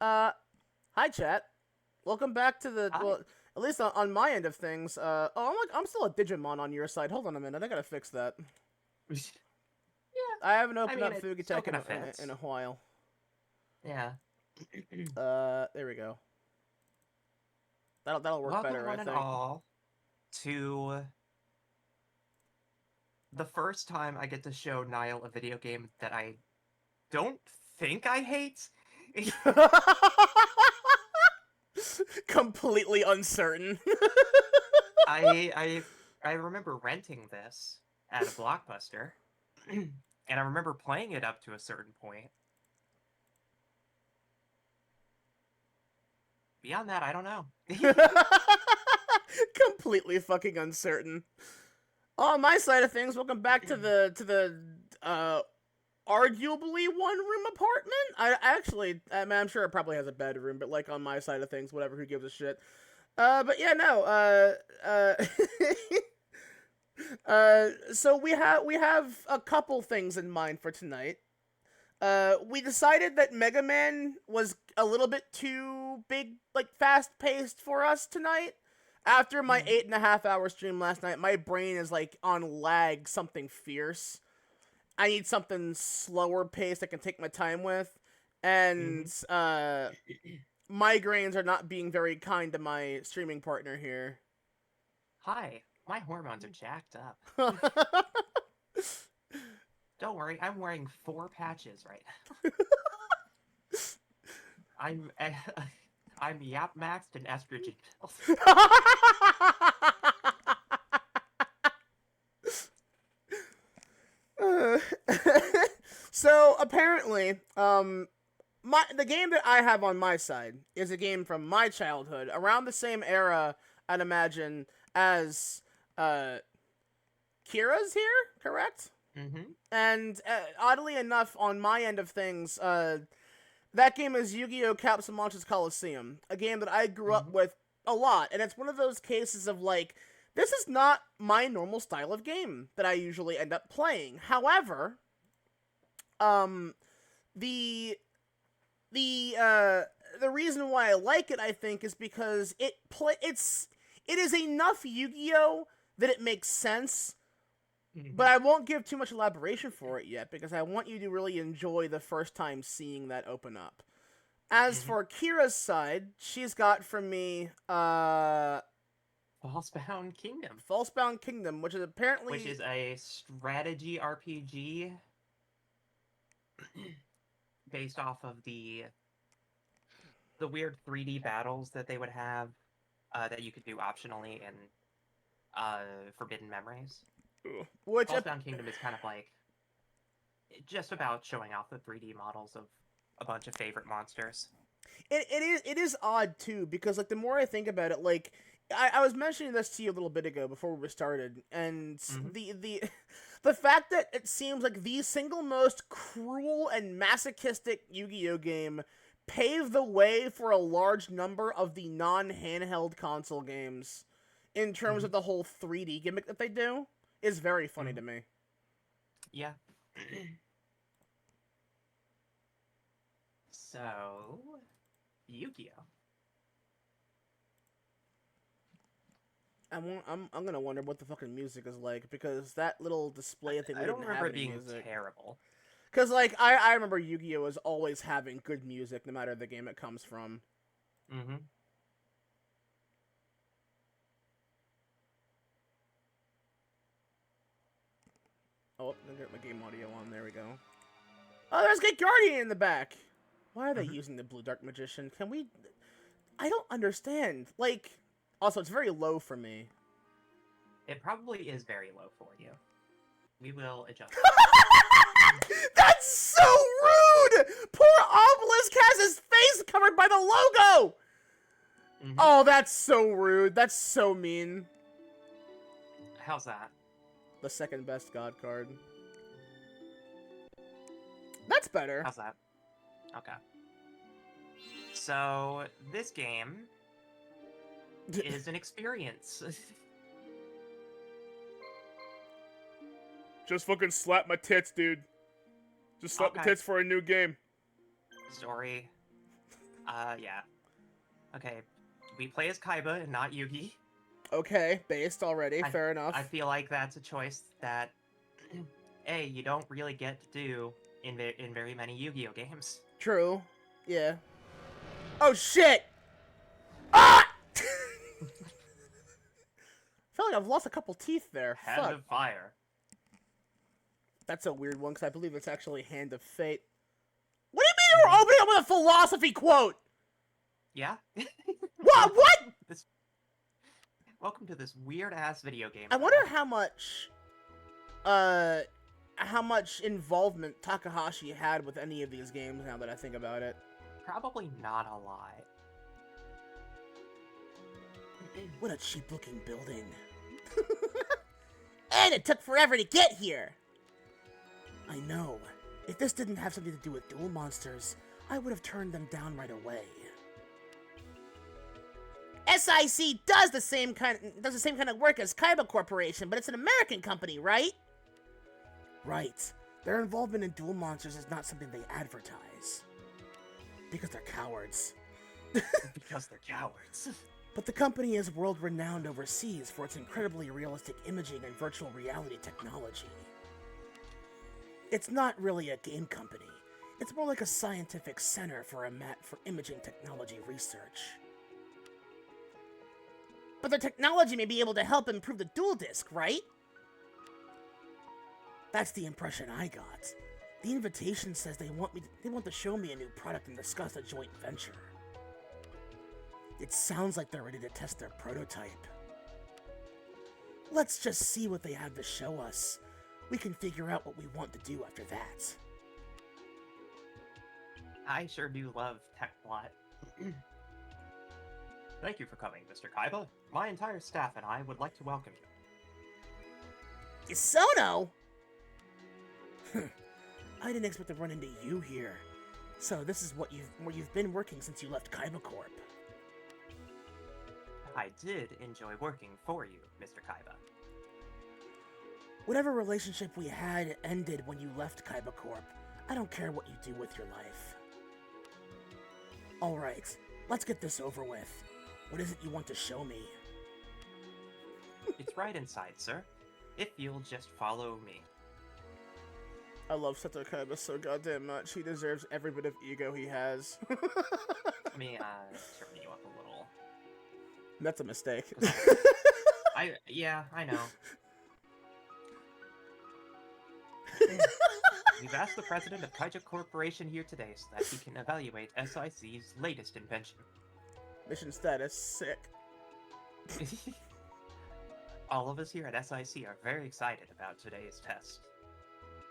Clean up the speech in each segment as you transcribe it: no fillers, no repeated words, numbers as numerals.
Hi chat. Welcome back to the Hi. well, at least on my end of things. I'm still a Digimon on your side. Hold on a minute. I gotta fix that. Yeah, I haven't I opened mean, up it's still Fugatech gonna fit. in a while. Yeah. There we go. That'll work Welcome, better, I one and think. all, to the first time I get to show Niall a video game that I don't think I hate. Completely uncertain. I I I remember renting this at a Blockbuster, and I remember playing it up to a certain point. Beyond that, I don't know. Completely fucking uncertain. On my side of things, welcome back to the arguably one room apartment. I mean, I'm sure it probably has a bedroom, but like on my side of things, whatever, who gives a shit. But yeah, no. So we have a couple things in mind for tonight. We decided that Mega Man was a little bit too big, like fast paced for us tonight. After my Mhm. 8.5 hour stream last night, my brain is like on lag something fierce. I need something slower paced I can take my time with. And Mhm. migraines are not being very kind to my streaming partner here. Hi, my hormones are jacked up. Don't worry, I'm wearing 4 patches right now. I'm I'm yap maxed and estrogen pills. So apparently, the game that I have on my side is a game from my childhood, around the same era, I'd imagine, as uh, Kira's here, correct? Mm-hmm. And oddly enough, on my end of things, that game is Yu-Gi-Oh! Capsule Monsters Coliseum, a game that I grew up Mm-hmm. with a lot, and it's one of those cases of like, this is not my normal style of game that I usually end up playing. However, um, the the uh the reason why I like it, I think, is because it is enough Yu-Gi-Oh that it makes sense, but Mm-hmm. I won't give too much elaboration for it yet because I want you to really enjoy the first time seeing that open up. As Mm-hmm. for Kira's side, she's got from me Falsebound Kingdom, Falsebound Kingdom, which is which apparently is a strategy RPG based off of the weird 3D battles that they would have that you could do optionally in Forbidden Memories. which Falsebound Kingdom is kind of like just about showing off the 3D models of a bunch of favorite monsters. it is odd too because like the more I think about it, like I was mentioning this to you a little bit ago before we started, and Mm-hmm. the the fact that it seems like the single most cruel and masochistic Yu-Gi-Oh game paved the way for a large number of the non-handheld console games in terms Mm-hmm. of the whole 3D gimmick that they do is very funny Mm-hmm. to me. Yeah. So, Yugioh. I'm gonna wonder what the fucking music is like because that little display thing I didn't don't even remember have it any being music. terrible. Because, like, I remember Yu-Gi-Oh! Was always having good music no matter the game it comes from. Mm-hmm. Oh, I'm gonna get my game audio on. There we go. Oh, there's Gate Guardian in the back! Why are they Mm-hmm. using the Blue Dark Magician? Can we... I don't understand. Like... Also, it's very low for me. It probably is very low for you. We will adjust that. That's so rude! Poor Obelisk has his face covered by the logo! Mm-hmm. Oh, that's so rude. That's so mean. How's that? The second best god card. That's better. How's that? Okay. So, this game is an experience. Just fucking slap my tits, dude. Just slap my Okay. tits for a new game. Story. Yeah. Okay. We play as Kaiba and not Yugi. Okay, based already. Fair enough. I feel like that's a choice that, A, you don't really get to do in very many Yu-Gi-Oh games. True. Yeah. Oh, shit! Ah! I feel like I've lost a couple teeth there. Hand Fuck. of Fire. That's a weird one, because I believe it's actually Hand of Fate. What do you mean we're opening up with a philosophy quote? Yeah? What? Welcome to this weird-ass video game. I wonder how much involvement Takahashi had with any of these games, now that I think about it. Probably not a lot. What a cheap-looking building. And it took forever to get here! I know. If this didn't have something to do with duel monsters, I would have turned them down right away. SIC does the same kind of work as Kaiba Corporation, but it's an American company, right? Right. Their involvement in duel monsters is not something they advertise. Because they're cowards. Because they're cowards. But the company is world-renowned overseas for its incredibly realistic imaging and virtual reality technology. It's not really a game company. It's more like a scientific center for imaging technology research. But their technology may be able to help improve the dual disc, right? That's the impression I got. The invitation says they want to show me a new product and discuss a joint venture. It sounds like they're ready to test their prototype. Let's just see what they have to show us. We can figure out what we want to do after that. I sure do love TechPlot. Thank you for coming, Mr. Kaiba. My entire staff and I would like to welcome you. Isono? I didn't expect to run into you here. So this is where you've been working since you left Kaiba Corp. I did enjoy working for you, Mr. Kaiba. Whatever relationship we had ended when you left Kaiba Corp. I don't care what you do with your life. Alright, let's get this over with. What is it you want to show me? It's right inside, sir. If you'll just follow me. I love Seto Kaiba so goddamn much. He deserves every bit of ego he has. Let me, turn you up a little. That's a mistake. Yeah, I know. We've asked the president of Kaija Corporation here today so that he can evaluate SIC's latest invention. Mission status, sick. All of us here at SIC are very excited about today's test.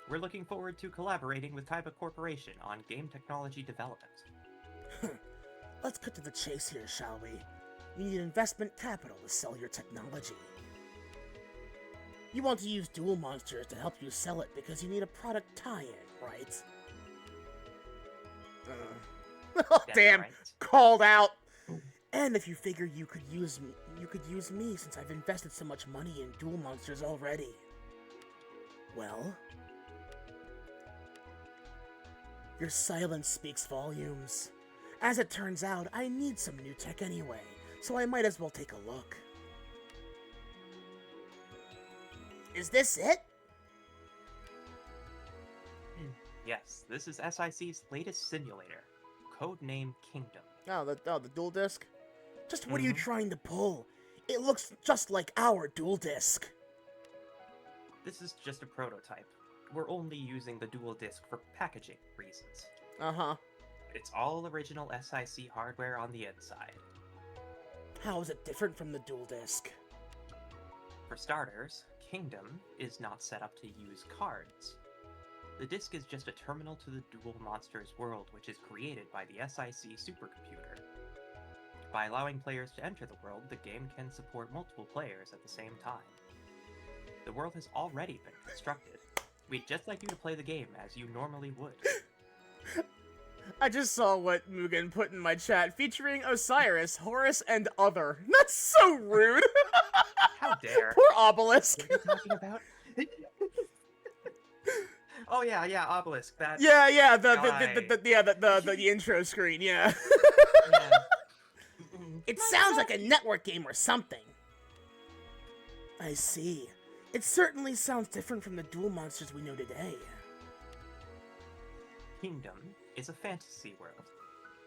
We're looking forward to collaborating with Kaiba Corporation on game technology development. Let's cut to the chase here, shall we? You need investment capital to sell your technology. You want to use duel monsters to help you sell it because you need a product tie-in, right? Oh, damn! Right. Called out! And if you figure you could use me since I've invested so much money in duel monsters already. Well? Your silence speaks volumes. As it turns out, I need some new tech anyway, so I might as well take a look. Is this it? Yes, this is SIC's latest simulator, codenamed Kingdom. Oh, the dual disc? Just what are you trying to pull? It looks just like our dual disc. This is just a prototype. We're only using the dual disc for packaging reasons. Uh-huh. It's all original SIC hardware on the inside. How is it different from the dual disc? For starters, Kingdom is not set up to use cards. The disc is just a terminal to the Duel Monsters world, which is created by the SIC supercomputer. By allowing players to enter the world, the game can support multiple players at the same time. The world has already been constructed. We'd just like you to play the game as you normally would. I just saw what Mugen put in my chat, featuring Osiris, Horus, and other. That's so rude! How dare! Poor Obelisk! What are you talking about? Oh yeah, Obelisk. That Yeah, guy. the intro screen, yeah. Yeah. It sounds like a network game or something. I see. It certainly sounds different from the duel monsters we know today. Kingdom is a fantasy world.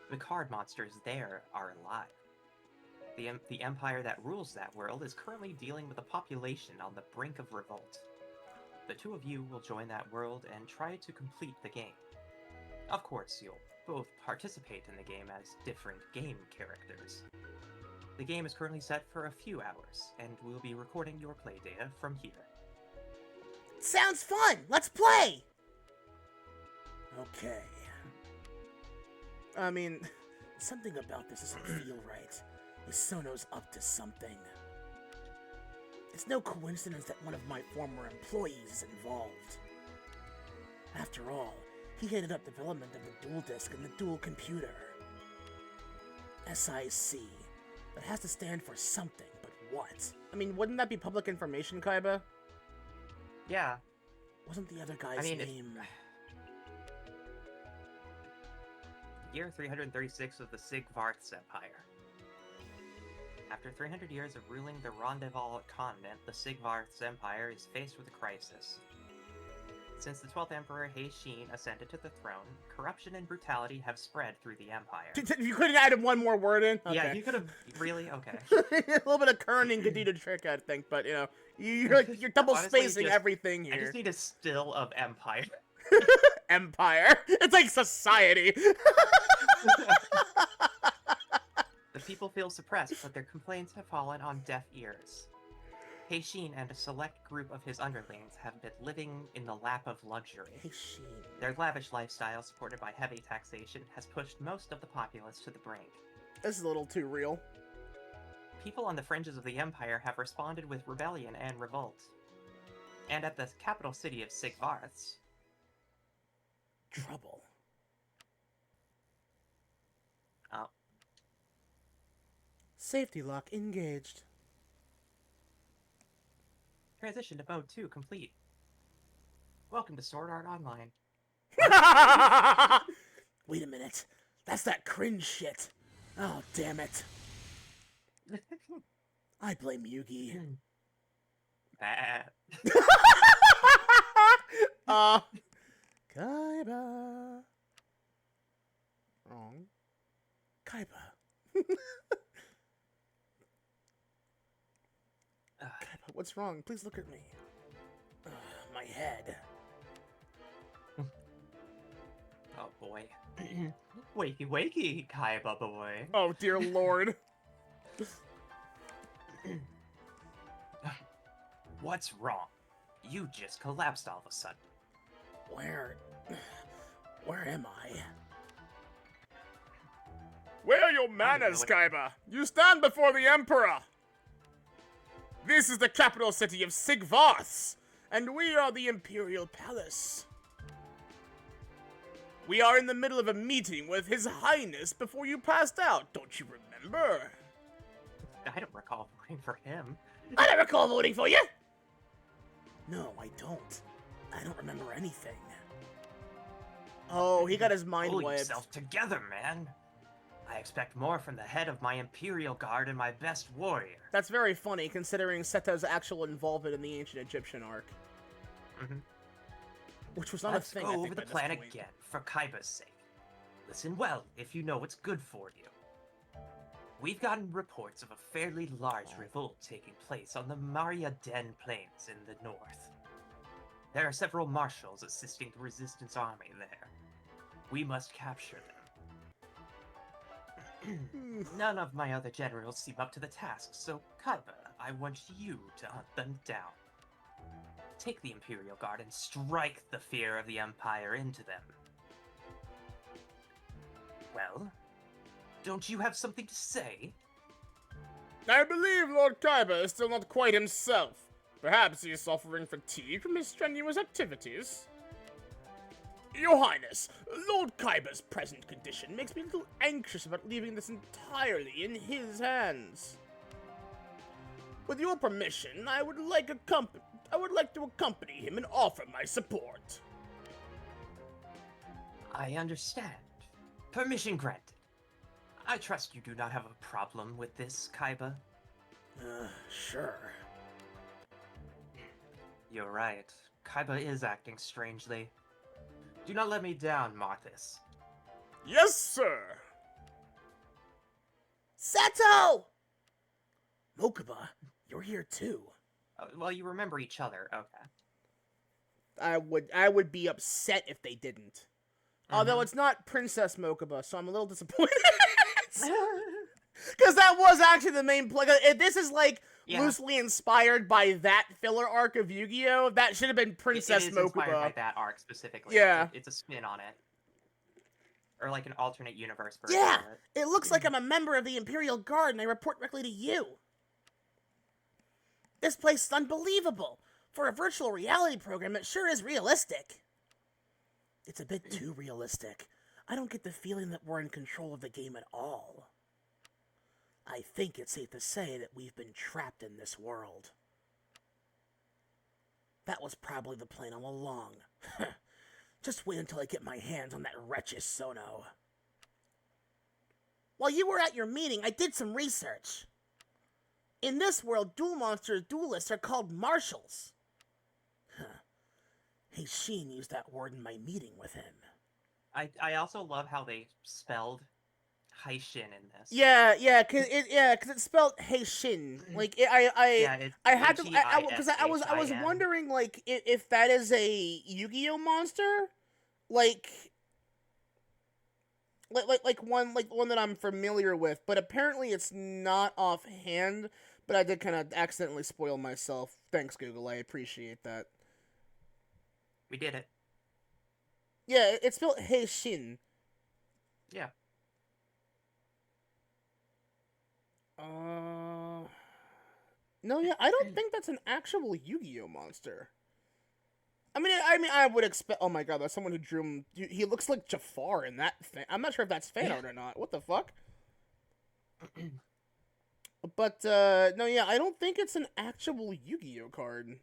The card monsters there are alive. The empire that rules that world is currently dealing with a population on the brink of revolt. The two of you will join that world and try to complete the game. Of course, you'll both participate in the game as different game characters. The game is currently set for a few hours, and we'll be recording your play data from here. Sounds fun! Let's play! Okay. I mean, something about this doesn't feel right. Isono's up to something. It's no coincidence that one of my former employees is involved. After all, he headed up development of the dual disk and the dual computer. SIC. That has to stand for something, but what? I mean, wouldn't that be public information, Kaiba? Yeah. Wasn't the other guy's name... Year 336 of the Sigvarth's Empire. After 300 years of ruling the Rondeval continent, the Sigvarth's Empire is faced with a crisis. Since the 12th Emperor Heishin ascended to the throne, corruption and brutality have spread through the Empire. You couldn't add one more word in? Okay. Yeah, you could have... Really? Okay. A little bit of kerning could do the trick, I think, but, you know, you're double spacing everything here. I just need a still of Empire. Empire? It's like society. The people feel suppressed, but their complaints have fallen on deaf ears. Heishin and a select group of his underlings have been living in the lap of luxury. Heishin. Their lavish lifestyle, supported by heavy taxation, has pushed most of the populace to the brink. This is a little too real. People on the fringes of the Empire have responded with rebellion and revolt. And at the capital city of Sigvarths... Trouble. Oh. Safety lock engaged. Transition to Mode 2 complete. Welcome to Sword Art Online. Wait a minute. That's that cringe shit. Oh, damn it. I blame Yugi. Kaiba. Wrong. Kaiba. Kaiba, what's wrong? Please look at me. My head. Oh boy. Wakey wakey, Kaiba boy. Oh dear lord. What's wrong? You just collapsed all of a sudden. Where am I? Where are your manners, Kaiba? You stand before the Emperor! This is the capital city of Sigvarths, and we are the Imperial Palace. We are in the middle of a meeting with His Highness before you passed out, don't you remember? I don't recall voting for him. I don't recall voting for you! No, I don't. I don't remember anything. Oh, he got his mind Pull wiped. yourself together, man. I expect more from the head of my Imperial Guard and my best warrior. That's very funny, considering Seto's actual involvement in the ancient Egyptian arc. Mm-hmm. Which was not Let's a thing, go I think, over the by this plan point. again, for Kaiba's sake. Listen well, if you know what's good for you. We've gotten reports of a fairly large revolt taking place on the Maria Den Plains in the north. There are several marshals assisting the resistance army there. We must capture them. None of my other generals seem up to the task, so Kaiba, I want you to hunt them down. Take the Imperial Guard and strike the fear of the Empire into them. Well, don't you have something to say? I believe Lord Kaiba is still not quite himself. Perhaps he is suffering fatigue from his strenuous activities. Your Highness, Lord Kaiba's present condition makes me a little anxious about leaving this entirely in his hands. With your permission, I would like to accompany him and offer my support. I understand. Permission granted. I trust you do not have a problem with this, Kaiba. Sure. You're right. Kaiba is acting strangely. Do not let me down, Marthis. Yes, sir. Seto! Mokuba, you're here too. Well, you remember each other, okay. I would be upset if they didn't. Although it's not Princess Mokuba, so I'm a little disappointed. Because that was actually the main play. This is like loosely inspired by that filler arc of Yu-Gi-Oh! That should have been Princess it is Mokuba. Inspired by that arc specifically. Yeah. It's a spin on it. Or like an alternate universe version Yeah! of it. It looks like I'm a member of the Imperial Guard and I report directly to you. This place is unbelievable. For a virtual reality program, it sure is realistic. It's a bit too realistic. I don't get the feeling that we're in control of the game at all. I think it's safe to say that we've been trapped in this world. That was probably the plan all along. Just wait until I get my hands on that wretched Sono. While you were at your meeting, I did some research. In this world, duel monsters duelists are called marshals. Heishin used that word in my meeting with him. I also love how they spelled Heishin in this. Yeah, cause it's spelled Heishin. Like I had to because I was wondering like if that is a Yu-Gi-Oh monster, like one that I'm familiar with, but apparently it's not offhand. But I did kind of accidentally spoil myself. Thanks, Google. I appreciate that. We did it. Yeah, it's spelled Heishin. Yeah. No, yeah, I don't think that's an actual Yu-Gi-Oh monster. I mean, I would expect. Oh my god, there's someone who drew him. He looks like Jafar in that thing. I'm not sure if that's fan art or not. What the fuck? But no, yeah, I don't think it's an actual Yu-Gi-Oh card.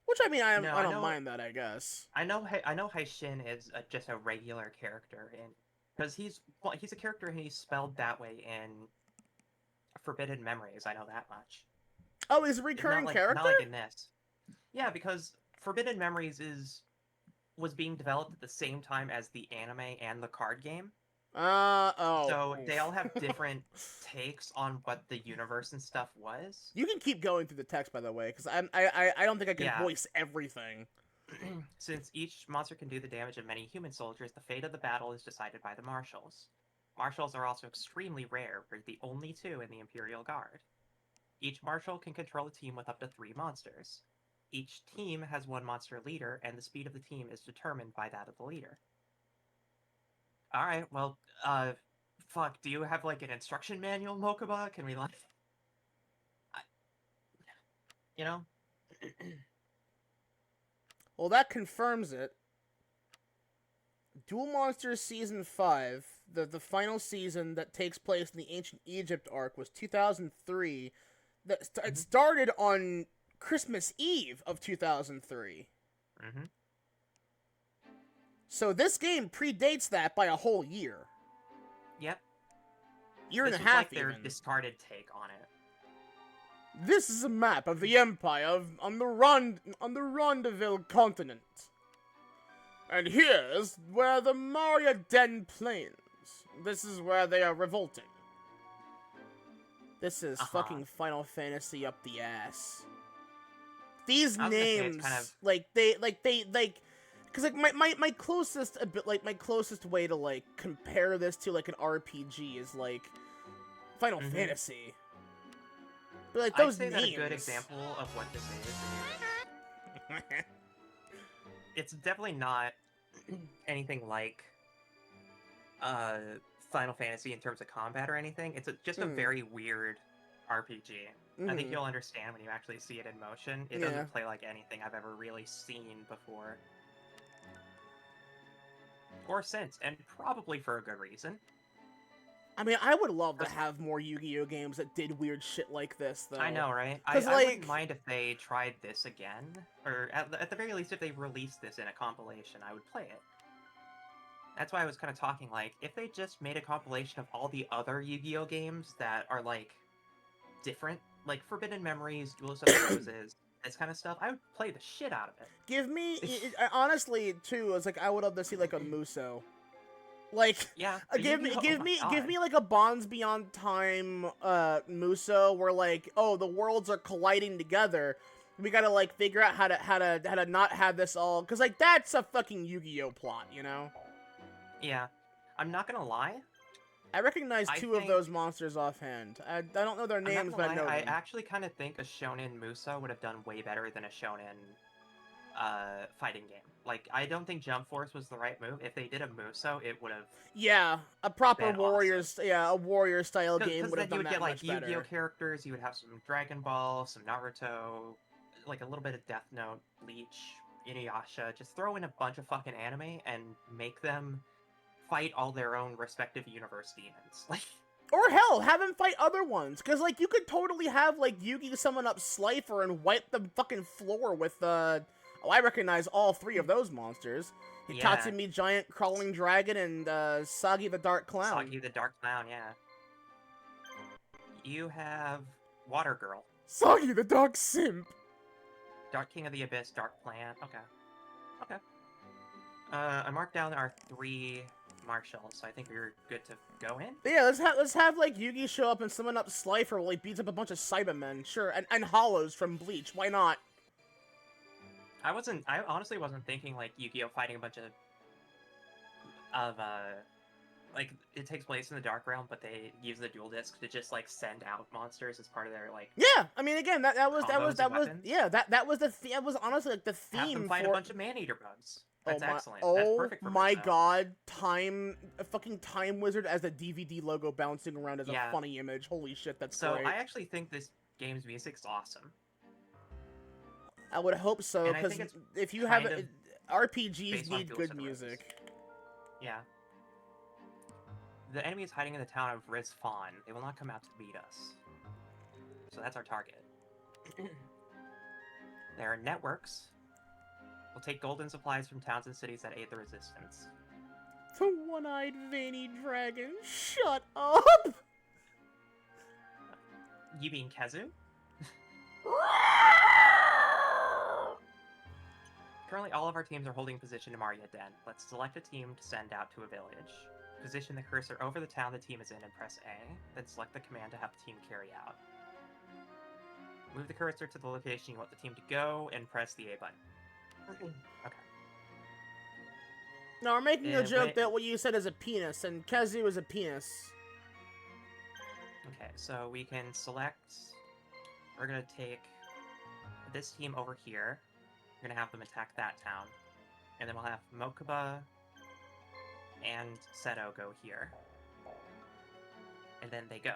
Which I mean, I don't mind that, I guess. I know Heishin is just a regular character, because he's a character and he's spelled that way in Forbidden Memories. I know that much. Oh, he's a recurring character? Not like in this. Yeah, because Forbidden Memories was being developed at the same time as the anime and the card game. So they all have different takes on what the universe and stuff was. You can keep going through the text, by the way, because I don't think I can voice everything. Since each monster can do the damage of many human soldiers, the fate of the battle is decided by the marshals. Marshals are also extremely rare, we're the only two in the Imperial Guard. Each marshal can control a team with up to 3 monsters. Each team has 1 monster leader, and the speed of the team is determined by that of the leader. Alright, well, fuck, do you have, like, an instruction manual, Mokuba? Can we, like... You know? Well, that confirms it. Duel Monsters Season 5, the final season that takes place in the Ancient Egypt arc, was 2003. It started on Christmas Eve of 2003. Mm-hmm. So this game predates that by a whole year. Yep. Year and a This half, was like their even. discarded take on it. This is a map of the Empire on the Rondeville continent. And here's where the Maria Den Plains. This is where they are revolting. This is fucking Final Fantasy up the ass. These names, kind of... because my closest way to like compare this to like an RPG is like Final Fantasy. But like those I'd say names. that a good example of what this is. It's definitely not anything like Final Fantasy in terms of combat or anything. It's just a very weird RPG. I think you'll understand when you actually see it in motion. It doesn't play like anything I've ever really seen before. Or since, and probably for a good reason. I mean, I would love to have more Yu-Gi-Oh games that did weird shit like this, though. I know, right? I wouldn't mind if they tried this again. Or at the very least, if they released this in a compilation, I would play it. That's why I was kind of talking, like, if they just made a compilation of all the other Yu-Gi-Oh games that are, like, different, like Forbidden Memories, Duelist of the Roses, this kind of stuff, I would play the shit out of it. Give me, honestly, too, it's like, I would love to see, like, a Muso. Like, Yeah, give Yu-Gi-Oh! Oh my God. me, like, a Bonds Beyond Time, Muso, where, like, oh, the worlds are colliding together. We gotta, like, figure out how to not have this all, because, like, that's a fucking Yu-Gi-Oh plot, you know? Yeah. I'm not gonna lie. I recognize I two of think- those monsters offhand. I don't know their I'm not names, gonna but lie, I know I them. actually kind of think a Shonen Muso would have done way better than a Shonen fighting game. Like, I don't think Jump Force was the right move. If they did a Muso, it would have... Yeah, a proper Been Warriors, yeah, a Warrior style game Because would have then you done would that get, like, much better. Yu-Gi-Oh characters, you would have some Dragon Ball, some Naruto, like a little bit of Death Note, Bleach, Inuyasha. Just throw in a bunch of fucking anime and make them fight all their own respective universe demons. Like... Or hell, have him fight other ones, because, like, you could totally have, like, Yugi summon up Slifer and wipe the fucking floor with, oh, I recognize all three of those monsters. Yeah. Hitatsumi Giant Crawling Dragon and, Sagi the Dark Clown. Sagi the Dark Clown, yeah. You have Water Girl, Sagi the Dark Simp! Dark King of the Abyss, Dark Plant. Okay. Okay. I marked down our 3 marshals, so I think we're good to go in. Yeah, let's have like Yugi show up and summon up Slifer while he beats up a bunch of Cybermen. Sure, and Hollows from Bleach. Why not? I honestly wasn't thinking like Yu-Gi-Oh fighting a bunch of like it takes place in the Dark Realm, but they use the dual disc to just like send out monsters as part of their like. Yeah, I mean, again, that was weapons? yeah, that was that was honestly like the theme Have them fight for a bunch of man-eater bugs. That's excellent. Oh That's perfect for my Muso. god, a fucking Time Wizard as a DVD logo bouncing around as a funny image. Holy shit, that's so great. I actually think this game's music's awesome. I would hope so, And I because think it's if you have kind of RPGs based on need Duelist good of the Roses. music. Yeah. The enemy is hiding in the town of Riz Fawn. They will not come out to meet us. So that's our target. There are networks. We'll take golden supplies from towns and cities that aid the resistance. The one-eyed veiny dragon. Shut up! You mean Kazu? Currently, all of our teams are holding position in Maria Den. Let's select a team to send out to a village. Position the cursor over the town the team is in and press A, then select the command to have the team carry out. Move the cursor to the location you want the team to go, and press the A button. Okay. No, we're making a joke wait. that what you said is a penis, and Kazu is a penis. Okay, so we can select... We're gonna take this team over here. We're gonna have them attack that town. And then we'll have Mokuba and Seto go here. And then they go.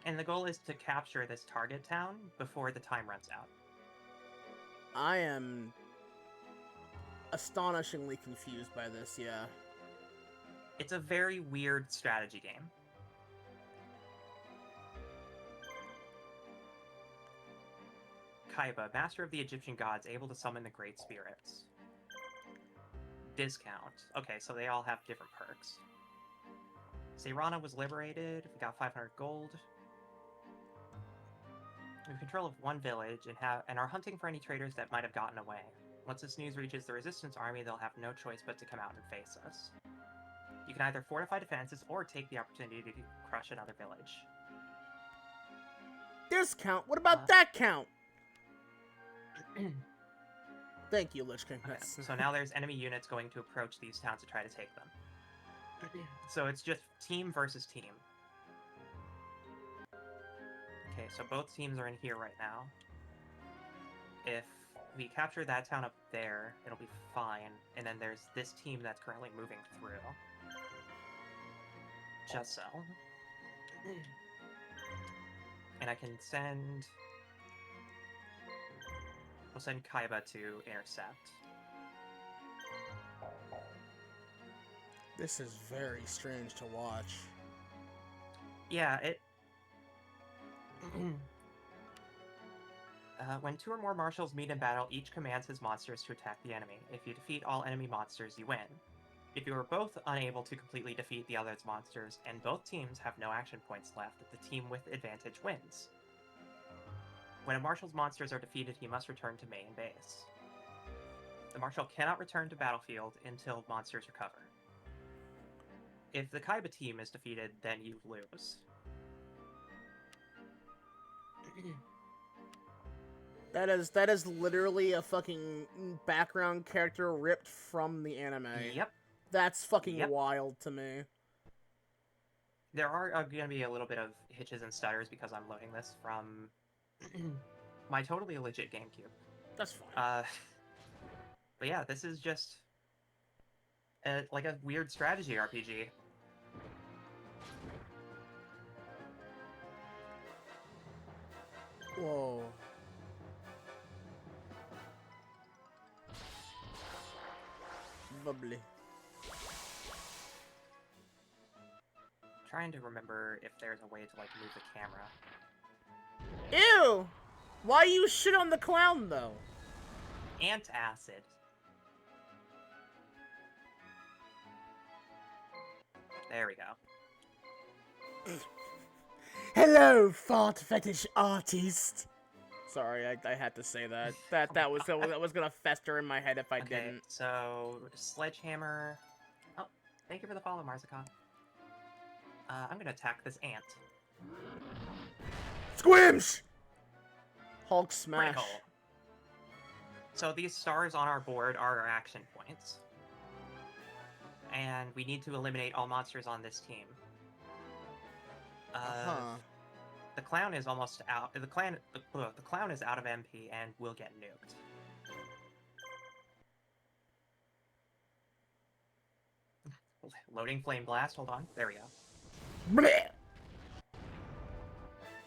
And the goal is to capture this target town before the time runs out. I am astonishingly confused by this, yeah. It's a very weird strategy game. Kaiba, master of the Egyptian gods, able to summon the great spirits. Discount. Okay, so they all have different perks. Seirana was liberated. We got 500 gold. We have control of one village and are hunting for any traders that might have gotten away. Once this news reaches the resistance army, they'll have no choice but to come out and face us. You can either fortify defenses or take the opportunity to crush another village. Discount? What about that count? Thank you, Lich King. Okay, so now there's enemy units going to approach these towns to try to take them. So it's just team versus team. Okay, so both teams are in here right now. If we capture that town up there, it'll be fine. And then there's this team that's currently moving through. Just so. And I can send... We'll send Kaiba to intercept. This is very strange to watch. Yeah, it... When 2 or more marshals meet in battle, each commands his monsters to attack the enemy. If you defeat all enemy monsters, you win. If you are both unable to completely defeat the other's monsters, and both teams have no action points left, the team with advantage wins. When a marshal's monsters are defeated, he must return to main base. The marshal cannot return to battlefield until monsters recover. If the Kaiba team is defeated, then you lose. That is literally a fucking background character ripped from the anime. Yep. That's fucking wild to me. There are going to be a little bit of hitches and stutters because I'm loading this from my totally legit GameCube. That's fine. But yeah, this is just like a weird strategy RPG. Whoa. Bubbly. Trying to remember if there's a way to like move the camera. Ew! Why you shit on the clown though? Antacid. There we go. Hello, fart fetish artist. Sorry, I had to say that. That was gonna fester in my head if I didn't. So sledgehammer. Oh, thank you for the follow, Marzica. I'm gonna attack this ant. Squimsh! Hulk smash. Critical. So these stars on our board are our action points. And we need to eliminate all monsters on this team. The clown is almost out. The clown is out of MP and will get nuked. Loading flame blast. Hold on. There we go. Blech.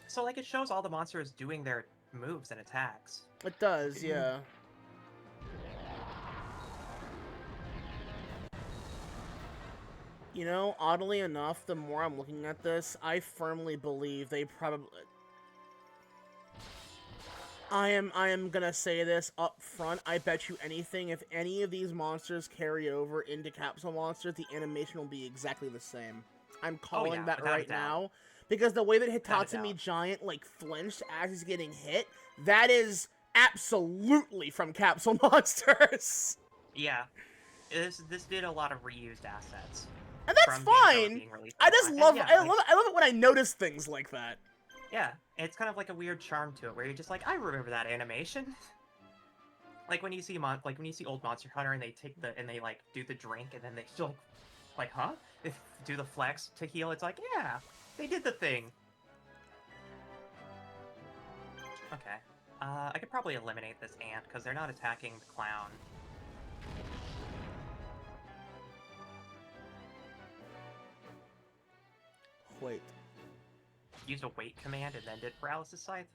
So like it shows all the monsters doing their moves and attacks. It does, yeah. You know, oddly enough, the more I'm looking at this, I firmly believe they probably... I am gonna say this up front, I bet you anything, if any of these monsters carry over into Capsule Monsters, the animation will be exactly the same. I'm calling that right now. Because the way that Hitatsumi Giant, like, flinched as he's getting hit, that is absolutely from Capsule Monsters! Yeah. This did a lot of reused assets. And that's fine. I just love I love it when I notice things like that. Yeah, it's kind of like a weird charm to it, where you're just like, I remember that animation. Like when you see old Monster Hunter and they like do the drink and then they still like huh? They do the flex to heal. It's like, yeah, they did the thing. Okay, I could probably eliminate this ant because they're not attacking the clown. Wait. Used a wait command and then did paralysis scythe.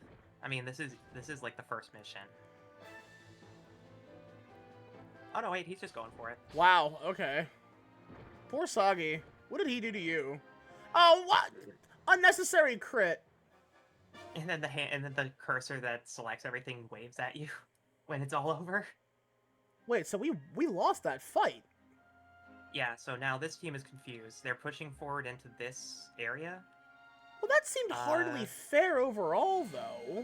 I mean, this is like the first mission. Oh no, wait, he's just going for it. Wow. Okay. Poor Sagi. What did he do to you? Oh, what? Unnecessary crit. And then the cursor that selects everything waves at you when it's all over. Wait, so we lost that fight. Yeah, so now this team is confused. They're pushing forward into this area. Well, that seemed hardly fair overall, though.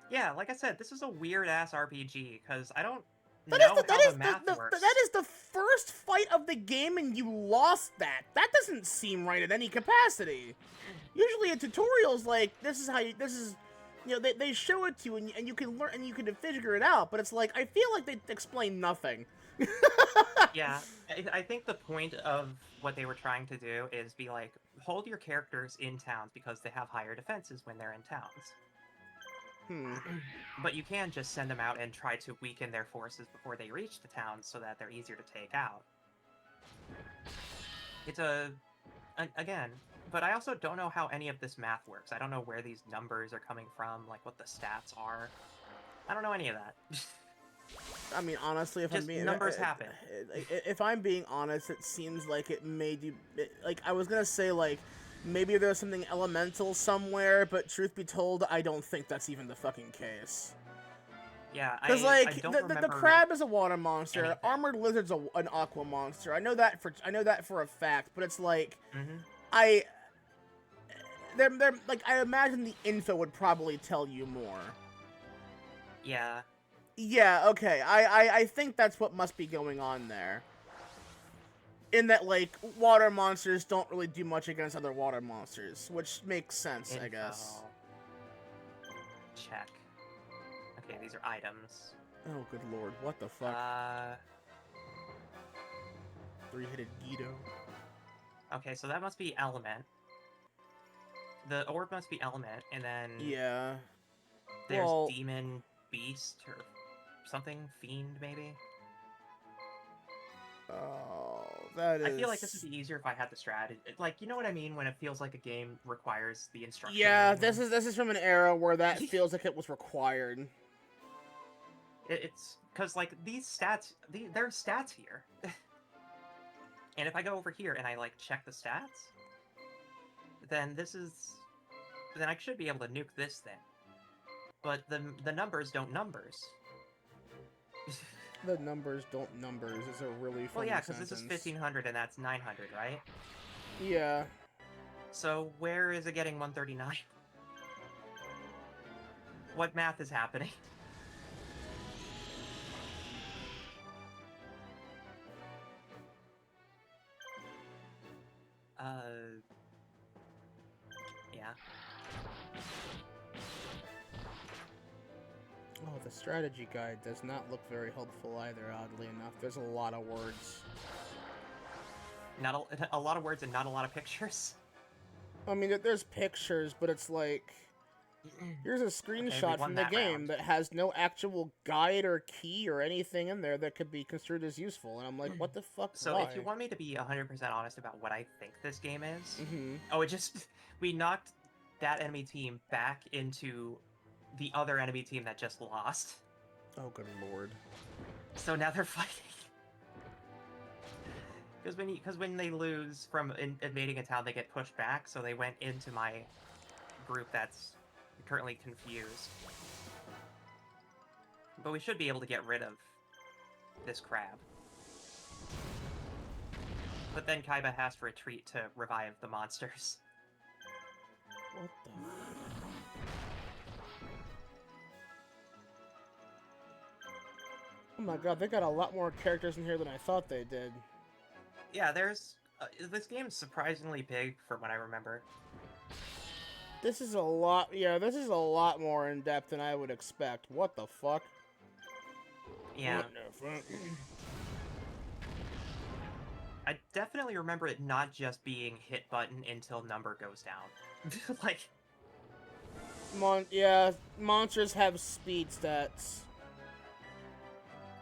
Yeah, like I said, this is a weird-ass RPG, because I don't know how the math works. That is the first fight of the game, and you lost that. That doesn't seem right in any capacity. Usually in tutorials, like, you know, they show it to you, and you can learn, and you can figure it out, but it's like, I feel like they explain nothing. Yeah, I think the point of what they were trying to do is be like, hold your characters in towns because they have higher defenses when they're in towns. But you can just send them out and try to weaken their forces before they reach the towns so that they're easier to take out. It's again, but I also don't know how any of this math works. I don't know where these numbers are coming from, like what the stats are. I don't know any of that. I mean, honestly, if I'm being numbers happen. If I'm being honest, it seems like it made you like I was gonna say like Maybe there's something elemental somewhere, but truth be told, I don't think that's even the fucking case. Yeah, Because, I like, don't the remember crab is a water monster, anything. armored lizard's an aqua monster. I know that for a fact, but it's like, Mm-hmm. they're like, I imagine the info would probably tell you more. Yeah. Yeah, okay, I think that's what must be going on there. In that, like, water monsters don't really do much against other water monsters, which makes sense, I guess. Check. Okay, these are items. Oh, good lord, what the fuck? Three-headed Yugioh. Okay, so that must be element. The orb must be element, and then Yeah. there's Well, demon, beast, or something, fiend, maybe? oh, that is... I feel like this would be easier if I had the strategy. Like, you know what I mean when it feels like a game requires the instruction Yeah, manual? this is from an era where that feels like it was required. It's because, like, these stats, there are stats here. And if I go over here and I, like, check the stats, then then I should be able to nuke this thing. But the numbers don't numbers. The numbers don't numbers is a really funny Well, yeah, because sentence. this is 1500 and that's 900, right? Yeah. So where is it getting 139? What math is happening? Yeah. Oh, the strategy guide does not look very helpful either, oddly enough. There's a lot of words. Not a lot of words and not a lot of pictures. I mean, there's pictures, but it's like... Here's a screenshot from the game that has no actual guide or key or anything in there that could be construed as useful. And I'm like, what the fuck? So why? if you want me to be 100% honest about what I think this game is... Mm-hmm. Oh, it just... We knocked that enemy team back into the other enemy team that just lost. Oh, good lord. So now they're fighting. Because when they lose from invading a town, they get pushed back, so they went into my group that's currently confused. But we should be able to get rid of this crab. But then Kaiba has to retreat to revive the monsters. What the... Oh my god, they got a lot more characters in here than I thought they did. Yeah, there's... this game's surprisingly big from what I remember. This is a lot... Yeah, this is a lot more in-depth than I would expect. What the fuck? Yeah. What the fuck? I definitely remember it not just being hit button until number goes down. Like... Yeah, monsters have speed stats.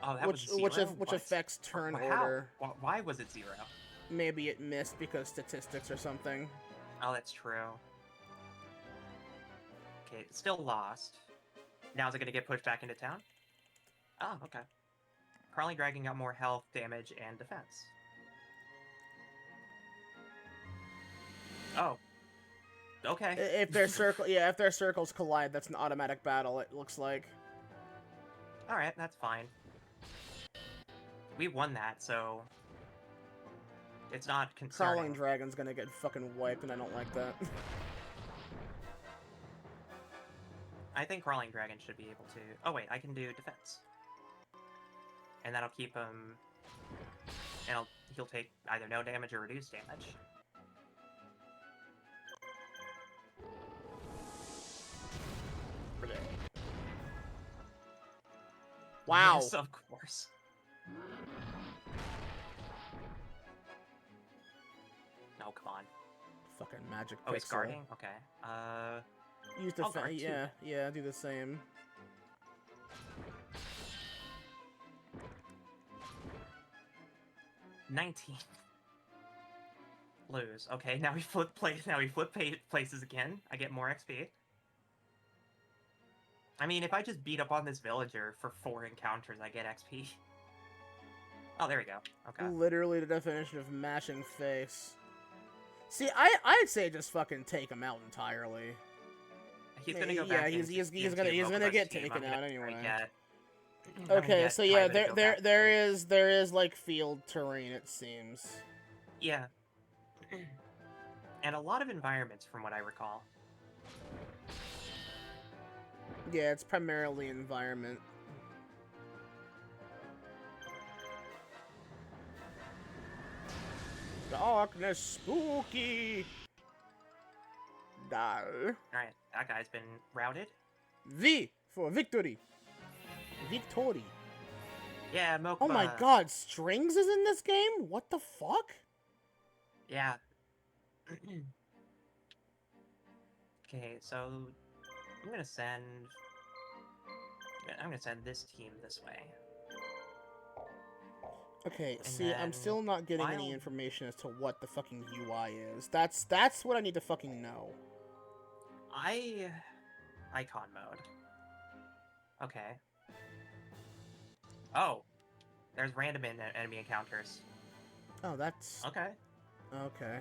Oh, that was zero? Which affects turn How? order. Why was it 0? Maybe it missed because statistics or something. Oh, that's true. Okay, it's still lost. Now is it going to get pushed back into town? Oh, okay. Crawling Dragon got more health, damage, and defense. Oh. Okay. If their circles collide, that's an automatic battle, it looks like. Alright, that's fine. We won that, so... It's not concerning. Crawling Dragon's gonna get fucking wiped, and I don't like that. I think Crawling Dragon should be able to... Oh wait, I can do defense. And that'll keep him... And he'll take either no damage or reduced damage. Wow. Yes, of course. No, come on. Fucking magic pixel. Oh, he's guarding? Okay. Use I'll guard defense. too. Yeah, do the same. $19. Lose. Okay, now we flip places again. I get more XP. I mean, if I just beat up on this villager for 4 encounters, I get XP. Oh, there we go. Okay. Literally the definition of mashing face. See, I'd say just fucking take him out entirely. He's gonna go back. He's gonna get taken out anyway. I'm Okay, gonna so get yeah, Kaiba to go back there is like field terrain, it seems. Yeah. And a lot of environments, from what I recall. Yeah, it's primarily environment. Darkness, spooky. Die. Alright, that guy's been routed. V for victory. Victory. Yeah, Mokuba. Oh my god, Strings is in this game? What the fuck? Yeah. Okay, so I'm gonna send this team this way. Okay, And see, I'm then still not getting any while- information as to what the fucking UI is. That's what I need to fucking know. Icon mode. Okay. Oh, there's random enemy encounters. Oh, that's Okay, okay.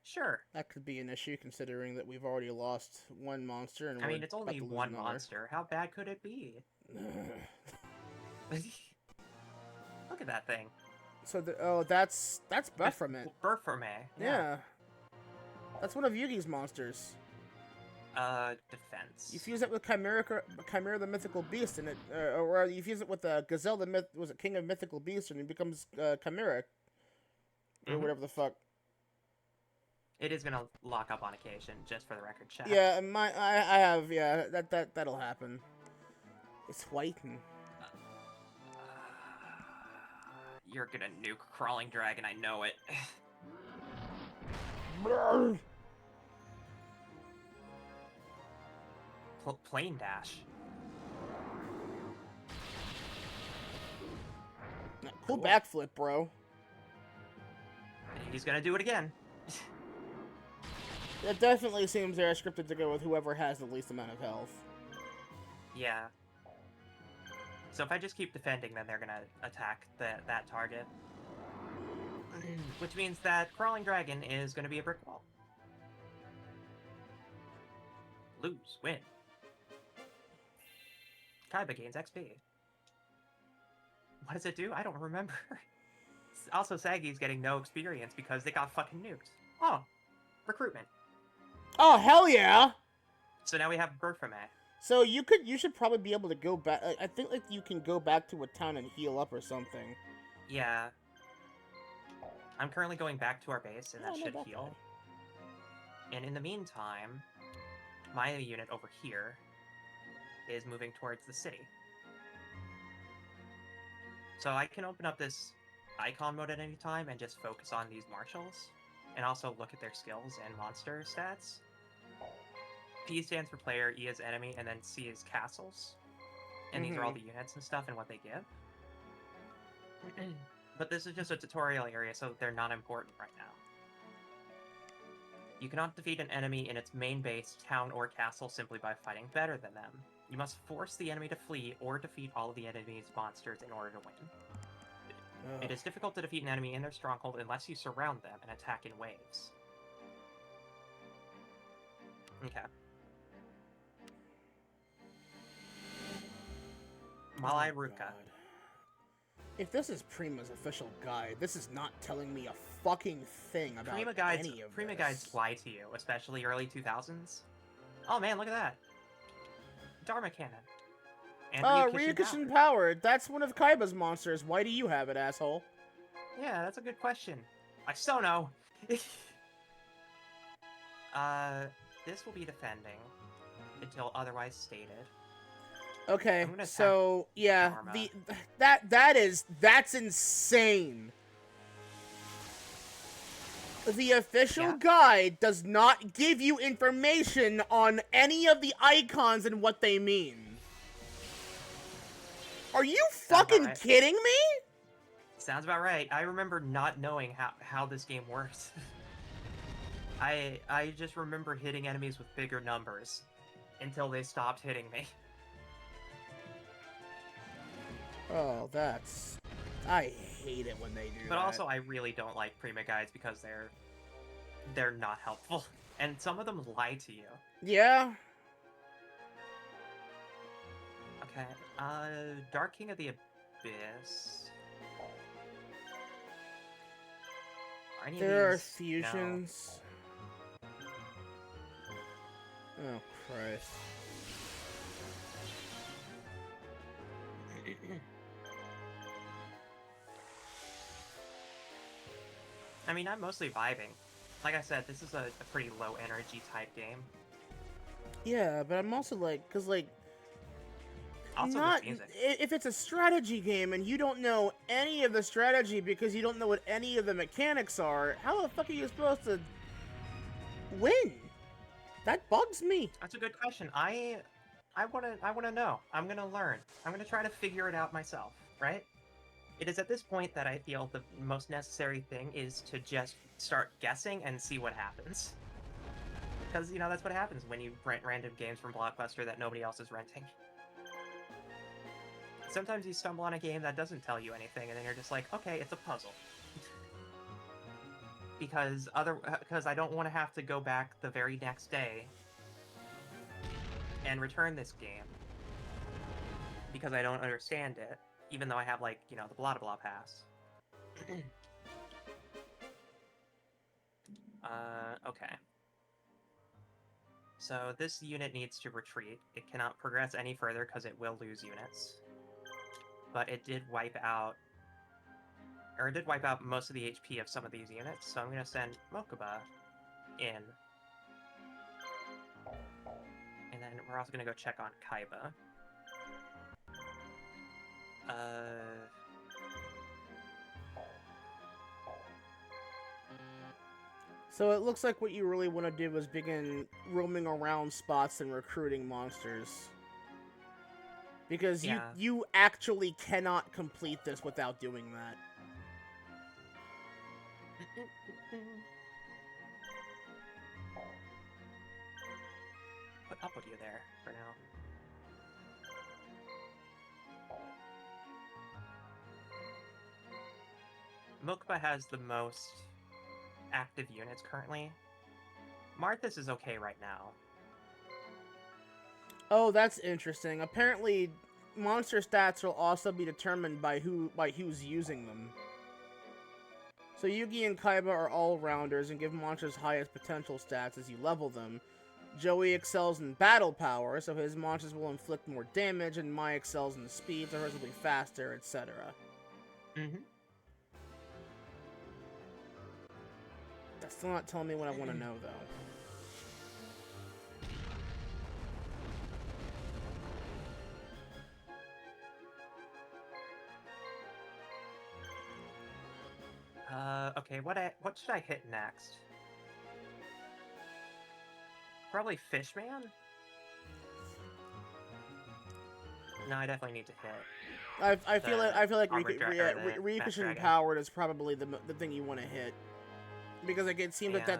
sure. That could be an issue considering that we've already lost one monster and I mean, we're it's only about to lose one another. monster. How bad could it be? Look at that thing. So that's Baphomet. Burfame. Yeah. That's one of Yugi's monsters. Defense. You fuse it with Chimera the Mythical Beast, and it, or you fuse it with Gazelle the King of Mythical Beast, and it becomes Chimera, or whatever the fuck. It is gonna lock up on occasion, just for the record, chat. Yeah, I have that'll happen. It's white and You're gonna nuke Crawling Dragon, I know it. Plane Dash. cool backflip, bro. He's gonna do it again. It definitely seems they're scripted to go with whoever has the least amount of health. Yeah. So if I just keep defending, then they're gonna attack that target. Which means that Crawling Dragon is gonna be a brick wall. Lose. Win. Kaiba gains XP. What does it do? I don't remember. Also, Sagi's getting no experience because they got fucking nuked. Oh. Recruitment. Oh, hell yeah! So now we have Burfame. So you should probably be able to go back. I think like you can go back to a town and heal up or something. Yeah. I'm currently going back to our base, and that Oh, no, should that's heal. fine. And in the meantime, my unit over here is moving towards the city. So I can open up this icon mode at any time and just focus on these marshals, and also look at their skills and monster stats. P stands for player, E is enemy, and then C is castles. And these are all the units and stuff and what they give. But this is just a tutorial area, so they're not important right now. You cannot defeat an enemy in its main base, town, or castle simply by fighting better than them. You must force the enemy to flee or defeat all of the enemy's monsters in order to win. It is difficult to defeat an enemy in their stronghold unless you surround them and attack in waves. Okay. Malai Ruka. God. If this is Prima's official guide, this is not telling me a fucking thing about Prima this. guides lie to you, especially early 2000s. Oh man, look at that. Dharma Cannon. And Ryukishin Power. That's one of Kaiba's monsters. Why do you have it, asshole? Yeah, that's a good question. I so know. This will be defending until otherwise stated. Okay, I'm gonna so yeah, Dharma. that's insane. The official guide does not give you information on any of the icons and what they mean. Are you fucking kidding me? Sounds about right. I remember not knowing how this game works. I just remember hitting enemies with bigger numbers until they stopped hitting me. Oh, I hate it when they do that. But also, I really don't like Prima guides because they're they're not helpful. And some of them lie to you. Yeah. Okay, Dark King of the Abyss. Are any There of are these... fusions. Oh, Christ. I mean, I'm mostly vibing. Like I said, this is a pretty low energy type game. Yeah, but I'm also like, because, like, Also, not this music. if it's a strategy game and you don't know any of the strategy because you don't know what any of the mechanics are, how the fuck are you supposed to win? That bugs me. That's a good question. I wanna know. I'm gonna learn. I'm gonna try to figure it out myself, right? It is at this point that I feel the most necessary thing is to just start guessing and see what happens. Because, you know, that's what happens when you rent random games from Blockbuster that nobody else is renting. Sometimes you stumble on a game that doesn't tell you anything, and then you're just like, okay, it's a puzzle. Because I don't want to have to go back the very next day and return this game because I don't understand it, even though I have, like, you know, the blah blah pass. Okay. So this unit needs to retreat. It cannot progress any further because it will lose units. But it did wipe out most of the HP of some of these units, so I'm going to send Mokuba in. And then we're also going to go check on Kaiba. So it looks like what you really want to do is begin roaming around spots and recruiting monsters. Because Yeah. you actually cannot complete this without doing that. I'll put you there for now. Mokuba has the most active units currently. Marthas is okay right now. Oh, that's interesting. Apparently, monster stats will also be determined by who's using them. So Yugi and Kaiba are all-rounders and give monsters highest potential stats as you level them. Joey excels in battle power, so his monsters will inflict more damage, and Mai excels in speed, so hers will be faster, etc. Mm-hmm. That's still not telling me what I want to know, though. Okay, what should I hit next? Probably Fishman? No, I definitely need to hit. I feel like Bat Rikush Dragon. Empowered is probably the thing you want to hit. Because like, it seems Yeah.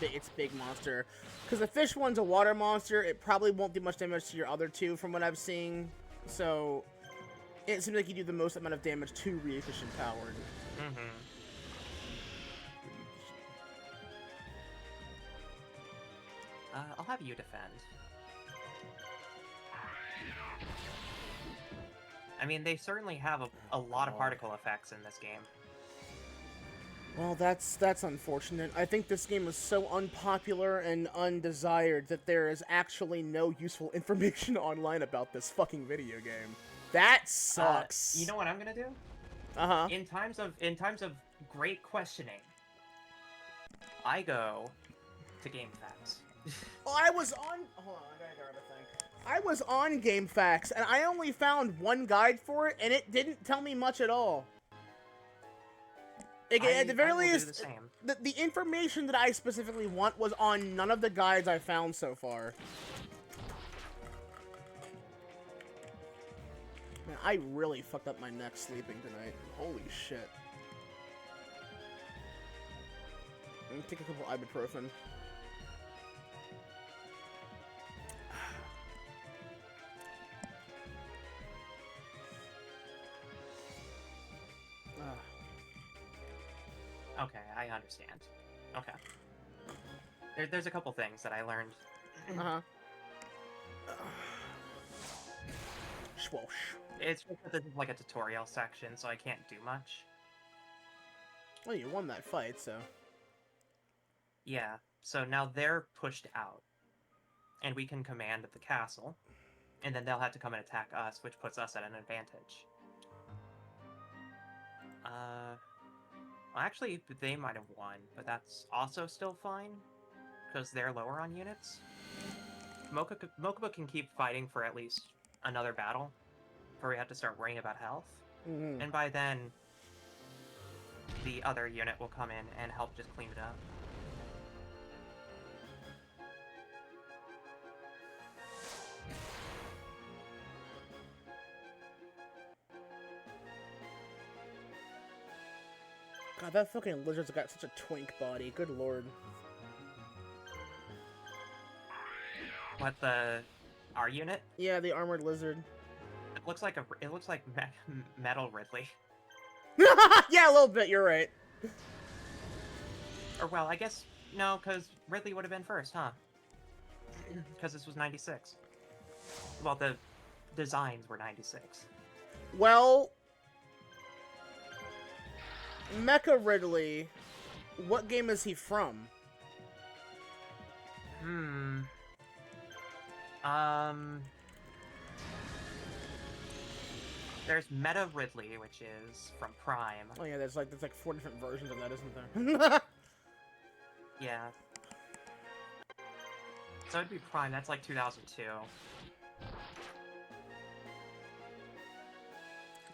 it's big monster. Because the fish one's a water monster, it probably won't do much damage to your other two from what I've seen. So it seems like you do the most amount of damage to Rikush Empowered. Mm-hmm. I'll have you defend. I mean, they certainly have a lot of particle effects in this game. Well, that's unfortunate. I think this game is so unpopular and undesired that there is actually no useful information online about this fucking video game. That sucks. You know what I'm gonna do? Uh-huh. In times of great questioning, I go to GameFAQs. Oh, I was on... Hold on, I gotta grab a thing. I was on GameFAQs, and I only found one guide for it, and it didn't tell me much at all. At the very least, the information that I specifically want was on none of the guides I found so far. Man, I really fucked up my neck sleeping tonight. Holy shit. Let me take a couple ibuprofen. Okay, I understand. Okay. There's a couple things that I learned. Uh-huh. Swoosh. It's just that this is like a tutorial section, so I can't do much. Well, you won that fight, so... Yeah, so now they're pushed out. And we can command the castle. And then they'll have to come and attack us, which puts us at an advantage. Well, actually, they might have won, but that's also still fine, because they're lower on units. Mokuba can keep fighting for at least another battle, before we have to start worrying about health. Mm-hmm. And by then, the other unit will come in and help just clean it up. God, that fucking lizard's got such a twink body. Good lord. What, our unit? Yeah, the armored lizard. It looks like Metal Ridley. Yeah, a little bit, you're right. Or, well, I guess, no, because Ridley would have been first, huh? Because this was 96. Well, the designs were 96. Well... Mecha Ridley, what game is he from? There's Meta Ridley, which is from Prime. Oh yeah, there's like 4 different versions of that, isn't there? Yeah. So it'd be Prime, that's like 2002.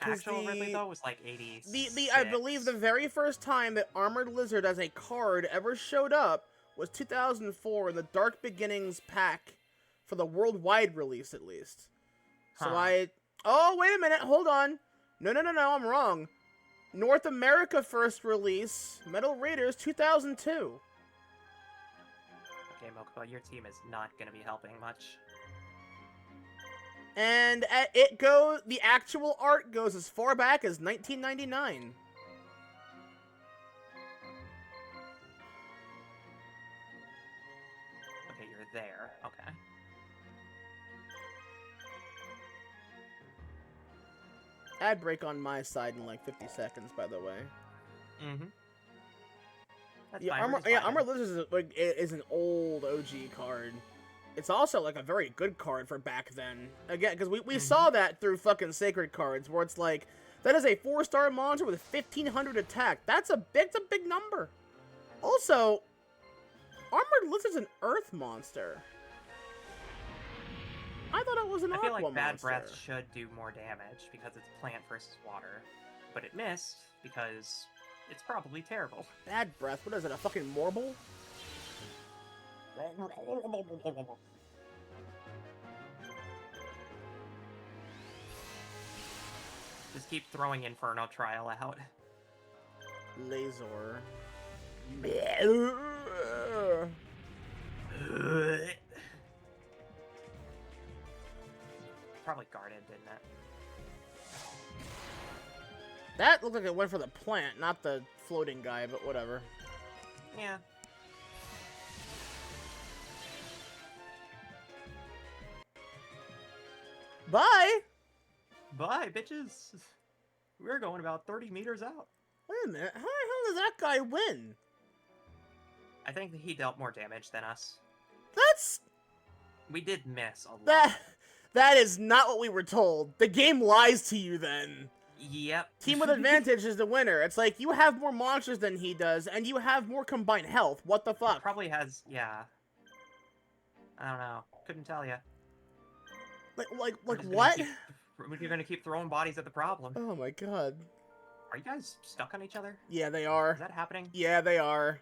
Actual Ridley, though, was like 86. I believe the very first time that Armored Lizard as a card ever showed up was 2004 in the Dark Beginnings pack for the worldwide release, at least. So Huh. Oh, wait a minute, hold on. No, I'm wrong. North America first release, Metal Raiders 2002. Okay, Mokuba, your team is not going to be helping much. And the actual art goes as far back as 1999. Okay, you're there. Okay. Ad break on my side in like 50 seconds, by the way. Mm-hmm. That's Yeah, fine, Armor Lizard is an old OG card. It's also like a very good card for back then. Again, because we saw that through fucking Sacred Cards, where it's like, that is a 4-star monster with 1500 attack. That's a big number. Also, Armored Lizard's an Earth monster. I thought it was an Aqua monster. I feel like Bad monster. Breath should do more damage because it's plant versus water, but it missed because it's probably terrible. Bad Breath? What is it, a fucking Morble? Just keep throwing Inferno Trial out. Lazor. Probably guarded, didn't it? That looked like it went for the plant, not the floating guy, but whatever. Yeah. Bye! Bye, bitches! We're going about 30 meters out. Wait a minute, how the hell did that guy win? I think that he dealt more damage than us. That's... We did miss a lot. That is not what we were told. The game lies to you then. Yep. Team with advantage is the winner. It's like, you have more monsters than he does, and you have more combined health. What the fuck? Probably has, yeah. I don't know. Couldn't tell you. Like what? You're gonna keep throwing bodies at the problem. Oh my god. Are you guys stuck on each other? Yeah, they are. Is that happening? Yeah, they are.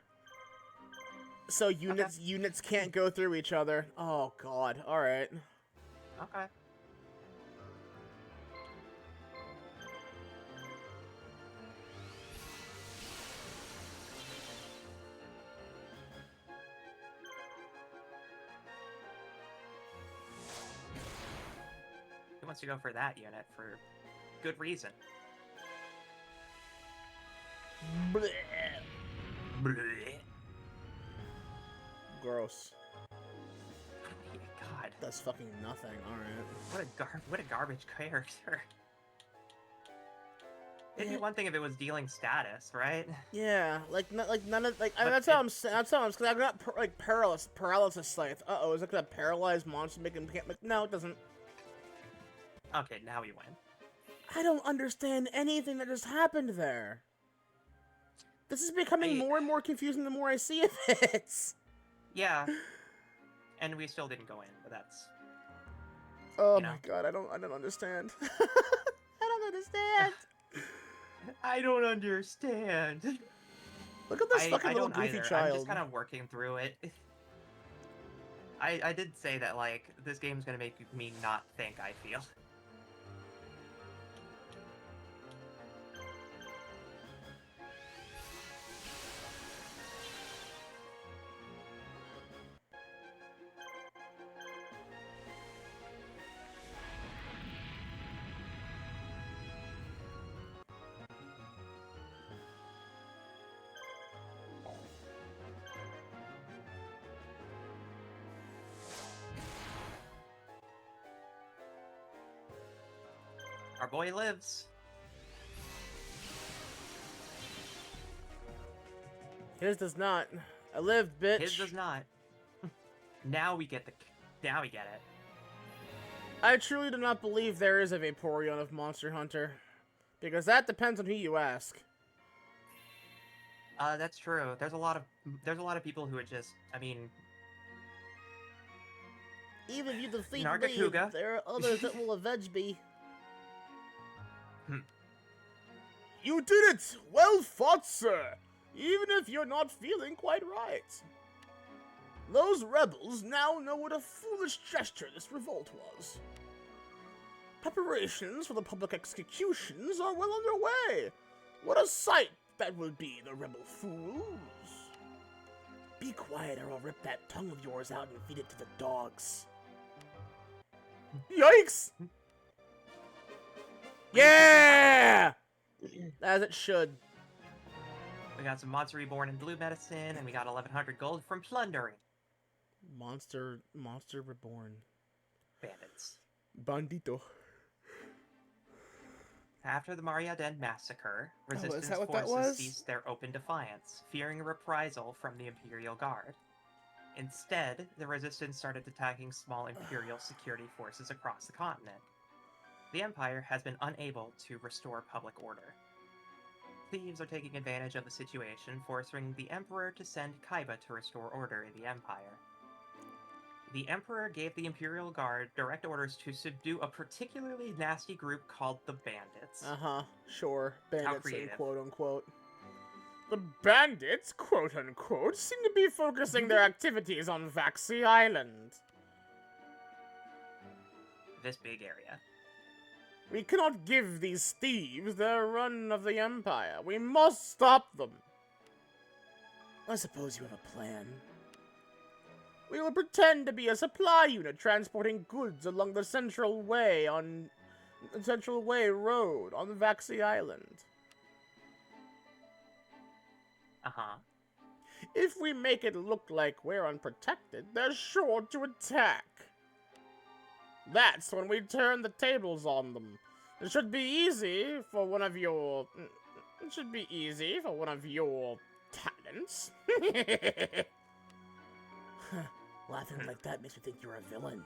So units can't go through each other. Oh god. All right. Okay. He wants to go for that unit for good reason. Blech. Bleh. gross. God, That's fucking nothing. Alright. what a garbage character. It'd Yeah. be one thing if it was dealing status, right? Yeah, like none of like But that's how I'm saying. That's how I'm because I got like paralysis sight. Is it gonna paralyze monster make him can't? No, it doesn't. Okay, now we win. I don't understand anything that just happened there. This is becoming more and more confusing the more I see of it. Yeah. And we still didn't go in, but that's... Oh my god, I don't understand. I don't understand. I don't understand. Look at this fucking little don't goofy either. child. I'm just kind of working through it. I did say that, like, this game's gonna make me not think I feel. Our boy lives. His does not. I lived, bitch. His does not. Now we get it. I truly do not believe there is a Vaporeon of Monster Hunter. Because that depends on who you ask. That's true. There's a lot of people who are just, I mean... Even if you defeat me, Nargacuga. there are others that will avenge me. You did it! Well fought, sir! Even if you're not feeling quite right. Those rebels now know what a foolish gesture this revolt was. Preparations for the public executions are well underway. What a sight that will be, the rebel fools. Be quiet or I'll rip that tongue of yours out and feed it to the dogs. Yikes! Yeah! As it should. We got some Monster Reborn and Blue Medicine, and we got 1,100 gold from plundering. Monster Reborn. Bandits. Bandito. After the Mariaden massacre, resistance that what that forces was? ceased their open defiance, fearing a reprisal from the Imperial Guard. Instead, the resistance started attacking small Imperial security forces across the continent. The Empire has been unable to restore public order. Thieves are taking advantage of the situation, forcing the Emperor to send Kaiba to restore order in the Empire. The Emperor gave the Imperial Guard direct orders to subdue a particularly nasty group called the Bandits. Sure. Bandits, creative. quote unquote. The bandits, quote unquote, seem to be focusing their activities on Vaxi Island. This big area. We cannot give these thieves their run of the Empire. We must stop them. I suppose you have a plan. We will pretend to be a supply unit transporting goods along the Central Way Road on the Vaxi Island. Uh-huh. If we make it look like we're unprotected, they're sure to attack. That's when we turn the tables on them. It should be easy for one of your... talents. Laughing like that makes me think you're a villain.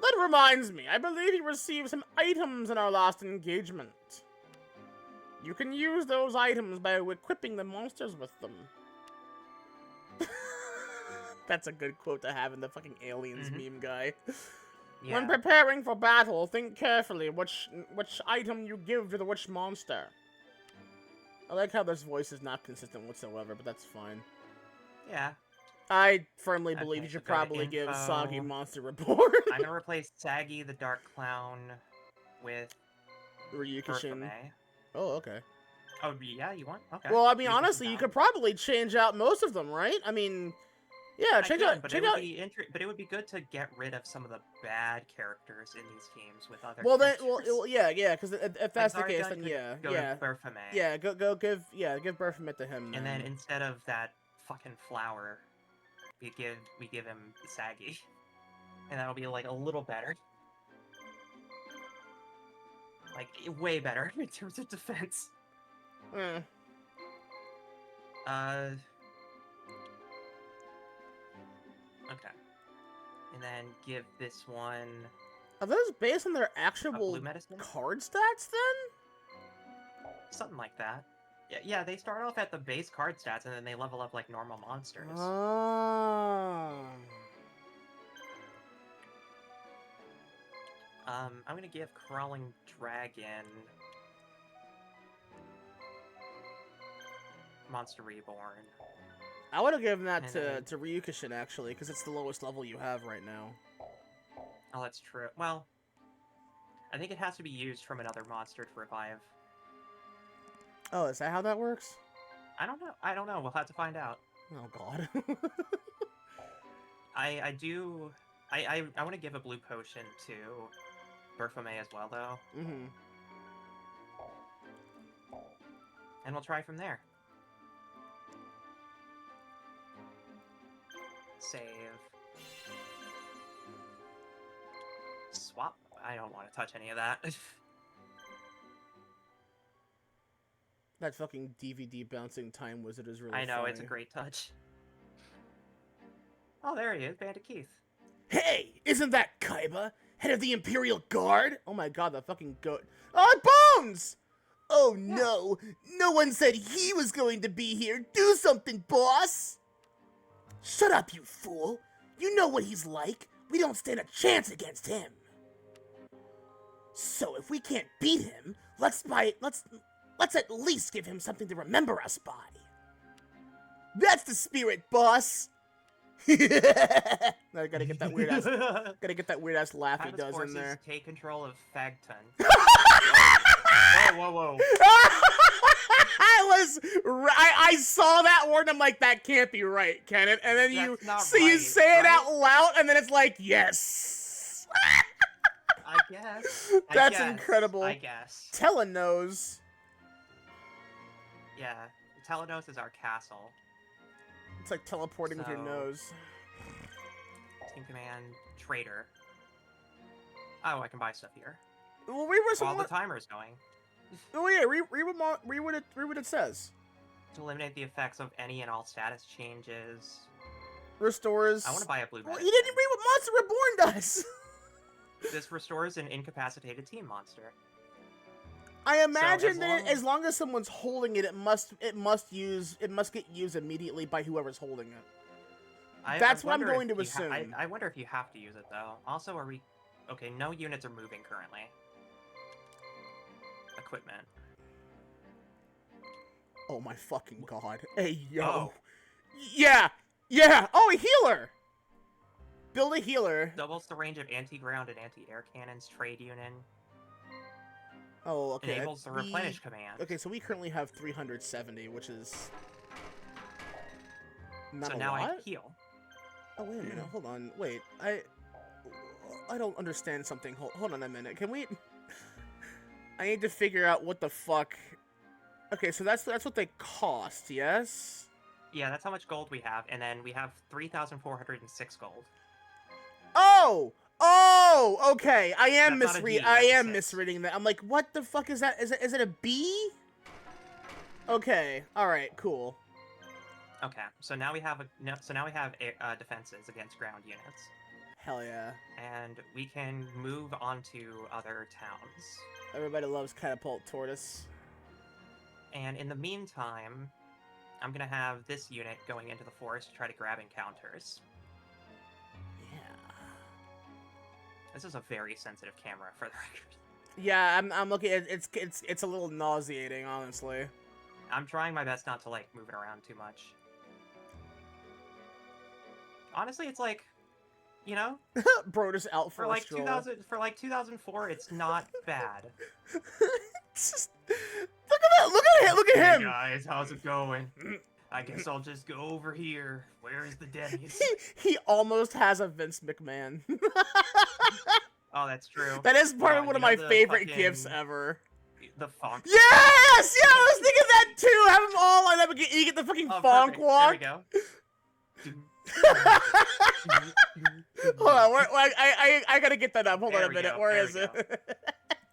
That reminds me, I believe you received some items in our last engagement. You can use those items by equipping the monsters with them. That's a good quote to have in the fucking aliens meme guy. Yeah. When preparing for battle, think carefully which item you give to the which monster. I like how this voice is not consistent whatsoever, but that's fine. Yeah. I firmly believe Okay, you should so go to probably give info. Soggy Monster Reborn. I'm gonna replace Saggy the Dark Clown with Ryukishin. Berthame. Oh, okay. Oh, yeah, you want? Okay. Well, I mean, We can honestly, do you that. could probably change out most of them, right? I mean, yeah, change out. But Change it would out. be but it would be good to get rid of some of the bad characters in these teams with other. Well, then, characters. well, yeah, because if that's the case, Zargon then could yeah, go to Berthame. give Berthomit to him. And then instead of that fucking flower we give him Saggy, and that'll be like a little better, like way better in terms of defense. Mm. Okay, and then give this one Are those based on their a actual blue medicine, card stats then? something like that. Yeah, they start off at the base card stats, and then they level up like normal monsters. Oh. I'm gonna give Crawling Dragon Monster Reborn. I would have given that And to, then- to Ryukushin, actually, because it's the lowest level you have right now. Oh, that's true. Well, I think it has to be used from another monster to revive. Oh, is that how that works? I don't know. We'll have to find out. Oh, God. I want to give a blue potion to Burfame as well, though. Mm-hmm. And we'll try from there. Save. Swap. I don't want to touch any of that. That fucking DVD bouncing time wizard is really I know, funny. it's a great touch. Oh, there he is, Bandit Keith. Hey, isn't that Kaiba, head of the Imperial Guard? Oh my god, the fucking goat. Oh, Bones! Oh no, no one said he was going to be here. Do something, boss! Shut up, you fool. You know what he's like. We don't stand a chance against him. So if we can't beat him, let's at least give him something to remember us by. That's the spirit, boss. I gotta get that weird ass laugh he Timeless does in Forces there. take control of Fagton. Whoa. I saw that word and I'm like, that can't be right, can it? And then you say it out loud and then it's like, yes. I guess. That's incredible. I guess. Telenos. Yeah. Telenos is our castle. It's like teleporting with your So- nose. Team Command Trader. Oh, I can buy stuff here. Well, read what While the timer's going. Oh yeah, read what it says. To eliminate the effects of any and all status changes. Restores. I want to buy a blue Well, medicine. you didn't read what Monster Reborn does. This restores an incapacitated team monster. I imagine as that long- as long as someone's holding it, it must get used immediately by whoever's holding it. That's what I'm wonder going if to you ha- assume. I wonder if you have to use it though. Also, are we? Okay, no units are moving currently. Equipment. Oh my fucking god! Hey yo. Oh. Yeah. Oh, a healer. Build a healer. Doubles the range of anti-ground and anti-air cannons. Trade unit. Oh, okay. Enables the replenish command. Okay, so we currently have 370, which is not So a now lot. I heal. Oh wait a minute, hold on, wait. I don't understand something. Hold on a minute. Can we? I need to figure out what the fuck. Okay, so that's what they cost. Yes. Yeah, that's how much gold we have, and then we have 3,406 gold. Oh, okay. I am That's not a D, I that's a am 6. misreading that. I'm like, what the fuck is that? Is it a B? Okay. All right. Cool. Okay, so now we have defenses against ground units, Hell yeah. and we can move on to other towns. Everybody loves Catapult Tortoise. And in the meantime, I'm gonna have this unit going into the forest to try to grab encounters. Yeah. This is a very sensitive camera, for the record. Yeah, I'm looking at it's a little nauseating, honestly. I'm trying my best not to like move it around too much. Honestly, it's like, you know, Brodus out for for a like stroll. 2004, it's not bad. It's just, look at that! Look at Hey him! guys, how's it going? I guess I'll just go over here. Where is the Denny's? He almost has a Vince McMahon. Oh, that's true. That is probably one You of know my the favorite fucking- gifts ever. The funk. Yes! Yeah, I was thinking that too! Have them all lined up and you get the fucking Oh, Fonk perfect. walk. There we go. Hold on, I gotta get that up. Hold on There a we minute. go, Where there is we it?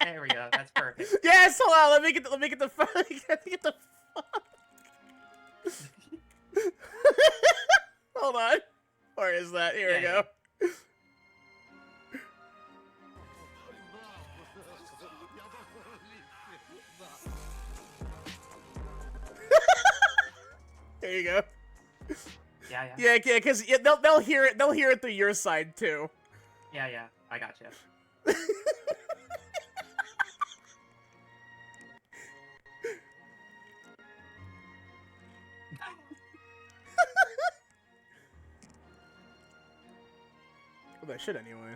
There we go. That's perfect. Yes, hold on. Let me get the let me get the Hold on. Where is that? Here we go. There you go. Yeah. Yeah, because they'll hear it. They'll hear it through your side too. Yeah. I got you. Well, that should anyway.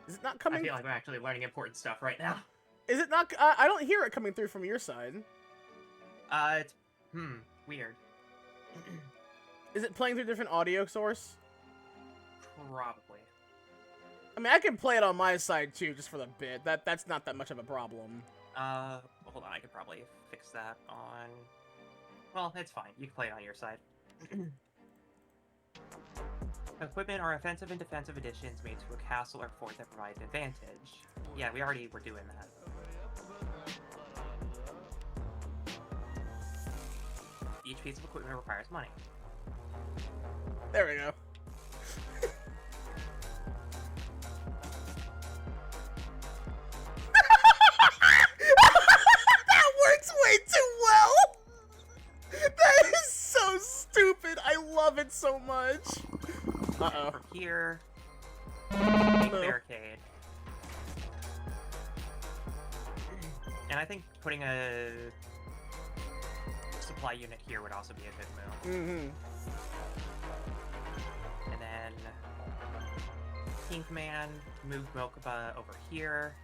Is it not I coming? feel like I'm actually learning important stuff right now. Is it not? I don't hear it coming through from your side. It's weird. Is it playing through a different audio source? Probably. I mean, I can play it on my side too, just for the bit. That's not that much of a problem. Hold on. I could probably fix that on. Well, it's fine. You can play it on your side. Equipment are offensive and defensive additions made to a castle or fort that provide an advantage. Yeah, we already were doing that. Each piece of equipment requires money. There we go. That works way too well! That is so stupid! I love it so much! Uh-oh. From here, big barricade. And I think putting a supply unit here would also be a good move. Mm-hmm. And then Team Command, move Mokuba over here.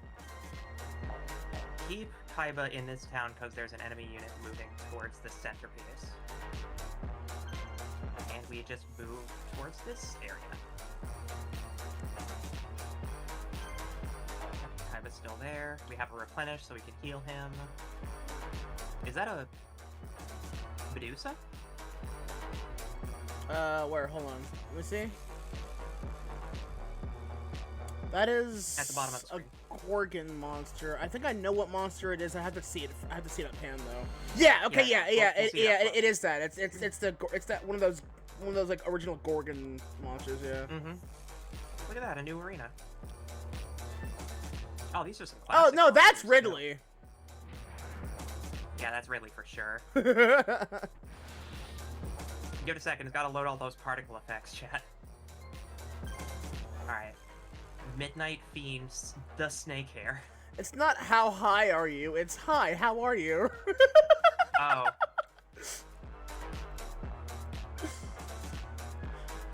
Keep Kaiba in this town because there's an enemy unit moving towards the centerpiece. And we just move towards this area. Kaiba's still there. We have a replenish so we can heal him. Is that a Medusa? Where? Hold on. Let me see. That is At the bottom of the a screen. Gorgon monster. I think I know what monster it is. I have to see it. I have to see it up pan though. Yeah. Okay. Yeah, Yeah. we'll see that It is that. It's that one of those like original Gorgon monsters. Yeah. Mm-hmm. Look at that, a new arena. Oh, these are some Oh classic no, that's monsters, too. Ridley. Yeah, that's Ridley for sure. Give it a second, it's gotta load all those particle effects, chat. Alright. Midnight Fiends, the snake hair. It's not how high are you, it's hi, how are you? Oh.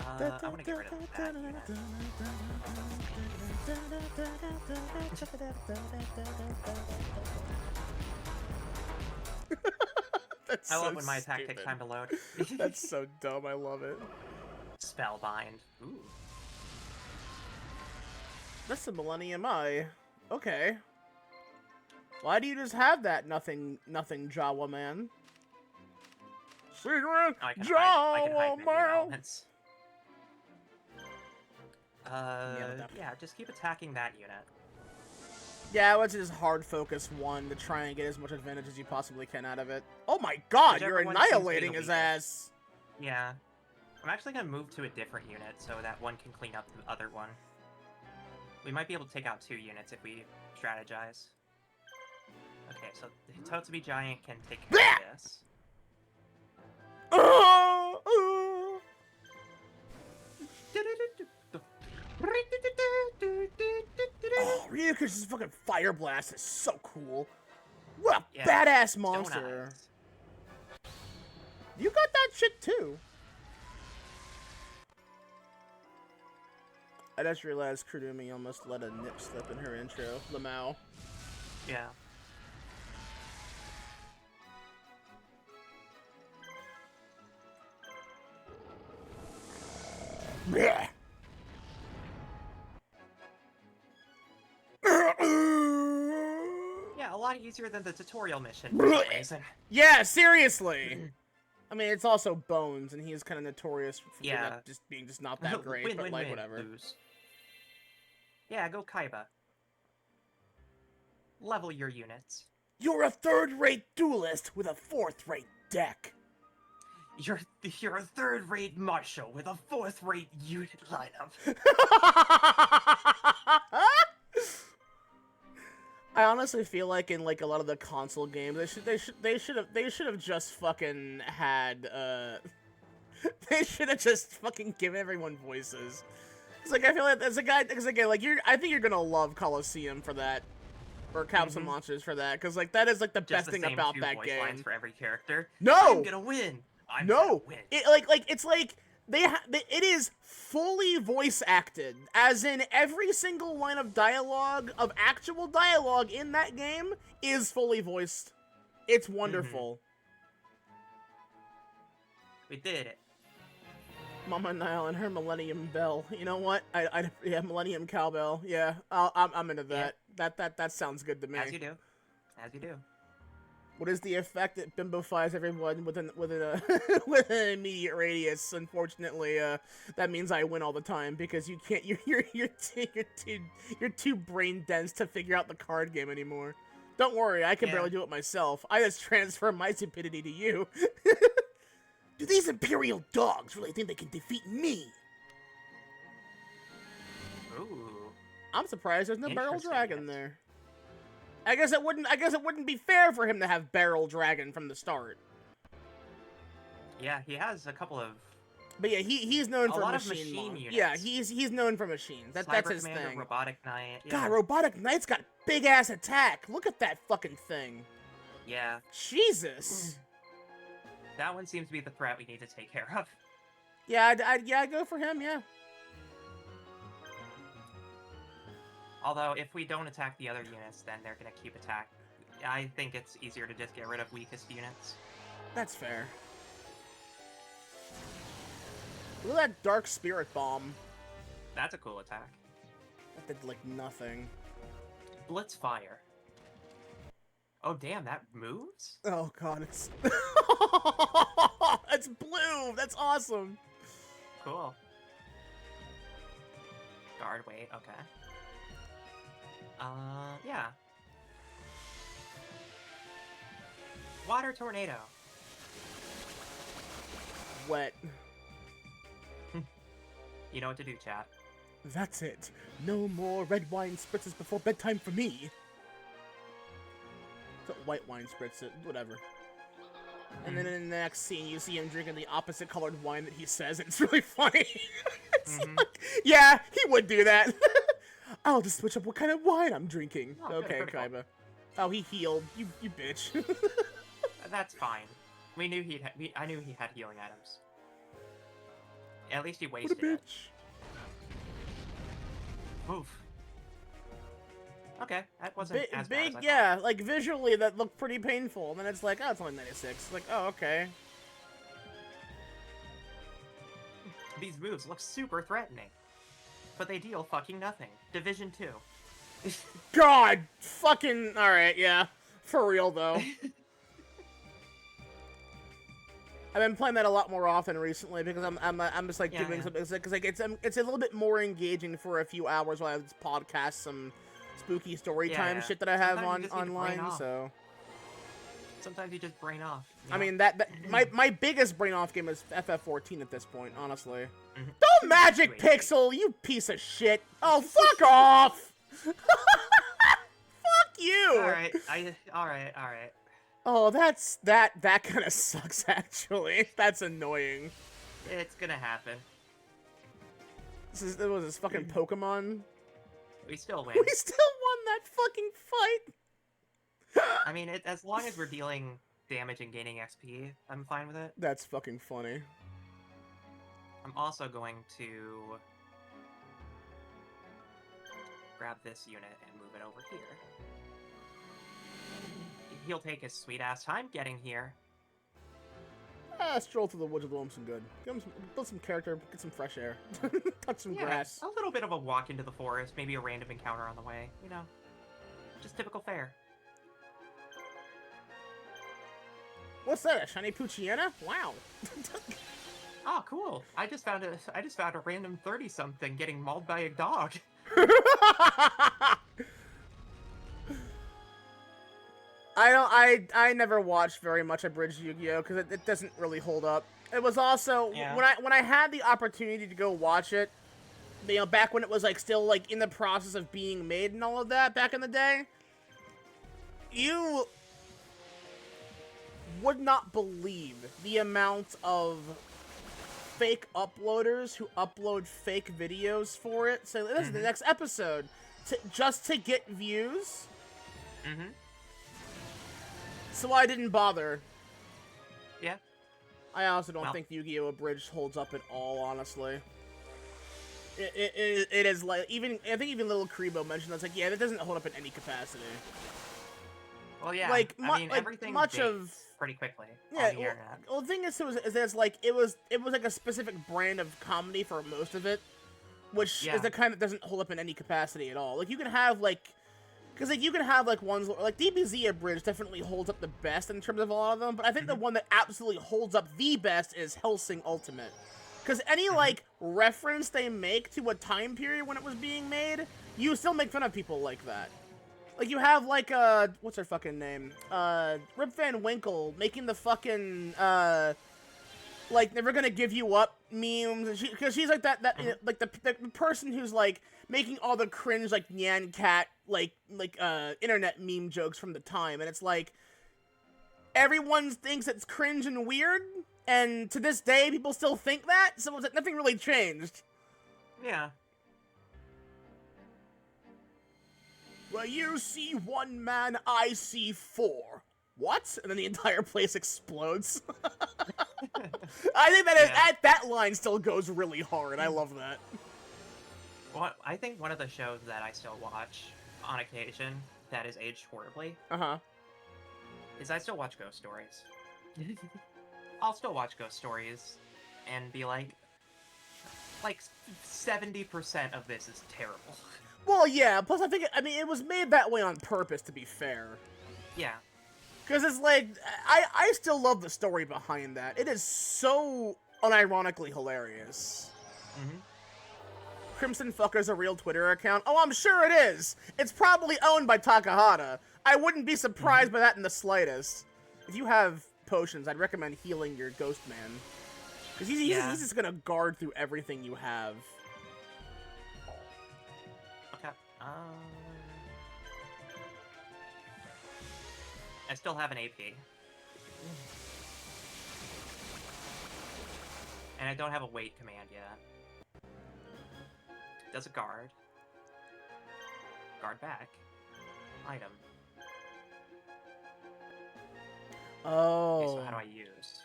I wanna get rid of that unit. That's I so love when my attack stupid. takes time to load. That's so dumb, I love it. Spellbind. Ooh. That's the Millennium Eye. Okay. Why do you just have that nothing Jawa man? Secret Oh, I can hide Jawa menu man. elements. that- Yeah, just keep attacking that unit. Yeah, let's just hard focus one to try and get as much advantage as you possibly can out of it. Oh my god, Whichever you're one seems to be annihilating the his weakest. ass. Yeah. I'm actually gonna move to a different unit so that one can clean up the other one. We might be able to take out 2 units if we strategize. Okay, so the Totsubi Giant can take care of this. Oh, Ryuku's fucking fire blast is so cool. What a Yeah, badass Stone monster. Eyes. You got that shit too. I just realized Kurumi almost let a nip slip in her intro. Lamau. Yeah. lot easier than the tutorial mission for some reason. Yeah, seriously. I mean, it's also Bones, and he is kind of notorious for being just not that great, win, but win, like, win. whatever. Lose. Yeah, go Kaiba. Level your units. You're a third-rate duelist with a fourth-rate deck. You're a third-rate marshal with a fourth-rate unit lineup. I honestly feel like in like a lot of the console games, they should have just fucking had they should have just fucking given everyone voices. It's like I feel like as a guy, because again, like I think you're gonna love Coliseum for that, or Capsule Monsters for that, because like that is like the best thing about that game. Lines for every character. No, I'm gonna win. I'm gonna win. It's like it is fully voice acted, as in every single line of dialogue, of actual dialogue in that game is fully voiced. It's wonderful. We did it. Mama Nile and her Millennium Bell. You know what? Yeah, Millennium Cowbell. Yeah, I'm into that. Yeah. That sounds good to me. As you do. As you do. What is the effect that bimbofies everyone within with an immediate radius? Unfortunately, that means I win all the time because you can't. You're too brain dense to figure out the card game anymore. Don't worry, I can barely do it myself. I just transfer my stupidity to you. Do these Imperial dogs really think they can defeat me? Ooh. I'm surprised there's no Barrel Dragon there. I guess it wouldn't be fair for him to have Barrel Dragon from the start. Yeah, he has a couple of. But yeah, he's known for machine units. Yeah, he's known for machines. That's his thing. Robotic Knight. Yeah. God, Robotic Knight's got big ass attack. Look at that fucking thing. Yeah. Jesus. That one seems to be the threat we need to take care of. Yeah, I'd go for him. Yeah. Although, if we don't attack the other units, then they're gonna keep attack. I think it's easier to just get rid of weakest units. That's fair. Look at that Dark Spirit Bomb. That's a cool attack. That did, like, nothing. Blitz Fire. Oh, damn, that moves? Oh, God, it's... It's blue! That's awesome! Cool. Guard weight, okay. Yeah. Water Tornado. Wet. You know what to do, chat. That's it. No more red wine spritzes before bedtime for me. So white wine spritz, whatever. And then in the next scene, you see him drinking the opposite colored wine that he says, and it's really funny. It's like, yeah, he would do that. I'll just switch up what kind of wine I'm drinking. Oh, okay, good, Kaiba. Oh, he healed. You bitch. That's fine. We knew I knew he had healing items. At least he wasted What a it. bitch. Oof. Okay, that wasn't as bad as I yeah, like visually that looked pretty painful. And then it's like, oh, it's only 96. Like, oh, okay. These moves look super threatening, but they deal fucking nothing. Division 2. God, fucking, all right, yeah, for real though. I've been playing that a lot more often recently because I'm just like doing something. It's like it's a little bit more engaging for a few hours while I just podcast some spooky story time shit that I have online. So sometimes you just brain off. I mean my biggest brain off game is FF14 at this point, honestly. Don't Magic Pixel, you piece of shit! Oh, fuck off! Fuck you! All right. Oh, that kind of sucks, actually. That's annoying. It's gonna happen. This fucking Pokemon? We still win. We still won that fucking fight! I mean, as long as we're dealing damage and gaining XP, I'm fine with it. That's fucking funny. I'm also going to grab this unit and move it over here. He'll take his sweet-ass time getting here. Stroll through the woods will do him some good. Build some character, get some fresh air. Touch some grass. A little bit of a walk into the forest, maybe a random encounter on the way. You know, just typical fare. What's that? A shiny Poochyena? Wow. Oh, cool! I just found a random 30-something getting mauled by a dog. I never watched very much Abridged Yu-Gi-Oh because it doesn't really hold up. It was also Yeah. when I had the opportunity to go watch it, you know, back when it was like still like in the process of being made and all of that back in the day, you would not believe the amount of fake uploaders who upload fake videos for it. So this is the next episode just to get views. Mm-hmm. So I didn't bother. Yeah. I also don't think Yu-Gi-Oh! Abridged holds up at all, honestly. It is like, I think even Little Kribo mentioned that's like, yeah, it doesn't hold up in any capacity. Well, yeah. Like, I mean, like everything much dates of pretty quickly yeah. on the internet. Well, the thing is it's like it was like a specific brand of comedy for most of it, which is the kind that doesn't hold up in any capacity at all. Like you can have like. Because, like, you can have, like, ones, like, DBZ Abridged definitely holds up the best in terms of a lot of them, but I think the one that absolutely holds up the best is Hellsing Ultimate. Because any, like, reference they make to a time period when it was being made, you still make fun of people like that. Like, you have, like, what's her fucking name? Rip Van Winkle making the fucking, like, never gonna give you up memes, because she's like like, the person who's, like, making all the cringe, like, Nyan Cat, like, internet meme jokes from the time, and it's like, everyone thinks it's cringe and weird, and to this day, people still think that, so it's like, nothing really changed. Yeah. Well, you see one man, I see four. What? And then the entire place explodes. I think that line still goes really hard. I love that. Well, I think one of the shows that I still watch on occasion that is aged horribly is I still watch Ghost Stories. I'll still watch Ghost Stories and be like 70% of this is terrible. Well, yeah, plus I mean, it was made that way on purpose, to be fair. Yeah. Because it's like, I still love the story behind that. It is so unironically hilarious. Crimson Fucker's a real Twitter account? Oh, I'm sure it is! It's probably owned by Takahata. I wouldn't be surprised by that in the slightest. If you have potions, I'd recommend healing your Ghost Man. Because he's just gonna guard through everything you have. Okay. I still have an AP. And I don't have a wait command yet. Does a guard. Guard back. Item. Oh. Okay, so how do I use?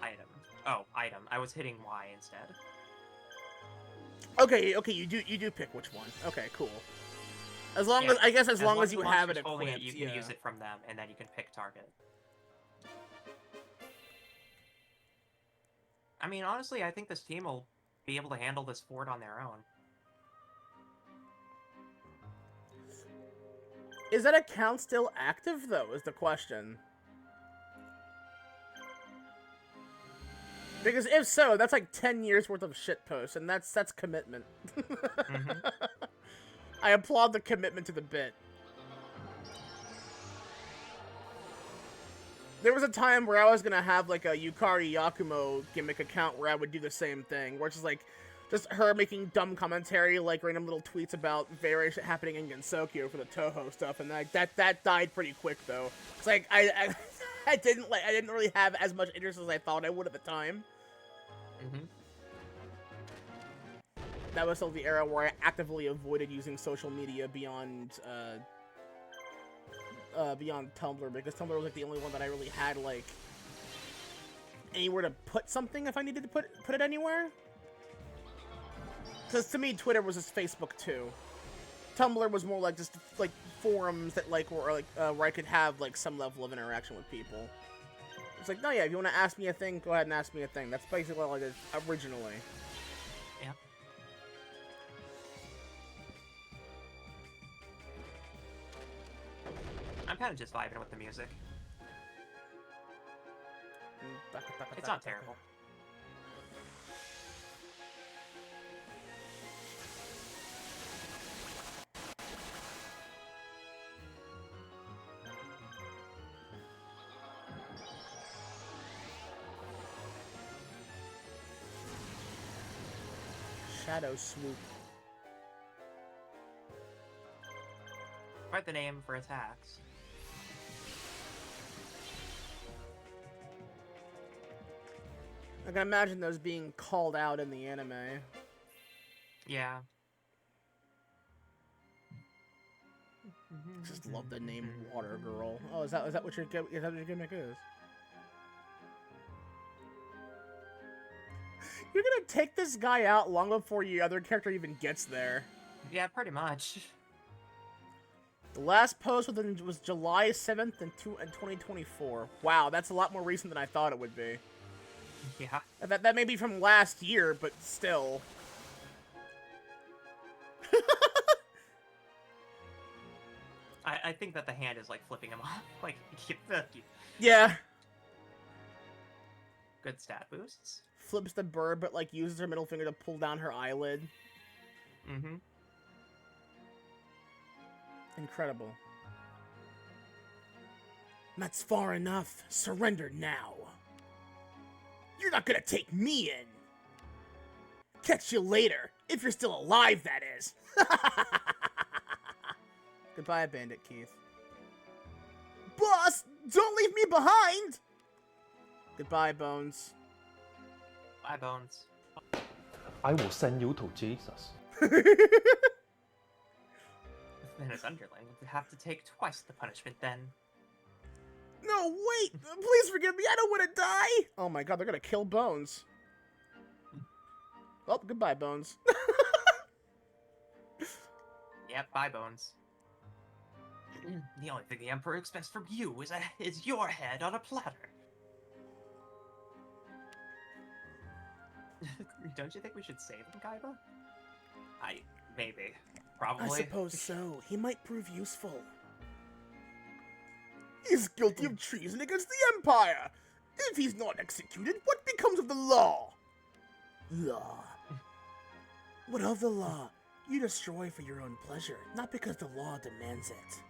Item. Oh, item. I was hitting Y instead. Okay, you do pick which one. Okay, cool. As long as, I guess as long as you have it equipped, you can use it from them, and then you can pick target. I mean, honestly, I think this team will be able to handle this fort on their own. Is that account still active, though, is the question. Because if so, that's like 10 years worth of shitposts, and that's commitment. I applaud the commitment to the bit. There was a time where I was gonna have like a Yukari Yakumo gimmick account where I would do the same thing, where it's just like, just her making dumb commentary, like random little tweets about various shit happening in Gensokyo for the Toho stuff, and that died pretty quick though. It's like I didn't really have as much interest as I thought I would at the time. That was still the era where I actively avoided using social media beyond Tumblr, because Tumblr was like the only one that I really had like anywhere to put something if I needed to put it anywhere. Because to me, Twitter was just Facebook too. Tumblr was more like just like forums that like were like where I could have like some level of interaction with people. It's like, no, yeah, if you want to ask me a thing, go ahead and ask me a thing. That's basically what I did originally. Yeah. I'm kind of just vibing with the music. It's not terrible. Shadow Swoop. Quite the name for attacks. I can imagine those being called out in the anime. Yeah. Just love the name Water Girl. Oh, is that what your gimmick is? You're gonna take this guy out long before your other character even gets there. Yeah, pretty much. The last post was July 7th in 2024. Wow, that's a lot more recent than I thought it would be. Yeah. That may be from last year, but still. I think that the hand is, like, flipping him off. Like, Yeah. Good stat boosts. Flips the bird, but, like, uses her middle finger to pull down her eyelid. Mm-hmm. Incredible. That's far enough. Surrender now. You're not gonna take me in. Catch you later. If you're still alive, that is. Goodbye, Bandit Keith. Boss, don't leave me behind! Goodbye, Bones. Bye, Bones. I will send you to Jesus. Then his underling would have to take twice the punishment then. No, wait! Please forgive me, I don't want to die! Oh my god, they're gonna kill Bones. Oh, goodbye, Bones. Yep, bye, Bones. The only thing the Emperor expects from you is your head on a platter. Don't you think we should save him, Kaiba? Maybe. Probably. I suppose so. He might prove useful. He's guilty of treason against the Empire! If he's not executed, what becomes of the law? Law. What of the law? You destroy for your own pleasure, not because the law demands it.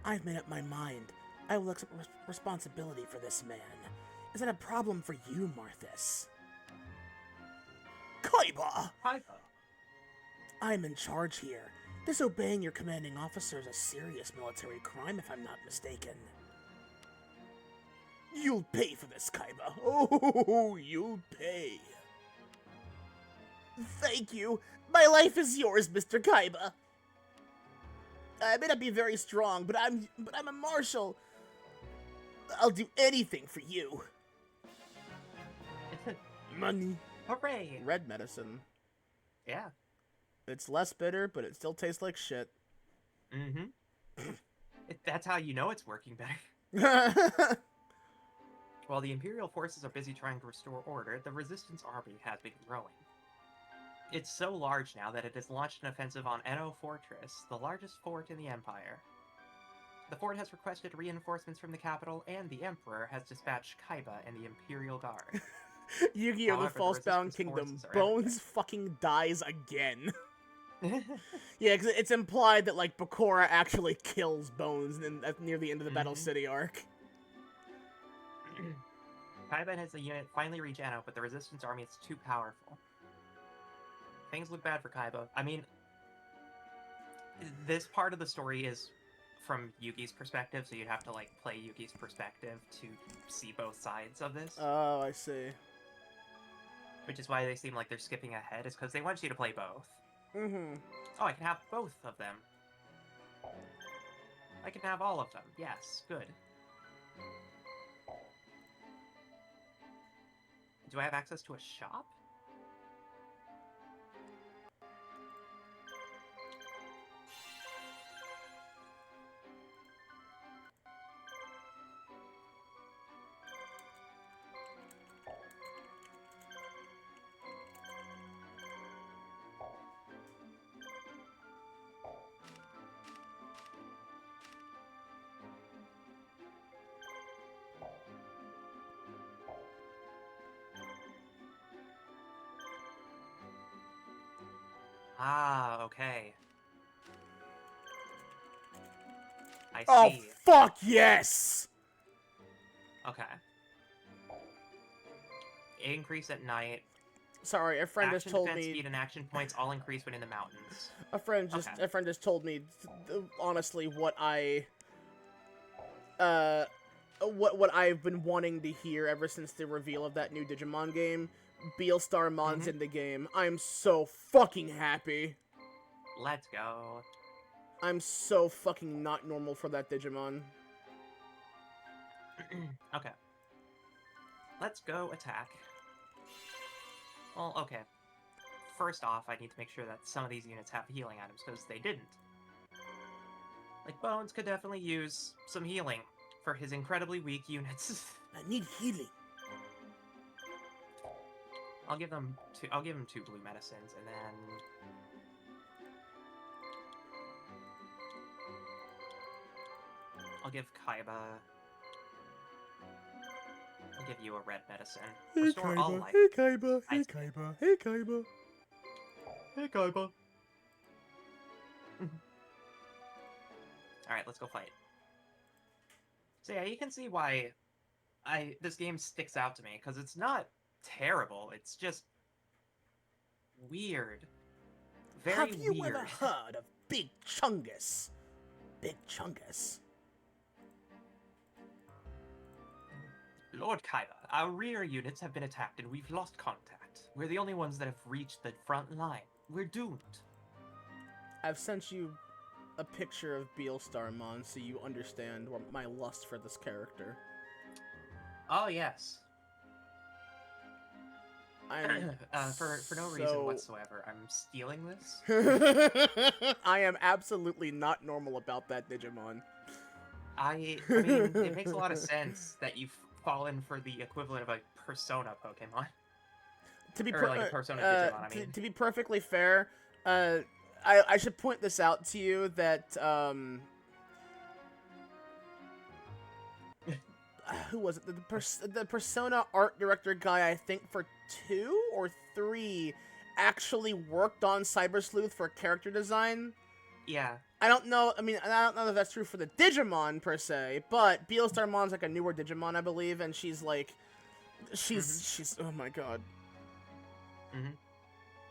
I've made up my mind. I will accept responsibility for this man. Is that a problem for you, Marthus? Kaiba! Kaiba. I'm in charge here. Disobeying your commanding officer is a serious military crime, if I'm not mistaken. You'll pay for this, Kaiba. Oh, you'll pay. Thank you. My life is yours, Mr. Kaiba. I may not be very strong, but I'm a marshal. I'll do anything for you. Money. Hooray! Red medicine. Yeah. It's less bitter, but it still tastes like shit. Mm-hmm. That's how you know it's working better. While the Imperial forces are busy trying to restore order, the Resistance army has been growing. It's so large now that it has launched an offensive on Eno Fortress, the largest fort in the Empire. The fort has requested reinforcements from the capital, and the Emperor has dispatched Kaiba and the Imperial Guard. Yu-Gi-Oh! However, The the False-Bound Resistance Kingdom. forces are Bones fucking dies again. Yeah, because it's implied that, like, Bakura actually kills Bones near the end of the Battle City arc. Kaiba and his unit finally reach Eno, but the Resistance army is too powerful. Things look bad for Kaiba. I mean, this part of the story is from Yugi's perspective, so you'd have to, like, play Yugi's perspective to see both sides of this. Oh, I see. Which is why they seem like they're skipping ahead, is because they want you to play both. Mm-hmm. Oh, I can have both of them. I can have all of them. Yes, good. Do I have access to a shop? Ah, okay. I Oh, see. fuck yes! Okay. Increase at night. Sorry, a friend just Action, told defense, me. speed, and action points all increase when in the mountains. A friend just told me, honestly, what I've been wanting to hear ever since the reveal of that new Digimon game. Beelstarmon's in the game. I'm so fucking happy. Let's go. I'm so fucking not normal for that Digimon. Okay. Let's go attack. Well, okay. First off, I need to make sure that some of these units have healing items, because they didn't. Like, Bones could definitely use some healing for his incredibly weak units. I need healing. I'll give him 2 blue medicines, and then... I'll give Kaiba... I'll give you a red medicine. Restore all life. Hey Kaiba, hey Kaiba, hey Kaiba. Hey, Kaiba. Alright, let's go fight. So yeah, you can see why this game sticks out to me, because it's not terrible, it's just weird. Very Have you weird. ever heard of Big Chungus? Big Chungus. Lord Kaiba, our rear units have been attacked and we've lost contact. We're the only ones that have reached the front line. We're doomed. I've sent you a picture of Beelstarmon so you understand my lust for this character. Oh, yes. I'm for no reason whatsoever, I'm stealing this. I am absolutely not normal about that Digimon. I mean, it makes a lot of sense that you've fallen for the equivalent of a Persona Pokemon. To be Or like a Persona Digimon, I mean. to be perfectly fair, I should point this out to you that who was it? The Persona art director guy, I think for 2 or 3, actually worked on Cyber Sleuth for character design. Yeah. I don't know. I mean, I don't know if that's true for the Digimon per se, but Beelstarmon's like a newer Digimon, I believe, and she's like, she's oh my god.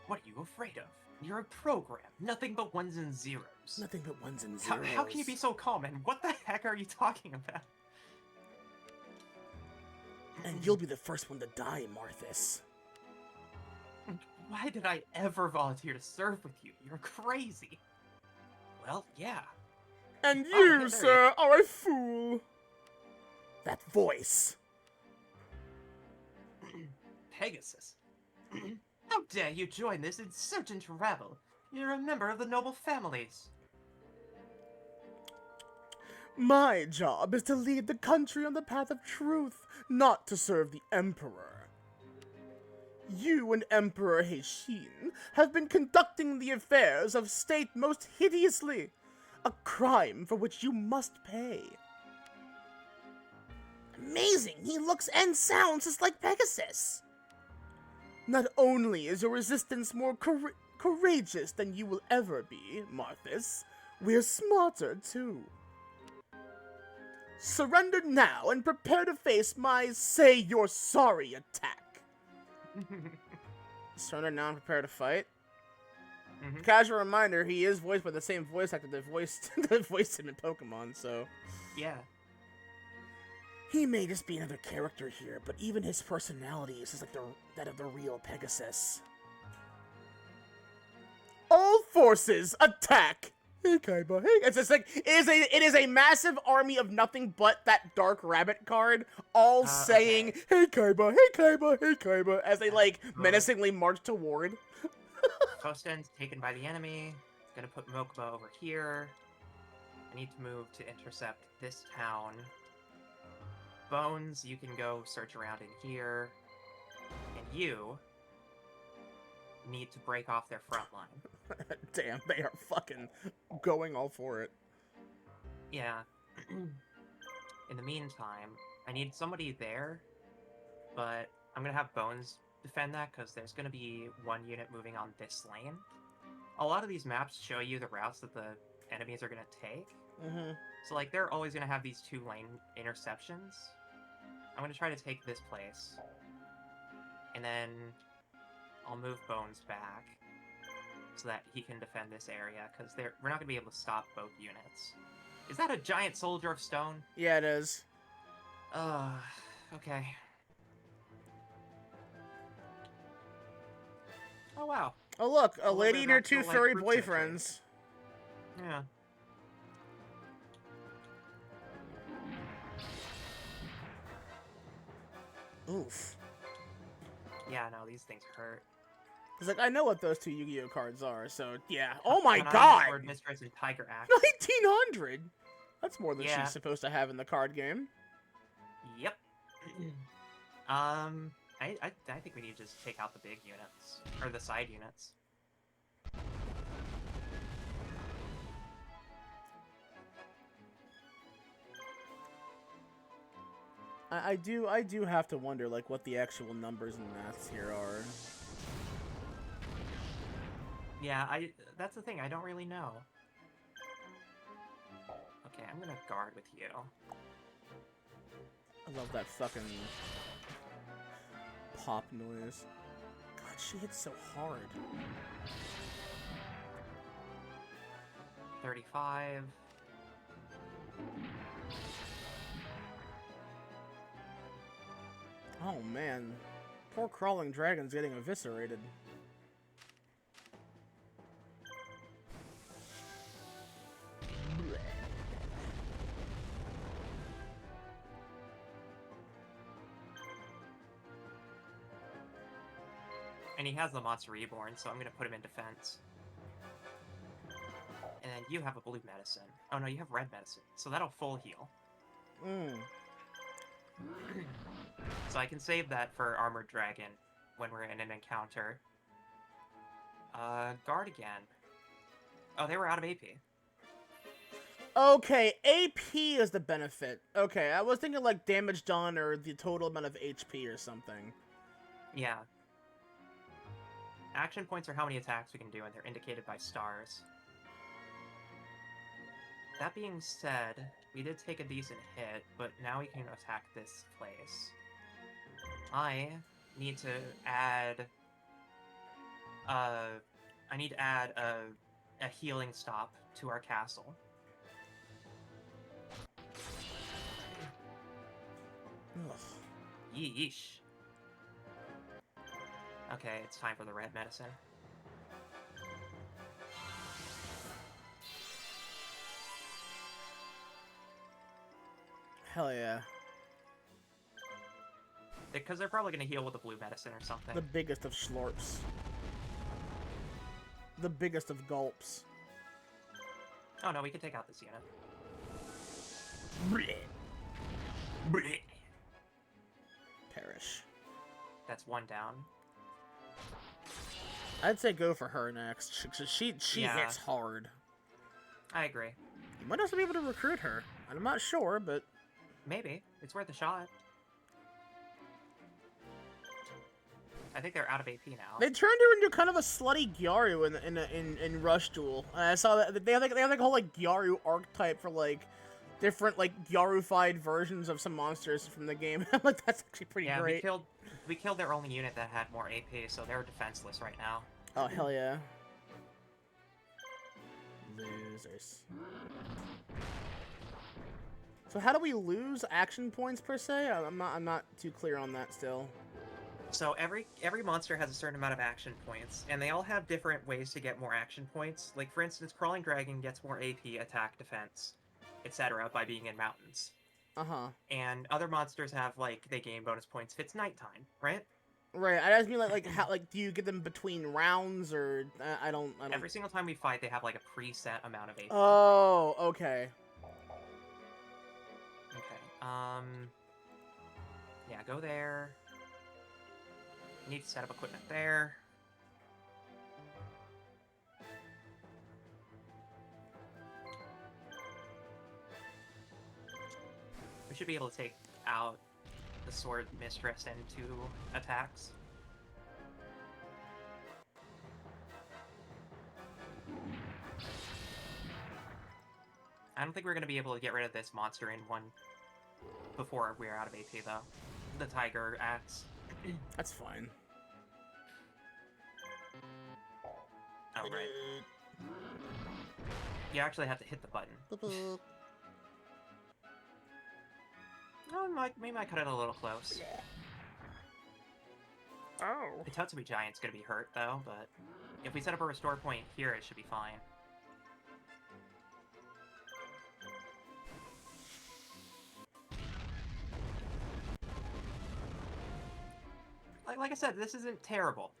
What are you afraid of? You're a program, nothing but ones and zeros. Nothing but ones and zeros. How can you be so calm, and what the heck are you talking about? And you'll be the first one to die, Marthas. Why did I ever volunteer to serve with you? You're crazy. Well, yeah. And Oh, you, there sir, are a fool. That voice. Pegasus. How dare you join this insurgent rabble? You're a member of the noble families. My job is to lead the country on the path of truth, not to serve the Emperor. You and Emperor Heishin have been conducting the affairs of state most hideously, a crime for which you must pay. Amazing! He looks and sounds just like Pegasus! Not only is your resistance more courageous than you will ever be, Marthas, we're smarter too. Surrender now and prepare to face my say you're sorry attack. Surrender now and prepare to fight. Casual reminder, he is voiced by the same voice actor that voiced him in Pokemon, so... Yeah. He may just be another character here, but even his personality is just like that of the real Pegasus. All forces, attack! Hey, Kaiba, hey. It's just like, it is a massive army of nothing but that Dark Rabbit card, all saying, okay. Hey, Kaiba, hey, Kaiba, hey, Kaiba, as they, like, menacingly march toward. Kosten's taken by the enemy. Gonna put Mokuba over here. I need to move to intercept this town. Bones, you can go search around in here. And you need to break off their front line. Damn, they are fucking going all for it. Yeah. In the meantime, I need somebody there, but I'm gonna have Bones defend that, because there's gonna be one unit moving on this lane. a lot of these maps show you the routes that the enemies are gonna take. Mm-hmm. So like they're always gonna have these 2-lane interceptions. I'm gonna try to take this place, and then I'll move Bones back so that he can defend this area, because we're not gonna be able to stop both units. Is that a giant soldier of stone? Yeah, it is. Okay. Oh wow. Oh look, a little lady bit and her of 2 actual, like, furry group territory. boyfriends. Yeah. Oof. Yeah, no, these things hurt. It's like, I know what those 2 Yu-Gi-Oh cards are, so yeah. Oh my Konami, god! Sword Mistress, and Tiger Axe. 1900! That's more than Yeah. she's supposed to have in the card game. Yep. I think we need to just take out the big units, or the side units. I do have to wonder, like, what the actual numbers and maths here are. Yeah, that's the thing, I don't really know. Okay, I'm gonna guard with you. I love that fucking pop noise. God, she hits so hard. 35. Oh man, poor crawling dragon's getting eviscerated. And he has the Monster Reborn, so I'm gonna put him in defense. And then you have a blue medicine. Oh no, you have red medicine, so that'll full heal. So I can save that for Armored Dragon when we're in an encounter. Guard again. Oh, they were out of AP. Okay, AP is the benefit. Okay, I was thinking like damage done or the total amount of HP or something. Yeah. Action points are how many attacks we can do, and they're indicated by stars. That being said, we did take a decent hit, but now we can attack this place. I need to add... I need to add a healing stop to our castle. Ugh. Yeesh. Okay, it's time for the red medicine. Hell yeah. Because they're probably going to heal with the blue medicine or something. The biggest of slurps. The biggest of gulps. Oh no, we can take out this unit. Perish. That's one down. I'd say go for her next. She Yeah. hits hard. I agree. You might also be able to recruit her. I'm not sure, but Maybe. It's worth a shot. I think they're out of AP now. they turned her into kind of a slutty Gyaru in Rush Duel. I saw that they have like a whole like Gyaru archetype for like different like Gyaru-fied versions of some monsters from the game. I'm like, that's actually pretty Yeah, great. we killed their only unit that had more AP, so they're defenseless right now. Oh hell yeah. Losers. So how do we lose action points per se? I'm not too clear on that still. So every monster has a certain amount of action points, and they all have different ways to get more action points. Like for instance, Crawling Dragon gets more AP, attack, defense, etc. by being in mountains. Uh-huh. And other monsters have like they gain bonus points if it's nighttime, right? Right. I just mean like how do you get them between rounds or I don't. Every single time we fight, they have like a preset amount of AP. Oh, okay. Okay. Yeah, go there. Need to set up equipment there. We should be able to take out the Sword Mistress in 2 attacks. I don't think we're going to be able to get rid of this monster in one before we're out of AP, though. The tiger axe. That's fine. Oh, right. You actually have to hit the button. Oh, we might cut it a little close. Oh. The Totsumi Giant's going to be hurt, though, but if we set up a restore point here, it should be fine. Like I said, this isn't terrible.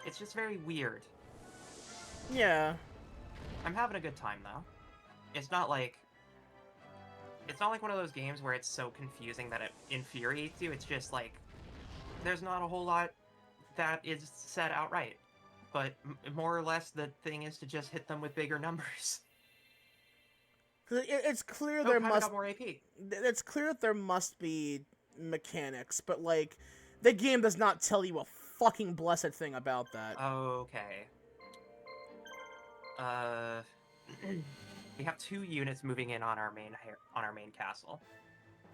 It's just very weird. Yeah. I'm having a good time, though. It's not like one of those games where it's so confusing that it infuriates you. It's just like, there's not a whole lot that is said outright. But more or less, the thing is to just hit them with bigger numbers. It's clear Oh, there kinda must... got more AP. It's clear that there must be mechanics, but, like, the game does not tell you a fucking blessed thing about that. Okay. We have 2 units moving in on our main castle.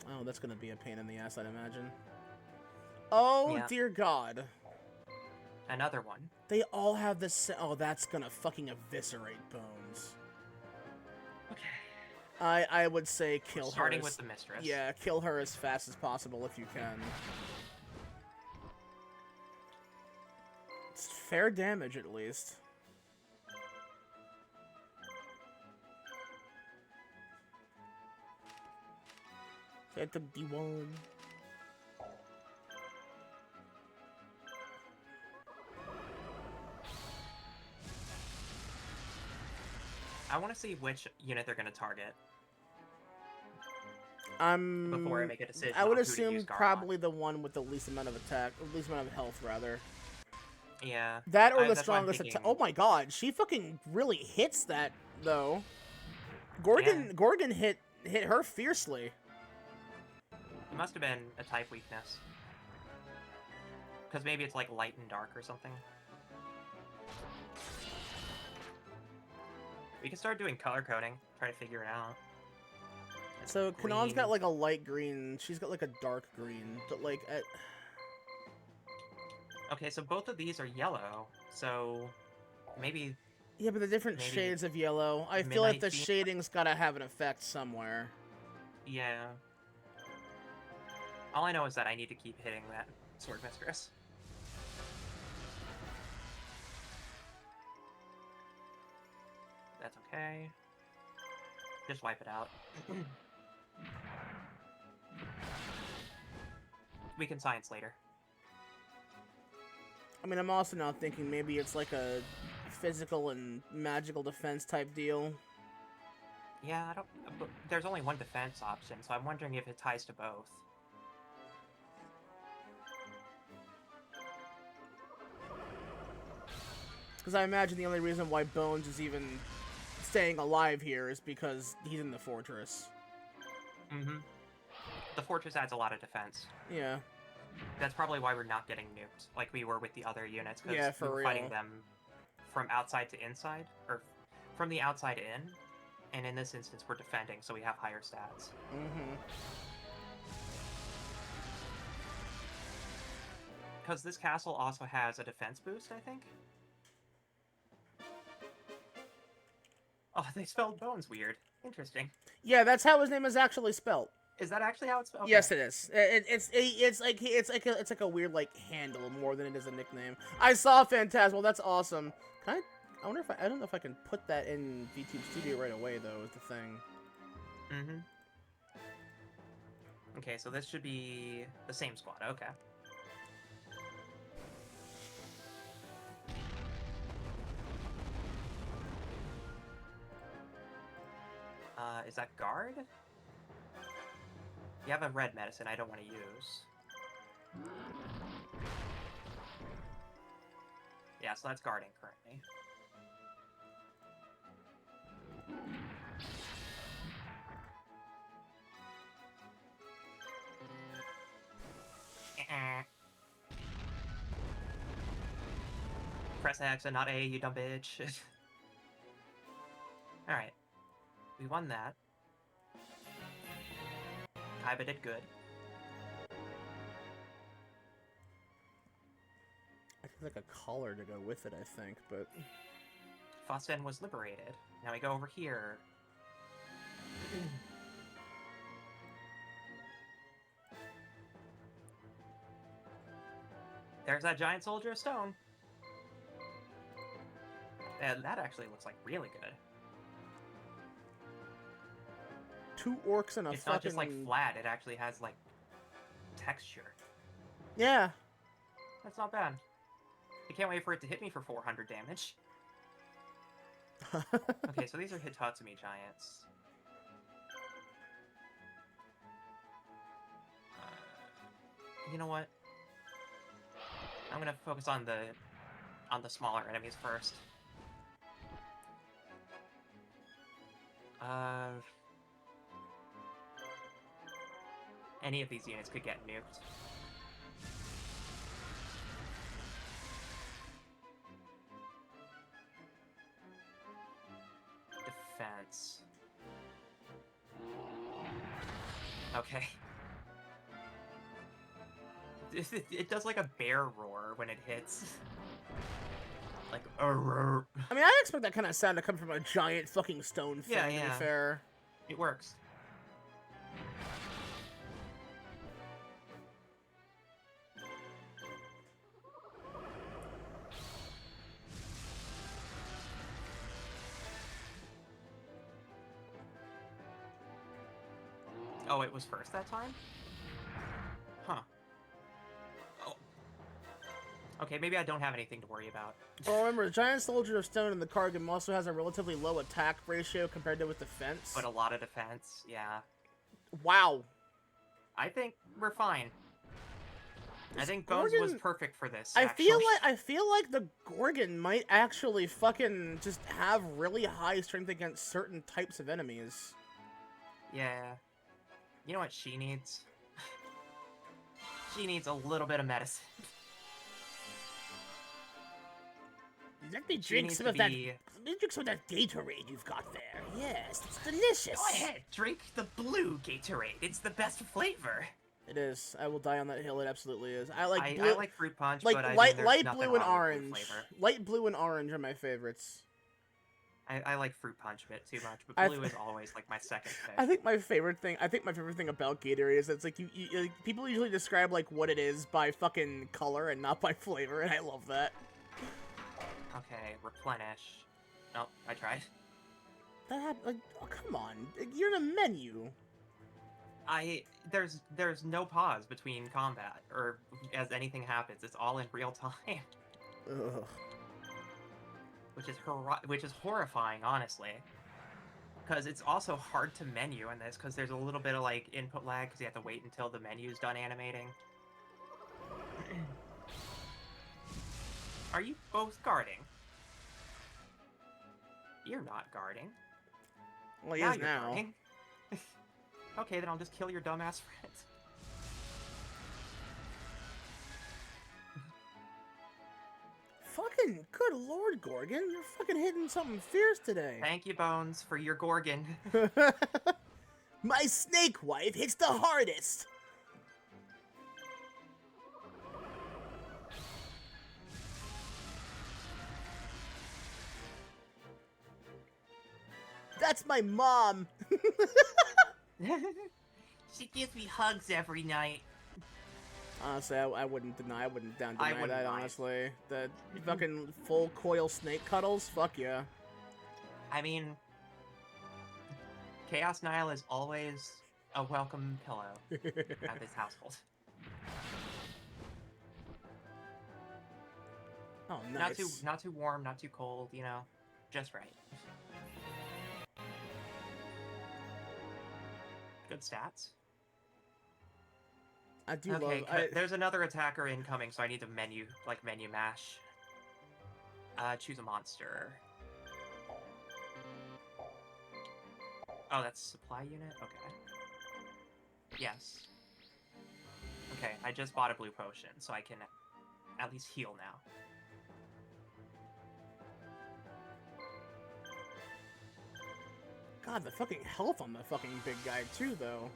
Oh, that's gonna be a pain in the ass, I'd imagine. Oh, Yeah. dear God. Another one. They all have this... Oh, that's gonna fucking eviscerate Bones. Okay. I would say kill her. Starting with the mistress. Yeah, kill her as fast as possible if you can. It's fair damage, at least. Hit the D1. I want to see which unit they're going to target I'm... before I make a decision. I would on who to assume use guard probably the one with the least amount of attack, or least amount of health, rather. on. Yeah. That or the that's why I'm strongest attack. thinking- Oh my God, she fucking really hits that though. Gorgon hit her fiercely. It must have been a type weakness. Because maybe it's like light and dark or something. We can start doing color coding, try to figure it out. So Green. Kanon's got like a light green, she's got like a dark green, but like Okay, so both of these are yellow, so maybe... yeah, but the different Maybe shades of yellow. I feel like the midnight theme? shading's gotta have an effect somewhere. Yeah. All I know is that I need to keep hitting that Sword Mistress. That's okay. Just wipe it out. We can science later. I mean, I'm also now thinking maybe it's like a physical and magical defense type deal. Yeah, I don't... But there's only one defense option, so I'm wondering if it ties to both. Because I imagine the only reason why Bones is even staying alive here is because he's in the fortress. Mm-hmm. The fortress adds a lot of defense. Yeah. That's probably why we're not getting nuked, like we were with the other units, because Yeah, for we were real. fighting them from outside to inside, or from the outside in, and in this instance we're defending, so we have higher stats. Mm-hmm. Because this castle also has a defense boost, I think? Oh, they spelled Bones weird. Interesting. Yeah, that's how his name is actually spelt. Is that actually how it's spelled? Okay. Yes, it is. It's like a weird like handle more than it is a nickname. I saw Phantasmal. That's awesome. Can I wonder if I don't know if I can put that in VTube Studio right away though. Is the thing. Mm-hmm. Okay, so this should be the same squad. Okay. Is that guard? You have a red medicine I don't want to use. Yeah, so that's guarding currently. Press X and not A, you dumb bitch. Alright. we won that. Kaiba did good. I think like a collar to go with it, I think, but... Fossen was liberated. Now we go over here. There's that giant soldier of stone. And that actually looks like really good. 2 orcs and a It's fucking... not just like flat, it actually has like texture. Yeah. That's not bad. I can't wait for it to hit me for 400 damage. Okay, so these are Hitatsumi giants. You know what? I'm gonna focus on the smaller enemies first. Any of these units could get nuked. Defense. Okay. It does like a bear roar when it hits. Like, roar. I mean, I expect that kind of sound to come from a giant fucking stone thing, to be fair. It works. Oh, it was first that time? Huh. Oh. Okay, maybe I don't have anything to worry about. Well, remember, the giant soldier of stone in the Kargam also has a relatively low attack ratio compared to with defense. But a lot of defense, yeah. Wow. I think we're fine. I think Bones was perfect for this. I actually. feel like the Gorgon might actually fucking just have really high strength against certain types of enemies. Yeah. You know what she needs? She needs a little bit of medicine. Let me drink some of that. Let me drink some of that Gatorade you've got there. Yes, it's delicious. Go ahead, drink the blue Gatorade. It's the best flavor. It is. I will die on that hill. It absolutely is. I I like fruit punch, like but I light, mean, light nothing blue and wrong with orange. flavor. Light blue and orange are my favorites. I like fruit punch a bit too much, but blue is always like my second pick. I think my favorite thing about Gatorade is that it's like like, people usually describe like what it is by fucking color and not by flavor, and I love that. Okay, replenish. Nope, I tried. That had, like, oh, come on, you're in a menu. There's no pause between combat or as anything happens. It's all in real time. Ugh. Which is horrifying, honestly. Because it's also hard to menu in this, because there's a little bit of, like, input lag, because you have to wait until the menu's done animating. Are you both guarding? You're not guarding. Well, he is you're now. guarding. Okay, then I'll just kill your dumbass friend. Fucking good lord, Gorgon, you're fucking hitting something fierce today. Thank you, Bones, for your Gorgon. My snake wife hits the hardest. That's my mom. She gives me hugs every night. Honestly, I wouldn't deny that, wouldn't that, mind. honestly. The fucking full coil snake cuddles, fuck yeah. I mean, Chaos Nile is always a welcome pillow at this household. Oh, nice. Not too warm, not too cold, you know, just right. Good stats. I do Okay, love... there's another attacker incoming, so I need to menu mash. Choose a monster. Oh, that's supply unit? Okay. Yes. Okay, I just bought a blue potion, so I can at least heal now. God, the fucking health on the fucking big guy too, though.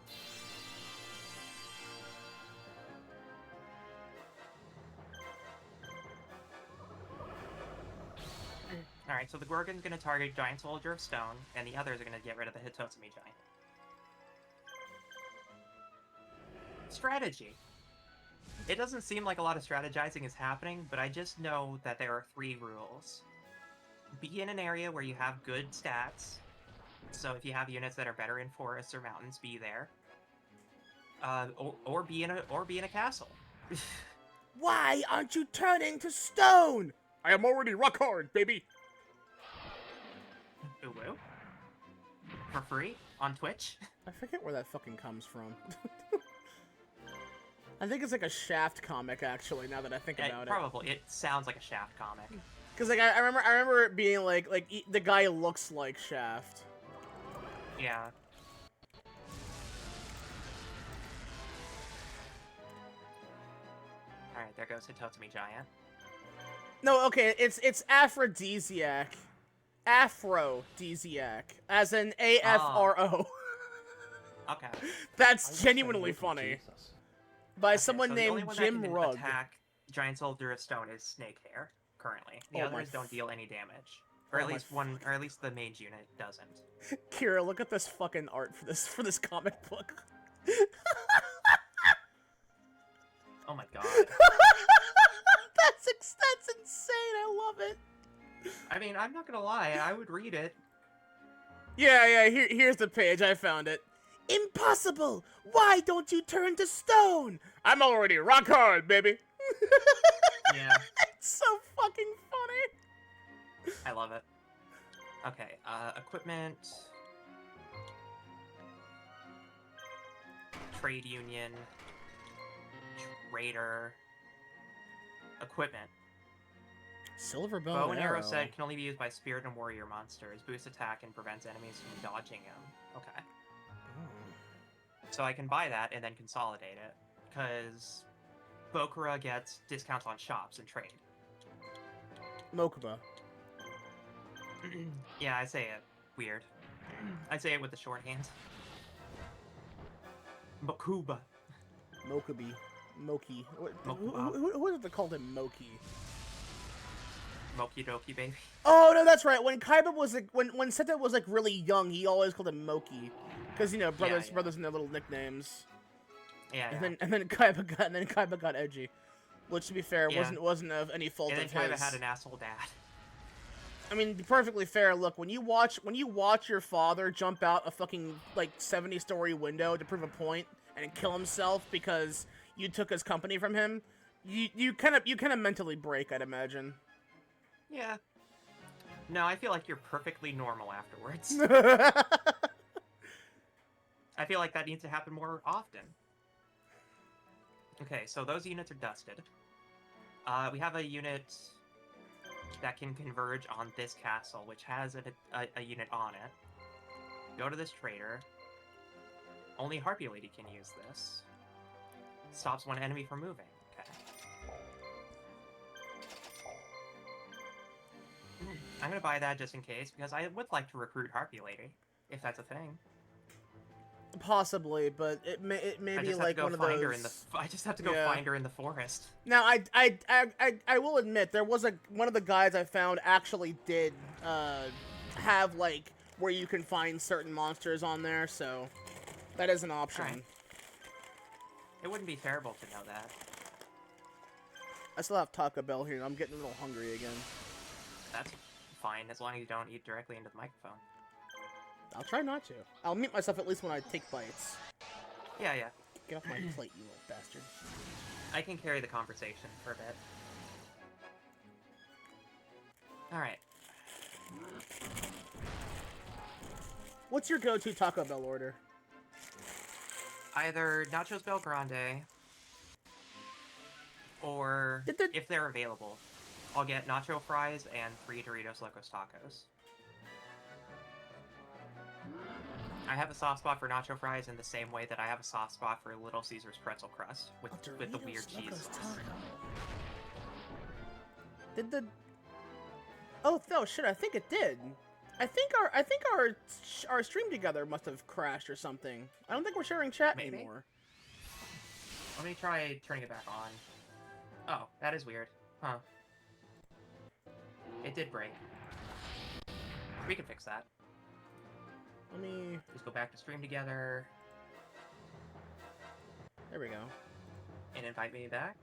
Alright, so the Gorgon's gonna target Giant Soldier of Stone, and the others are gonna get rid of the Hitotsume Giant. Strategy. It doesn't seem like a lot of strategizing is happening, but I just know that there are 3 rules. Be in an area where you have good stats. So if you have units that are better in forests or mountains, be there. Or be in a castle. Why aren't you turning to stone? I am already rock hard, baby. Ooh. For free? On Twitch? I forget where that fucking comes from. I think it's like a Shaft comic, actually, now that I think about it. Probably. It sounds like a Shaft comic. Because like I remember it being like the guy looks like Shaft. Yeah. Alright, there goes Hitotsume Giant. No, okay, it's aphrodisiac. Aphrodisiac. As in AFRO. Okay. That's genuinely funny. By Okay, someone so the only named one Jim that can Rugg. attack Giant Soldier of Stone is Snake Hair, currently. The Oh my others don't deal any damage. Or Oh at my least one, or at least the mage unit doesn't. Kira, look at this fucking art for this comic book. Oh my god. That's insane. I love it. I mean, I'm not gonna lie, I would read it. Yeah, here's the page. I found it. Impossible! Why don't you turn to stone? I'm already rock hard, baby. Yeah, It's so fucking funny. I love it. Okay, equipment. Trade union. Trader. Equipment. Silver Bow and arrow set can only be used by spirit and warrior monsters. Boosts attack and prevents enemies from dodging them. Okay. So I can buy that and then consolidate it, because Bokura gets discounts on shops and trade. Mokuba. Yeah, I say it weird. I say it with the shorthand. Mokuba. Mokubi. Moki. Mokuba. Who is it that called him Moki? Moki Doki, baby. Oh no, that's right. When Kaiba was like, when Seta was like really young, he always called him Moki, because you know brothers and their little nicknames. Yeah, And then Kaiba got edgy, which to be fair Yeah. wasn't of any fault And of then Kaiba his. had an asshole dad. I mean, to be perfectly fair, look, when you watch your father jump out a fucking like 70-story window to prove a point and kill himself because you took his company from him, you kind of mentally break, I'd imagine. Yeah. No, I feel like you're perfectly normal afterwards. I feel like that needs to happen more often. Okay, so those units are dusted. We have a unit that can converge on this castle, which has a unit on it. Go to this trader. Only Harpy Lady can use this. Stops one enemy from moving. Okay. I'm gonna buy that just in case, because I would like to recruit Harpy Lady, if that's a thing. Possibly, but it may be like one of those. I just have to go find her in the forest. Now, I will admit there was one of the guides I found actually did have like where you can find certain monsters on there, so that is an option. Right. It wouldn't be terrible to know that. I still have Taco Bell here, and I'm getting a little hungry again. That's fine, as long as you don't eat directly into the microphone. I'll try not to. I'll mute myself at least when I take bites. Yeah. Get off my plate, you little bastard. I can carry the conversation for a bit. Alright. What's your go-to Taco Bell order? Either Nachos Bel Grande, or, if they're available, I'll get nacho fries and 3 Doritos Locos Tacos. I have a soft spot for nacho fries in the same way that I have a soft spot for Little Caesar's pretzel crust with the weird cheese sauce. Did the... Oh, no, shit, I think it did. I think our stream together must have crashed or something. I don't think we're sharing chat Maybe. anymore. Let me try turning it back on. Oh, that is weird. Huh. It did break. We can fix that. Let me. Just go back to stream together There we go. and invite me back.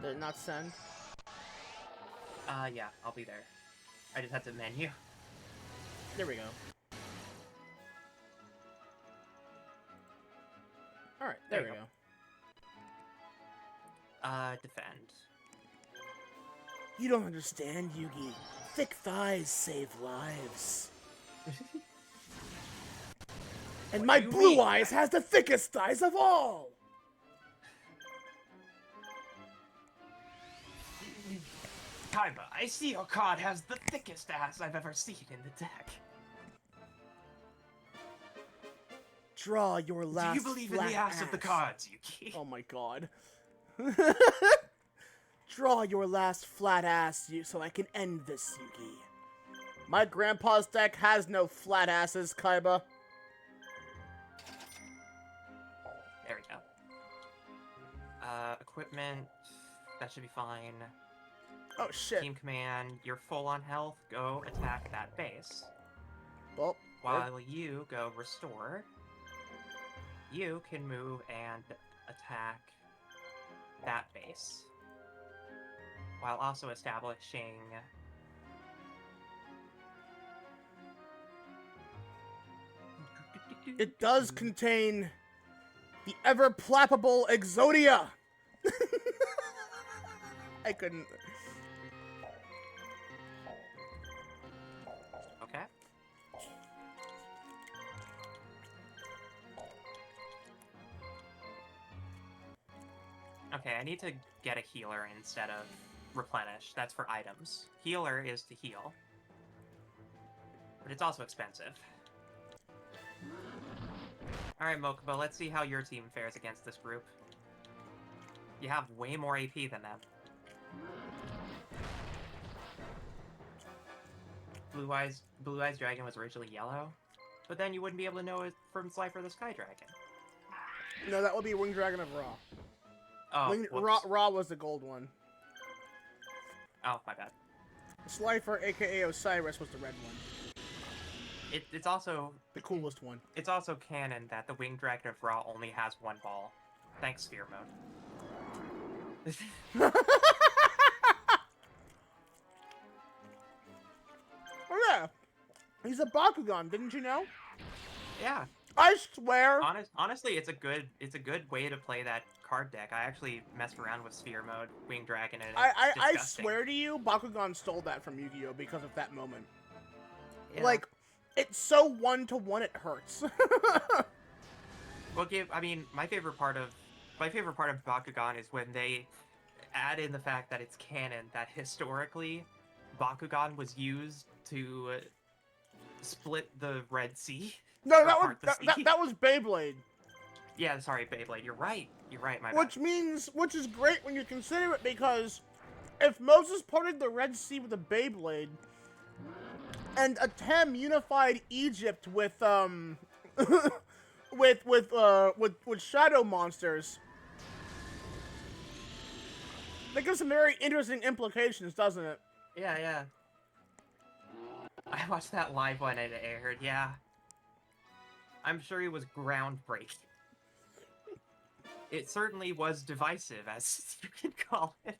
Did it not send? Yeah, I'll be there. I just had to menu. There we go. Alright, there we go. Defend. You don't understand, Yugi. Thick thighs save lives. And What my do you blue mean? eyes has the thickest thighs of all! Kaiba, I see your card has the thickest ass I've ever seen in the deck. Draw your last Do you believe in flat the ass of the cards, Yuki? Oh my god. Draw your last flat ass so I can end this, Yugi. My grandpa's deck has no flat asses, Kaiba. There we go. Equipment, that should be fine. Oh shit. Team command, you're full on health, go attack that base. Well, While you go restore, you can move and attack that base. While also establishing... it does contain the ever-plappable Exodia! I couldn't... Okay. Okay, I need to get a healer instead of replenish. That's for items. Healer is to heal. But it's also expensive. Alright, Mokuba, let's see how your team fares against this group. You have way more AP than them. Blue Eyes Dragon was originally yellow, but then you wouldn't be able to know it from Slifer the Sky Dragon. No, that would be Winged Dragon of Ra. Oh, whoops. Ra was the gold one. Oh, my bad. Slifer, aka Osiris, was the red one. It's also The coolest one. It's also canon that the Winged Dragon of Ra only has one ball. Thanks, Sphere Mode. Oh yeah, he's a Bakugan, didn't you know? Yeah. I swear. Honestly, it's a good way to play that card deck. I actually messed around with Sphere Mode, Winged Dragon, and it's I disgusting. swear to you, Bakugan stole that from Yu-Gi-Oh because of that moment. Yeah. Like, it's so 1-to-1 it hurts. Well, my favorite part of Bakugan is when they add in the fact that it's canon that historically Bakugan was used to split the Red Sea. No, Or that part the sea. that was Beyblade. Yeah, sorry, Beyblade. You're right. My bad. Which is great when you consider it, because if Moses parted the Red Sea with a Beyblade, and Atem unified Egypt with with shadow monsters, that gives some very interesting implications, doesn't it? Yeah. I watched that live when it aired, yeah. I'm sure it was groundbreaking. It certainly was divisive, as you can call it.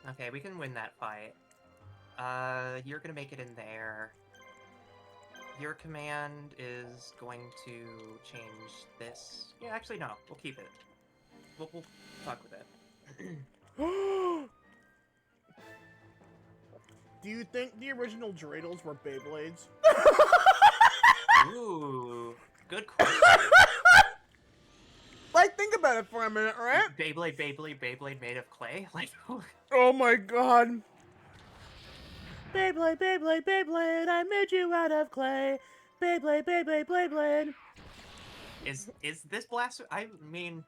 Okay, we can win that fight. You're gonna make it in there. Your command is going to change this. Yeah, actually, no. We'll keep it. We'll fuck with it. Do you think the original Dreidels were Beyblades? Ooh, good question. Like, think about it for a minute, right? Beyblade made of clay? Like, Oh my god. Beyblade, I made you out of clay. Beyblade, Beyblade, Beyblade. Is this Blaster? I mean,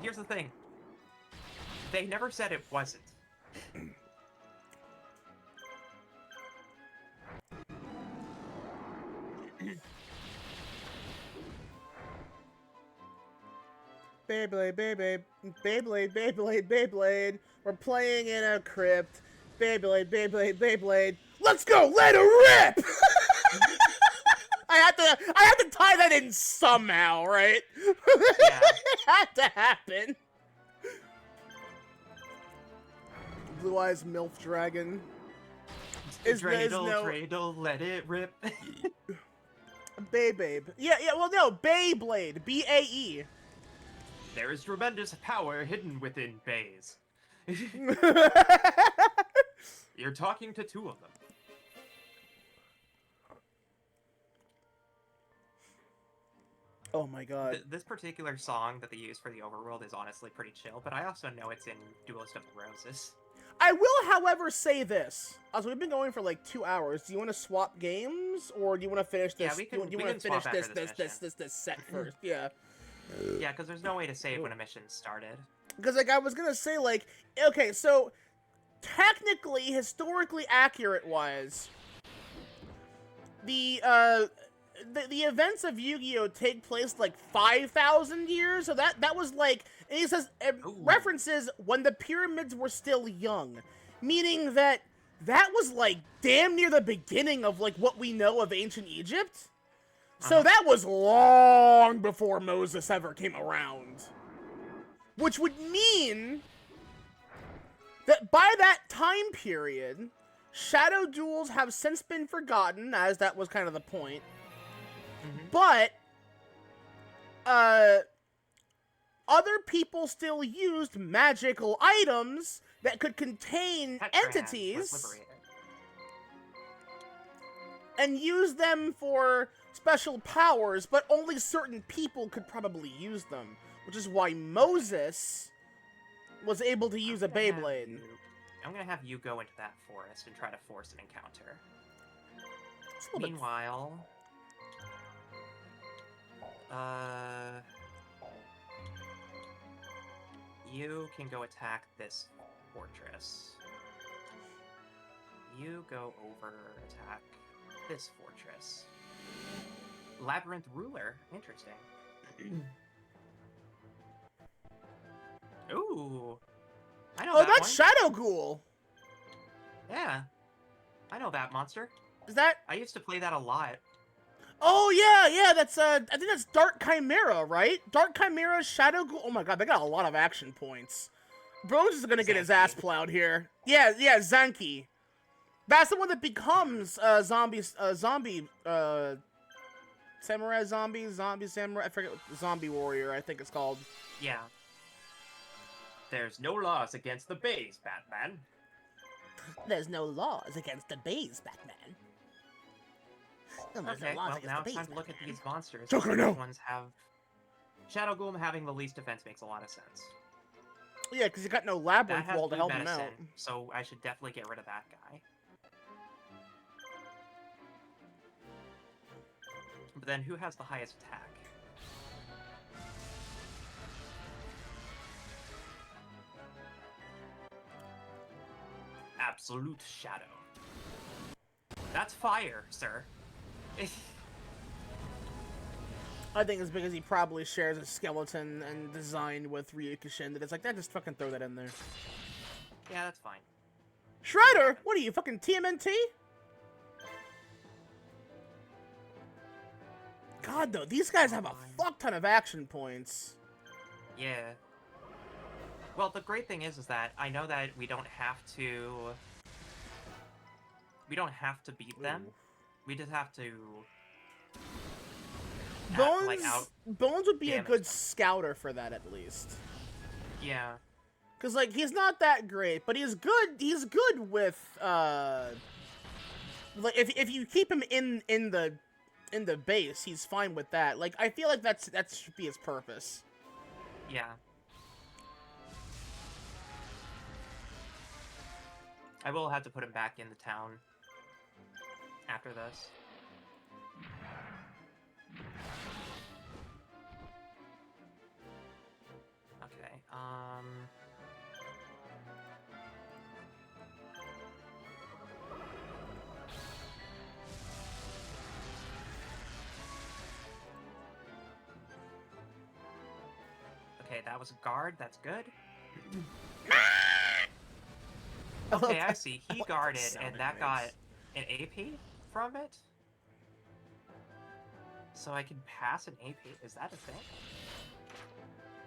here's the thing. They never said it wasn't. Beyblade, Beyblade, Beyblade, Beyblade, Beyblade. We're playing in a crypt. Beyblade, Beyblade, Beyblade. Let's go, let it rip! I had to tie that in somehow, right? Yeah. It had to happen. Blue Eyes MILF Dragon. Dreidel, let it rip. Babe. Yeah, well, no, Beyblade. B-A-E. There is tremendous power hidden within bays. You're talking to two of them. Oh my god. This particular song that they use for the overworld is honestly pretty chill, but I also know it's in Duelist of the Roses. I will, however, say this. As we've been going for like 2 hours, do you want to swap games, or do you want to finish this? Yeah, we can, do you we want to can finish swap after this set first? Yeah. Yeah, because there's no way to save when a mission started. Because like I was gonna say, like, okay, so technically, historically accurate-wise, the events of Yu-Gi-Oh take place like 5,000 years. So that was like, and he says references when the pyramids were still young, meaning that was like damn near the beginning of like what we know of ancient Egypt. So that was long before Moses ever came around. Which would mean that by that time period, shadow duels have since been forgotten, as that was kind of the point. But, other people still used magical items that could contain entities and use them for special powers, but only certain people could probably use them, which is why Moses was able to use a Beyblade. I'm gonna have you go into that forest and try to force an encounter. Meanwhile, you can go attack this fortress. You go over, attack this fortress. Labyrinth Ruler, interesting. Ooh, I know that that's one. Shadow Ghoul! Yeah, I know that monster. Is that... I used to play that a lot. Oh, yeah, that's, I think that's Dark Chimera, right? Dark Chimera, Shadow Ghoul... Oh my god, they got a lot of action points. Bro's is gonna get his ass plowed here. Yeah, Zanki. That's the one that becomes, Samurai Samurai, I forget, Zombie Warrior, I think it's called. Yeah. There's no laws against the bays, Batman. There's no laws against the bays, Batman. Okay, well, now it's time to look at these monsters. Joker, no! Which ones have... Shadow Golem having the least defense makes a lot of sense. Yeah, because you got no labyrinth That has wall to blue help him out. medicine, so I should definitely get rid of that guy. But then who has the highest attack? Absolute Shadow. That's fire, sir. I think it's because he probably shares a skeleton and design with Ryukushin that it's like, just fucking throw that in there. Yeah, that's fine. Shredder? What are you, fucking TMNT? God, though, these guys have a fuck ton of action points. Yeah. Well, the great thing is that I know that we don't have to beat them. Ooh. We just have to Bones would be a good them. scouter for that, at least. Yeah. Cause like he's not that great, but he's good. He's good with like if you keep him in the base, he's fine with that. Like I feel like that should be his purpose. Yeah. I will have to put him back in the town after this. Okay, okay, that was a guard, that's good. Okay, I see. He guarded, and that got an AP from it? So I can pass an AP? Is that a thing?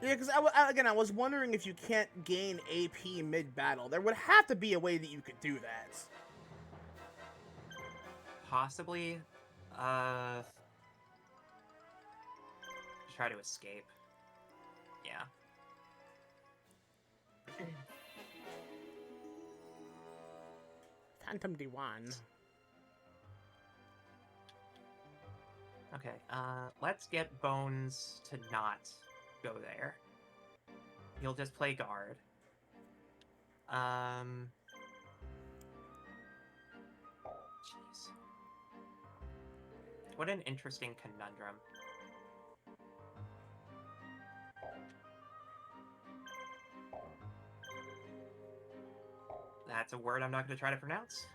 Yeah, because I was wondering if you can't gain AP mid-battle. There would have to be a way that you could do that. Possibly. Try to escape. Yeah. Phantom D1. Okay, let's get Bones to not go there. He'll just play guard. Jeez. What an interesting conundrum. That's a word I'm not going to try to pronounce.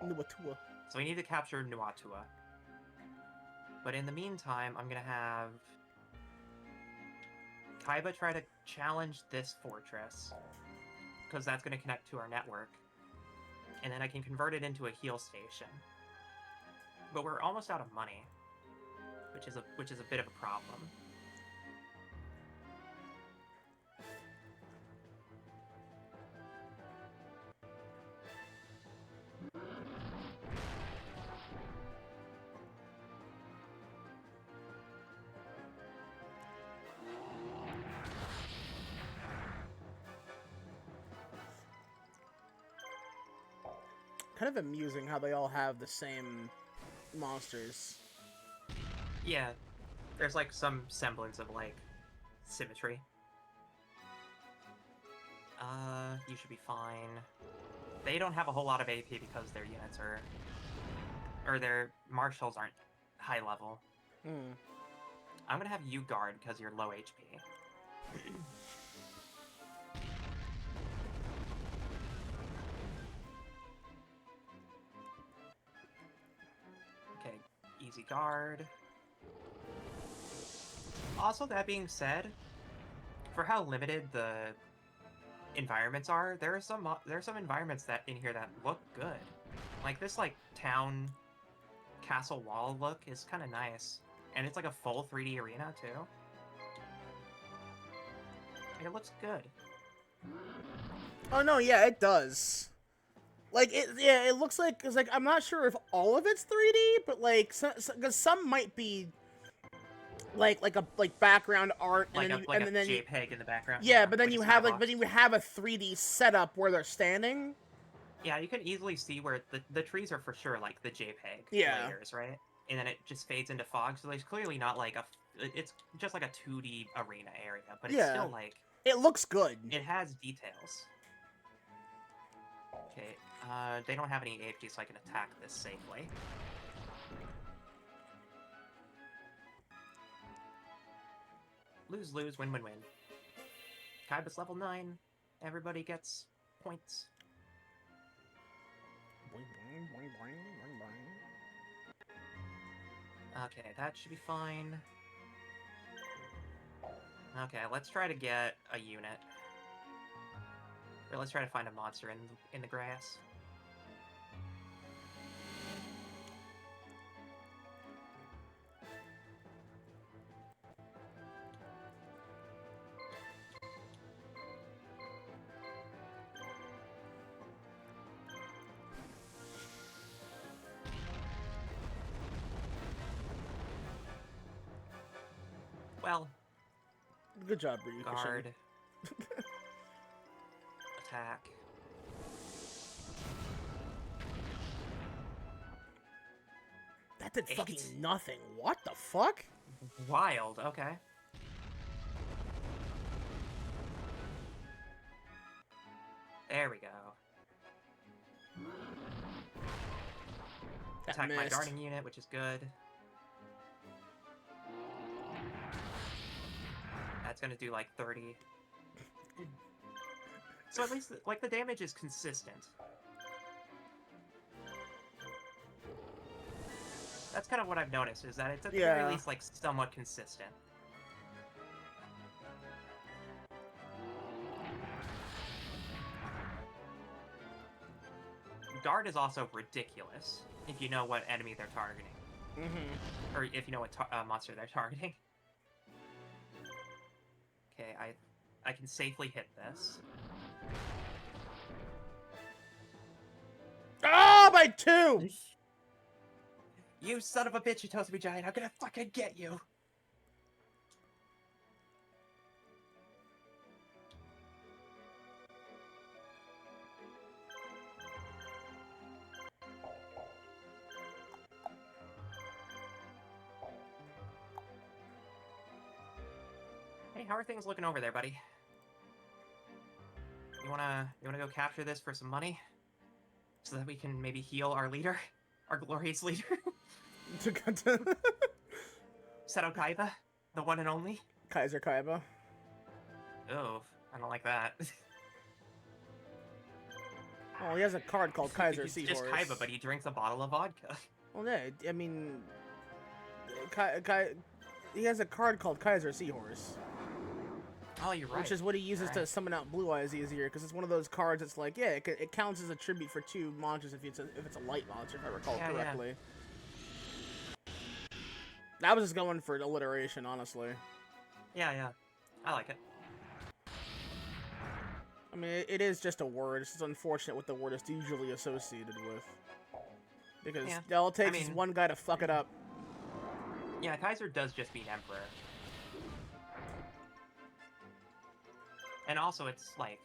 Nuatua. So we need to capture Nuatua. But in the meantime, I'm going to have Kaiba try to challenge this fortress, because that's going to connect to our network. And then I can convert it into a heal station. But we're almost out of money, which is a bit of a problem. Kind of amusing how they all have the same monsters. Yeah, there's like some semblance of like symmetry. You should be fine. They don't have a whole lot of AP because their units are, or their marshals aren't high level. Hmm. I'm gonna have you guard because you're low HP. Okay, easy guard. Also, that being said, for how limited the environments are, there are some environments that in here that look good. Like this, like town castle wall look is kind of nice, and it's like a full 3D arena too. It looks good. Oh no, yeah, it does. Like it looks like, cause like I'm not sure if all of it's 3D, but like because some might be like background art, Like and a, then like and a then JPEG in the background. yeah, but then like you a have skybox. you have a 3D setup where they're standing. Yeah, you can easily see where the trees are for sure like the JPEG Yeah. layers, right? And then it just fades into fog, so there's clearly not like a... It's just like a 2D arena area, but it's Yeah. still like... It looks good. It has details. Okay, they don't have any AFG, so I can attack this safely. Lose-lose, win-win-win. Kaiba's level 9. Everybody gets points. Okay, that should be fine. Okay, let's try to get a unit. Or let's try to find a monster in the grass. Well, Good job, Ryuko. guard. Attack. That did 8. fucking nothing. What the fuck? Wild, okay. There we go. attack my missed. darting unit, which is good. That's gonna do like 30. So at least, like, the damage is consistent. That's kind of what I've noticed, is that it's at the very least, like, somewhat consistent. Guard is also ridiculous, if you know what enemy they're targeting. Mm-hmm. Or if you know what monster they're targeting. Okay, I can safely hit this. Oh, by 2! You son of a bitch, you Toasty Giant, I'm gonna fucking get you! Hey, how are things looking over there, buddy? You wanna go capture this for some money? So that we can maybe heal our leader? Our glorious leader? Seto Kaiba? The one and only? Kaiser Kaiba. Oh, I don't like that. Oh, he has a card called Kaiser He's Seahorse. just Kaiba, but he drinks a bottle of vodka. Well, yeah, I mean... he has a card called Kaiser Seahorse. Oh, you're right. Which is what he uses to summon out Blue Eyes easier, because it's one of those cards that's like, yeah, it counts as a tribute for 2 monsters if it's a light monster, if I recall correctly. Yeah. I was just going for alliteration, honestly. Yeah. I like it. I mean, it is just a word. It's just unfortunate what the word is usually associated with. Because all it takes is one guy to fuck it up. Yeah, Kaiser does just mean Emperor. And also, it's, like,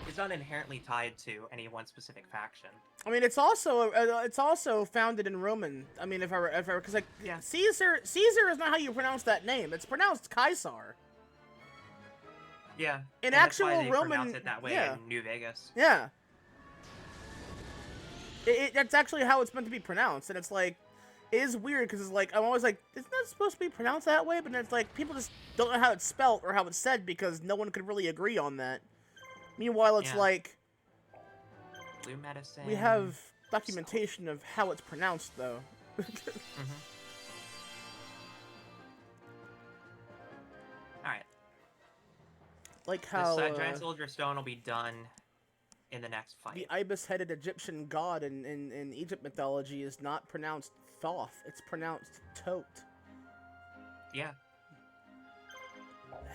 it's not inherently tied to any one specific faction. I mean, it's also founded in Roman. I mean, because like Caesar is not how you pronounce that name. It's pronounced Caesar. Yeah. In and actual that's why they Roman, pronounce it that way in New Vegas. Yeah. That's actually how it's meant to be pronounced, and it's like, it is weird because it's like I'm always like, isn't that supposed to be pronounced that way? But then it's like people just don't know how it's spelt or how it's said because no one could really agree on that. Meanwhile, it's like Blue medicine. we have documentation of how it's pronounced, though. Alright. Like how this Giant Soldier Stone will be done in the next fight. the ibis-headed Egyptian god in Egypt mythology is not pronounced Thoth. It's pronounced Tote. Yeah.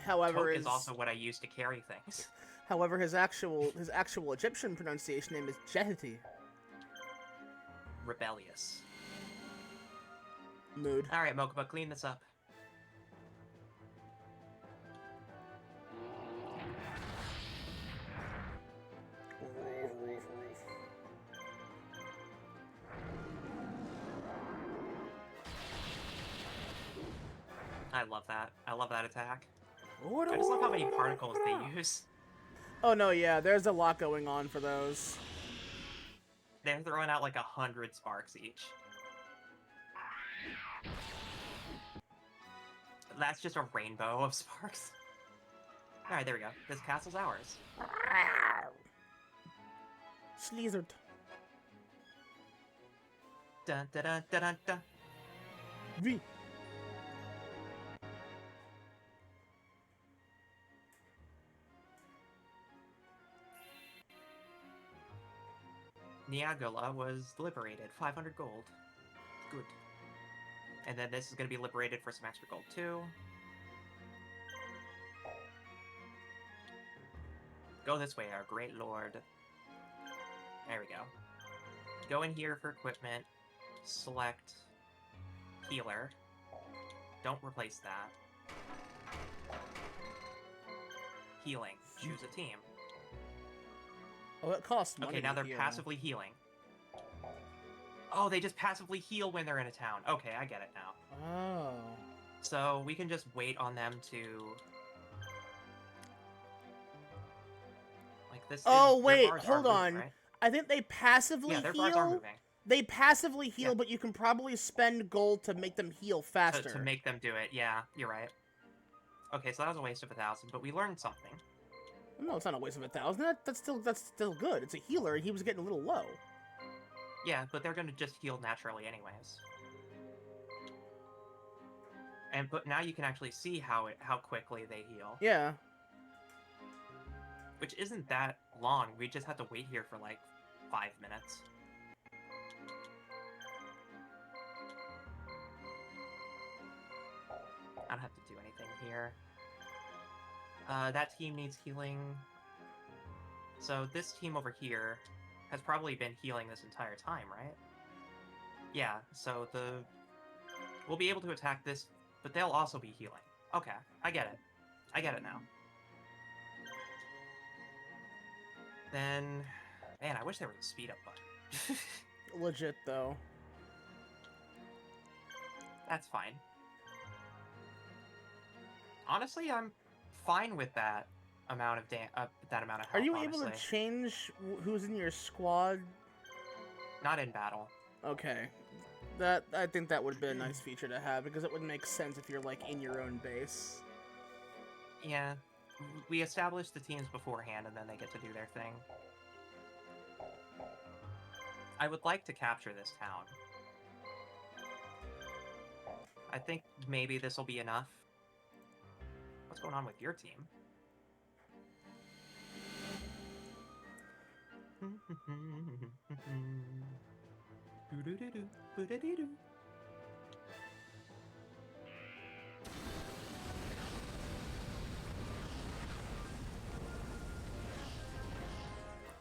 However, Tote is also what I use to carry things. However, his actual Egyptian pronunciation name is Jeheti. Rebellious. Mood. Alright, Mokuba, clean this up. I love that. I love that attack. I just love how many particles they use. Oh no, yeah, there's a lot going on for those. They're throwing out like 100 sparks each. That's just a rainbow of sparks. Alright, there we go. This castle's ours. Slizzard. Dun dun dun dun dun dun. V. Niagara was liberated. 500 gold. Good. And then this is going to be liberated for some extra gold, too. Go this way, our great lord. There we go. Go in here for equipment. Select healer. Don't replace that. Healing. Choose a team. Oh, it costs money. Okay, now they're to heal. passively healing. Oh, they just passively heal when they're in a town. Okay, I get it now. Oh. So we can just wait on them to... Like this. Oh their wait, bars hold are on. moving, right? I think they passively Yeah, their heal. bars are moving. They passively heal, Yeah. but you can probably spend gold to make them heal faster. To make them do it. Yeah, you're right. Okay, so that was a waste of 1,000, but we learned something. No, it's not a waste of 1,000. That's still good. It's a healer, and he was getting a little low. Yeah, but they're gonna just heal naturally anyways. But now you can actually see how quickly they heal. Yeah. Which isn't that long. We just have to wait here for like 5 minutes. I don't have to do anything here. That team needs healing. So this team over here has probably been healing this entire time, right? Yeah, so we'll be able to attack this, but they'll also be healing. Okay, I get it. I get it now. Then... Man, I wish there was a speed up button. Legit, though. That's fine. Honestly, I'm fine with that amount of health. Are you able honestly. to change who's in your squad? Not in battle. Okay. I think that would have been a nice feature to have, because it would make sense if you're, like, in your own base. Yeah. We established the teams beforehand, and then they get to do their thing. I would like to capture this town. I think maybe this will be enough. What's going on with your team?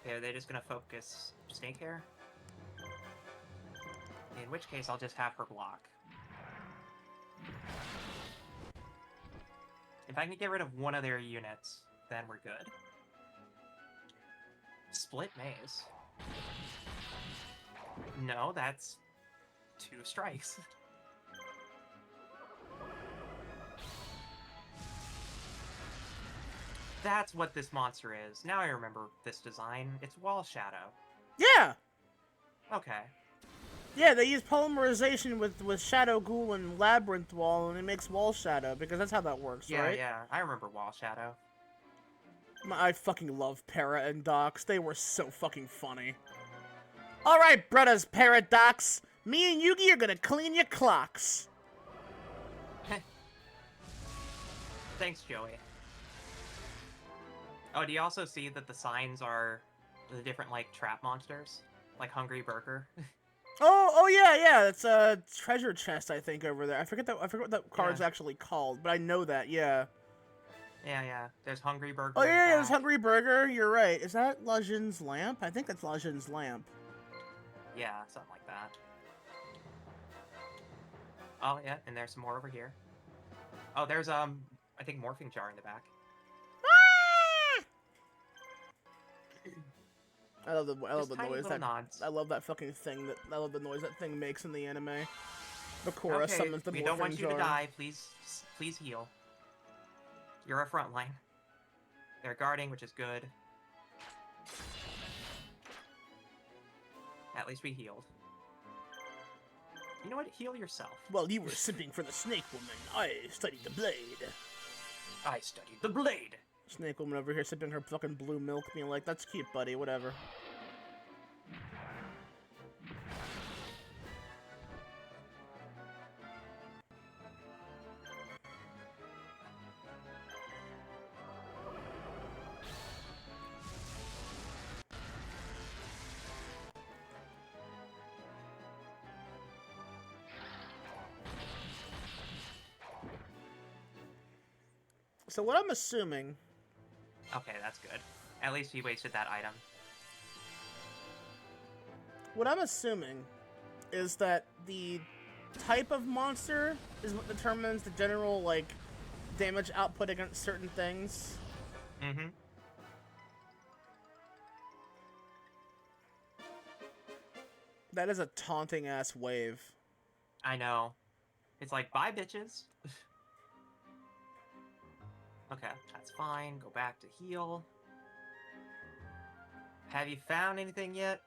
Okay, are they just gonna focus snake hair? In which case, I'll just have her block. If I can get rid of one of their units, then we're good. Split maze. No, that's 2 strikes. That's what this monster is. Now I remember this design. It's wall shadow. Yeah! Okay. Yeah, they use polymerization with Shadow Ghoul and Labyrinth Wall, and it makes wall shadow, because that's how that works, Yeah, right? yeah. I remember wall shadow. I fucking love Para and Docs. They were so fucking funny. Alright, brothers, Paradox. Me and Yugi are gonna clean your clocks. Thanks, Joey. Oh, do you also see that the signs are the different, like, trap monsters? Like Hungry Burger? Oh yeah. It's a treasure chest, I think, over there. I forget what that card's Yeah. actually called, but I know that, yeah. Yeah. There's Hungry Burger. Oh in the yeah, it's back. Hungry Burger. You're right. Is that Legend's Lamp? I think that's Legend's Lamp. Yeah, something like that. Oh, yeah, and there's some more over here. Oh, there's, I think Morphing Jar in the back. I love the Just tiny noise little that nods. I love that fucking thing I love the noise that thing makes in the anime. Bakura Okay, summons the we morphing don't want you jar. to die. Please heal. You're a front line. They're guarding, which is good. At least we healed. You know what? Heal yourself. While you were simping for the Snake Woman, I studied the blade. I studied the blade. Snake Woman over here sipping her fucking blue milk, being like, that's cute, buddy, whatever. So what I'm assuming... Okay, that's good. At least he wasted that item. What I'm assuming is that the type of monster is what determines the general, like, damage output against certain things. Mm-hmm. That is a taunting-ass wave. I know. It's like, bye, bitches. Okay, that's fine. Go back to heal. Have you found anything yet?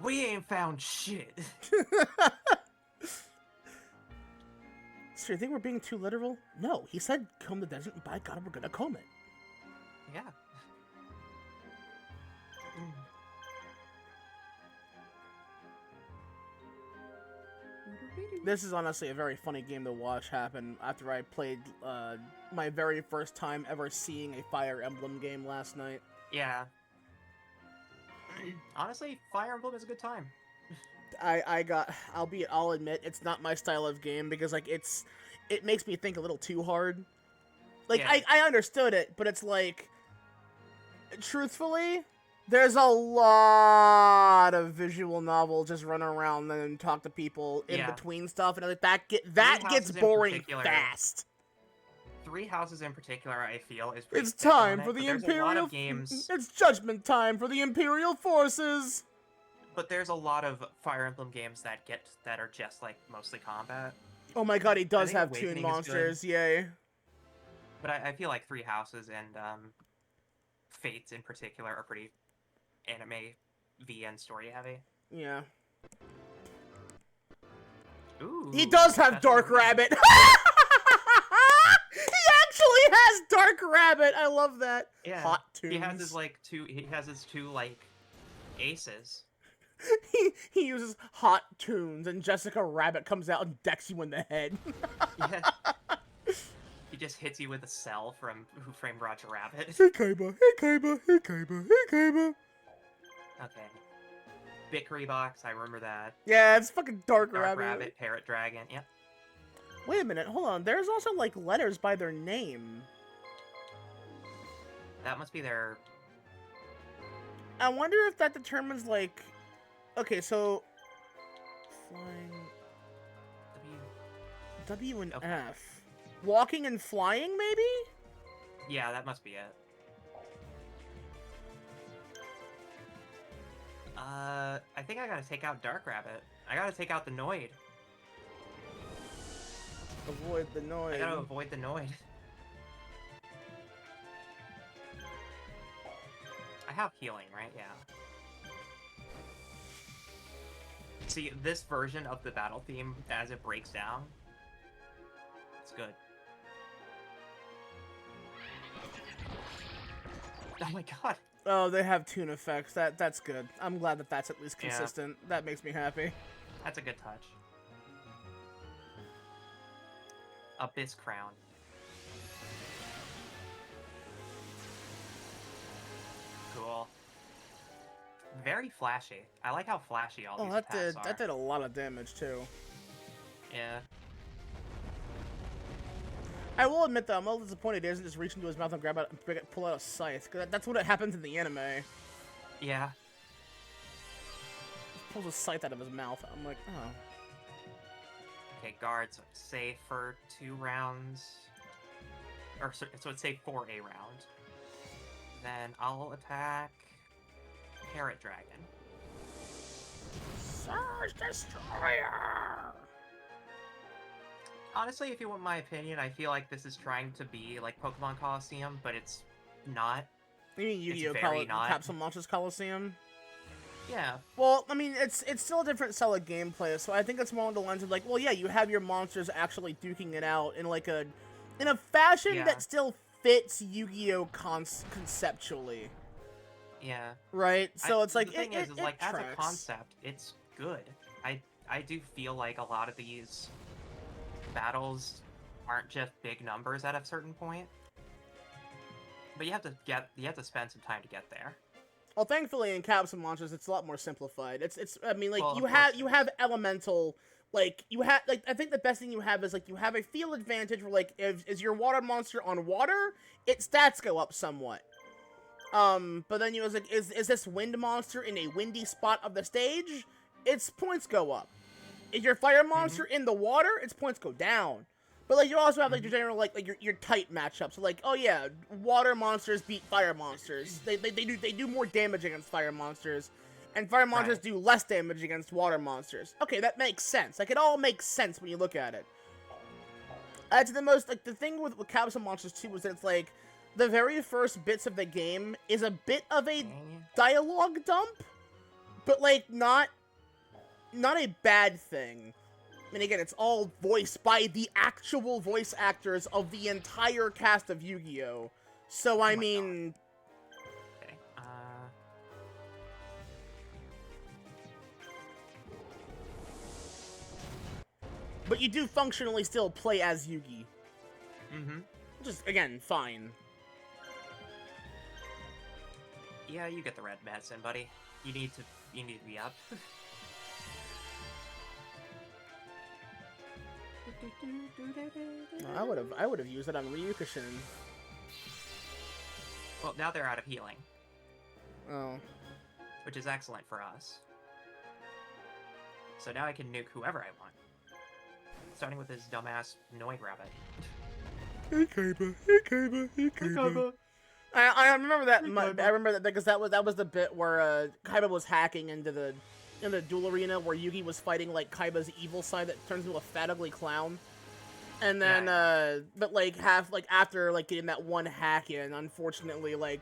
We ain't found shit. So you think we're being too literal? No, he said comb the desert, and by God, we're gonna comb it. Yeah. This is honestly a very funny game to watch happen after I played my very first time ever seeing a Fire Emblem game last night. Yeah. Honestly, Fire Emblem is a good time. I'll admit, it's not my style of game because, like, it makes me think a little too hard. Like, Yeah. I understood it, but it's like, truthfully, there's a lot of visual novels just run around and talk to people in Yeah. between stuff, and like, that gets Houses in boring particular- fast. Three Houses in particular, I feel, is pretty It's thick on time it, for but the there's Imperial. a lot of games, It's judgment time for the Imperial forces. but there's a lot of Fire Emblem games that are just like mostly combat. Oh my God, he does think have Awakening toon is good. monsters. Yay! But I feel like Three Houses and Fates in particular are pretty anime VN story heavy. Yeah. Ooh. He does have special Dark arena. Rabbit. He actually has Dark Rabbit. I love that. Yeah. Hot tunes. He has his two aces. he uses hot tunes, and Jessica Rabbit comes out and decks you in the head. Yeah. He just hits you with a cell from Who Framed Roger Rabbit. Hey Kaiba, hey Kaiba, hey Kaiba, hey Kaiba. Okay. Bickery Box, I remember that. Yeah, it's fucking Dark Dark Rabbit. Rabbit, Parrot Dragon, yep. Wait a minute, hold on. There's also like letters by their name. That must be their... I wonder if that determines like. Okay, so flying W and Okay. F. Walking and flying, maybe? Yeah, that must be it. I think I gotta take out Dark Rabbit. I gotta take out the Noid. Avoid the noise. I gotta avoid the Noid. I have healing, right? Yeah. See, this version of the battle theme, as it breaks down, it's good. Oh my god. Oh, they have tune effects. That's good. I'm glad that that's at least Yeah. consistent. That makes me happy. That's a good touch. Abyss Crown. Cool. Very flashy. I like how flashy all Oh, these that attacks are. that did a lot of damage too. Yeah. I will admit though, I'm a little disappointed he doesn't just reach into his mouth and pull out a scythe. Cause that's what happens in the anime. Yeah. He pulls a scythe out of his mouth. I'm like, oh. Okay, guards, save for 2 rounds. Or, so it's save for a round. Then I'll attack Parrot Dragon. Surge Destroyer! Honestly, if you want my opinion, I feel like this is trying to be like Pokemon Coliseum, but it's not. You mean It's Yugioh very not. Capsule Monsters Coliseum? Yeah. Well, I mean, it's still a different style of gameplay, so I think it's more along the lines of like, well, yeah, you have your monsters actually duking it out in like in a fashion Yeah. that still fits Yu-Gi-Oh conceptually, Yeah. right? So it's like the thing is like as a tracks. concept, it's good. I do feel like a lot of these battles aren't just big numbers at a certain point, but you have to spend some time to get there. Well, thankfully in Capsule Monsters, it's a lot more simplified. It's I mean, like Well, of you have elemental. Like, I think the best thing you have is, like, you have a field advantage where, like, is your water monster on water, its stats go up somewhat. But then was like, is this wind monster in a windy spot of the stage? Its points go up. Is your fire monster in the water? Its points go down. But, like, you also have, like, your general, like your tight matchups. So, like, oh, yeah, water monsters beat fire monsters. They do more damage against fire monsters. And fire monsters do less damage against water monsters. Okay, that makes sense. Like, it all makes sense when you look at it. That's the most, like, the thing with Capsule Monsters 2 was that it's, like, the very first bits of the game is a bit of a dialogue dump, but like not a bad thing. And again, it's all voiced by the actual voice actors of the entire cast of Yu-Gi-Oh! So I mean, Okay. but you do functionally still play as Yugi. Mm-hmm. Which is, again, fine. Yeah, you get the red medicine, buddy. You need to be up. I would have used it on Ryukushin. Well, now they're out of healing, Oh. which is excellent for us. So now I can nuke whoever I want. Starting with this dumbass Noid Rabbit. Hey Kaiba, hey Kaiba, hey Kaiba. I remember that. I remember that because that was the bit where Kaiba was hacking into the duel arena where Yugi was fighting like Kaiba's evil side that turns into a fat ugly clown. And then but like after like getting that one hack in, unfortunately like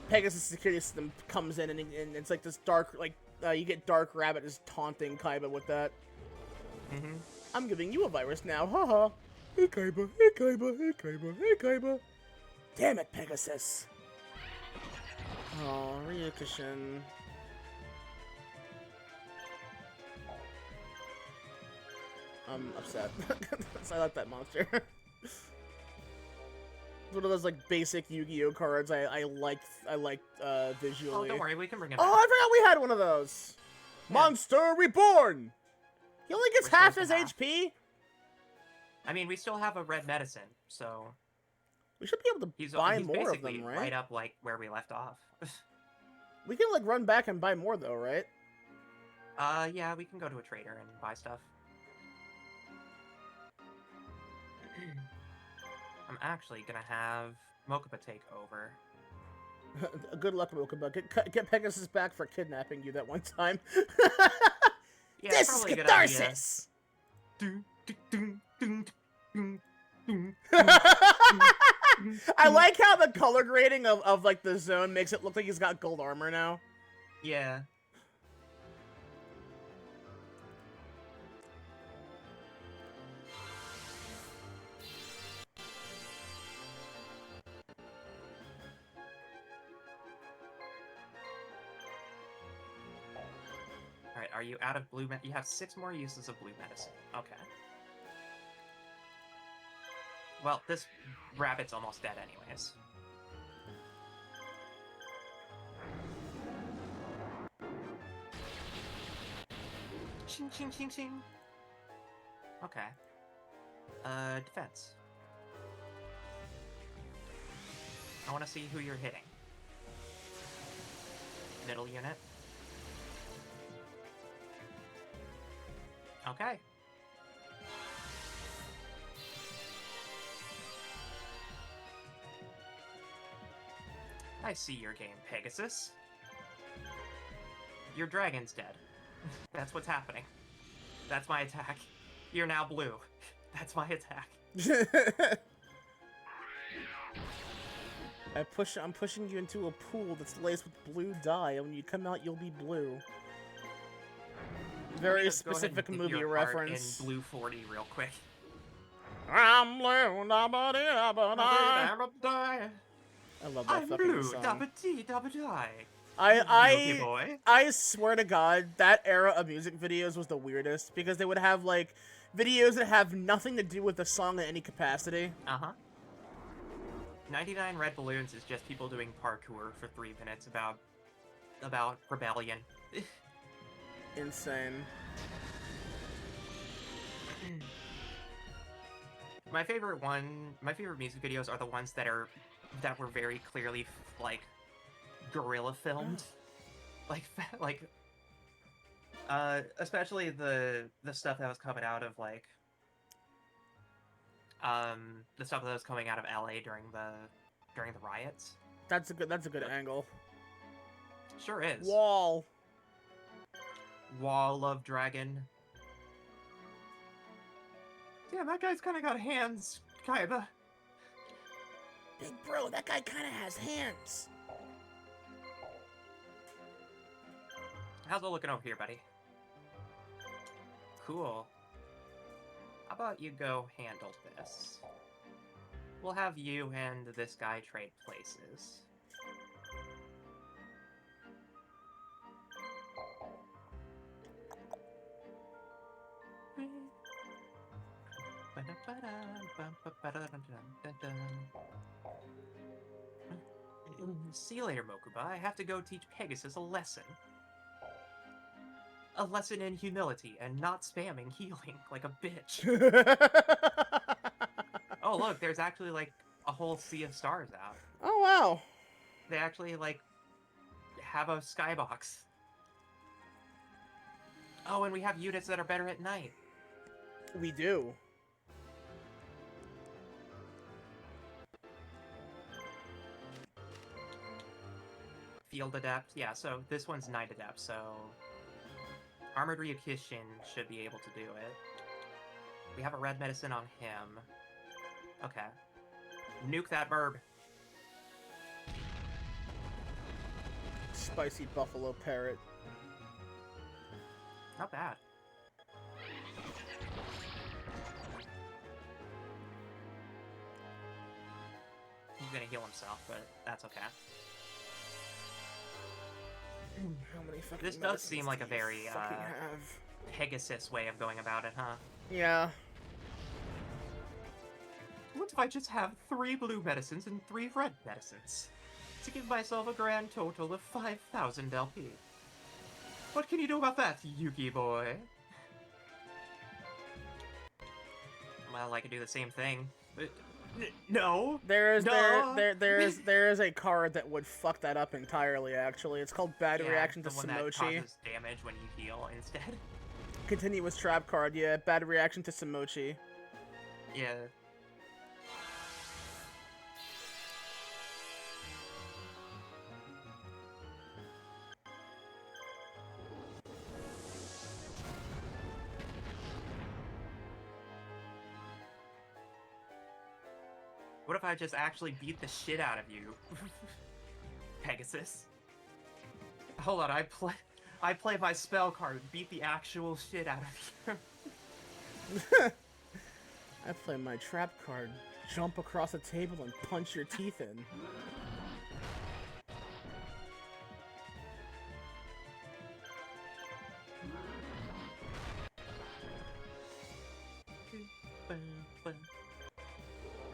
Pegasus security system comes in and it's like this dark like you get Dark Rabbit just taunting Kaiba with that. Mm-hmm. I'm giving you a virus now, haha. Hey Kaiba, hey Kaiba, hey Kaiba, hey Kaiba. Damn it, Pegasus. Oh, Ryukushin. I'm upset. I like that monster. It's one of those like basic Yu-Gi-Oh cards I liked visually. Oh, don't worry, we can bring it Oh, back. I forgot we had one of those. Yeah. Monster Reborn. He only gets half his Restored to HP. I mean, we still have a red medicine, so We should be able to he's buy he's more of basically them, right? right up like where we left off. We can like run back and buy more though, right? Yeah, we can go to a trader and buy stuff. I'm actually gonna have Mokuba take over. Good luck, Mokuba. Get Pegasus back for kidnapping you that one time. Yeah, This is probably a good catharsis! I like how the color grading of like the zone makes it look like he's got gold armor now. Yeah. Alright, are you out of blue You have 6 more uses of blue medicine. Okay. Well, this rabbit's almost dead anyways. Ching, ching, ching, ching. Okay. Defense. I want to see who you're hitting. Middle unit. Okay. I see your game, Pegasus. Your dragon's dead. That's what's happening. That's my attack. You're now blue. That's my attack. I'm pushing you into a pool that's laced with blue dye, and when you come out, you'll be blue. Very specific Go ahead and movie hit your heart reference. in blue 40 real quick. I'm blue, I love that I'm fucking blue, song. dabba-dee-dabba-die. I swear to God, that era of music videos was the weirdest because they would have like videos that have nothing to do with the song in any capacity. Uh-huh. 99 red balloons is just people doing parkour for 3 minutes about rebellion. Insane. My favorite music videos are the ones that were very clearly like guerrilla filmed. Especially the stuff that was coming out of like the stuff that was coming out of LA during the riots. That's a good angle. Sure is. Wall of Dragon. Yeah, that guy's kind of got hands, Kaiba. Big bro, that guy kind of has hands. how's it looking over here, buddy? Cool. How about you go handle this? We'll have you and this guy trade places. See you later, Mokuba. I have to go teach Pegasus a lesson. A lesson in humility and not spamming healing like a bitch. Oh, look, there's actually, like, a whole sea of stars out. Oh, wow. They actually, like, have a skybox. Oh, and we have units that are better at night. We do. Field Adept. Yeah, so this one's Night Adept, so... Armored Ryukishin should be able to do it. We have a red medicine on him. Okay. Nuke that burb. Spicy buffalo parrot. Not bad. He's gonna heal himself, but that's okay. How many fucking This does medicines seem like do a you very, fucking have? Pegasus way of going about it, huh? Yeah. What if I just have 3 blue medicines and 3 red medicines? To give myself a grand total of 5,000 LP. What can you do about that, Yugi boy? Well, I could do the same thing. But no! There is No. there is a card that would fuck that up entirely. Actually, it's called Bad Yeah, Reaction to the one that Samochi. causes damage when you heal instead. Continuous trap card. Yeah, Bad Reaction to Samochi. Yeah. What if I just actually beat the shit out of you? Pegasus. Hold on, I play my spell card, beat the actual shit out of you. I play my trap card, jump across a table and punch your teeth in.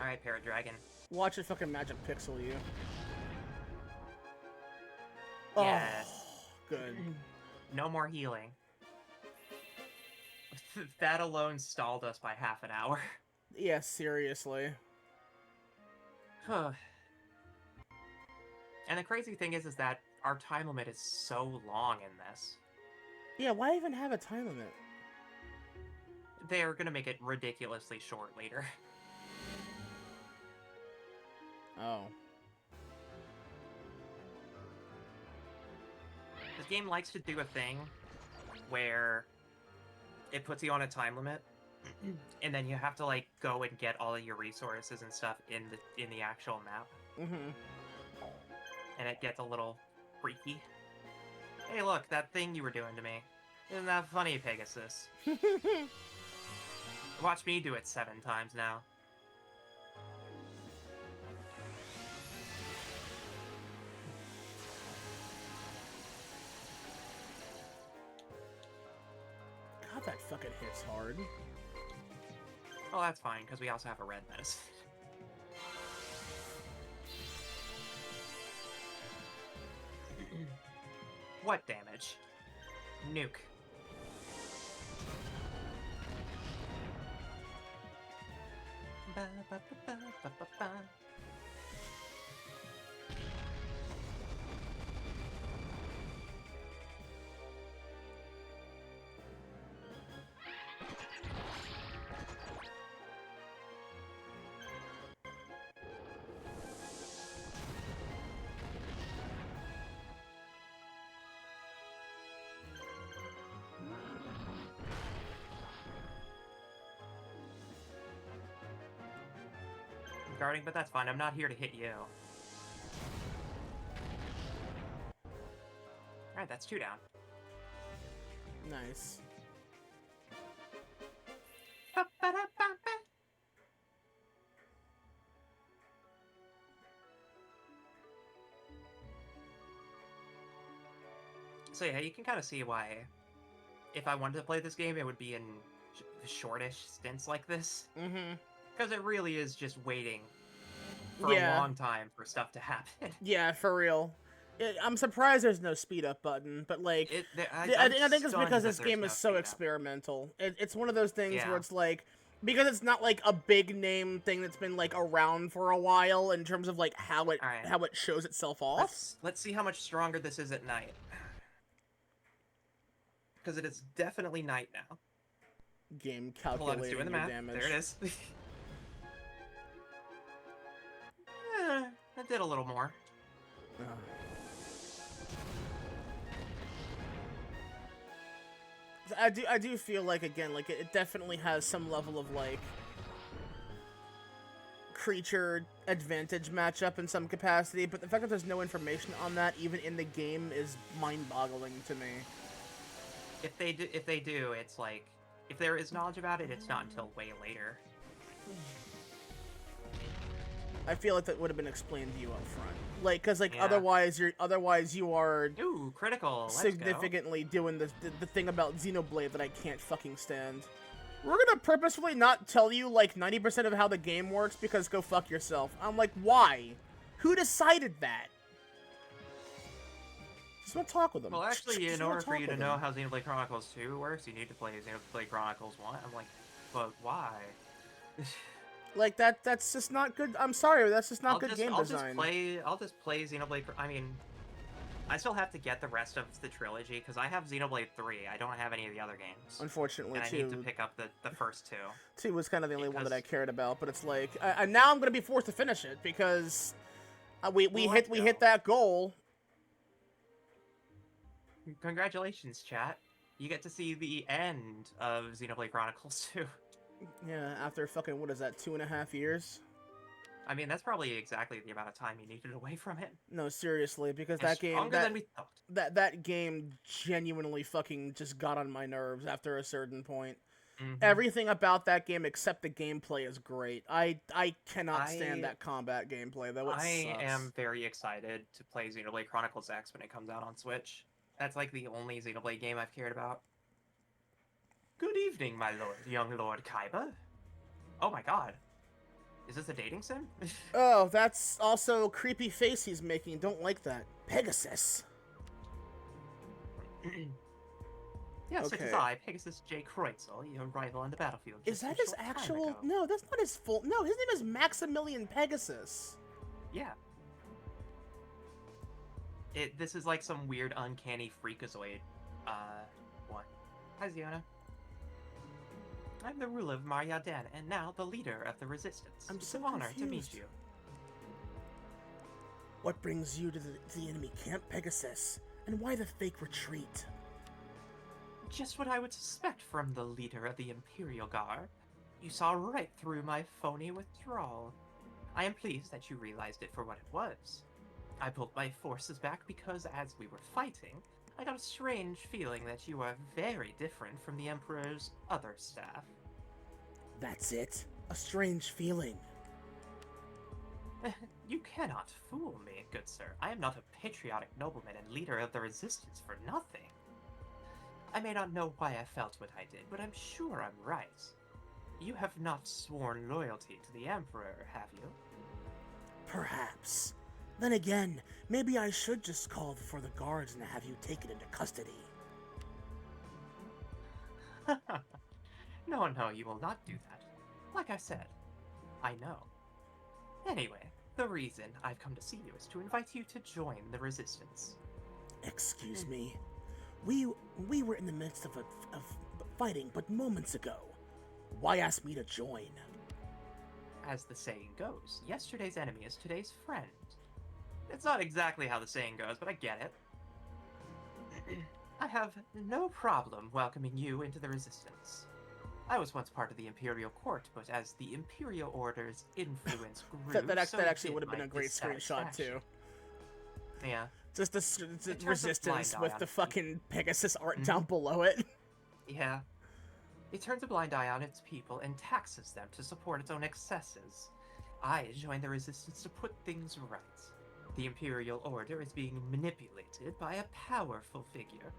Alright, Paradragon. Watch it fucking magic pixel you. Yes. Oh, good. No more healing. That alone stalled us by half an hour. Yeah, seriously. And the crazy thing is that our time limit is so long in this. Yeah, why even have a time limit? They're gonna make it ridiculously short later. Oh. This game likes to do a thing where it puts you on a time limit, and then you have to like go and get all of your resources and stuff in the actual map, Mm-hmm. and it gets a little freaky. Hey, look, that thing you were doing to me. Isn't that funny, Pegasus? Watch me do it 7 times now. God, that fucking hits hard. Well, that's fine, because we also have a red medicine. What damage? Nuke. Ba, ba, ba, ba, ba, ba, ba. Guarding, but that's fine. I'm not here to hit you. Alright, that's 2 down. Nice. So yeah, you can kind of see why, if I wanted to play this game, it would be in shortish stints like this. Mm-hmm. Because it really is just waiting for a Yeah. long time for stuff to happen. Yeah, for real. I'm surprised there's no speed up button, but like, I think it's because this game is so experimental. It's one of those things where it's like, because it's not like a big name thing that's been like around for a while in terms of like how it shows itself off. Let's see how much stronger this is at night. Because it is definitely night now. Game Hold on, it's calculating doing the your math. damage. There it is. That did a little more. I do feel like, again, like it definitely has some level of like creature advantage matchup in some capacity, but the fact that there's no information on that even in the game is mind-boggling to me. If they do, it's like, if there is knowledge about it, it's not until way later. I feel like that would have been explained to you up front, like, because like otherwise you are critical. Significantly doing the thing about Xenoblade that I can't fucking stand. We're gonna purposefully not tell you like 90% of how the game works because go fuck yourself. I'm like, why? Who decided that? Just want to talk with them. Well, actually, in order for you to know how Xenoblade Chronicles 2 works, you need to play Xenoblade Chronicles 1. I'm like, but why? Like that's just not good. I'm sorry, that's just not good game design. I'll just play Xenoblade. I mean, I still have to get the rest of the trilogy because I have Xenoblade 3. I don't have any of the other games. Unfortunately, and I need to pick up the first two. 2 was kind of the only one that I cared about, but it's like, and now I'm gonna be forced to finish it because we hit that goal. Congratulations, chat. You get to see the end of Xenoblade Chronicles 2. Yeah, after fucking, what is that, 2.5 years? I mean, that's probably exactly the amount of time you needed away from it. No, seriously, because it's longer than we thought. That game genuinely fucking just got on my nerves after a certain point. Mm-hmm. Everything about that game except the gameplay is great. I cannot stand that combat gameplay, though. I am very excited to play Xenoblade Chronicles X when it comes out on Switch. That's like the only Xenoblade game I've cared about. Good evening, my lord, young Lord Kaiba. Oh my god. Is this a dating sim? Oh, that's also a creepy face he's making. Don't like that. Pegasus. Yes, okay. It is I, Pegasus J. Kreutzel, your rival on the battlefield. Is that his actual... No, that's not his full... No, his name is Maximilian Pegasus. Yeah. This is like some weird, uncanny freakazoid. What? Hi, Ziona. I'm the ruler of Maryaden, and now the leader of the Resistance. It's an honor to meet you. What brings you to the enemy camp, Pegasus? And why the fake retreat? Just what I would suspect from the leader of the Imperial Guard. You saw right through my phony withdrawal. I am pleased that you realized it for what it was. I pulled my forces back because as we were fighting, I got a strange feeling that you are very different from the Emperor's other staff. That's it? A strange feeling. You cannot fool me, good sir. I am not a patriotic nobleman and leader of the Resistance for nothing. I may not know why I felt what I did, but I'm sure I'm right. You have not sworn loyalty to the Emperor, have you? Perhaps. Then again, maybe I should just call for the guards and have you taken into custody. No, you will not do that. Like I said, I know. Anyway, the reason I've come to see you is to invite you to join the Resistance. Excuse me. We were in the midst of fighting but moments ago. Why ask me to join? As the saying goes, yesterday's enemy is today's friend. It's not exactly how the saying goes, but I get it. I have no problem welcoming you into the Resistance. I was once part of the Imperial Court, but as the Imperial Order's influence grew, that actually would have been a great screenshot too. Yeah. Just the Resistance with the fucking Pegasus art down below it. Yeah. It turns a blind eye on its people and taxes them to support its own excesses. I joined the resistance to put things right. The Imperial Order is being manipulated by a powerful figure.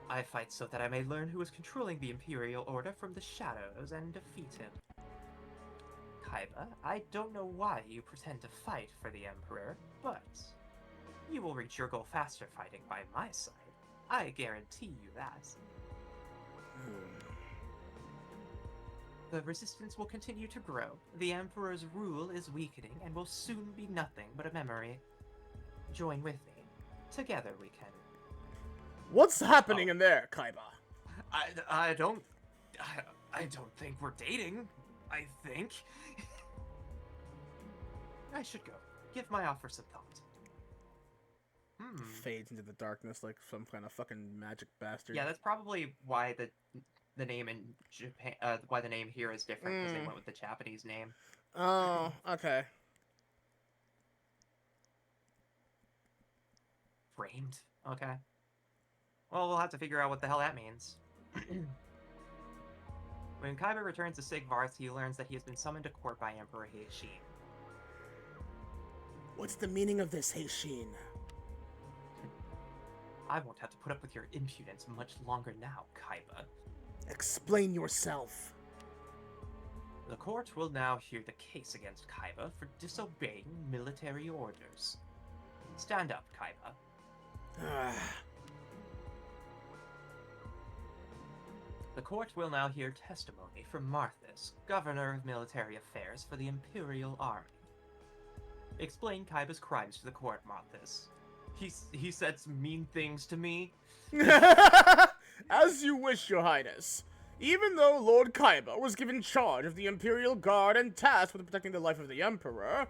I fight so that I may learn who is controlling the Imperial Order from the shadows and defeat him. Kaiba, I don't know why you pretend to fight for the Emperor, but you will reach your goal faster fighting by my side. I guarantee you that. The resistance will continue to grow. The Emperor's rule is weakening and will soon be nothing but a memory. Join with me. Together we can. What's happening in there, Kaiba? I don't think we're dating. I think. I should go. Give my offer some thought. Fades into the darkness like some kind of fucking magic bastard. Yeah, that's probably why the name in Japan, why the name here is different, because they went with the Japanese name. Oh, okay. Framed? Okay. Well, we'll have to figure out what the hell that means. When Kaiba returns to Sigvarth, he learns that he has been summoned to court by Emperor Heishin. What's the meaning of this, Heishin? I won't have to put up with your impudence much longer now, Kaiba. Explain yourself. The court will now hear the case against Kaiba for disobeying military orders. Stand up, Kaiba. The court will now hear testimony from Marthas, Governor of Military Affairs for the Imperial Army. Explain Kaiba's crimes to the court, Marthas. He said some mean things to me. As you wish, Your Highness. Even though Lord Kaiba was given charge of the Imperial Guard and tasked with protecting the life of the Emperor,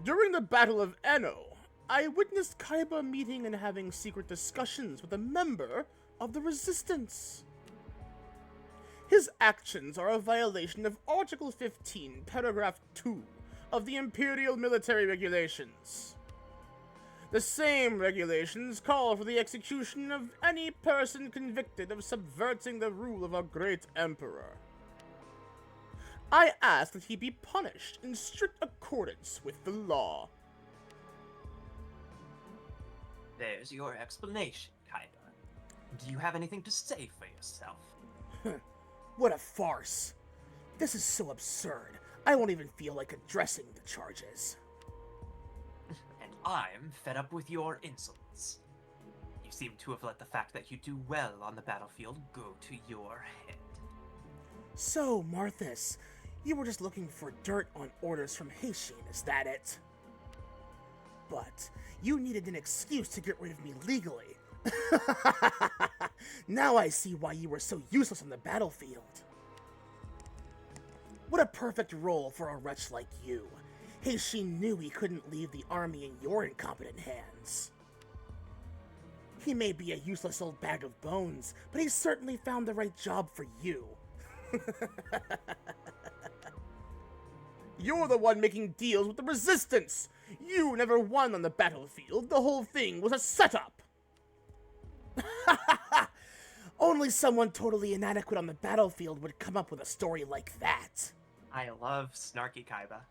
during the Battle of Enno, I witnessed Kaiba meeting and having secret discussions with a member of the Resistance. His actions are a violation of Article 15, Paragraph 2 of the Imperial Military Regulations. The same regulations call for the execution of any person convicted of subverting the rule of our great emperor. I ask that he be punished in strict accordance with the law. There's your explanation, Kaiba. Do you have anything to say for yourself? What a farce. This is so absurd. I won't even feel like addressing the charges. And I'm fed up with your insolence. You seem to have let the fact that you do well on the battlefield go to your head. So, Marthas, you were just looking for dirt on orders from Heishin, is that it? But you needed an excuse to get rid of me legally. Now I see why you were so useless on the battlefield. What a perfect role for a wretch like you. Heishin knew he couldn't leave the army in your incompetent hands. He may be a useless old bag of bones, but he certainly found the right job for you. You're the one making deals with the Resistance! You never won on the battlefield. The whole thing was a setup! Only someone totally inadequate on the battlefield would come up with a story like that. I love snarky Kaiba.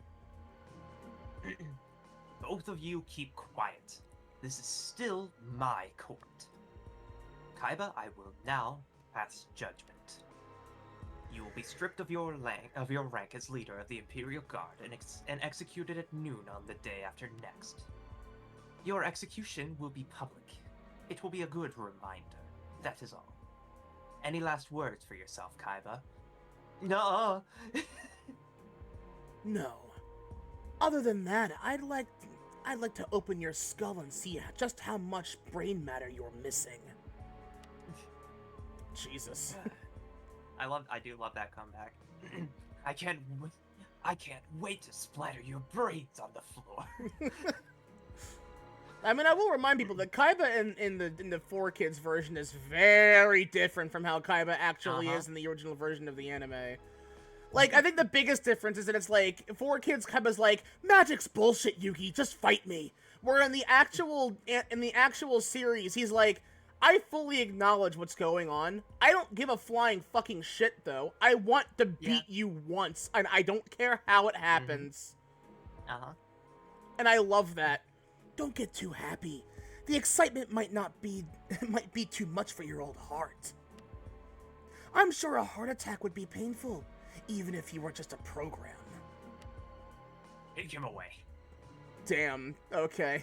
Both of you keep quiet. This is still my court. Kaiba, I will now pass judgment. You will be stripped of your rank as leader of the Imperial Guard and executed at noon on the day after next. Your execution will be public. It will be a good reminder. That is all. Any last words for yourself, Kaiba? No. No. Other than that, I'd like to open your skull and see just how much brain matter you're missing. Jesus. I do love that comeback. I can't wait to splatter your brains on the floor. I mean, I will remind people that Kaiba in the 4Kids version is very different from how Kaiba actually is in the original version of the anime. Like, I think the biggest difference is that it's like, 4Kids Kaiba's like, magic's bullshit, Yugi, just fight me. Where in the actual series, he's like, I fully acknowledge what's going on. I don't give a flying fucking shit, though. I want to beat you once, and I don't care how it happens. Uh-huh. And I love that. Don't get too happy. The excitement might be too much for your old heart. I'm sure a heart attack would be painful, even if you were just a program. Take him away. Damn, okay.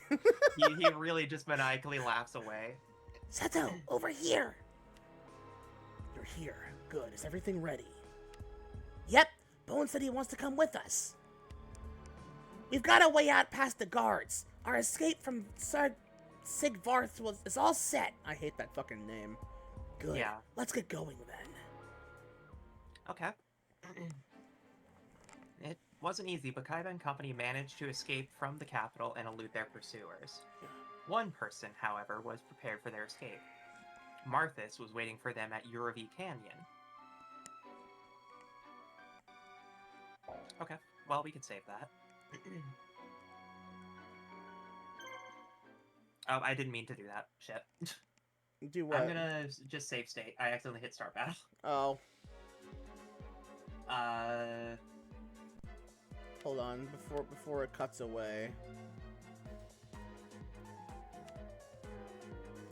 he really just maniacally laughs away. Seto, over here! You're here. Good. Is everything ready? Yep. Bone said he wants to come with us. We've got a way out past the guards. Our escape from Sigvarth is all set. I hate that fucking name. Good. Yeah. Let's get going then. Okay. It wasn't easy, but Kaiba and company managed to escape from the capital and elude their pursuers. One person, however, was prepared for their escape. Marthas was waiting for them at Uravi Canyon. Okay, well, we can save that. Oh, I didn't mean to do that. Shit. Do what? I'm gonna just save state. I accidentally hit start battle. Oh. Hold on, before it cuts away.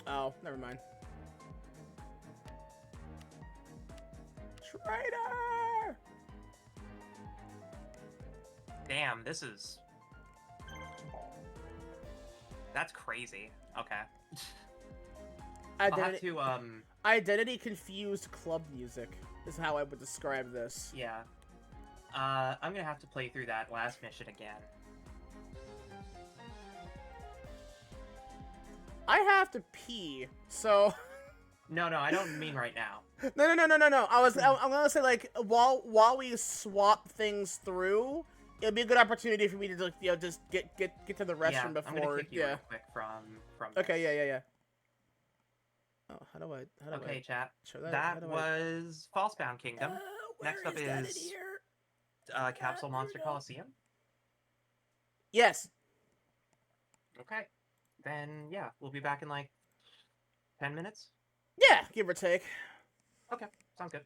Oh, never mind. Traitor! Damn, this is... That's crazy. Okay. I'll have to, Identity confused club music is how I would describe this. Yeah. I'm gonna have to play through that last mission again. I have to pee, so... No, I don't mean right now. No. I'm gonna say, like, while we swap things through, it'd be a good opportunity for me to, you know, just get to the restroom before. I'm gonna kick you real quick from Okay, this. yeah. Oh, how do I? Okay, chat. Show That was Falsebound Kingdom. Next up is Capsule Monster Coliseum. Yes. Okay. Then, yeah, we'll be back in, like, 10 minutes? Yeah, give or take. Okay, sounds good.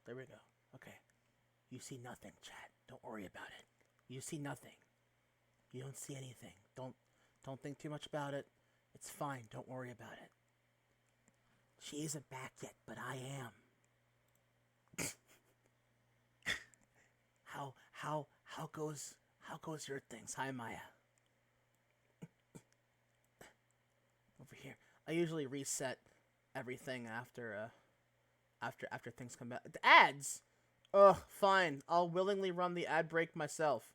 There we go. Okay. You see nothing, chat. Don't worry about it. You see nothing. You don't see anything. Don't think too much about it. It's fine. Don't worry about it. She isn't back yet, but I am. How goes your things? Hi, Maya. Over here. I usually reset everything after things come back. The ads. Ugh, fine. I'll willingly run the ad break myself.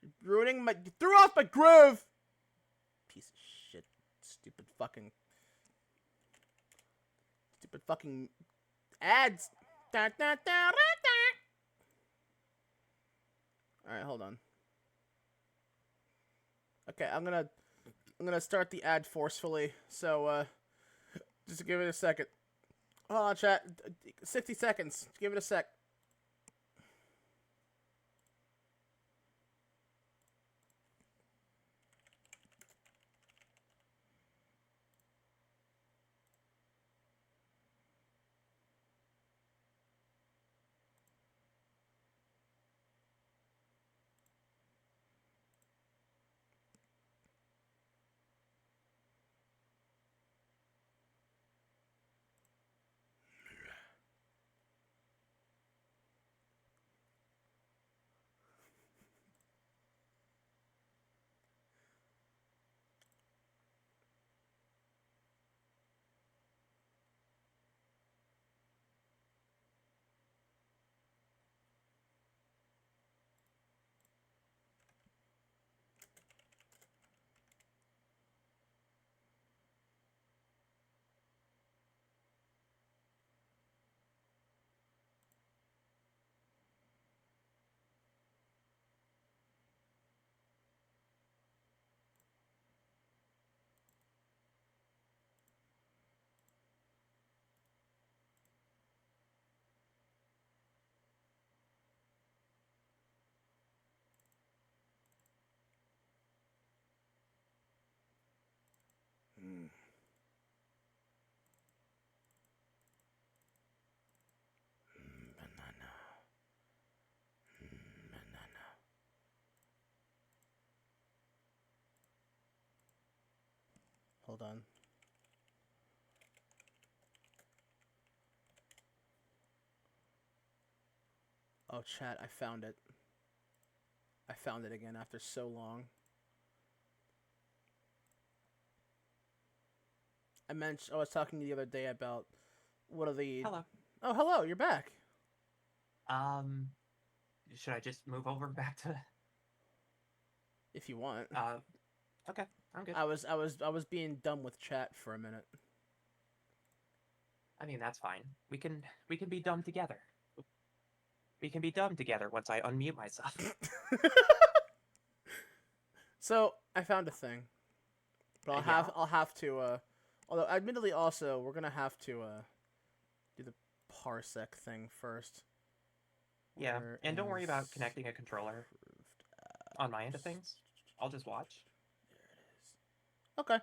You're ruining my. You threw off my groove. Piece of shit. Stupid fucking ads. Da, da, da, da, da. All right, hold on. Okay, I'm gonna start the ad forcefully. So just give it a second. Hold on, chat. 60 seconds. Give it a sec. Banana. Banana. Hold on. Oh, chat, I found it. I found it again after so long. I was talking to you the other day about what are the... Hello. Oh, hello, you're back. Should I just move over back to? If you want. Okay, I'm good. I was being dumb with chat for a minute. I mean, that's fine. We can be dumb together. We can be dumb together once I unmute myself. So, I found a thing. But Yeah. I'll have to although admittedly also we're going to have to do the parsec thing first. Yeah, Where and don't worry about is connecting a controller approved on my end of apps? things. I'll just watch. There it is. Okay.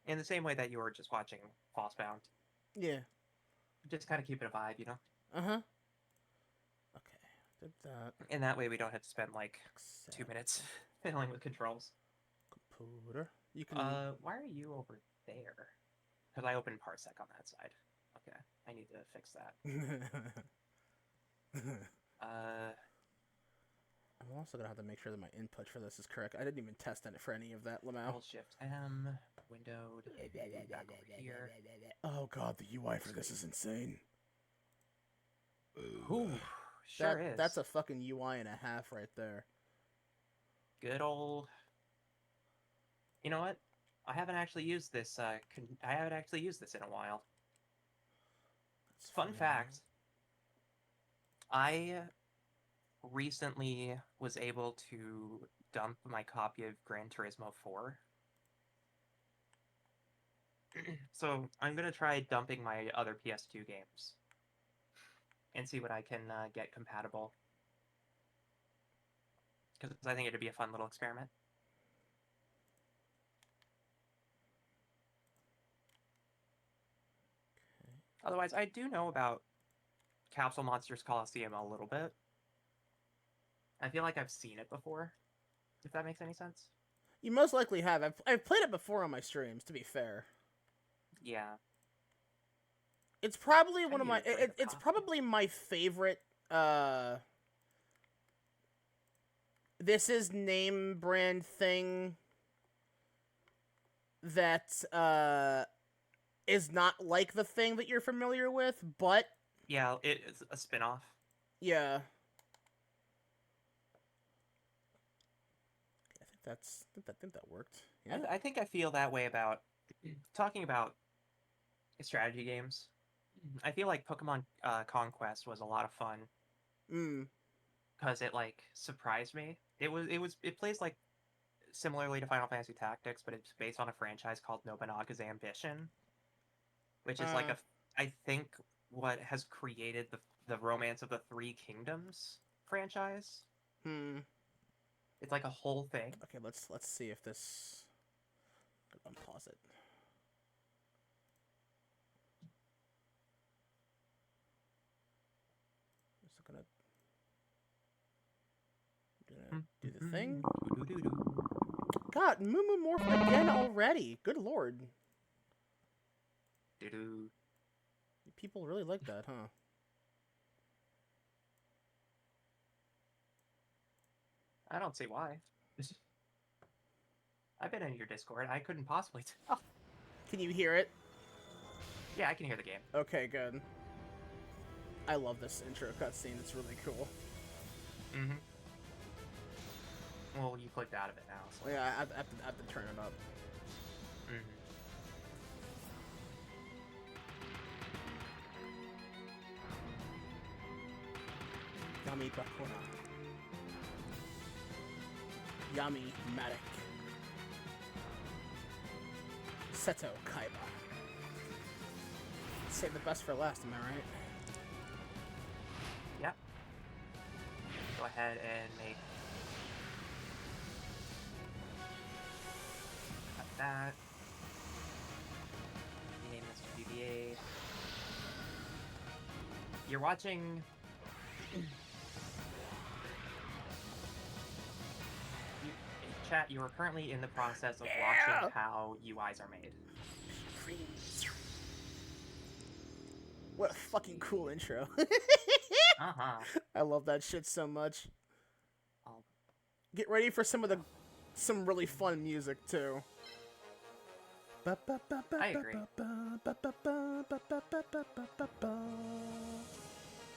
In the same way that you were just watching Bound. Yeah. Just kind of keep it a vibe, you know? Uh-huh. Okay. Did that. And that way we don't have to spend like 2 Accept. minutes fiddling with controls. Computer. You can Why are you over there? Because I opened Parsec on that side. Okay, I need to fix that. I'm also gonna have to make sure that my input for this is correct. I didn't even test it for any of that, Lamau. Alt Shift M, windowed, back over here. Oh god, the UI for this is insane. Ooh, sure is. That's a fucking UI and a half right there. Good old. You know what? I haven't actually used this. I haven't actually used this in a while. That's Fun fine. fact. I recently was able to dump my copy of Gran Turismo 4. So I'm going to try dumping my other PS2 games and see what I can get compatible. Because I think it'd be a fun little experiment. Otherwise, I do know about Capsule Monsters Coliseum a little bit. I feel like I've seen it before, if that makes any sense. You most likely have. I've played it before on my streams, to be fair. Yeah. It's probably one I of my... need a drink of It's coffee. probably my favorite, this is name brand thing that, is not like the thing that you're familiar with, but... Yeah, it is a spin-off. Yeah. I think that worked. Yeah. I think I feel that way about talking about strategy games. I feel like Pokemon Conquest was a lot of fun because it like surprised me. It plays like similarly to Final Fantasy Tactics, but it's based on a franchise called Nobunaga's Ambition, which is like I think what has created the Romance of the Three Kingdoms franchise. It's like a whole thing. Okay, let's see if this... Unpause it. Just gonna do the thing. God, Moo Morph again already. Good lord. People really like that, huh? I don't see why. I've been in your Discord. I couldn't possibly tell. Can you hear it? Yeah, I can hear the game. Okay, good. I love this intro cutscene. It's really cool. Mm-hmm. Well, you clicked out of it now. So. Yeah, I have to turn it up. Mm-hmm. Yami Bakura. Yami Matic. Seto Kaiba. Save the best for last, am I right? Yep. Go ahead and make... Cut that. Rename this to BB-8. You're watching... Chat, you are currently in the process of watching how UIs are made. What a fucking cool intro. Uh-huh. I love that shit so much. I'll- Get ready for some really fun music too. I agree.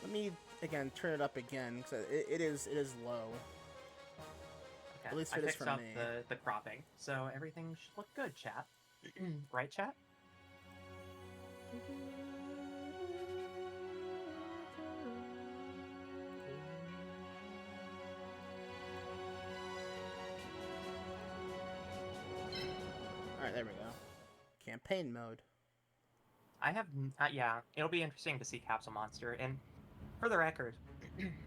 Let me again turn it up again because it is low. Okay. At least I it is fixed for up me. the cropping, so everything should look good, chat. Right, chat? Alright, there we go. Campaign mode. I have, yeah, it'll be interesting to see Capsule Monster, and for the record,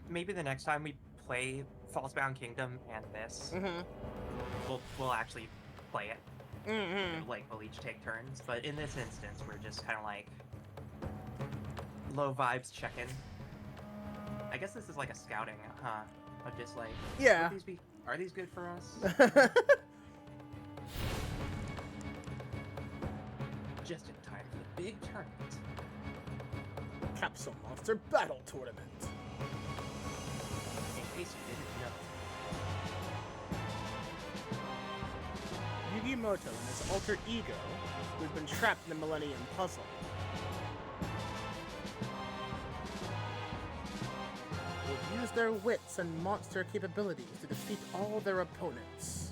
maybe the next time we play Falsebound Kingdom and this, we'll actually play it. Like, we'll each take turns, but in this instance, we're just kind of like, low vibes check-in. I guess this is like a scouting, huh? Of just like, Yeah. Are these good for us? Just in time for the big tournament. Capsule Monster Battle Tournament. In case you didn't know. Yugioh and his alter ego, who've been trapped in the Millennium Puzzle. Will use their wits and monster capabilities to defeat all their opponents.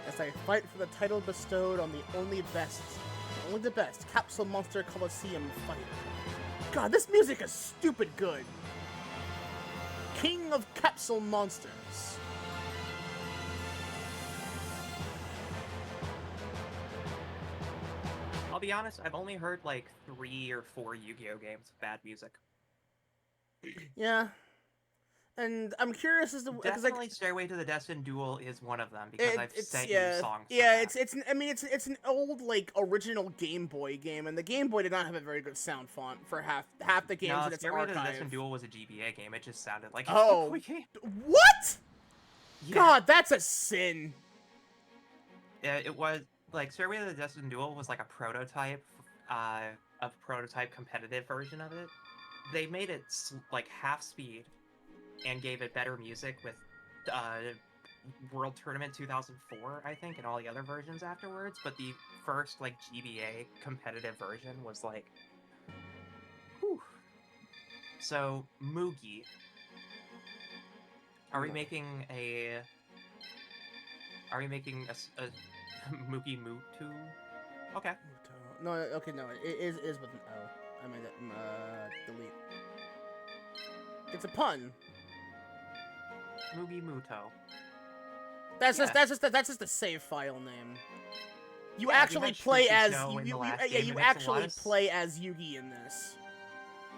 As I fight for the title bestowed on the only the best Capsule Monster Coliseum fighter. God, this music is stupid good. King of Capsule Monsters. I'll be honest, I've only heard like 3 or 4 Yu-Gi-Oh games with bad music. Yeah. And I'm curious as to because Definitely Stairway to the Destined Duel is one of them because I've sent you songs. Yeah, it's I mean it's an old like original Game Boy game, and the Game Boy did not have a very good sound font for half the games in its Stairway to the archive. Destined Duel was a GBA game. It just sounded like a Oh, Game Boy game. What? Yeah. God, that's a sin. Yeah, it was like Stairway to the Destined Duel was like a prototype competitive version of it. They made it like half speed and gave it better music with World Tournament 2004, I think, and all the other versions afterwards. But the first like GBA competitive version was like, whew. So Mugi, are we making a Mugi Mutu? Okay. No, okay, no, it is with an O. I mean, delete. It's a pun. Mugi Muto. That's just a save file name. You Yeah, actually you had play as Shukito in the last yeah, game, you and it's a actually lot of play as Yugi in this.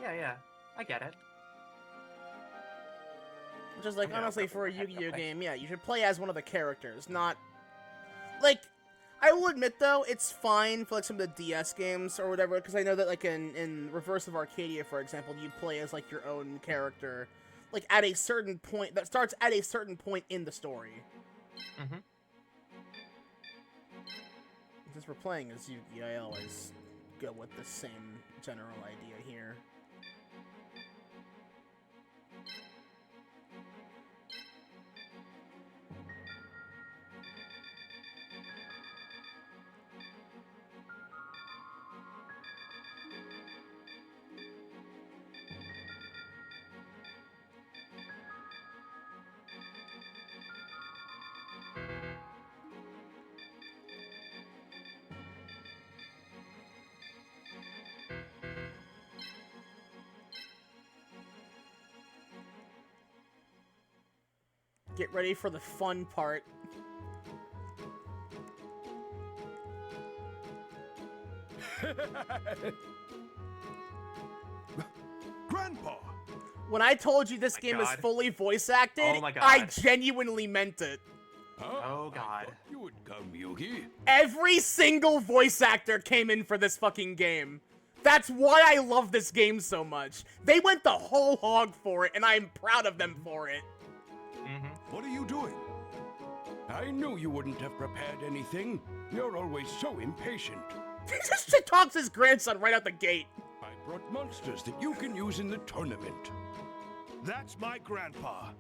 Yeah, I get it. Which is like, Yeah, honestly, I'll for a probably Yu-Gi-Oh heck game, yeah, you should play as one of the characters, not like. I will admit though, it's fine for like some of the DS games or whatever, because I know that like in Reverse of Arcadia, for example, you play as like your own character, like at a certain point that starts at a certain point in the story. Mm-hmm. Since we're playing as Yugi, I always go with the same general idea here. Get ready for the fun part. Grandpa! When I told you this my game is God. fully voice acted, Oh my I God. genuinely meant it. Huh? Oh, God. I thought you would come, Yugi. Every single voice actor came in for this fucking game. That's why I love this game so much. They went the whole hog for it, and I'm proud of them for it. Mm-hmm. What are you doing? I knew you wouldn't have prepared anything. You're always so impatient. He just shit talks his grandson right out the gate. I brought monsters that you can use in the tournament. That's my grandpa.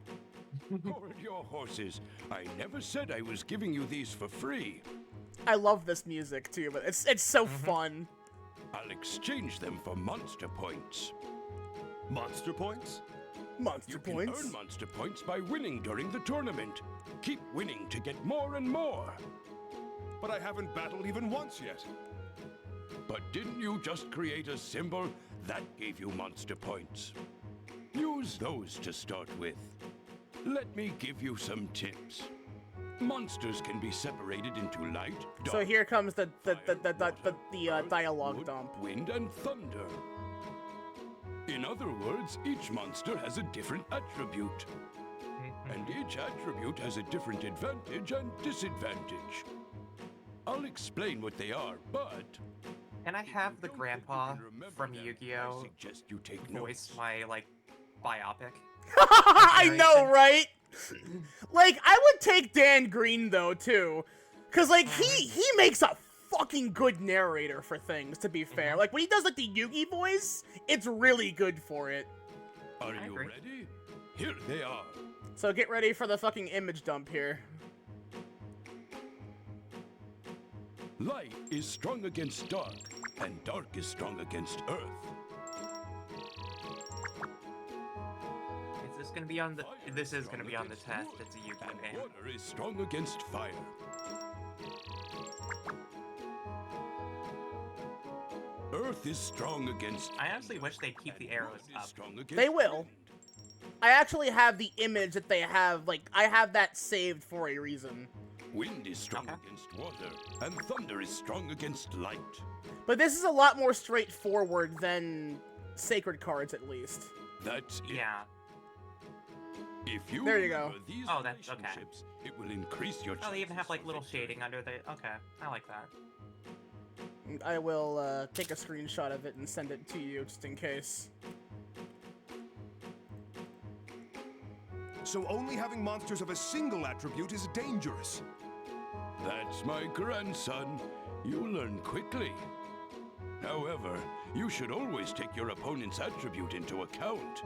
Hold your horses. I never said I was giving you these for free. I love this music too, but it's so fun. I'll exchange them for monster points. Monster points? Monster You points. can earn monster points by winning during the tournament. Keep winning to get more and more. But I haven't battled even once yet. But didn't you just create a symbol that gave you monster points? Use those to start with. Let me give you some tips. Monsters can be separated into light, dark, So here comes the fire, dialogue wood, dump. wind, and thunder. In other words, each monster has a different attribute. And each attribute has a different advantage and disadvantage. I'll explain what they are, but... And I if have you the don't think grandpa you can remember from them, Yugioh I suggest you take voice notes. my, like, biopic. I know, generation. right? Like, I would take Dan Green, though, too. Because, like, he makes a fucking good narrator for things, to be fair. Like, when he does, like, the Yugi voice, it's really good for it. Are I you agree. ready? Here they are. So get ready for the fucking image dump here. Light is strong against dark, and dark is strong against earth. Is this gonna be on the... Fire This is strong gonna be on the against test. wood, It's a Yu-Gi-Oh and game. water is strong against fire. Earth is strong against... I honestly wish they'd keep and the arrows wood is up. strong against They will. wind. I actually have the image that they have, like, I have that saved for a reason. Wind is strong Okay. against water, and thunder is strong against light. But this is a lot more straightforward than Sacred Cards, at least. That's it. Yeah. If you There you go. remember these Oh, that's okay. relationships, it will increase your Oh, they even chances have like for little victory. shading under the. Okay, I like that. I will take a screenshot of it and send it to you just in case. So only having monsters of a single attribute is dangerous. That's my grandson. You learn quickly. However, you should always take your opponent's attribute into account.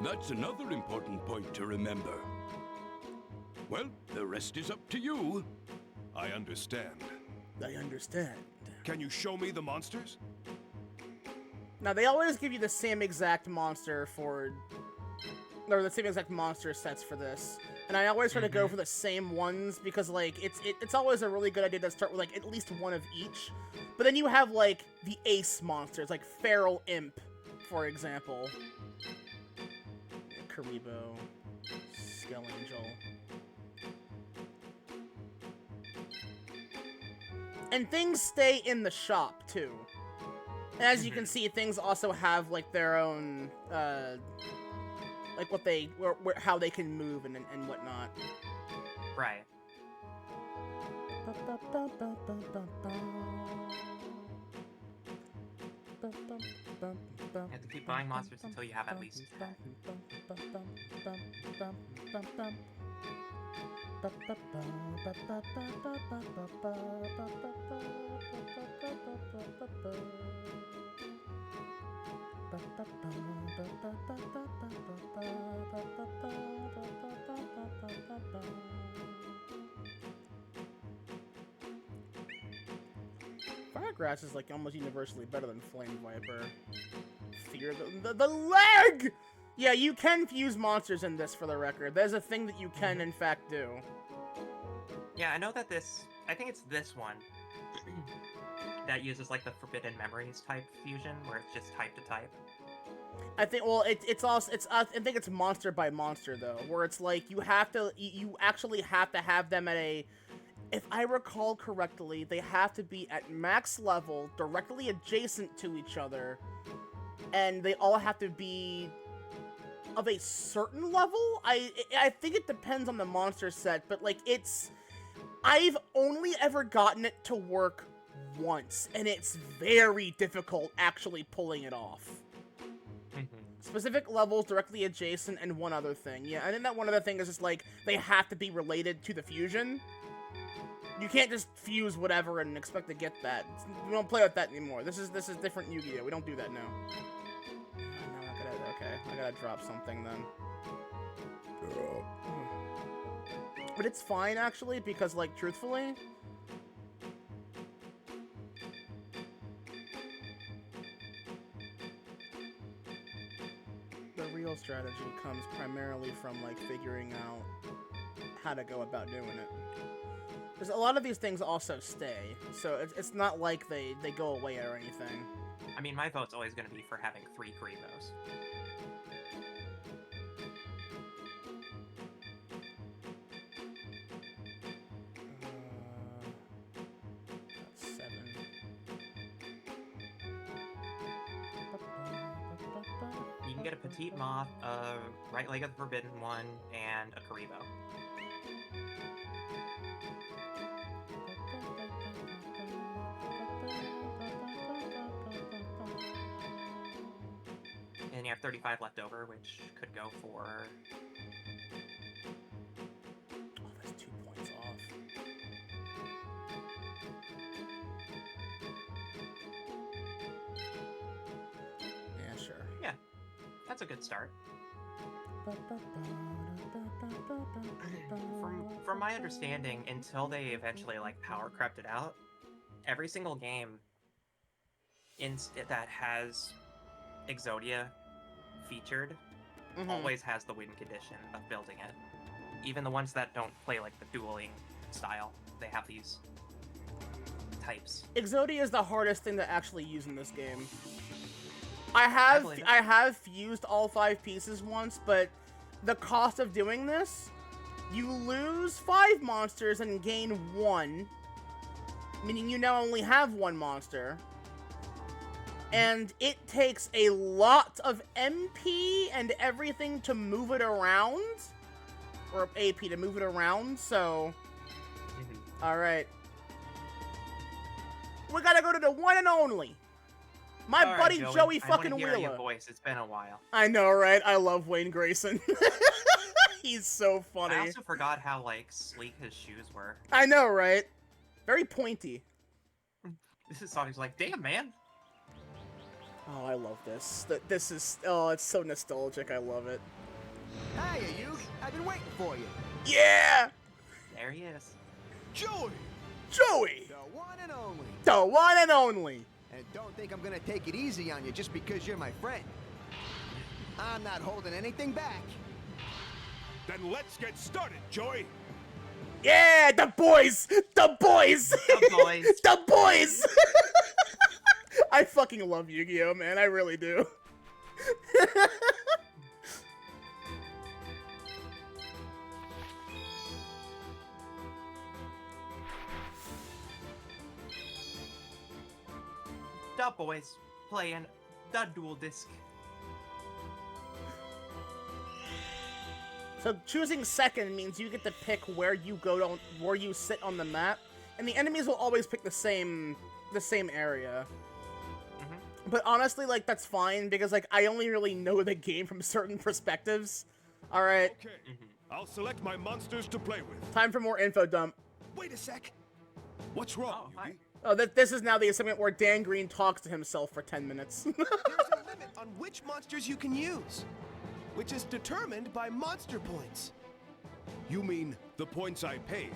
That's another important point to remember. Well, the rest is up to you. I understand. I understand. Can you show me the monsters? Now, they always give you the same exact monster for... Or the same exact monster sets for this. And I always try to go for the same ones because, like, it's always a really good idea to start with, like, at least one of each. But then you have, like, the ace monsters, like Feral Imp, for example. Karibo. Skull Angel. And things stay in the shop, too. And as you can see, things also have, like, their own, like, what they, how they can move and whatnot. Right. You have to keep buying monsters until you have at least 10. Firegrass is like almost universally better than Flame Viper. Fear the leg! Yeah, you can fuse monsters in this, for the record. There's a thing that you can, in fact, do. Yeah, I know that this. I think it's this one that uses like the Forbidden Memories type fusion, where it's just type to type. I think, well, it's also, I think it's monster by monster, though, where it's like, you have to, you actually have to have them at a, if I recall correctly, they have to be at max level, directly adjacent to each other, and they all have to be of a certain level. I think it depends on the monster set, but, like, I've only ever gotten it to work once, and it's very difficult actually pulling it off. Specific levels directly adjacent, and one other thing. Yeah, I think that one other thing is just, like, they have to be related to the fusion. You can't just fuse whatever and expect to get that. We don't play with that anymore. This is different Yu-Gi-Oh! We don't do that now. Okay, I gotta drop something then. But it's fine, actually, because, like, truthfully... the real strategy comes primarily from, like, figuring out how to go about doing it. Because a lot of these things also stay, so it's not like they go away or anything. I mean, my vote's always going to be for having 3 Karibos. That's 7. You can get a Petite Moth, a Right Leg of the Forbidden One, and a Karibo. And you have 35 left over, which could go for... Oh, that's 2 points off. Yeah, sure. Yeah, that's a good start. From my understanding, until they eventually, like, power crept it out, every single game that has Exodia featured always has the win condition of building it. Even the ones that don't play, like, the dueling style, they have these types. Exodia is the hardest thing to actually use in this game. I I have fused all 5 pieces once, but the cost of doing this, you lose 5 monsters and gain 1, meaning you now only have 1 monster. and it takes a lot of MP and everything to move it around, or AP to move it around, so... Alright. We gotta go to the one and only. My All right, buddy Joey I fucking wanna hear Wheeler. your voice. It's been a while. I know, right? I love Wayne Grayson. He's so funny. I also forgot how, like, sleek his shoes were. I know, right? Very pointy. This is Sonic's like, damn, man. Oh, I love this. This is... Oh, it's so nostalgic. I love it. Hiya, Yug. I've been waiting for you. Yeah! There he is. Joey! Joey! The one and only. The one and only. And don't think I'm gonna take it easy on you just because you're my friend. I'm not holding anything back. Then let's get started, Joey! Yeah, the boys! The boys! The boys. The boys! I fucking love Yu-Gi-Oh, man. I really do. The boys playing the dual disc. So choosing second means you get to pick where you go where you sit on the map, and the enemies will always pick the same area. But honestly, like, that's fine, because, like, I only really know the game from certain perspectives. Alright, Okay, I'll select my monsters to play with. time for more info dump. Wait a sec. What's wrong, Oh, hi. Yugi? Oh, this is now the segment where Dan Green talks to himself for 10 minutes. There's a limit on which monsters you can use, which is determined by monster points. You mean the points I paid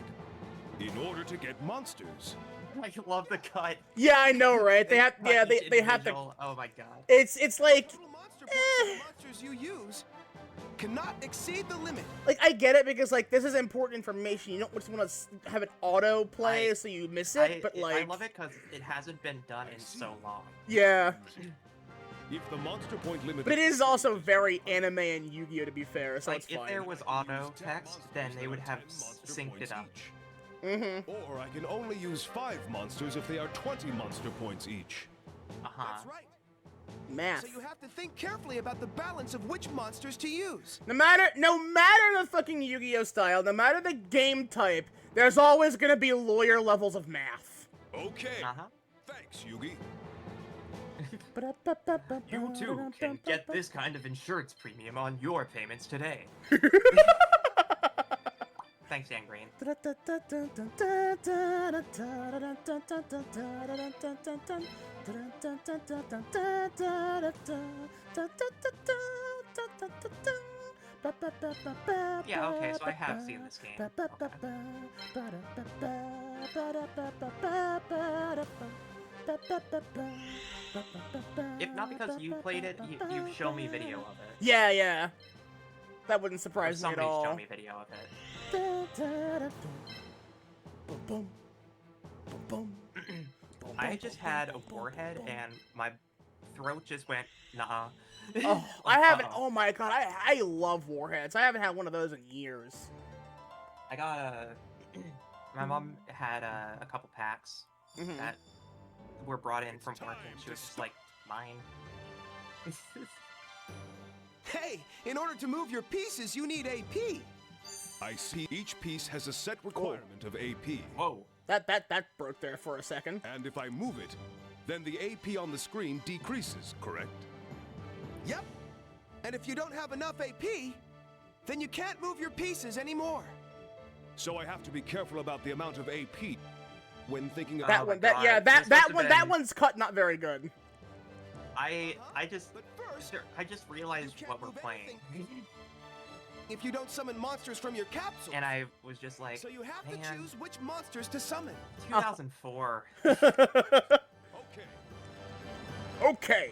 in order to get monsters? I love the cut. Yeah, I know, right? They have, yeah, Each they have to. individual- Oh my god. It's like, Total monster points of the monsters you use cannot exceed the limit. like, I get it, because, like, this is important information. You don't just want to have it auto play so you miss it, but, like, I love it because it hasn't been done in so long. yeah. If the monster point limit... But it is also very anime and Yu-Gi-Oh, to be fair, so Like, it's if fine. there was auto text, then they would have synced it up. Mm-hmm. Or I can only use 5 monsters if they are 20 monster points each. Uh-huh. That's right. Math. So you have to think carefully about the balance of which monsters to use. No matter the fucking Yu-Gi-Oh style, no matter the game type, there's always gonna be lawyer levels of math. Okay. Uh-huh. Thanks, Yugi. You too can get this kind of insurance premium on your payments today. Thanks, Dan Green. Yeah, okay, so I have seen this game. If not because you played it, you've shown me video of it. Yeah, yeah. That wouldn't Or surprise me at somebody's all. shown me video of it. I just had a warhead and my throat just went, nah. Oh, I haven't. Oh my god, I love warheads. I haven't had one of those in years. I got a. My mom had a couple packs Mhm. that were brought in from work, and she was just like, mine. Hey, in order to move your pieces, you need AP. I see each piece has a set requirement of AP. Whoa. That broke there for a second. And if I move it, then the AP on the screen decreases, correct? Yep. And if you don't have enough AP, then you can't move your pieces anymore. So I have to be careful about the amount of AP when thinking Oh about... That my one, that God, yeah, this that must that have one, that been- one's cut not very good. I just But first, I just realized you what can't we're move playing, anything if you don't summon monsters from your capsule. and I was just like, So you have man, to choose which monsters to summon. 2004. Okay. Okay.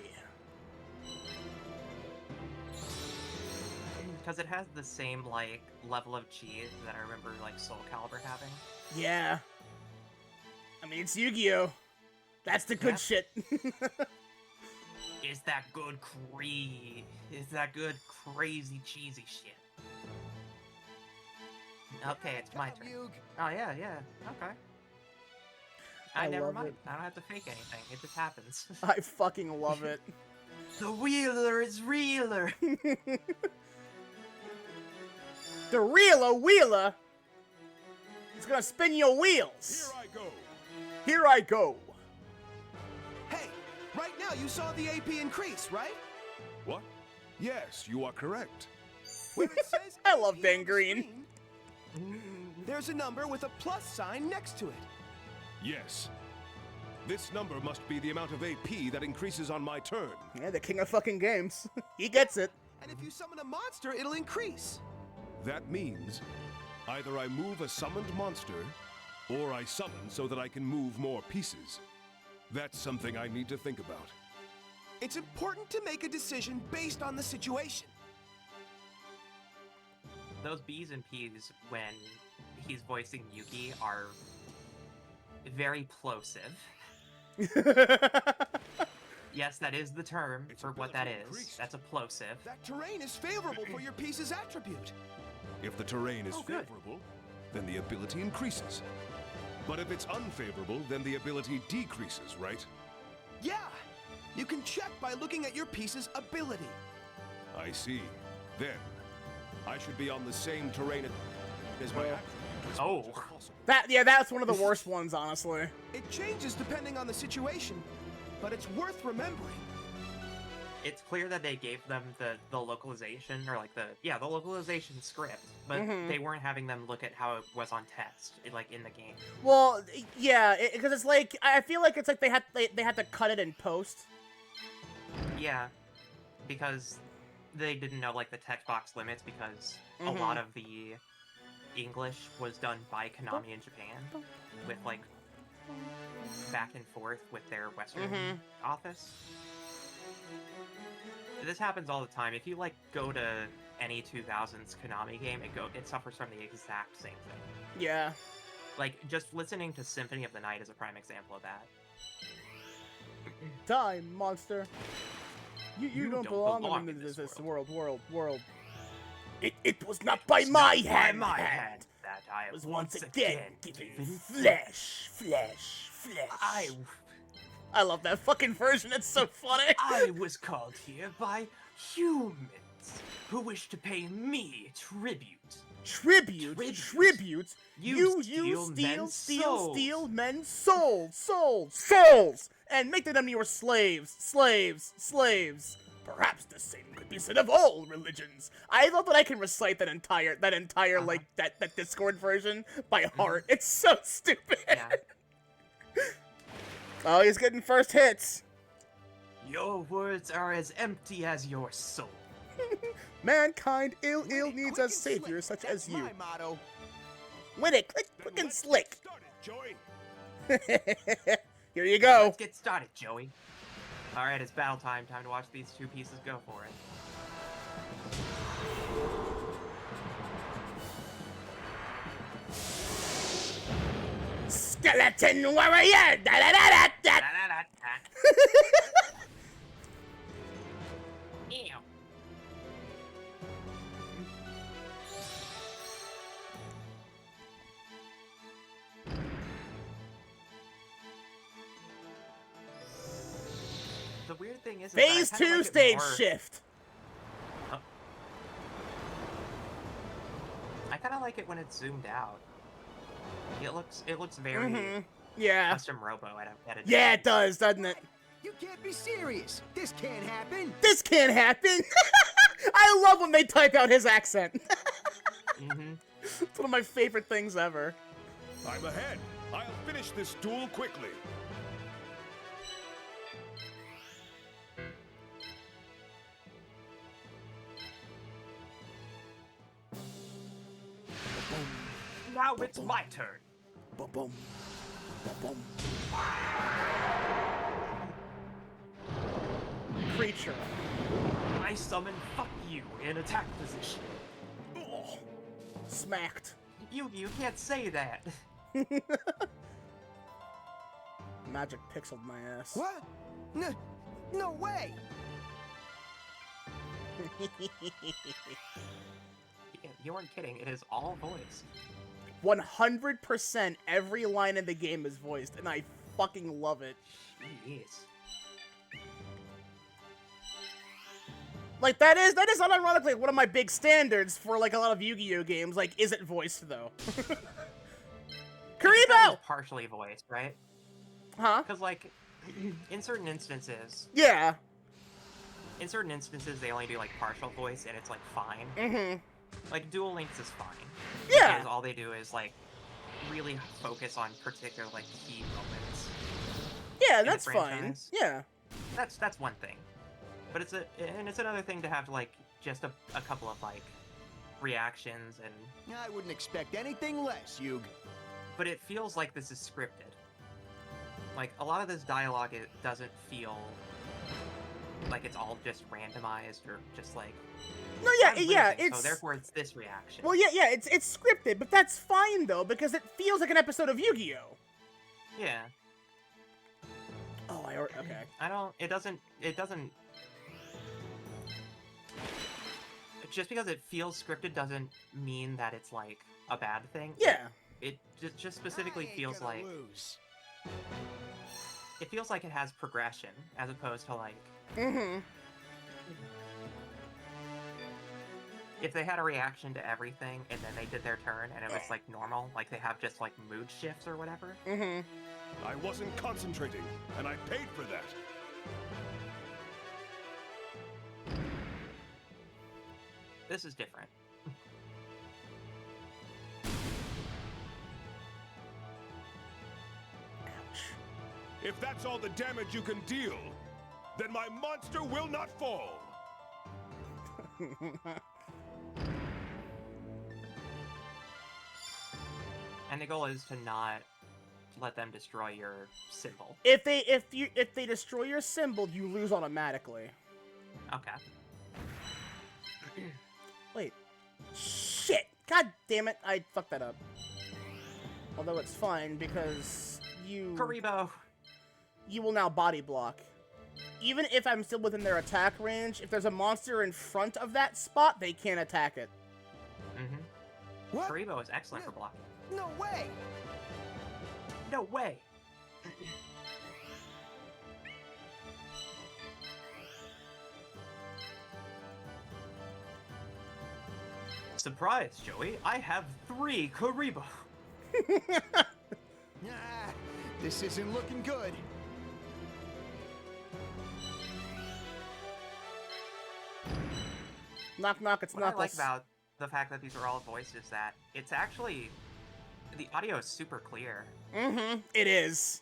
Because it has the same, like, level of cheese that I remember, like, Soul Calibur having. Yeah. I mean, it's Yu-Gi-Oh. That's the good Yeah. shit. Is that good crazy cheesy shit? Okay, it's my Come, turn. Yug. Oh, yeah, okay. I never love mind. it. I don't have to fake anything. It just happens. I fucking love it. The wheeler is realer. The reeler wheeler is gonna spin your wheels. Here I go. Here I go. Hey, right now you saw the AP increase, right? What? Yes, you are correct. Where it says I love AP Dan on the Green. screen, there's a number with a plus sign next to it. Yes. This number must be the amount of AP that increases on my turn. Yeah, the king of fucking games. He gets it. And if you summon a monster, it'll increase. That means either I move a summoned monster, or I summon so that I can move more pieces. That's something I need to think about. It's important to make a decision based on the situation. Those B's and P's when he's voicing Yugi are very plosive. Yes, that is the term Its for what that ability is. increased. That's a plosive. That terrain is favorable for your piece's attribute. If the terrain is Oh, good. favorable, then the ability increases. But if it's unfavorable, then the ability decreases, right? Yeah, you can check by looking at your piece's ability. I see. Then, I should be on the same terrain as my attribute as Oh. much as possible. That's one of the worst ones, honestly. It changes depending on the situation, but it's worth remembering. It's clear that they gave them the localization, or like the localization script, but they weren't having them look at how it was on text, like in the game. Well, yeah, because it's like I feel like it's like they had to cut it in post. Yeah, because they didn't know like the text box limits, because a lot of the English was done by Konami in Japan, with like back and forth with their Western office. This happens all the time. If you like go to any 2000s Konami game, it suffers from the exact same thing. Yeah. Like just listening to Symphony of the Night is a prime example of that. Time, monster. You don't belong in this world. It was not by my hand. That I Was once again given flesh. I love that fucking version. It's so funny. I was called here by humans who wish to pay me tribute. Tribute. You steal men's men's souls, and make them your slaves. Perhaps the same could be said of all religions. I love that I can recite that entire like that Discord version by heart. It's so stupid. Yeah. Oh, he's getting first hits. Your words are as empty as your soul. Mankind ill Win it needs quick a and savior slick. such That's as you. my motto. Win it quick and slick. Start it, Joey. Here you go. Let's get started, Joey. Alright, it's battle time. Time to watch these two pieces go for it. Skeleton warrior. Da da da da da. Ew. The weird thing is Phase that I kinda 2 like it stage more- shift. I kind of like it when it's zoomed out. It looks very Yeah. custom robo at a Yeah, it does, doesn't it? You can't be serious. This can't happen. This can't happen. I love when they type out his accent. It's one of my favorite things ever. I'm ahead. I'll finish this duel quickly. Now it's my turn. Ba-boom. Ba-boom. Creature. I summon fuck you in attack position. Oh. Smacked. You can't say that. Magic pixeled my ass. What? No way. You aren't kidding. It is all voice. 100% every line in the game is voiced, and I fucking love it. Jeez. Like, that is unironically one of my big standards for, like, a lot of Yu-Gi-Oh games. Like, is it voiced, though? Karibo! Partially voiced, right? Huh? Because, like, in certain instances, Yeah. they only do, like, partial voice, and it's, like, fine. Mm-hmm. Like, Duel Links is fine. Yeah. Because all they do is, like, really focus on particular, like, key moments. Yeah, in the that's fine. franchise. Yeah. That's one thing. But it's another thing to have, like, just a couple of, like, reactions and... I wouldn't expect anything less, Yug. But it feels like this is scripted. Like, a lot of this dialogue, it doesn't feel like it's all just randomized or just, like... No, yeah, I'm yeah, losing, it's... So therefore, it's this reaction. Well, yeah, it's scripted, but that's fine, though, because it feels like an episode of Yu-Gi-Oh! Yeah. Oh, okay. It doesn't... Just because it feels scripted doesn't mean that it's, like, a bad thing. Yeah. It just specifically feels like... Lose. It feels like it has progression, as opposed to, like... Mm-hmm. If they had a reaction to everything, and then they did their turn, and it was, like, normal, like they have just, like, mood shifts or whatever. Mm-hmm. I wasn't concentrating, and I paid for that. This is different. If that's all the damage you can deal, then my monster will not fall. And the goal is to not let them destroy your symbol. If they destroy your symbol, you lose automatically. Okay. Wait. Shit! God damn it, I fucked that up. Although it's fine, because Karibo! You will now body block. Even if I'm still within their attack range, if there's a monster in front of that spot, they can't attack it. Mm-hmm. What? Karibo is excellent for blocking. No way! No way! Surprise, Joey! I have 3 Karibo! This isn't looking good. Knock knock, it's What I like Knuckles. about the fact that these are all voiced is that it's actually... The audio is super clear. Mm-hmm, it is.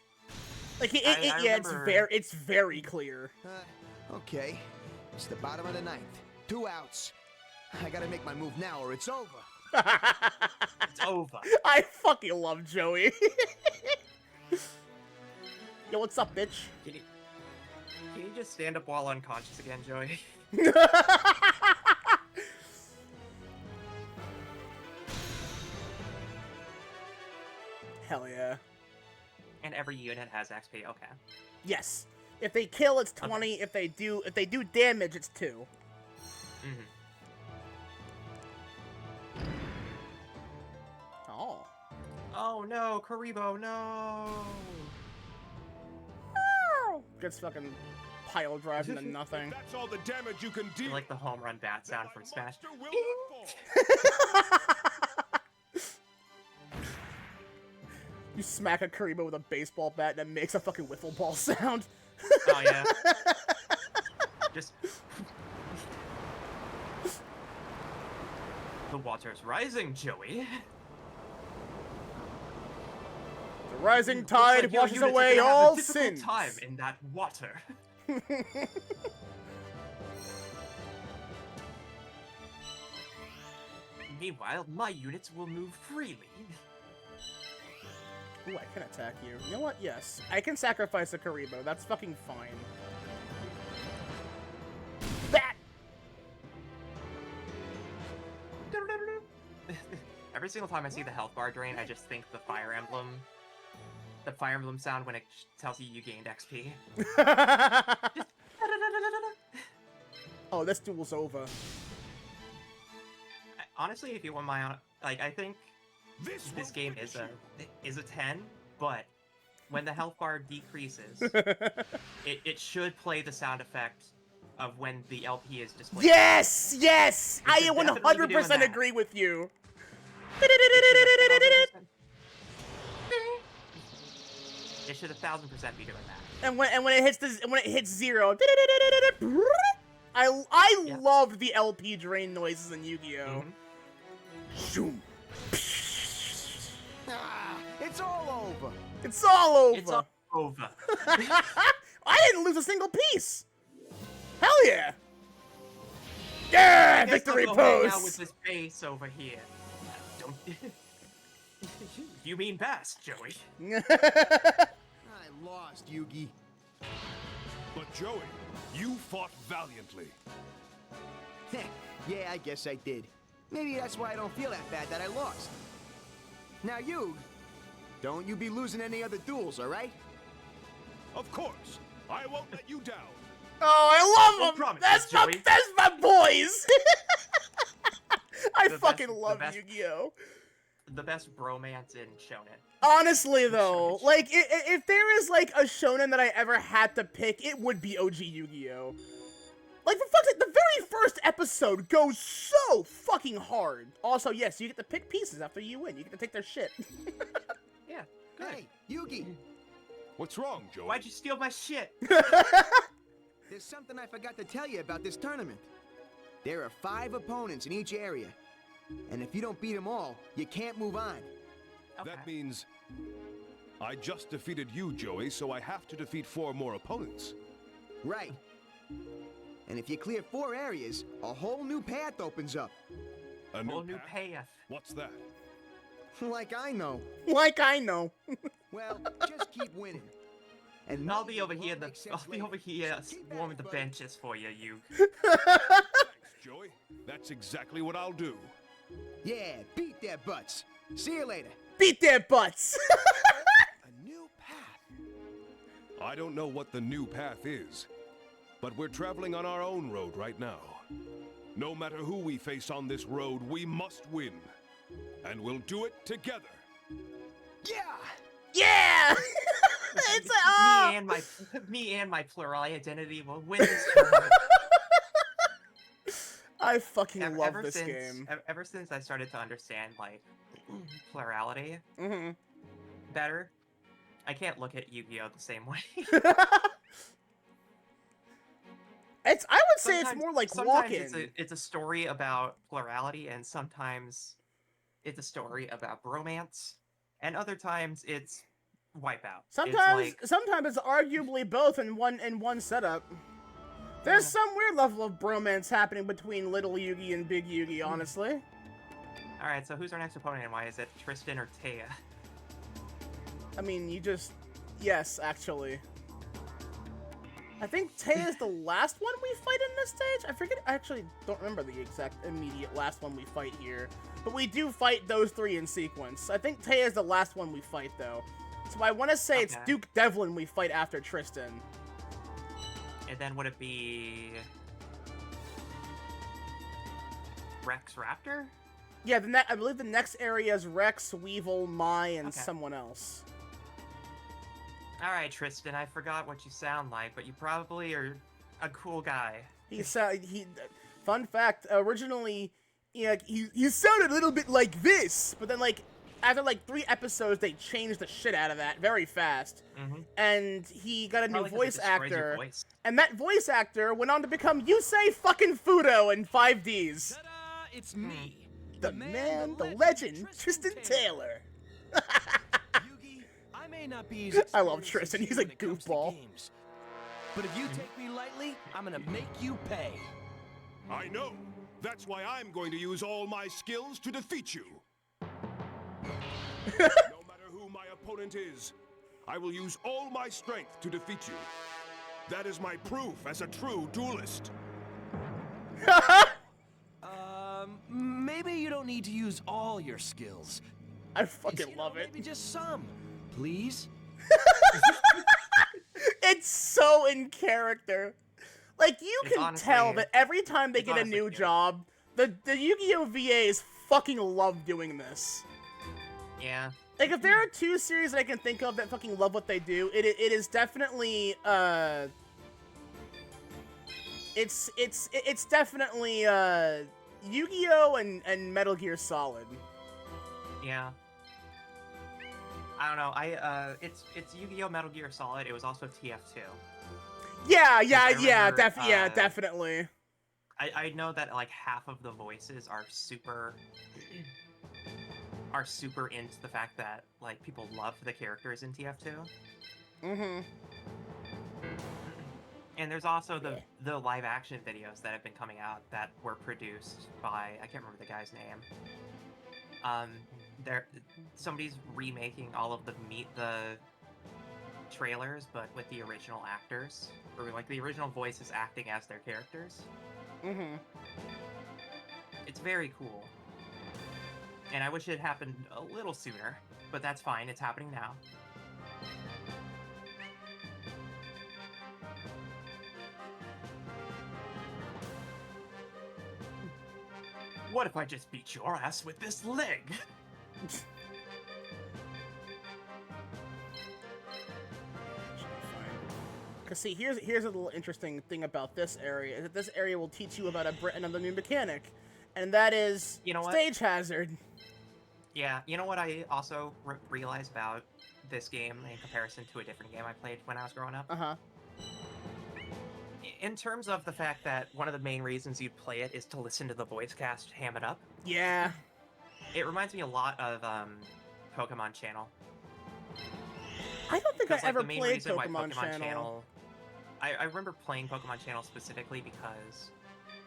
Like, I yeah, remember... it's very clear. Okay. It's the bottom of the 9th. 2 outs. I gotta make my move now or it's over. It's over. I fucking love Joey. Yo, what's up, bitch? Can you just stand up while unconscious again, Joey? Hell yeah. And every unit has XP, okay. Yes. If they kill, it's 20. Okay. If they do damage, it's 2. Mm-hmm. Oh. Oh no, Karibo, no! Gets fucking pile drive into nothing. If that's all the damage you can I deal. like the home run bat sound from Smash. Monster will not fall. You smack a Karibo with a baseball bat and it makes a fucking wiffle ball sound. Oh yeah. Just... The water's rising, Joey. The rising Looks like tide your washes units are away gonna have a all difficult sins. time in that water. Meanwhile, my units will move freely. Ooh, I can attack you. You know what? Yes. I can sacrifice a Karibo. That's fucking fine. Bat! Every single time I see the health bar drain, I just think the Fire Emblem. The Fire Emblem sound when it tells you you gained XP. Oh, this duel's over. Honestly, if you want my like, I think this game is a 10, but when the health bar decreases, it should play the sound effect of when the LP is displayed. Yes! Yes! I should definitely be doing 100% that. agree with you. It should 1000% be doing that. And when it hits 0, I Yeah. loved the LP drain noises in Yu-Gi-Oh. Zoom. Ah, it's all over. It's all over. It's all over. I didn't lose a single piece. Hell yeah. Yeah, I guess victory I'll go hang out pose. with this base over here. Don't. You mean best, Joey? I lost, Yugi. But Joey, you fought valiantly. Yeah, I guess I did. Maybe that's why I don't feel that bad that I lost. Now you, don't you be losing any other duels, all right? Of course, I won't let you down. Oh, I love No them. promises, That's my boys. I The fucking best- the love best- Yu-Gi-Oh. The best bromance in Shonen. Honestly, though, like, if there is, like, a shonen that I ever had to pick, it would be OG Yu-Gi-Oh! Like, for fuck's sake, the very first episode goes so fucking hard. Also, yes, you get to pick pieces after you win. You get to take their shit. Yeah, good. Hey, Yugi, What's wrong, Joey? Why'd you steal my shit? there's something I forgot to tell you about this tournament. There are 5 opponents in each area. And if you don't beat them all, you can't move on. Okay. That means I just defeated you, Joey, so I have to defeat 4 more opponents. Right. And if you clear 4 areas, a whole new path opens up. A Whole new path? path. What's that? Like I know. Like I know. Well, just keep winning. And I'll maybe be over you here. won't make sense I'll be later. over here So keep at warming it, the buddy. benches for you. Thanks, Joey. That's exactly what I'll do. Yeah, beat their butts. See you later. Beat their butts. A new path. I don't know what the new path is, but we're traveling on our own road right now. No matter who we face on this road, we must win. And we'll do it together. Yeah! Yeah! It's a, Me and my plural identity will win this tournament. I fucking love ever this since, game. Ever since I started to understand like plurality Mm-hmm. better, I can't look at Yu-Gi-Oh the same way. I would say it's more like sometimes walking. it's a story about plurality, and sometimes it's a story about bromance, and other times it's wipeout. Sometimes it's arguably both in one setup. There's some weird level of bromance happening between Little Yugi and Big Yugi, honestly. Alright, so who's our next opponent, and why is it Tristan or Taya? I mean, yes, actually. I think Taya's the last one we fight in this stage? I actually don't remember the exact immediate last one we fight here. But we do fight those 3 in sequence. I think Taya's the last one we fight, though. So I want to say it's Okay. Duke Devlin we fight after Tristan. And then would it be Rex Raptor? Yeah, I believe the next area is Rex, Weevil, Mai, and Okay. someone else. Alright, Tristan, I forgot what you sound like, but you probably are a cool guy. Fun fact, originally, he sounded a little bit like this, but then, like, after, like, 3 episodes, they changed the shit out of that very fast. Mm-hmm. And he got a new Probably 'cause it voice destroys your actor. voice. And that voice actor went on to become Yusei fucking Fudo in 5Ds. Ta-da! It's me, The man, the legend, Tristan Taylor. Yugi, I may not be as I love experienced as Tristan, you he's a when it comes to goofball. games. But if you take me lightly, I'm gonna make you pay. I know. That's why I'm going to use all my skills to defeat you. No matter who my opponent is, I will use all my strength to defeat you. That is my proof as a true duelist. Maybe you don't need to use all your skills. I fucking You love know, it. Maybe just some, please. It's so in character. Like, you It's can honestly- tell that every time they it's get a honestly new cute. job, the Yu-Gi-Oh! VAs fucking love doing this. Yeah. Like, if there are two series that I can think of that fucking love what they do, it is definitely, it's definitely, Yu-Gi-Oh! And Metal Gear Solid. Yeah. I don't know. It's Yu-Gi-Oh! Metal Gear Solid. It was also TF2. Yeah, remember, definitely. I know that like half of the voices are super into the fact that like people love the characters in TF2. Mm-hmm. And there's also the live action videos that have been coming out that were produced by, I can't remember the guy's name. Somebody's remaking all of the trailers, but with the original actors, or like the original voices acting as their characters. Mm-hmm. It's very cool. And I wish it happened a little sooner, but that's fine, it's happening now. What if I just beat your ass with this leg? Cause see, here's a little interesting thing about this area, is that this area will teach you about another new mechanic, and that is stage hazard. Yeah, you know what I also realized about this game in comparison to a different game I played when I was growing up? Uh-huh. In terms of the fact that one of the main reasons you'd play it is to listen to the voice cast ham it up. Yeah. It reminds me a lot of Pokemon Channel. I don't think I like, ever the main played reason why Pokemon Channel. I remember playing Pokemon Channel specifically because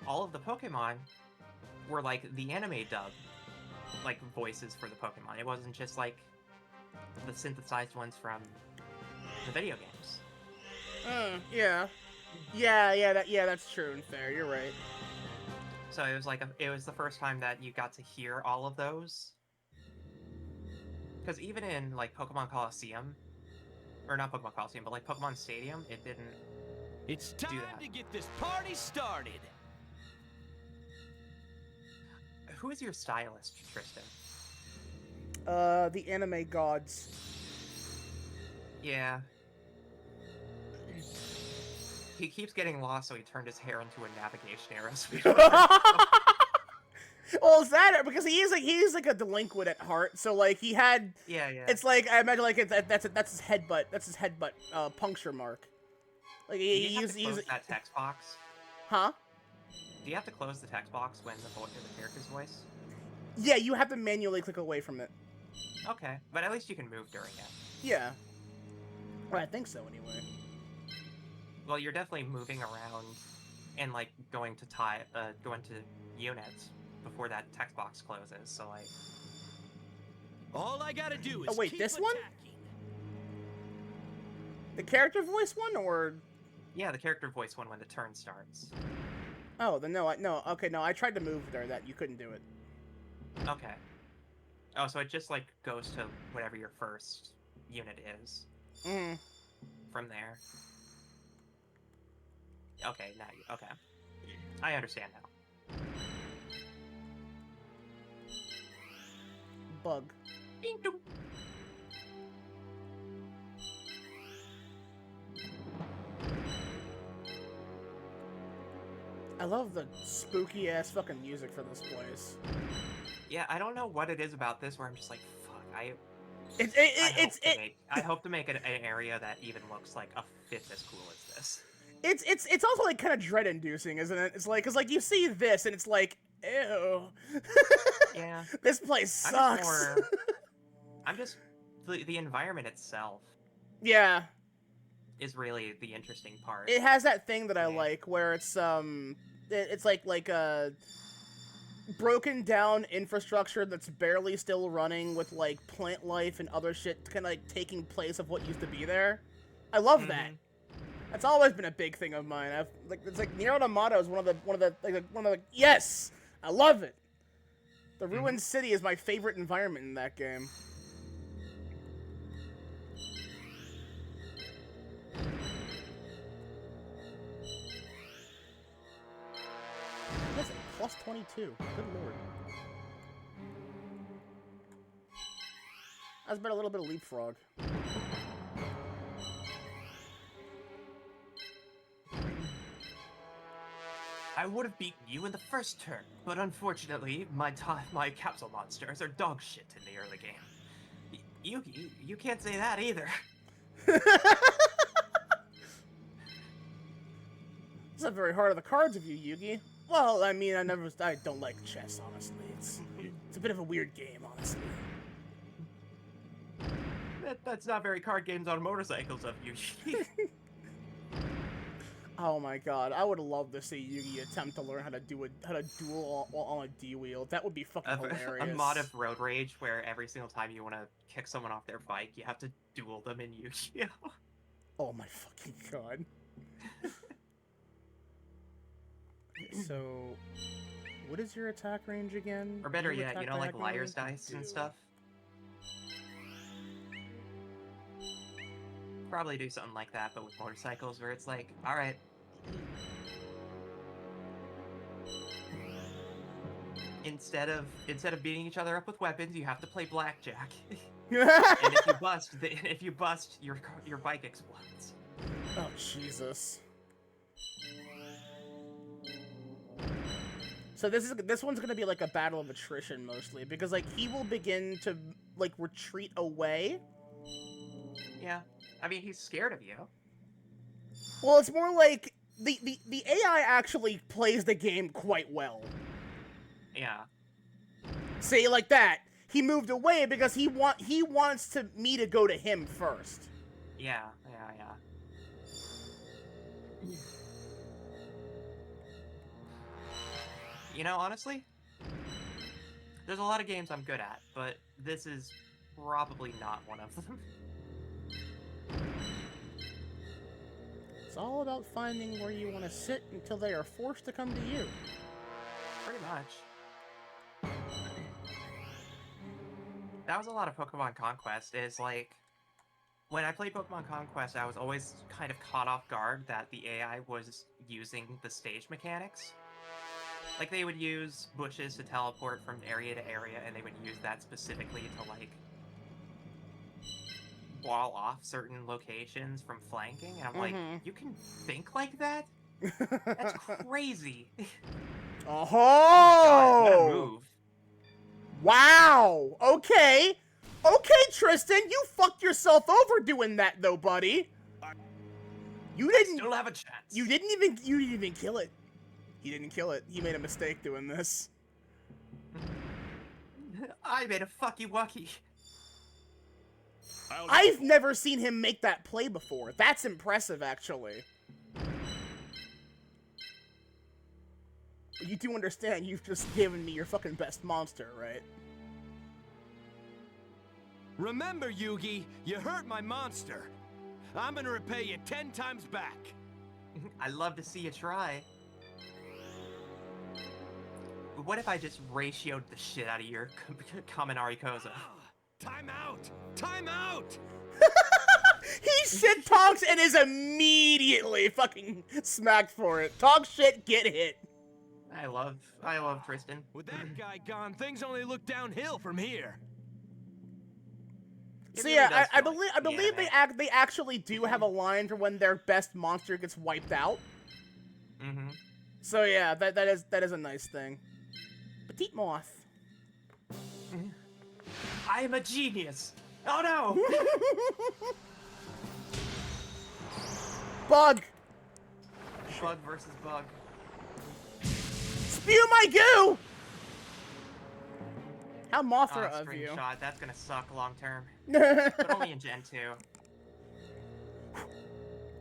all of the Pokemon were like the anime dub, like voices for the Pokemon. It wasn't just like the synthesized ones from the video games. Yeah. Yeah, that's true and fair. You're right. So it was like it was the first time that you got to hear all of those. Because even in like Pokemon Coliseum, or not Pokemon Coliseum, but like Pokemon Stadium, it didn't. It's time to get this party started. Who is your stylist, Tristan? The anime gods. Yeah. He keeps getting lost, so he turned his hair into a navigation arrow. Well, is that it? Because he's like a delinquent at heart. So like he had. Yeah. It's like I imagine like that's his headbutt. That's his headbutt puncture mark. Like Do you have to close that text box? Huh? Do you have to close the text box when the character's voice? Yeah, you have to manually click away from it. Okay, but at least you can move during it. Yeah. Well, I think so anyway. Well, you're definitely moving around and like going to units before that text box closes. So like, all I gotta do is. Oh wait, keep this attacking. one? The character voice one, or? Yeah, the character voice one when the turn starts. Oh, then no, okay, no, I tried to move there. That you couldn't do it. Okay. Oh, so it just like goes to whatever your first unit is. From there. Okay, now okay. I understand now. Bug. Ding dong. I love the spooky ass fucking music for this place. Yeah, I don't know what it is about this where I'm just like, fuck, I hope to make an area that even looks like a fifth as cool as this. It's also like kind of dread inducing, isn't it? It's like, cause like you see this and it's like, ew. Yeah. This place sucks. I'm just the environment itself. Yeah. Is really the interesting part. It has that thing that I like where it's like a broken down infrastructure that's barely still running with like plant life and other shit kind of like taking place of what used to be there. I love that. That's always been a big thing of mine. It's like Nier Automata is one of the yes, I love it. The ruined city is my favorite environment in that game. That's plus 22. Good lord. That's about a little bit of leapfrog. I would have beaten you in the first turn, but unfortunately, my capsule monsters are dog shit in the early game. You can't say that either. It's not very hard of the cards of you, Yugi. Well, I mean, I don't like chess, honestly. It's a bit of a weird game, honestly. That's not very card games on motorcycles of you. Oh my god, I would love to see Yugi attempt to learn how to duel on a D-wheel. That would be fucking hilarious. A mod of Road Rage where every single time you want to kick someone off their bike, you have to duel them in Yugioh. Oh my fucking god. So, what is your attack range again? Or better yet, you know, like Liar's Dice and stuff? Probably do something like that, but with motorcycles, where it's like, alright. Instead of beating each other up with weapons, you have to play blackjack. And if you bust, your bike explodes. Oh Jesus. So this one's gonna be like a battle of attrition mostly, because like he will begin to like retreat away. Yeah. I mean, he's scared of you. Well, it's more like the AI actually plays the game quite well. Yeah. Say it like that. He moved away because he wants me to go to him first. Yeah. You know, honestly, there's a lot of games I'm good at, but this is probably not one of them. It's all about finding where you want to sit until they are forced to come to you. Pretty much. That was a lot of Pokemon Conquest, is like, when I played Pokemon Conquest, I was always kind of caught off guard that the AI was using the stage mechanics. Like, they would use bushes to teleport from area to area, and they would use that specifically to, like, wall off certain locations from flanking, and I'm like, you can think like that? That's crazy. Oh! Oh my God, what a move. Wow! Okay! Okay, Tristan, you fucked yourself over doing that, though, buddy! You didn't- still have a chance. You didn't even kill it. He didn't kill it. He made a mistake doing this. I made a fucky wucky. I've never seen him make that play before. That's impressive, actually. You do understand you've just given me your fucking best monster, right? Remember, Yugi, you hurt my monster. I'm gonna repay you 10 times back. I'd love to see you try. What if I just ratioed the shit out of your Kaminari Koza? Time out! Time out! He shit talks and is immediately fucking smacked for it. Talk shit, get hit. I love Tristan. With that guy gone, things only look downhill from here. So yeah, I believe they actually do have a line for when their best monster gets wiped out. Mm-hmm. So yeah, that is a nice thing. Petite Moth. I am a genius. Oh no! Bug. Bug versus bug. Spew my goo! How Mothra of you? Screenshot. That's gonna suck long term. But only in Gen 2.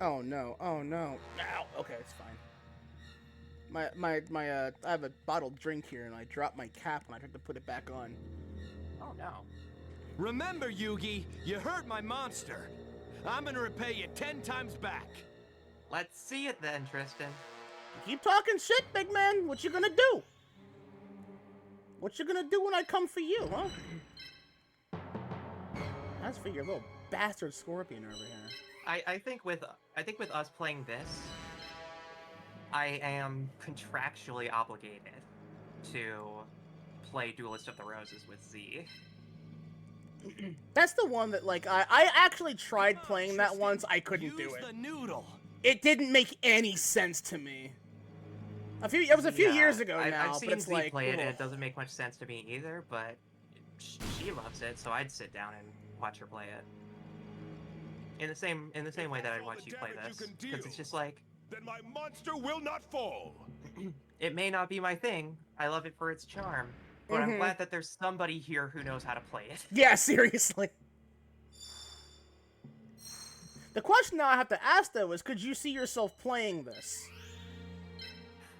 Oh no! Oh no! Ow. Okay, it's fine. I have a bottled drink here, and I dropped my cap, and I tried to put it back on. Oh no! Remember, Yugi, you hurt my monster. I'm gonna repay you 10 times back. Let's see it then, Tristan. You keep talking shit, big man. What you gonna do? What you gonna do when I come for you, huh? As for your little bastard scorpion over here. I think with us playing this, I am contractually obligated to play Duelist of the Roses with Z. That's the one that, like, I actually tried playing that once. I couldn't do Use it. the noodle. It didn't make any sense to me. It was a few years ago now, I've seen but it's Z like, play it, and ugh. it doesn't make much sense to me either, but she loves it, so I'd sit down and watch her play it. In the same way that I'd watch you play this, because it's just like, Then my monster will not fall. it may not be my thing. I love it for its charm, but I'm glad that there's somebody here who knows how to play it. Yeah, seriously. The question now I have to ask, though, is could you see yourself playing this?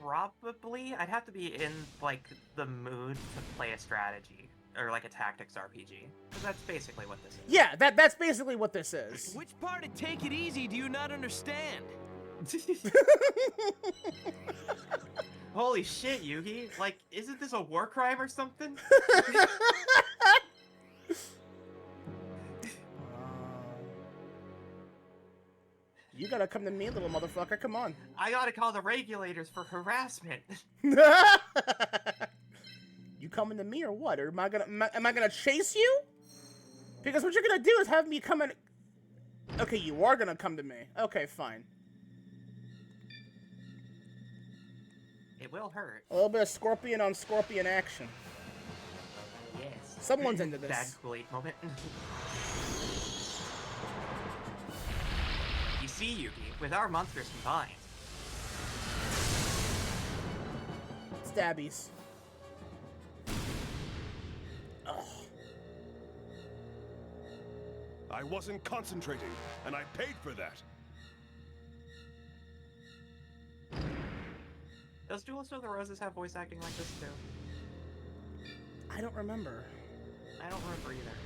Probably. I'd have to be in, like, the mood to play a strategy, or like a tactics RPG, because that's basically what this is. Yeah, that's basically what this is. Which part of Take It Easy do you not understand? Holy shit, Yugi! Like, isn't this a war crime or something? You gotta come to me, little motherfucker. Come on. I gotta call the regulators for harassment. You coming to me or what? Or am I gonna chase you? Because what you're gonna do is have me come in. Okay, you are gonna come to me. Okay, fine. It will hurt. A little bit of scorpion on scorpion action. Yes. Someone's into this. Bad Kool-Aid moment. You see, Yugi, with our monsters combined, Stabbies. Ugh. I wasn't concentrating, and I paid for that. does Duelist of the Roses have voice acting like this too? I don't remember. I don't remember either.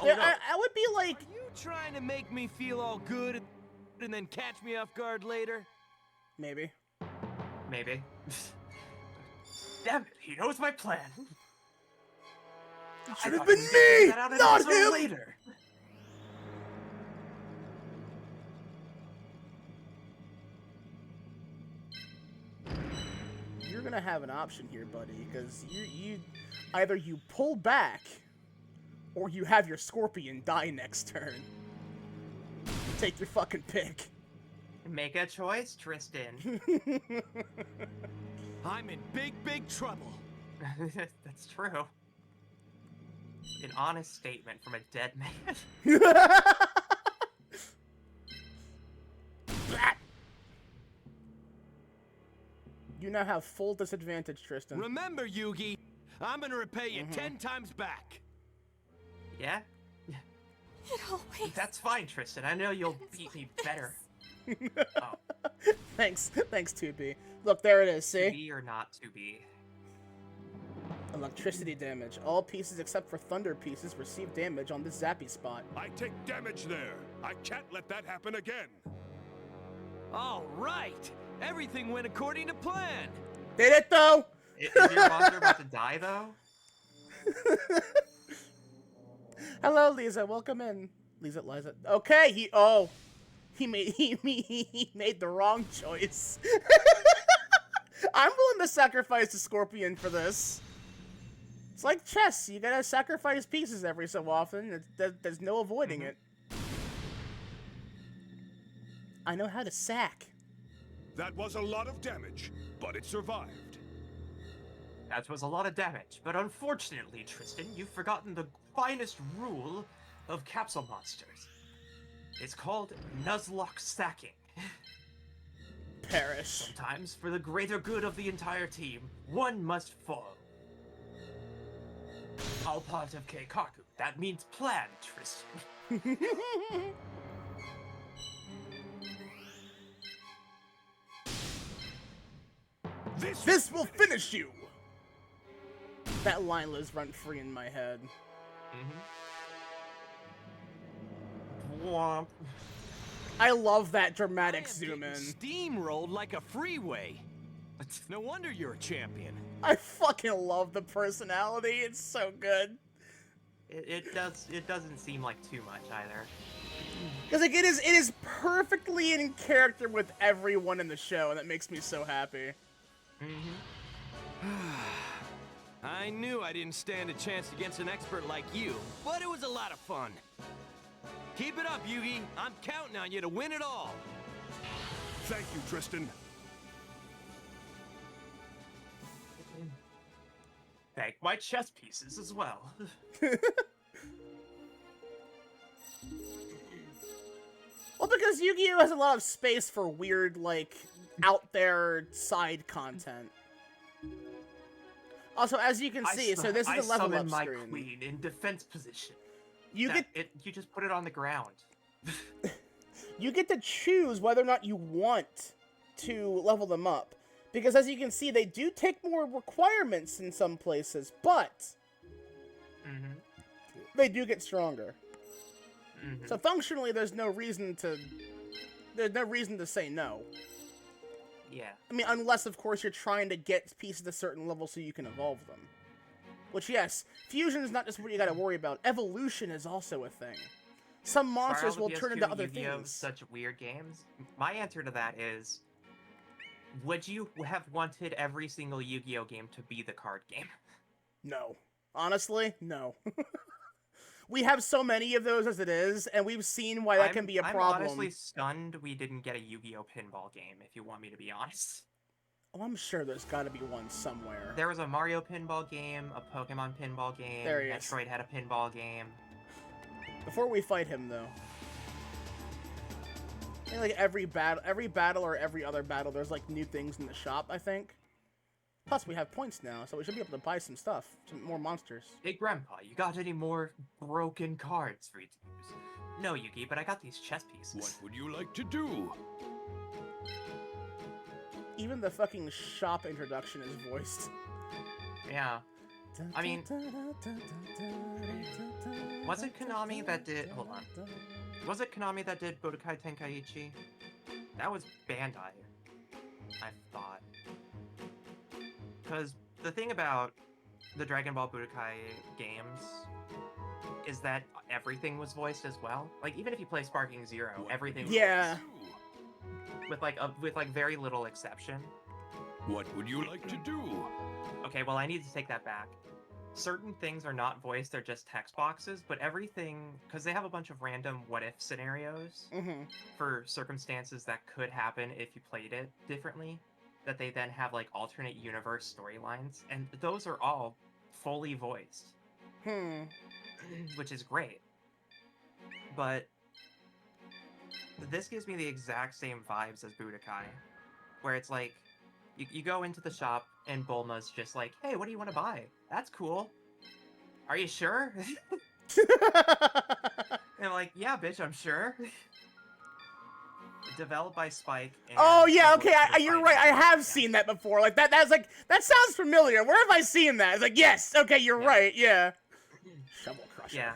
Oh, Yeah, no. I would be like, Are you trying to make me feel all good and then catch me off guard later? maybe. Maybe. Damn it, he knows my plan. Should have I thought been he was gonna figure me, that out an not episode him. Later. You're gonna have an option here, buddy, because you either you pull back or you have your scorpion die next turn. Take your fucking pick. Make a choice, Tristan. I'm in big trouble. That's true. An honest statement from a dead man. You now have full disadvantage, Tristan. Remember, Yugi, I'm gonna repay you 10 times back. Yeah? It always. That's fine, Tristan. I know you'll beat me better. Oh, Thanks, 2B. Look, there it is, to see? be or not to be. Electricity damage. All pieces except for thunder pieces receive damage on the zappy spot. I take damage there. I can't let that happen again. All right, everything went according to plan. Did it, though? Is your monster about to die, though? Hello, Lisa. Welcome in. Liza. Okay, he made the wrong choice. I'm willing to sacrifice a scorpion for this. It's like chess. You gotta sacrifice pieces every so often. There's no avoiding it. I know how to sack. That was a lot of damage, but it survived. That was a lot of damage, but unfortunately, Tristan, you've forgotten the finest rule of capsule monsters. It's called Nuzlocke stacking. Perish. Sometimes, for the greater good of the entire team, one must fall. All part of Keikaku. That means plan, Tristan. This will finish you! That line lives rent free in my head. Womp. I love that I dramatic am zoom in. getting steamrolled like a freeway. No wonder you're a champion. I fucking love the personality. It's so good. It doesn't seem like too much either. Because like it is perfectly in character with everyone in the show, and that makes me so happy. I knew I didn't stand a chance against an expert like you, but it was a lot of fun. Keep it up, Yugi. I'm counting on you to win it all. Thank you, Tristan. Thank my chess pieces as well. Well, because Yu-Gi-Oh! Has a lot of space for weird, like, out there side content. Also, as you can see, so this is a level up my screen. queen in defense position. You you just put it on the ground. You get to choose whether or not you want to level them up. Because as you can see, they do take more requirements in some places, but they do get stronger. So functionally, there's no reason to say no. Yeah. I mean, unless, of course, you're trying to get pieces to a certain level so you can evolve them. Which, yes, fusion is not just what you gotta worry about. Evolution is also a thing. Some monsters will turn into other things. Such weird games. My answer to that is, would you have wanted every single Yu-Gi-Oh game to be the card game? No. Honestly, no. We have so many of those as it is, and we've seen why that can be a problem. I'm honestly stunned we didn't get a Yu-Gi-Oh pinball game, if you want me to be honest. Oh, I'm sure there's gotta be one somewhere. There was a Mario pinball game, a Pokemon pinball game, There he is. Metroid had a pinball game. Before we fight him, though, I think like every battle or every other battle, there's like new things in the shop, I think. Plus, we have points now, so we should be able to buy some stuff, some more monsters. Hey, Grandpa, you got any more broken cards for you to use? No, Yugi, but I got these chess pieces. What would you like to do? Even the fucking shop introduction is voiced. Yeah. I mean, was it Konami that did... Hold on. Was it Konami that did Budokai Tenkaichi? That was Bandai, I thought. Because the thing about the Dragon Ball Budokai games is that everything was voiced as well. Like, even if you play Sparking Zero, everything was voiced. With very little exception. What would you like to do? Okay, well, I need to take that back. Certain things are not voiced, they're just text boxes, but everything... Because they have a bunch of random what-if scenarios for circumstances that could happen if you played it differently, that they then have, like, alternate universe storylines, and those are all fully voiced. Which is great. But this gives me the exact same vibes as Budokai, where it's like, you go into the shop, and Bulma's just like, hey, what do you want to buy? That's cool. Are you sure? And I'm like, yeah, bitch, I'm sure. Developed by Spike. And oh yeah, okay, you're right. I have seen that before. Like that sounds familiar. Where have I seen that? It's like, yes, okay, you're right. Yeah. Shovel Crusher. Yeah,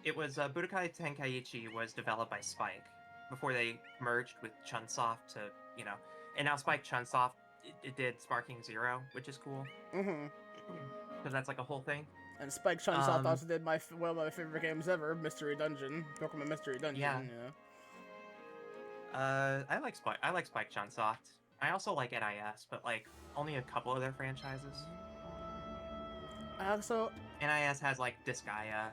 it was Budokai Tenkaichi was developed by Spike before they merged with Chunsoft to, you know, and now Spike Chunsoft it did Sparking Zero, which is cool. Because that's like a whole thing. And Spike Chunsoft also did one of my favorite games ever, Mystery Dungeon, Pokemon Mystery Dungeon. Yeah. Yeah. I like Spike Chunsoft. I also like NIS, but like only a couple of their franchises. NIS has like Disgaea.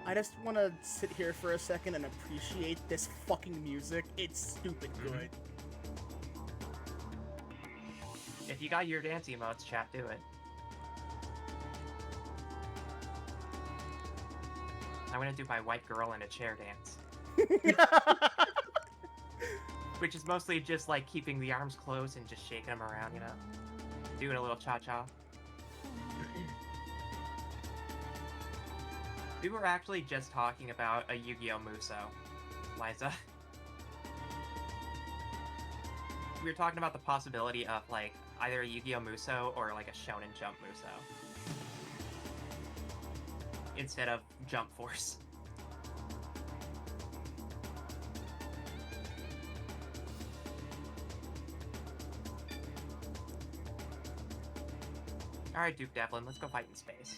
I just want to sit here for a second and appreciate this fucking music. It's stupid good. If you got your dance emotes, chat, do it. I'm gonna do my white girl in a chair dance. Which is mostly just like keeping the arms closed and just shaking them around, you know? Doing a little cha-cha. We were actually just talking about a Yu-Gi-Oh! Muso, Liza. We were talking about the possibility of like either a Yu-Gi-Oh! Muso or like a Shonen Jump Muso. Instead of Jump Force. Alright, Duke Devlin, let's go fight in space.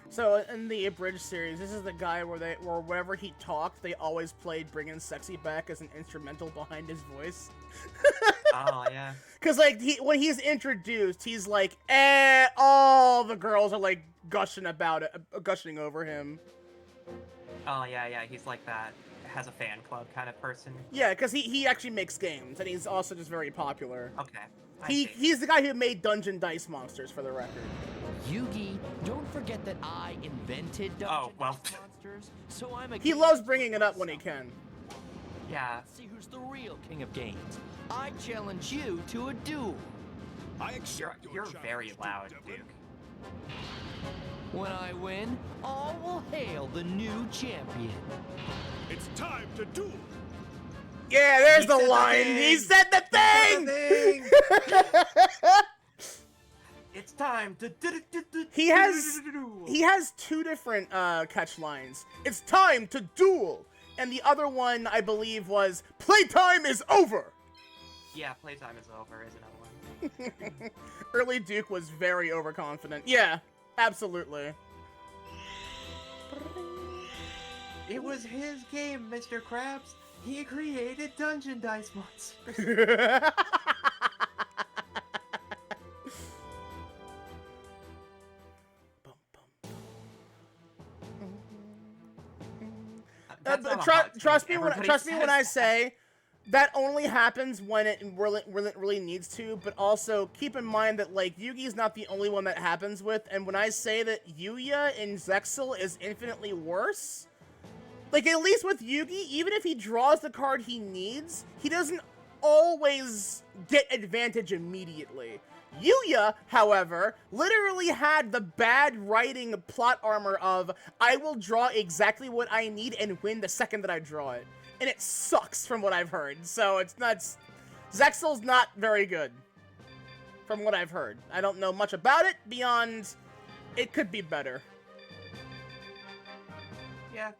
So, in the Abridged series, this is the guy where wherever he talked, they always played Bringin' Sexy Back as an instrumental behind his voice. Oh, yeah. Because, like, when he's introduced, he's like, all the girls are, like, gushing over him. Oh, yeah, he's like that, has a fan club kind of person. Yeah, because he actually makes games, and he's also just very popular. Okay. He's the guy who made Dungeon Dice Monsters, for the record. Yugi, don't forget that I invented Dungeon Dice Monsters, so I'm a He loves bringing it up when he can. Yeah. Let's see who's the real king of games. I challenge you to a duel. You're very loud, Duke. When I win, all will hail the new champion. It's time to duel. Yeah, there's the line. He said the thing. It's time to. He has two different catch lines. It's time to duel, and the other one I believe was playtime is over. Yeah, playtime is over is another one. Early Duke was very overconfident. Yeah, absolutely. It was his game, Mr. Krabs. He created Dungeon Dice Monsters. Trust me when I say that only happens when it really needs to, but also keep in mind that, like, Yugi's not the only one that happens with, and when I say that Yugioh in Zexal is infinitely worse, like, at least with Yugi, even if he draws the card he needs, he doesn't always get advantage immediately. Yugioh, however, literally had the bad writing plot armor of, I will draw exactly what I need and win the second that I draw it. And it sucks from what I've heard, so it's not... Zexal's not very good, from what I've heard. I don't know much about it, beyond it could be better. Yeah.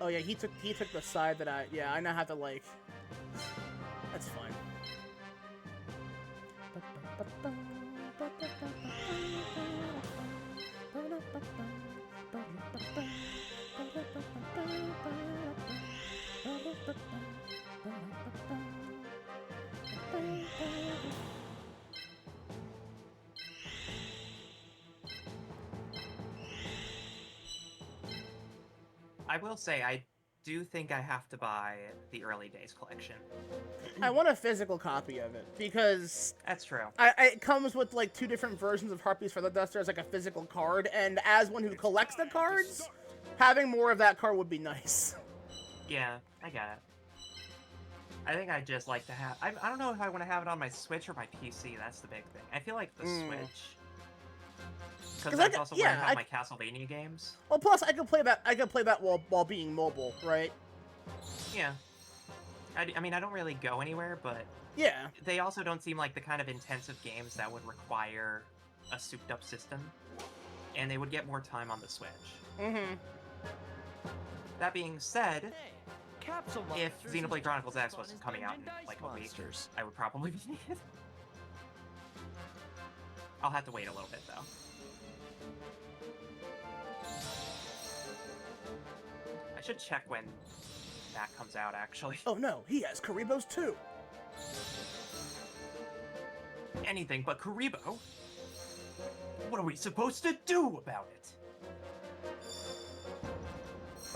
Oh yeah, he took the side that I now have to, like, that's fine. I will say, I do think I have to buy the Early Days collection. I want a physical copy of it, because... That's true. It comes with, like, 2 different versions of Harpy's Feather Duster as, like, a physical card, and as one who collects the cards, having more of that card would be nice. Yeah, I get it. I think I'd just like to have... I don't know if I want to have it on my Switch or my PC, that's the big thing. I feel like the Switch... Because that's also where I have my Castlevania games. Well, plus I could play that while being mobile, right? Yeah. I mean, I don't really go anywhere, but yeah, they also don't seem like the kind of intensive games that would require a souped-up system, and they would get more time on the Switch. Mm-hmm. That being said, Capsule if Xenoblade Chronicles X was coming out in like a week, I would probably be needed. I'll have to wait a little bit though. I should check when that comes out, actually. Oh no, he has Karibo's too. Anything but Karibo? What are we supposed to do about it?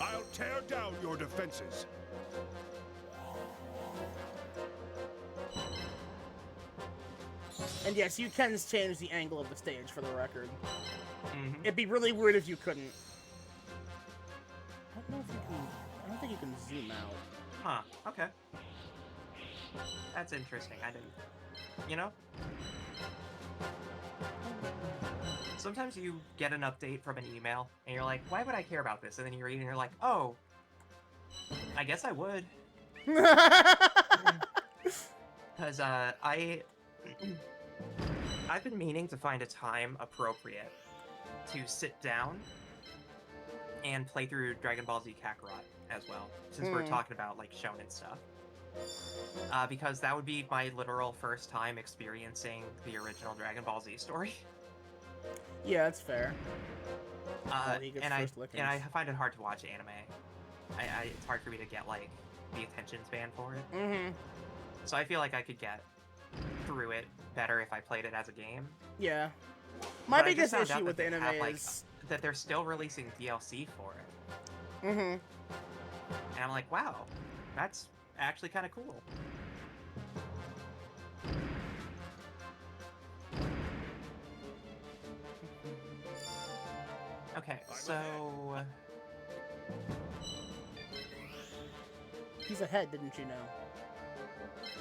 I'll tear down your defenses. And yes, you can change the angle of the stage, for the record. Mm-hmm. It'd be really weird if you couldn't. I don't think you can zoom out. Huh, okay. That's interesting, I didn't... You know? Sometimes you get an update from an email, and you're like, why would I care about this? And then you read it, and you're like, oh, I guess I would. Because, I've been meaning to find a time appropriate to sit down and play through Dragon Ball Z Kakarot as well, since we're talking about, like, shonen stuff. Because that would be my literal first time experiencing the original Dragon Ball Z story. Yeah, that's fair. And I find it hard to watch anime. It's hard for me to get, like, the attention span for it. Mm-hmm. So I feel like I could get through it better if I played it as a game. Yeah. My But biggest I just found issue out with that they anime have, like, is... that they're still releasing DLC for it. Mm-hmm. And I'm like, wow, that's actually kind of cool. Okay, so... He's ahead, didn't you know?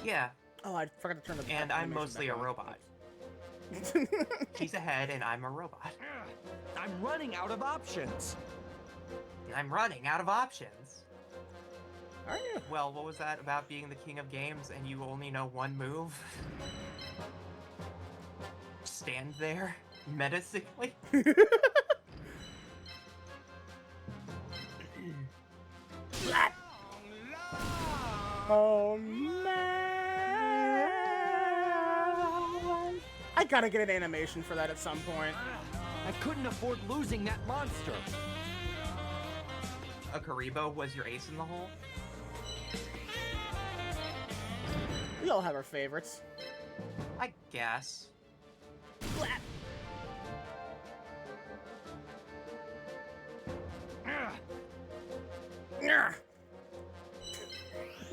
Yeah. Oh, I forgot to turn the... And I'm mostly a back on. robot. He's ahead, and I'm a robot. I'm running out of options. I'm running out of options. Are you? Well, what was that about being the king of games and you only know one move? Stand there, menacingly. Oh, man. I gotta get an animation for that at some point. I couldn't afford losing that monster. A Karibo was your ace in the hole? We all have our favorites. I guess.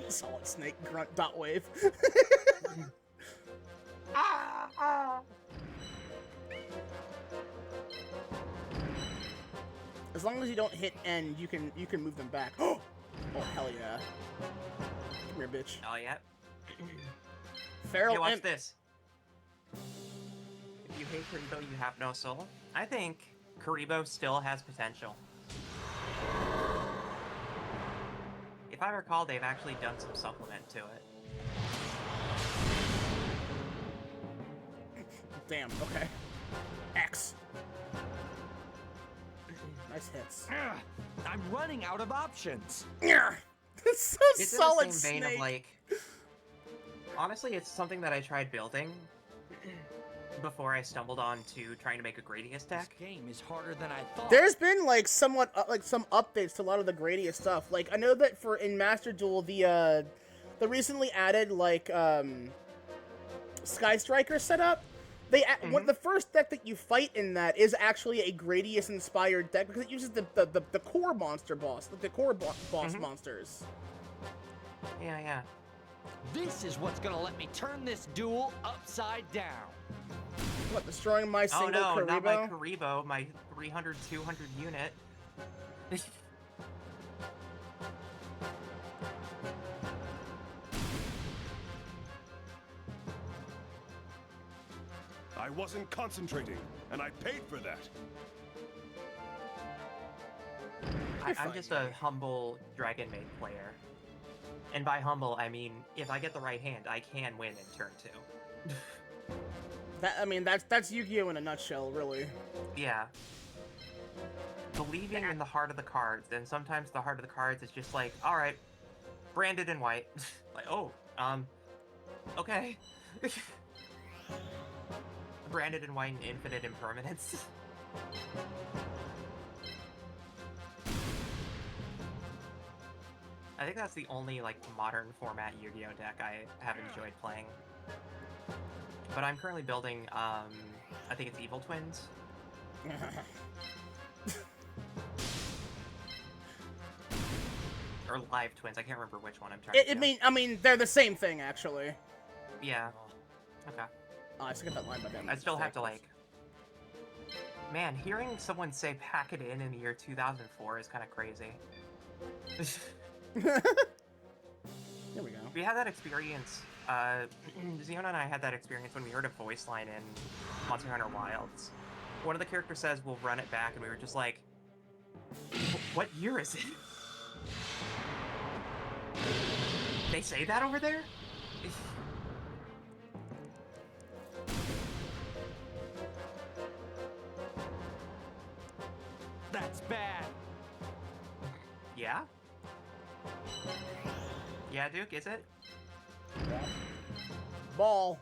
Solid Snake grunt dot wave. As long as you don't hit end, you can move them back. Oh hell yeah! Come here, bitch. Oh yeah. Feral Hey, watch imp. this. If you hate Karibo, you have no soul. I think Karibo still has potential. If I recall, they've actually done some supplement to it. Damn. Okay. X. Nice hits. I'm running out of options. It's so It's solid in the same vein Snake. of like. Honestly, it's something that I tried building before I stumbled on to trying to make a Gradius deck. This game is harder than I thought. There's been like somewhat like some updates to a lot of the Gradius stuff. Like I know that in Master Duel the recently added like Sky Striker setup. They the first deck that you fight in that is actually a Gradius inspired deck because it uses the core monster boss, like the core boss monsters. Yeah. This is what's gonna let me turn this duel upside down. What, destroying my single Karibo? Not my Karibo? Karibo, my 300, 200 unit. I wasn't concentrating, and I paid for that. I'm just a humble Dragon Maid player. And by humble, I mean, if I get the right hand, I can win in turn 2. That's Yu-Gi-Oh in a nutshell, really. Yeah. Believing in the heart of the cards, and sometimes the heart of the cards is just like, alright, branded in white. Like, oh, okay. Branded in white and infinite impermanence. I think that's the only, like, modern format Yu-Gi-Oh deck I have enjoyed playing. But I'm currently building, I think it's Evil Twins. Or Live Twins, I can't remember which one I'm trying to do. I mean, they're the same thing, actually. Yeah. Okay. Oh, I skipped that line by that. I still have to, like... Man, hearing someone say pack it in the year 2004 is kind of crazy. There we go. We had that experience, Xeon and I had that experience when we heard a voice line in Monster Hunter Wilds. one of the characters says we'll run it back, and we were just like, what year is it? They say that over there? That's bad. Yeah? Yeah, Duke, is it? Ball.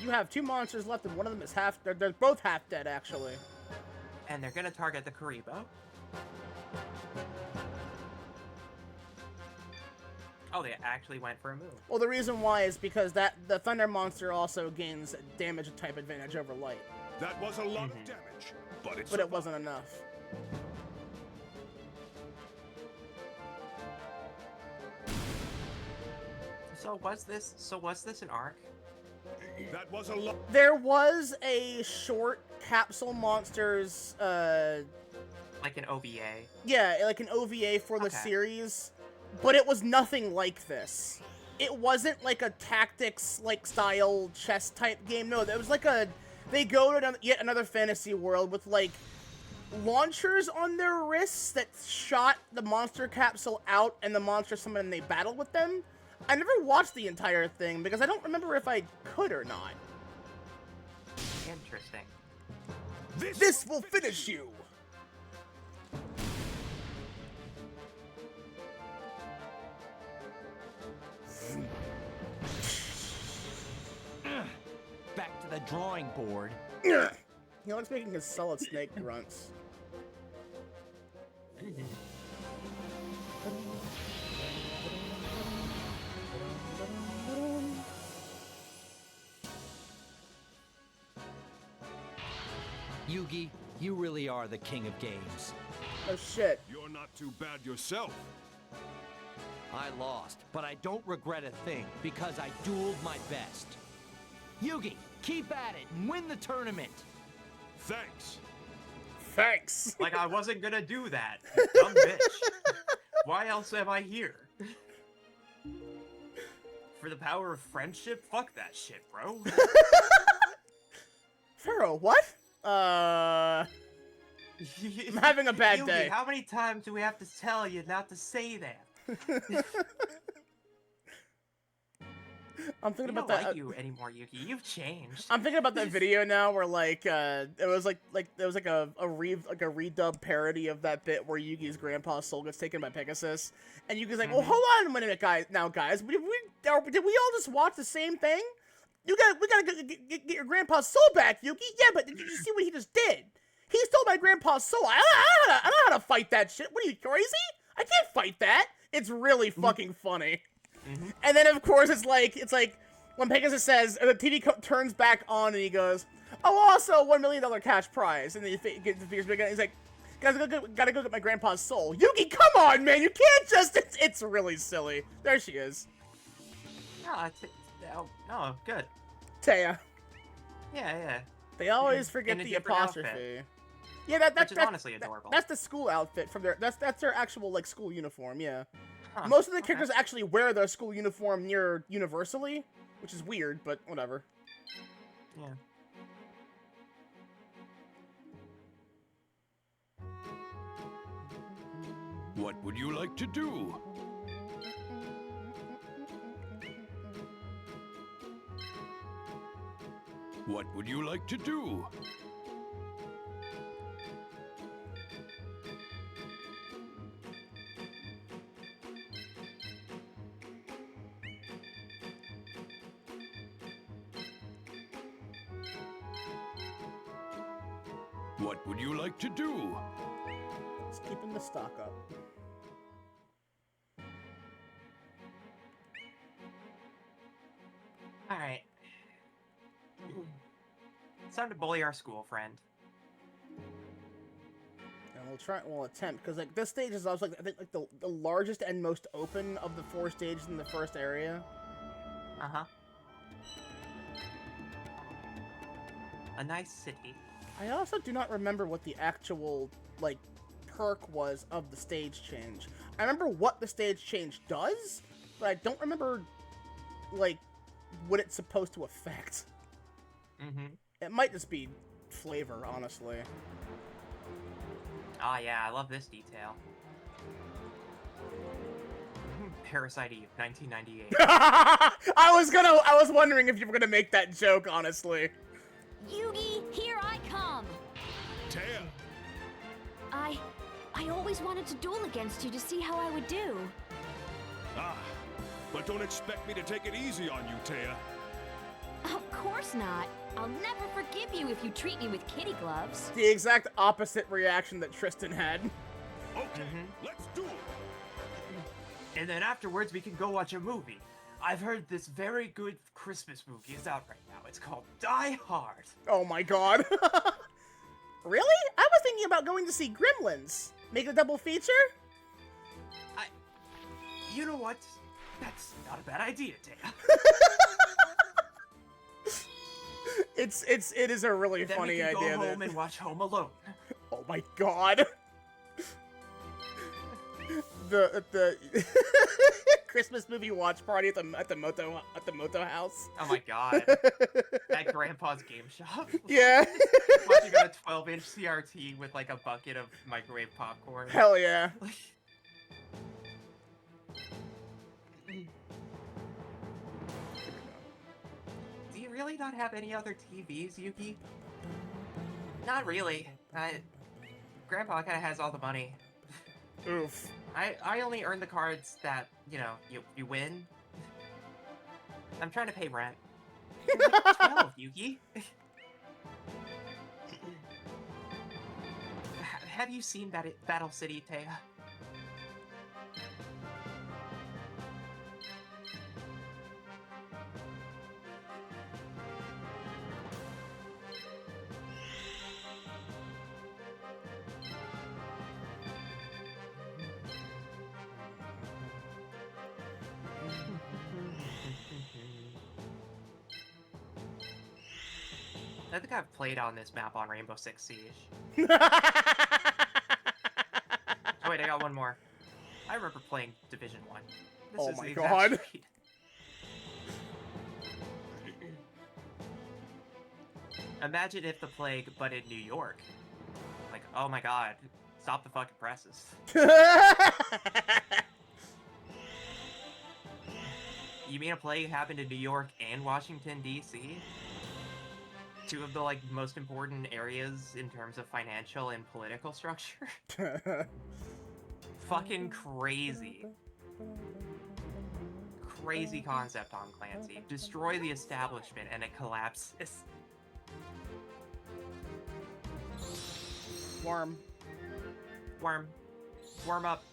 You have 2 monsters left, and one of them is half. They're both half dead, actually. And they're gonna target the Karibo. Oh, they actually went for a move. Well, the reason why is because the Thunder monster also gains damage type advantage over light. That was a lot of damage, but it wasn't enough. So was this an arc? That was a lot. There was a short Capsule Monsters, like an OVA. Yeah, like an OVA for the series, but it was nothing like this. It wasn't like a tactics like style chess type game. No, it was like they go to yet another fantasy world with like launchers on their wrists that shot the monster capsule out, and the monster summoned and they battled with them. I never watched the entire thing because I don't remember if I could or not. Interesting. This will finish you! Back to the drawing board. You know what's making his solid snake grunts? Yugi, you really are the king of games. Oh shit. You're not too bad yourself. I lost, but I don't regret a thing because I dueled my best. Yugi, keep at it and win the tournament. Thanks. Thanks. Like I wasn't gonna do that, you dumb bitch. Why else am I here? For the power of friendship? Fuck that shit, bro. Pharaoh, what? I'm having a bad Yugi, day. How many times do we have to tell you not to say that? I'm thinking We about don't that. like you anymore, Yugi. You've changed. I'm thinking about that video now where like it was like there was like a redub parody of that bit where Yugi's grandpa's soul gets taken by Pegasus, and Yugi's like, "Well, hold on a minute, guys. Now, guys, did we all just watch the same thing? We gotta get your grandpa's soul back, Yugi. Yeah, but did you see what he just did? He stole my grandpa's soul. I don't know how to fight that shit. What are you, crazy? I can't fight that. It's really fucking funny." And then of course it's like when Pegasus says the TV turns back on and he goes, "Oh, also $1 million cash prize," and then he gets the figures bigger. And he's like, gotta go get my grandpa's soul. Yugi, come on, man, you can't just. It's really silly. There she is. No, good. Taya. Yeah. They always forget In a the different apostrophe. outfit. Yeah, that's Which is honestly adorable. That's the school outfit from their. That's their actual like school uniform. Yeah. Huh, Most of the characters actually wear their school uniform near universally, which is weird, but whatever. Yeah. What would you like to do? What would you like to do? What would you like to do? It's keeping the stock up. Alright. It's time to bully our school friend. And we'll attempt, because like this stage is also like I think like the largest and most open of the 4 stages in the first area. Uh-huh. A nice city. I also do not remember what the actual like perk was of the stage change. I remember what the stage change does, but I don't remember like what it's supposed to affect. Mm-hmm. It might just be flavor, honestly. Ah, yeah, I love this detail. Parasite Eve, 1998. I was wondering if you were gonna make that joke, honestly. Yugi, here I come! Taya! I always wanted to duel against you to see how I would do. Ah, but don't expect me to take it easy on you, Taya. Of course not. I'll never forgive you if you treat me with kitty gloves. The exact opposite reaction that Tristan had. Okay, let's do it! And then afterwards, we can go watch a movie. I've heard this very good Christmas movie is out right now. It's called Die Hard. Oh my god. Really? I was thinking about going to see Gremlins. Make a double feature? You know what? That's not a bad idea, Taya. It is a really Then funny we can idea. go home and watch Home Alone. Oh my god. The Christmas movie watch party at the Moto house. Oh my god. At Grandpa's game shop. Yeah. Watching on a 12-inch CRT with like a bucket of microwave popcorn. Hell yeah. Do you really not have any other TVs, Yuki? Not really. Grandpa kind of has all the money. Oof. I only earn the cards that, you know, you win. I'm trying to pay rent. You're like 12, Yuki. Have you seen Battle City, Taya? I think I've played on this map on Rainbow Six Siege. Oh wait, I got one more. I remember playing Division 1. Oh my god. Imagine if the plague, but in New York. Like, oh my god, stop the fucking presses. You mean a plague happened in New York and Washington, D.C.? Two of the, like, most important areas in terms of financial and political structure? Fucking crazy. Crazy concept, Tom Clancy. Destroy the establishment and it collapses. Worm. Worm. Warm up.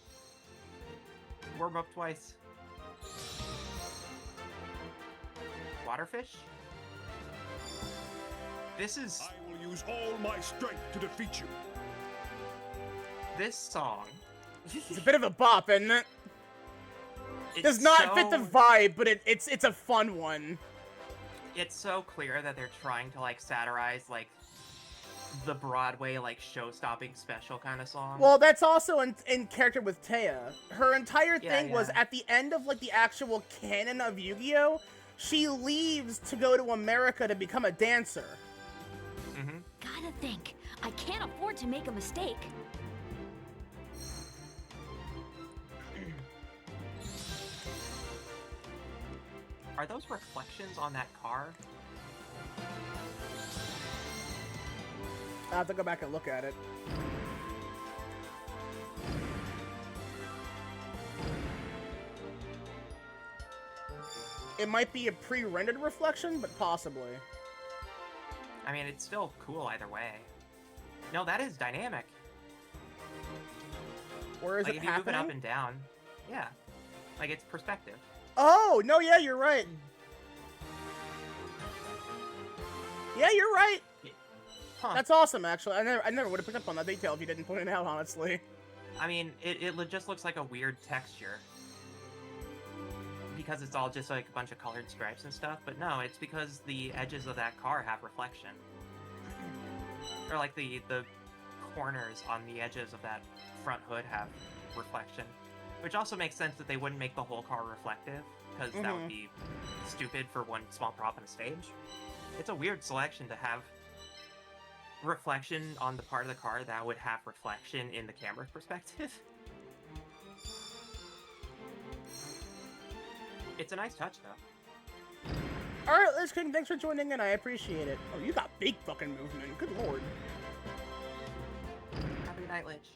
Warm up twice. Waterfish? This is... I will use all my strength to defeat you. This song... It's a bit of a bop, isn't it? It's Does not so... fit the vibe, but it's a fun one. It's so clear that they're trying to, like, satirize, like, the Broadway, like, show-stopping special kind of song. Well, that's also in character with Taya. Her entire thing Yeah, was yeah. at the end of, like, the actual canon of Yu-Gi-Oh!, she leaves to go to America to become a dancer. Mm-hmm. Gotta think. I can't afford to make a mistake. Are those reflections on that car? I'll have to go back and look at it. It might be a pre-rendered reflection, but possibly. I mean, it's still cool either way. No, that is dynamic. Where is like, it if you move it happening? up and down, yeah. Like, it's perspective. Oh, no, yeah, you're right. Yeah, you're right. Huh. That's awesome, actually. I never would have picked up on that detail if you didn't point it out, honestly. I mean, it just looks like a weird texture. Because it's all just like a bunch of colored stripes and stuff, but no, it's because the edges of that car have reflection. Or like the corners on the edges of that front hood have reflection. Which also makes sense that they wouldn't make the whole car reflective, because that would be stupid for one small prop on a stage. It's a weird selection to have reflection on the part of the car that would have reflection in the camera perspective. It's a nice touch, though. Alright, Liz King, thanks for joining in. I appreciate it. Oh, you got big fucking movement. Good lord. Have a good night, Lich.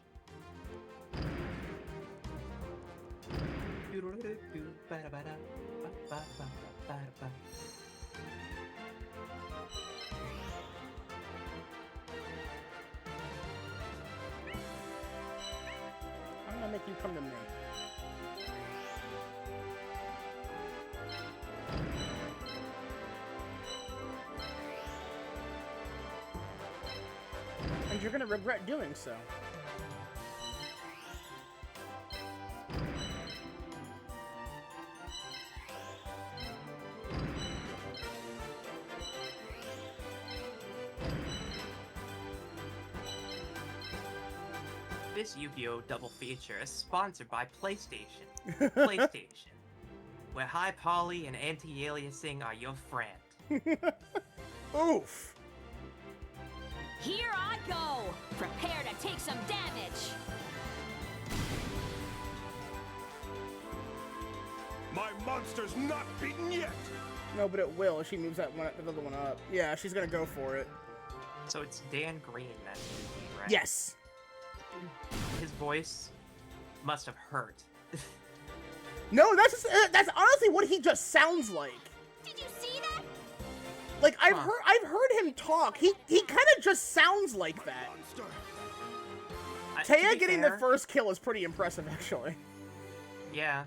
I'm gonna make you come to me. And you're gonna regret doing so. This Yu-Gi-Oh! Double feature is sponsored by PlayStation. PlayStation, where high poly and anti-aliasing are your friend. Oof. Here I go! Prepare to take some damage! My monster's not beaten yet! No, but it will. She moves that one, the other one up. Yeah, she's gonna go for it. So it's Dan Green that's Yugi, right? Yes. His voice must have hurt. No, that's honestly what he just sounds like. Did you see that? Like I've heard him talk. He kind of just sounds like that. Taya getting the first kill is pretty impressive, actually. Yeah.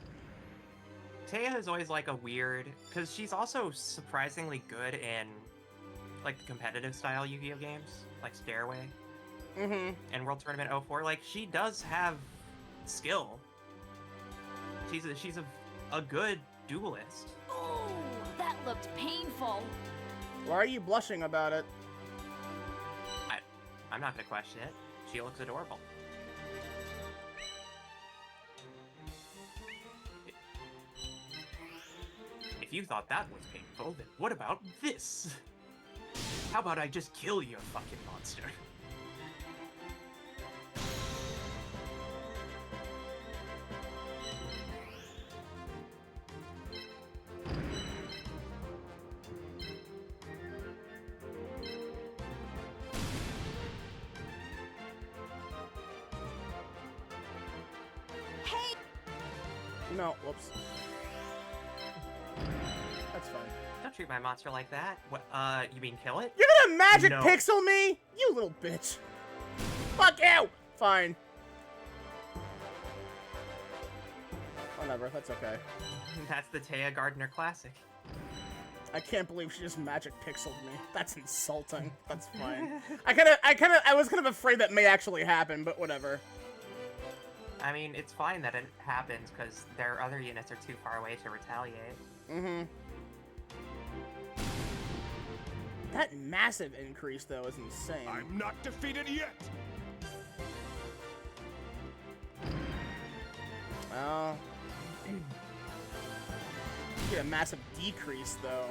Taya is always like a weird, because she's also surprisingly good in like the competitive style Yu-Gi-Oh games, like Stairway. And World Tournament 04, like she does have skill. She's a good duelist. Ooh, that looked painful. Why are you blushing about it? I'm not gonna question it. She looks adorable. If you thought that was painful, then what about this? How about I just kill your fucking monster? No, whoops. That's fine. Don't treat my monster like that. What, you mean kill it? You're gonna magic No. pixel me? You little bitch. Fuck you! Fine. Whatever, that's okay. That's the Taya Gardner classic. I can't believe she just magic pixeled me. That's insulting. That's fine. I was kind of afraid that may actually happen, but whatever. I mean, it's fine that it happens, because their other units are too far away to retaliate. That massive increase, though, is insane. I'm not defeated yet! Oh. You get a massive decrease, though.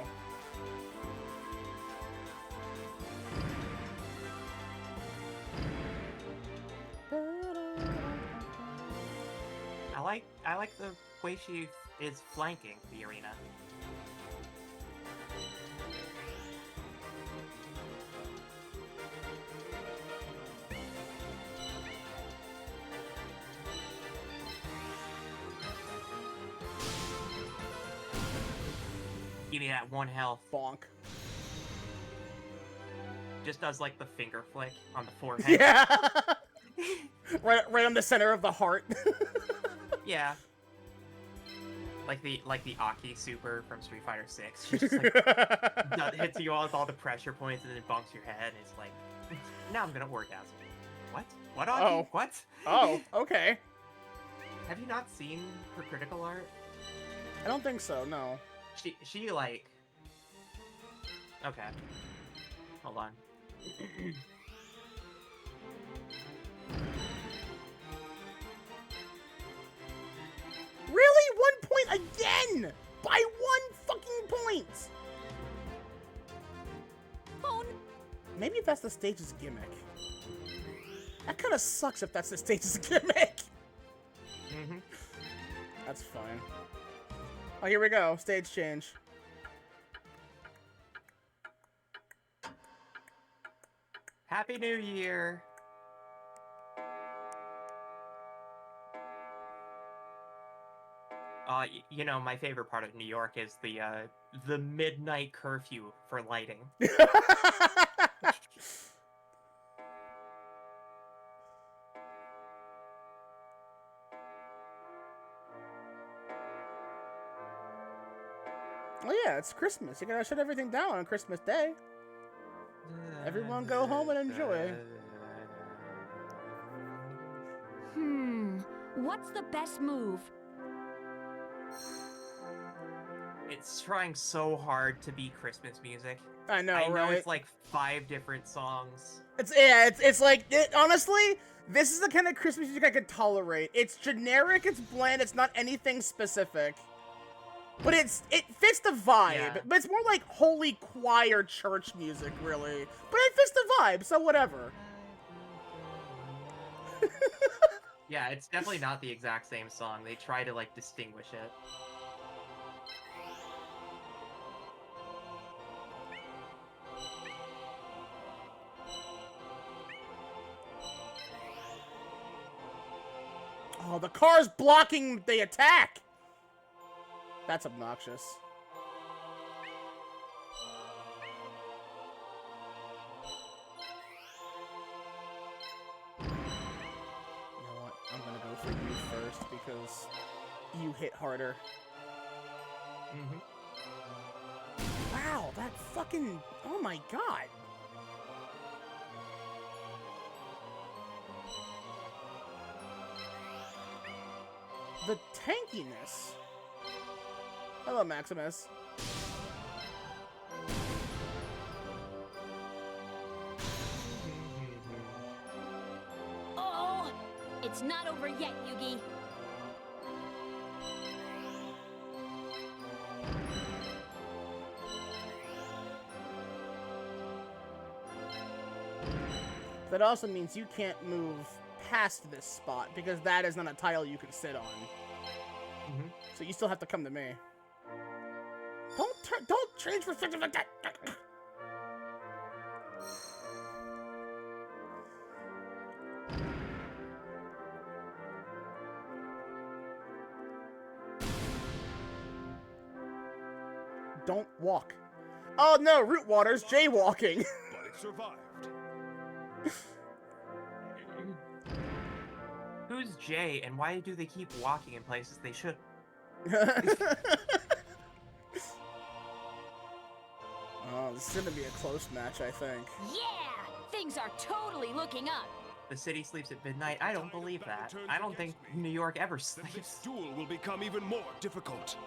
I like the way she is flanking the arena. Give me that one health. Bonk. Just does like the finger flick on the forehead. Yeah! right on the center of the heart. Yeah. Like the Aki super from Street Fighter 6. She just like hits you all with all the pressure points and then bonks your head and it's like, now I'm gonna orgasm. What? What Aki? Oh. What? Oh, okay. Have you not seen her critical art? I don't think so, no. She like... Okay. Hold on. Really? 1 point again? By 1 fucking point? Oh, Maybe that's the stage's gimmick. That kind of sucks if that's the stage's gimmick. Mm-hmm. That's fine. Oh, here we go. Stage change. Happy New Year! You know, my favorite part of New York is the midnight curfew for lighting. Oh yeah, it's Christmas. You gotta shut everything down on Christmas Day. Everyone go home and enjoy. What's the best move? It's trying so hard to be Christmas music. I know, right? I know right? it's like 5 different songs. It's like, honestly, this is the kind of Christmas music I could tolerate. It's generic, it's bland, it's not anything specific. But it fits the vibe. Yeah. But it's more like holy choir church music, really. But it fits the vibe, so whatever. Yeah, it's definitely not the exact same song. They try to, like, distinguish it. Oh, the car's blocking the attack! That's obnoxious. You know what? I'm gonna go for you first because you hit harder. Wow, that fucking... Oh my god! The tankiness. Hello, Maximus. Oh, it's not over yet, Yugi. That also means you can't move past this spot because that is not a tile you can sit on. So you still have to come to me. Don't change perspective like that. Don't walk. Oh no, root water's jaywalking. But it survived. Who's Jay, and why do they keep walking in places they should? Oh, this is gonna be a close match, I think. Yeah! Things are totally looking up. The city sleeps at midnight? I don't believe that. I don't think New York ever Then this sleeps. duel will become even more difficult.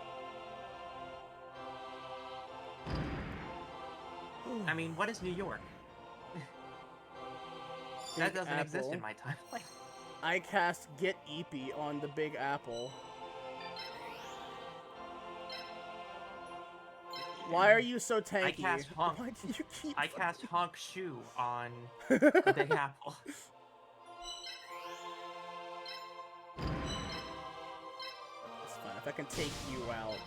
I mean, what is New York? That doesn't exist Apple. in my timeline. I cast Get Eepy on the Big Apple. Why are you so tanky? I cast Honk. Why do you keep I cast Honk Shoe on the Big Apple. It's fine if I can take you out.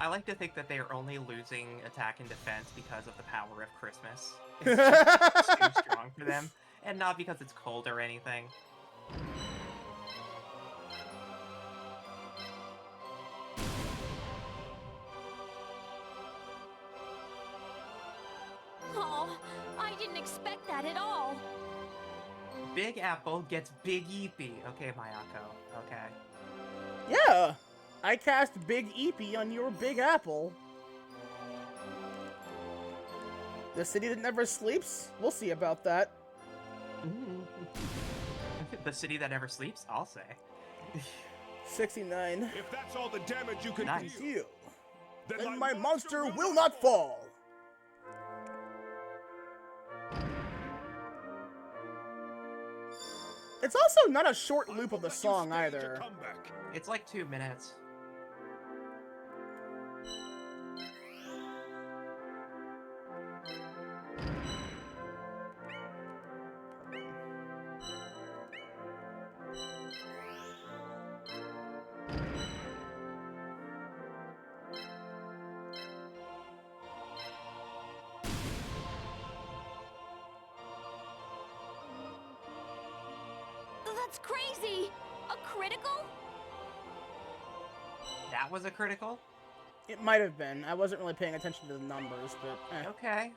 I like to think that they are only losing attack and defense because of the power of Christmas. It's just too strong for them, and not because it's cold or anything. Oh, I didn't expect that at all. Big Apple gets Big Eepy. Okay, Mayako. Okay. Yeah! I cast Big Eepy on your Big Apple. The city that never sleeps? We'll see about that. The city that never sleeps? I'll say. 69. If that's all the damage you can Nice. deal, Then my monster will not fall. It's also not a short loop of the song either. It's like 2 minutes. That's crazy! A critical? That was a critical? It might have been. I wasn't really paying attention to the numbers, but Okay.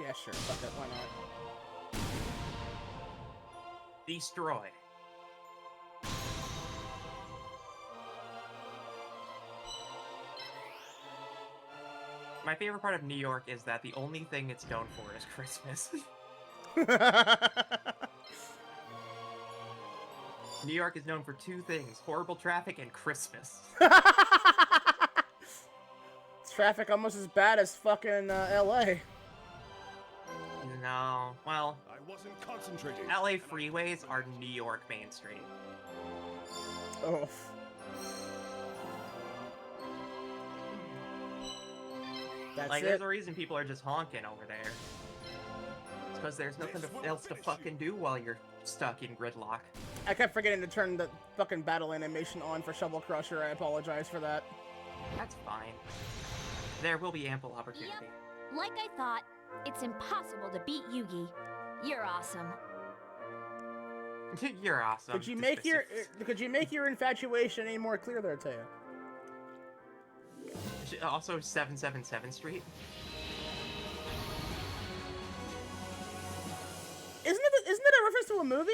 Yeah, sure. Fuck it. Why not? Destroy. My favorite part of New York is that the only thing it's known for is Christmas. New York is known for two things: horrible traffic and Christmas. Traffic almost as bad as fucking LA. No, well, I wasn't concentrating. LA freeways are New York Main Street. Oh. That's Like, it. there's a reason people are just honking over there. It's because there's nothing else to fucking do while you're stuck in gridlock. I kept forgetting to turn the fucking battle animation on for Shovel Crusher. I apologize for that. That's fine. There will be ample opportunity. Yep. Like I thought, it's impossible to beat Yugi. You're awesome. You're awesome. Could you make your infatuation any more clear there, Taya? Also 777 Street. Isn't it a reference to a movie?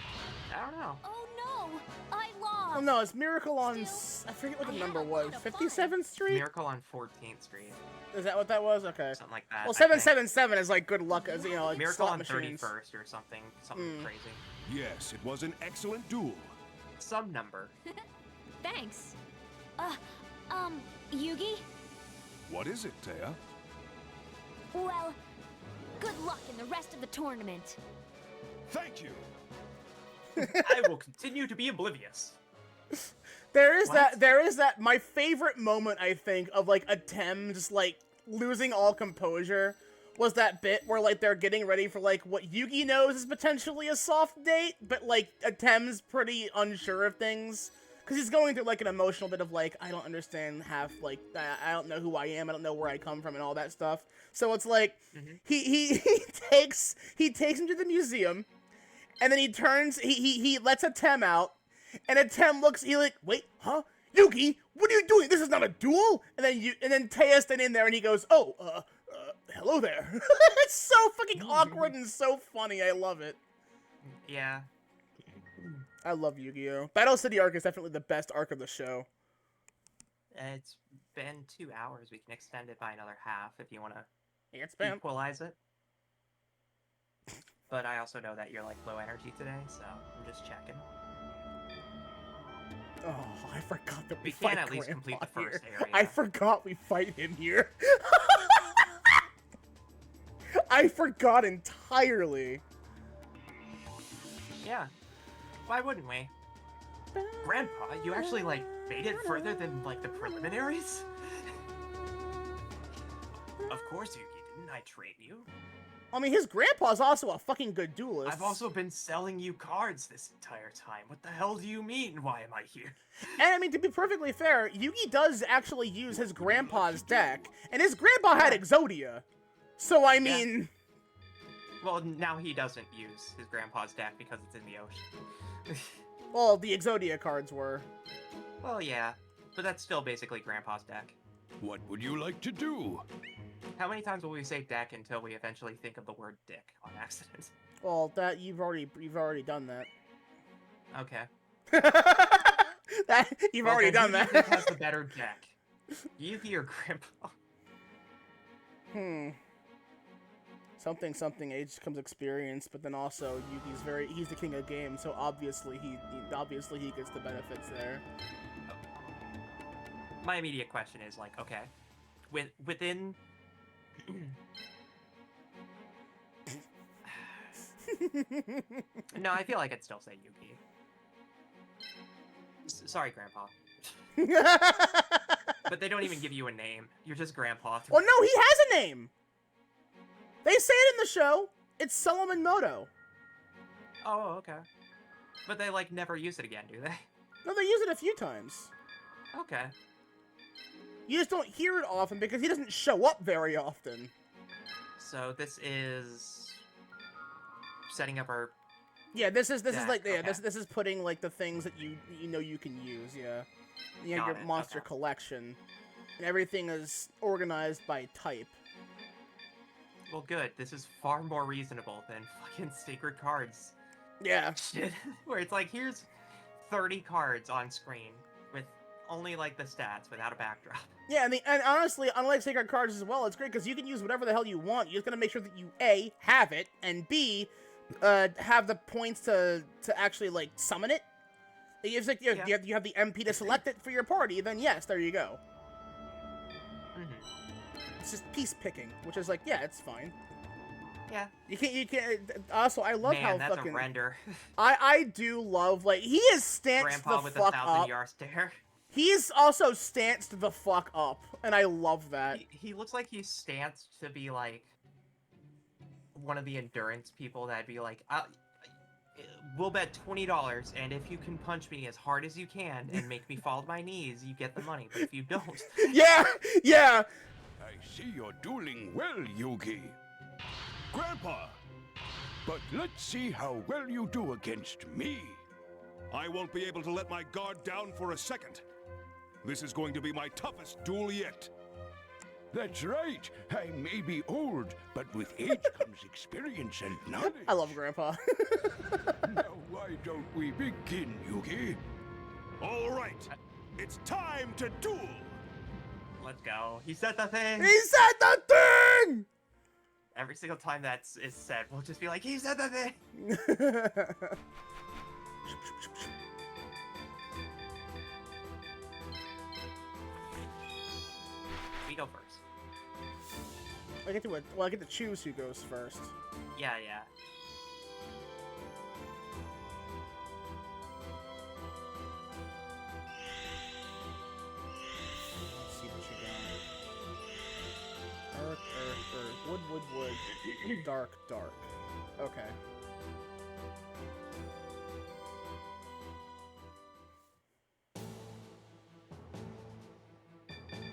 I don't know. Oh no! I lost! Oh no, it's Miracle on... I forget what the number was. 57th Street? Miracle on 14th Street. Is that what that was? Okay. Something like that. Well, 777 is like good luck, as you know, like Miracle slot on machines. 31st or something. Something crazy. Yes, it was an excellent duel. Some number. Thanks. Yugi? What is it, Taya? Well, good luck in the rest of the tournament. Thank you. I will continue to be oblivious. There is that my favorite moment, I think, of like a Tem just like losing all composure was that bit where like they're getting ready for like what Yugi knows is potentially a soft date, but like a Tem's pretty unsure of things. Because he's going through, like, an emotional bit of, like, I don't understand half, like, I don't know who I am, I don't know where I come from, and all that stuff. So it's like, he takes him to the museum, and then he lets a Tem out, and a Tem looks, wait, huh? Yugi, what are you doing? This is not a duel? And then Teia's standing there, and he goes, hello there. It's so fucking awkward and so funny, I love it. Yeah. I love Yu-Gi-Oh! Battle City arc is definitely the best arc of the show. It's been 2 hours. We can extend it by another half if you want It's to equalize it. But I also know that you're like low energy today, so I'm just checking. Oh, I forgot that we can fight at least Grandpa complete the first here. area. I forgot we fight him here. I forgot entirely. Yeah. Why wouldn't we? Grandpa, you actually, like, made it further than, like, the preliminaries? Of course, Yugi, didn't I train you? I mean, his grandpa's also a fucking good duelist. I've also been selling you cards this entire time. What the hell do you mean, why am I here? And, I mean, to be perfectly fair, Yugi does actually use his grandpa's deck, and his grandpa had Exodia. So, I mean... Well, now he doesn't use his grandpa's deck because it's in the ocean. Well, the Exodia cards were. Well, yeah, but that's still basically Grandpa's deck. What would you like to do? How many times will we say deck until we eventually think of the word dick on accident? Well, that you've already done that. Okay. You've already done that. Who do you think has the better deck? Yugi or Grandpa? Something age comes experience, but then also he's the king of games, so obviously he gets the benefits there. My immediate question is like, okay, within no, I feel like I'd still say Yugi. Sorry, Grandpa. But they don't even give you a name. You're just Grandpa. Well, no, he has a name. They say it in the show. It's Solomon Moto. Oh, okay. But they, like, never use it again, do they? No, they use it a few times. Okay. You just don't hear it often because he doesn't show up very often. So this is setting up our... Yeah, this is like okay. this is putting like the things that you know you can use. Yeah, you have Got your it, monster okay. collection, and everything is organized by type. Well, good. This is far more reasonable than fucking Sacred Cards Yeah. shit. Where it's like, here's 30 cards on screen with only, like, the stats without a backdrop. Yeah, and honestly, unlike Sacred Cards as well, it's great because you can use whatever the hell you want. You just gotta make sure that you A, have it, and B, have the points to actually, like, summon it. It's like, you have the MP to select it for your party, then yes, there you go. It's just piece picking, which is like, yeah, it's fine. Yeah. You can't, also, I love how that's fucking... a render. I do love, like, he is stanced Grandpa the with fuck 1,000 up. yard stare. He's also stanced the fuck up, and I love that. He looks like he's stanced to be, like, one of the endurance people that'd be like, we'll bet $20, and if you can punch me as hard as you can and make me fall to my knees, you get the money, but if you don't... Yeah! Yeah! I see you're dueling well, Yugi. Grandpa! But let's see how well you do against me. I won't be able to let my guard down for a second. This is going to be my toughest duel yet. That's right. I may be old, but with age comes experience and knowledge. I love Grandpa. Now, why don't we begin, Yugi? All right. It's time to duel. Let's go. He said the thing! He said the thing! Every single time that is said, we'll just be like, he said the thing! We go first. I get to choose who goes first. Yeah, yeah. Let's see what you got. Earth, earth, earth. Wood, wood, wood. Dark, dark. Okay.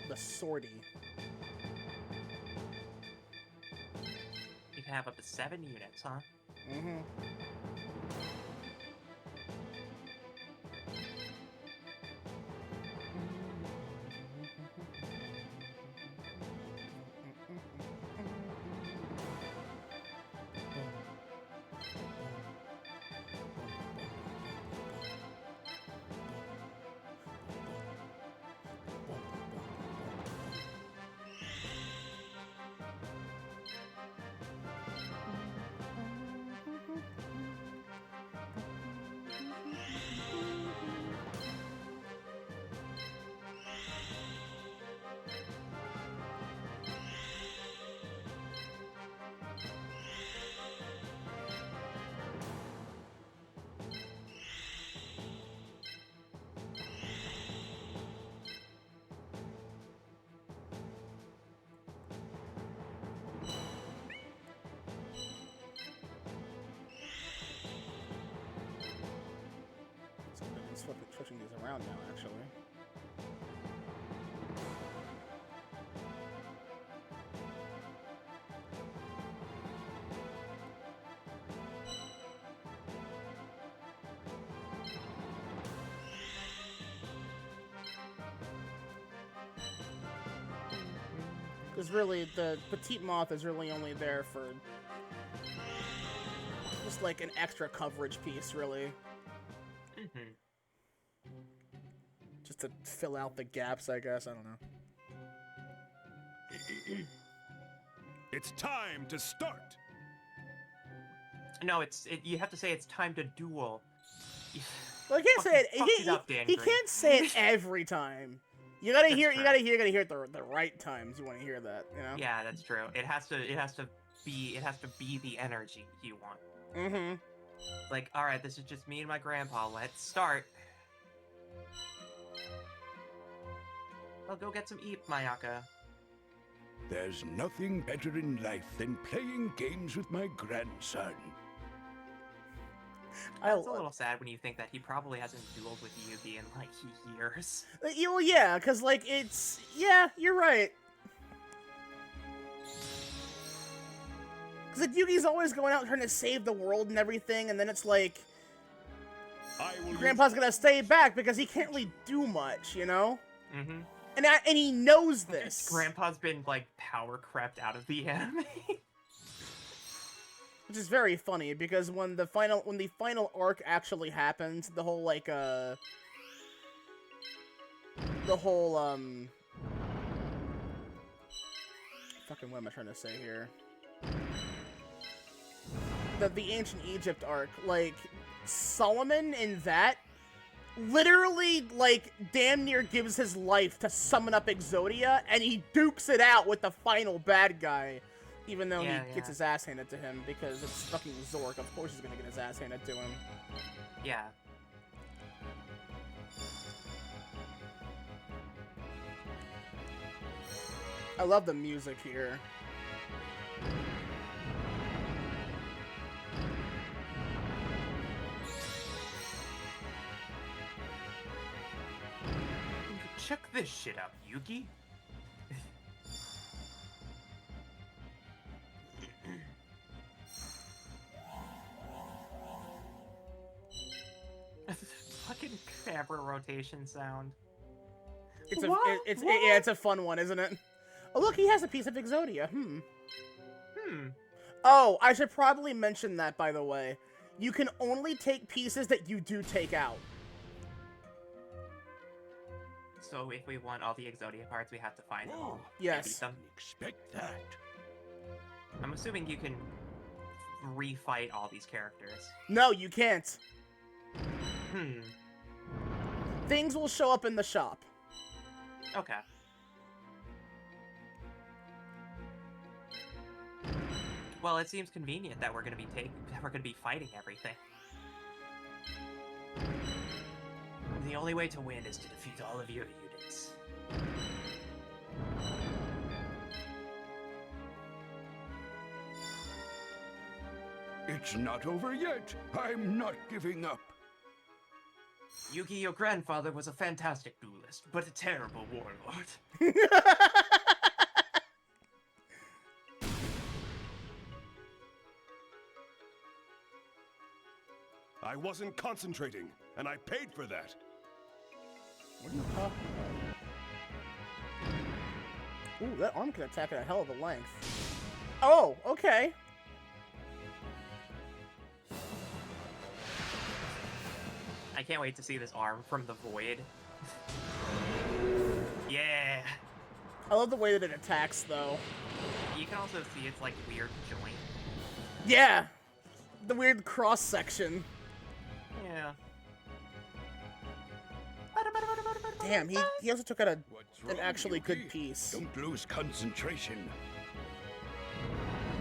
The sortie. You can have up to 7 units, huh? Mm-hmm. Switching these around now, actually. Because really, the Petite Moth is really only there for just like an extra coverage piece, really. Mm-hmm. Just to fill out the gaps, I guess. I don't know. It's time to start. No, you have to say it's time to duel. Well, I can't say it. He Green. can't say it every time. You gotta hear. You gotta hear it the right times. You want to hear that, you know? Yeah, that's true. It has to be the energy you want. Mm-hmm. Like, all right, this is just me and my grandpa. Let's start. I'll go get some eat, Mayaka. There's nothing better in life than playing games with my grandson. It's a little sad when you think that he probably hasn't dueled with Yugi in, like, years. Well, yeah, because, like, it's... Yeah, you're right. Because, like, Yugi's always going out trying to save the world and everything, and then it's like... Grandpa's gonna stay back because he can't really do much, you know? Mm-hmm. And he knows this. Grandpa's been, like, power crept out of the anime. Which is very funny, because when the final arc actually happens, the whole, like, fucking, what am I trying to say here? The Ancient Egypt arc, like, Solomon in that literally, like, damn near gives his life to summon up Exodia, and he dukes it out with the final bad guy. Even though he gets his ass handed to him, because it's fucking Zork. Of course he's gonna get his ass handed to him. Yeah. I love the music here. Check this shit out, Yugi. Fucking camera rotation sound. It's a fun one, isn't it? Oh, look, he has a piece of Exodia. Oh, I should probably mention that, by the way. You can only take pieces that you do take out. So if we want all the Exodia parts, we have to find them all. Yes. Expect that. I'm assuming you can refight all these characters. No, you can't. Hmm. Things will show up in the shop. Okay. Well, it seems convenient that we're gonna be fighting everything. The only way to win is to defeat all of your units. It's not over yet. I'm not giving up. Yugi, your grandfather was a fantastic duelist, but a terrible warlord. I wasn't concentrating, and I paid for that. What are you talking about? Ooh, that arm can attack at a hell of a length. Oh, okay. I can't wait to see this arm from the void. Yeah! I love the way that it attacks, though. You can also see its, like, weird joint. Yeah! The weird cross-section. Yeah. Damn, he also took out an actually good piece. Don't lose concentration.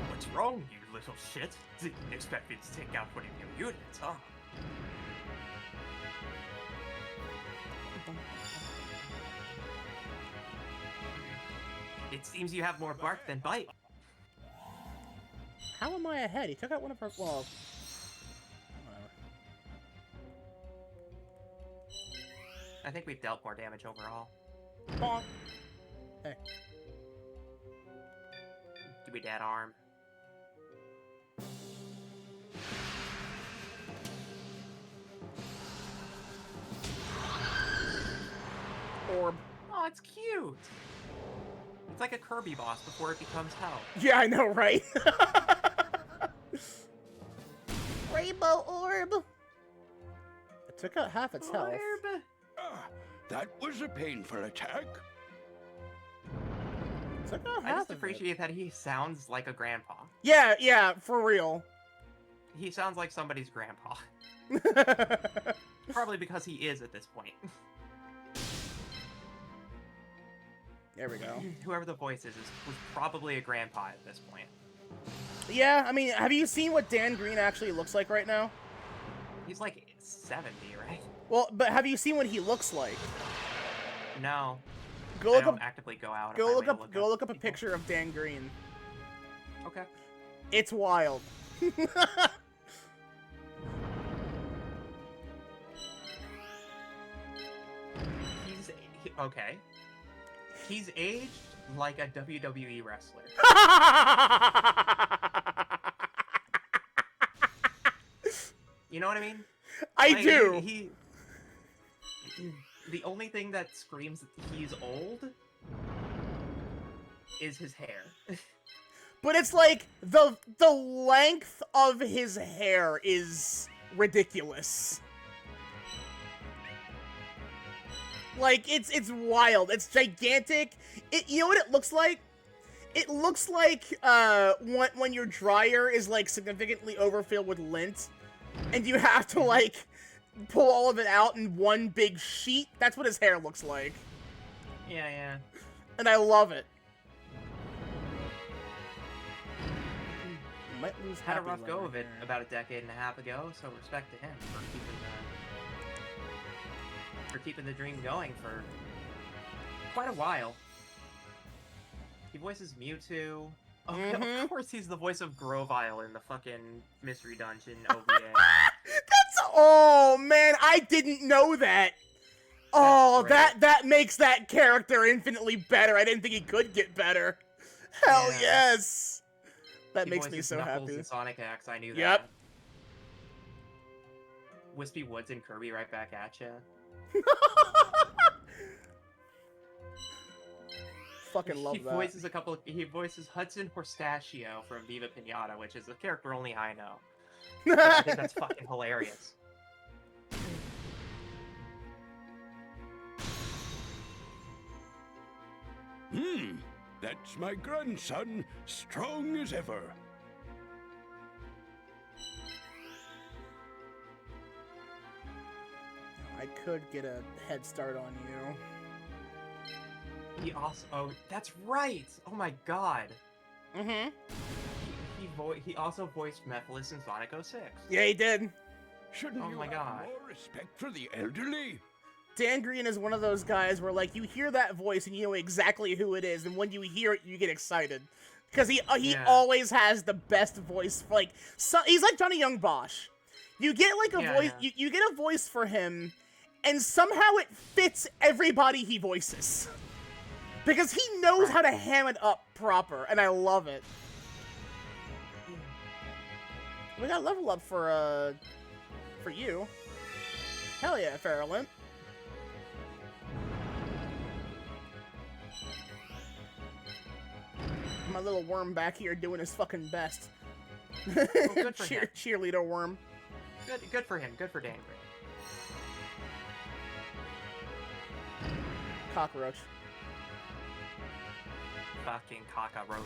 What's wrong, you little shit? Didn't expect me to take out one of your units, huh? It seems you have more bark than bite. How am I ahead? He took out one of our... Well... Whatever. I think we've dealt more damage overall. Bonk. Hey. Give me that arm. Orb. Oh, it's cute! It's like a Kirby boss before it becomes hell. Yeah, I know, right? Rainbow orb! It took out half its health. That was a painful attack. It took out I half just of appreciate that he sounds like a grandpa. Yeah, yeah, for real. He sounds like somebody's grandpa. Probably because he is at this point. There we go. Whoever the voice is was probably a grandpa at this point. Yeah, I mean, have you seen what Dan Green actually looks like right now? He's like 70, right? Well, but have you seen what he looks like? No. Go look I don't up. actively go out. Go look up a picture of Dan Green. Okay. It's wild. Okay. He's aged like a WWE wrestler. You know what I mean? I do. The only thing that screams that he's old is his hair. But it's like the length of his hair is ridiculous. Like it's wild. It's gigantic. You know what it looks like? It looks like when your dryer is like significantly overfilled with lint, and you have to like pull all of it out in one big sheet. That's what his hair looks like. Yeah. And I love it. Might lose Had a Happy rough go Lover of it here. about a decade and a half ago, so respect to him for keeping the dream going for quite a while. He voices Mewtwo. Oh, of course he's the voice of Grovyle in the fucking Mystery Dungeon OVA. Oh man, I didn't know that. Oh, That's that makes that character infinitely better. I didn't think he could get better. Hell Yeah. yes. That He makes me voices so Knuckles happy. in Sonic X, I knew Yep. that. Wispy Woods and Kirby right back at ya. Fucking love He that. voices he voices Hudson Horstachio from Viva Pinata, which is a character only I know. But I think that's fucking hilarious. That's my grandson, strong as ever. I could get a head start on you. He also that's right! Oh my god. Mm-hmm. He also voiced Mephiles in Sonic 06. Yeah, he did. Shouldn't Oh you my have god. more respect for the elderly? Dan Green is one of those guys where, like, you hear that voice and you know exactly who it is, and when you hear it, you get excited. Because he Yeah. always has the best voice. Like, he's like Johnny Young Bosch. You get, like, a voice, yeah. you get a voice for him, and somehow it fits everybody he voices. Because he knows how to ham it up proper, and I love it. We got a level up for you. Hell yeah, Farrelint. My little worm back here doing his fucking best. Good for him. Cheerleader worm. Good for him. Good for Dan Green. Cockroach. Fucking cockroach.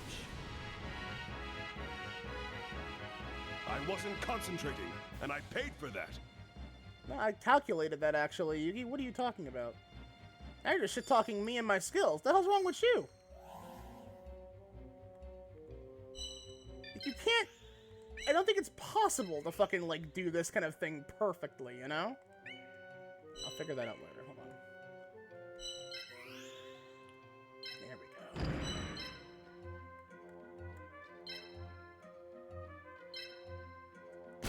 I wasn't concentrating, and I paid for that. No, I calculated that actually, Yugi. What are you talking about? Now you're just shit-talking me and my skills. The hell's wrong with you? You can't... I don't think it's possible to fucking, like, do this kind of thing perfectly, you know? I'll figure that out later. Hold on. There we go.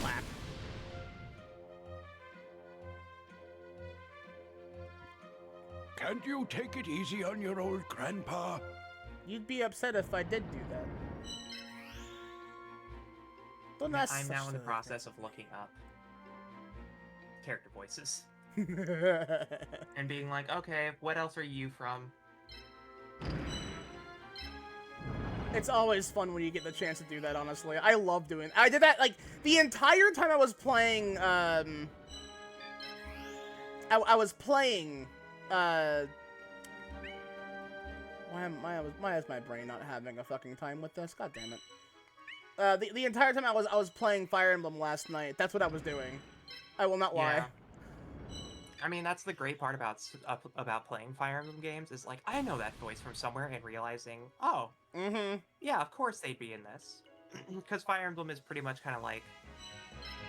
Clap. Can't you take it easy on your old grandpa? You'd be upset if I did do that. Don't ask I'm such now in the silly process of looking up character voices things. and being like, okay, what else are you from? It's always fun when you get the chance to do that, honestly. I love doing it. I did that, like, the entire time I was playing, I was playing, why is my brain not having a fucking time with this? God damn it. The entire time I was playing Fire Emblem last night, that's what I was doing. I will not lie. Yeah. I mean, that's the great part about playing Fire Emblem games is like, I know that voice from somewhere and realizing, oh, yeah, of course they'd be in this. Because Fire Emblem is pretty much kind of like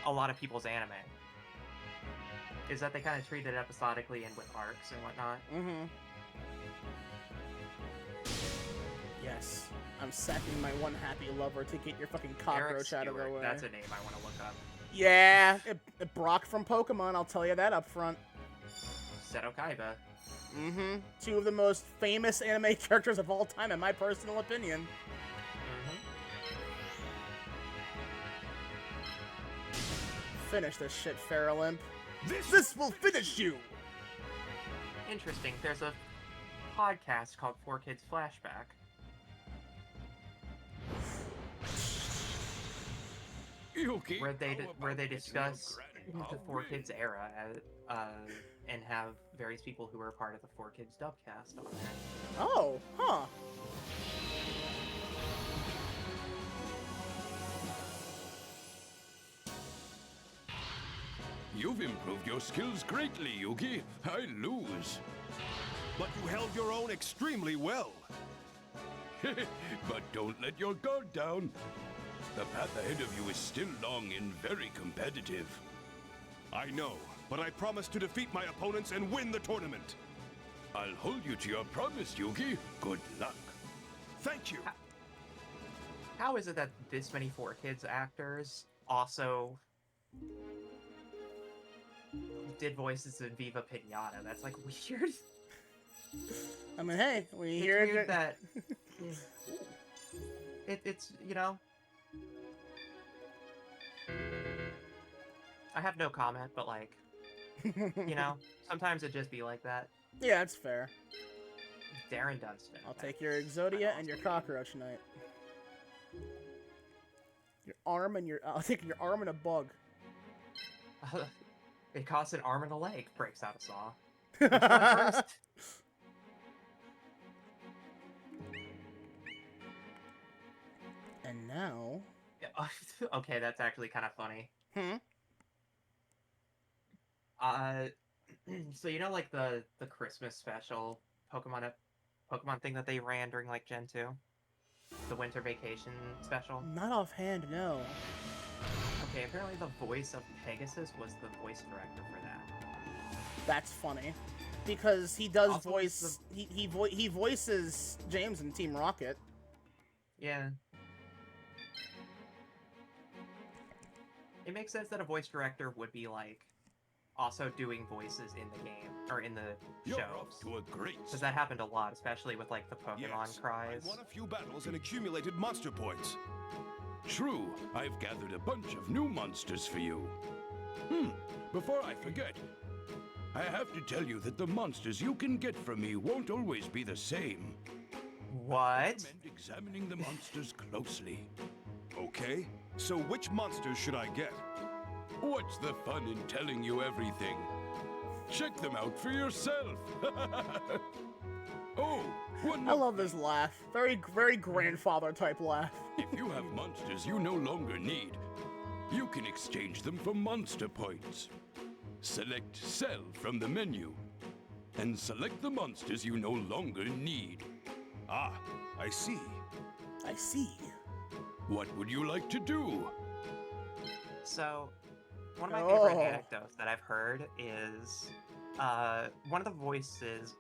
a lot of people's anime. Is that they kind of treat it episodically and with arcs and whatnot. Yes. I'm sacking my one happy lover to get your fucking cockroach out of the way. That's a name I want to look up. Yeah, Brock from Pokemon, I'll tell you that up front. Seto Kaiba. Mm-hmm. Two of the most famous anime characters of all time, in my personal opinion. Finish this shit, Farrell. This will finish you! Interesting. There's a podcast called 4Kids Flashback. Yuki, Where they discuss the 4Kids era and have various people who are part of the 4Kids dubcast on there. Oh, huh. You've improved your skills greatly, Yugi. I lose. But you held your own extremely well. But don't let your guard down. The path ahead of you is still long and very competitive. I know, but I promise to defeat my opponents and win the tournament. I'll hold you to your promise, Yugi. Good luck. Thank you. How is it that this many 4Kids actors also did voices in Viva Pinata? That's like weird. I mean, hey, we It's hear weird that it's, you know, I have no comment, but like, you know, sometimes it just be like that. Yeah, that's fair. Darren Dunstan. I'll take your Exodia and your Cockroach Knight. Your arm and your... I'll take your arm and a bug. It costs an arm and a leg, breaks out a saw. Which one first? And now... Okay, that's actually kind of funny. So you know, like the Christmas special Pokemon thing that they ran during like Gen 2, the Winter Vacation special. Not offhand, no. Okay, apparently the voice of Pegasus was the voice director for that. That's funny, because he does Also, voice. He voices James in Team Rocket. Yeah. It makes sense that a voice director would be like also doing voices in the game or in the You're shows. off to a great Because that happened a lot, especially with like the Pokemon Yes, cries. I won a few battles and accumulated monster points. True, I've gathered a bunch of new monsters for you. Before I forget, I have to tell you that the monsters you can get from me won't always be the same. What? I recommend examining the monsters closely. Okay, so which monsters should I get? What's the fun in telling you everything? Check them out for yourself. Oh, one I love this laugh. Very, very grandfather type laugh. If you have monsters you no longer need, you can exchange them for monster points. Select Sell from the menu, and select the monsters you no longer need. Ah, I see. I see. What would you like to do? So, one of my favorite anecdotes that I've heard is one of the voices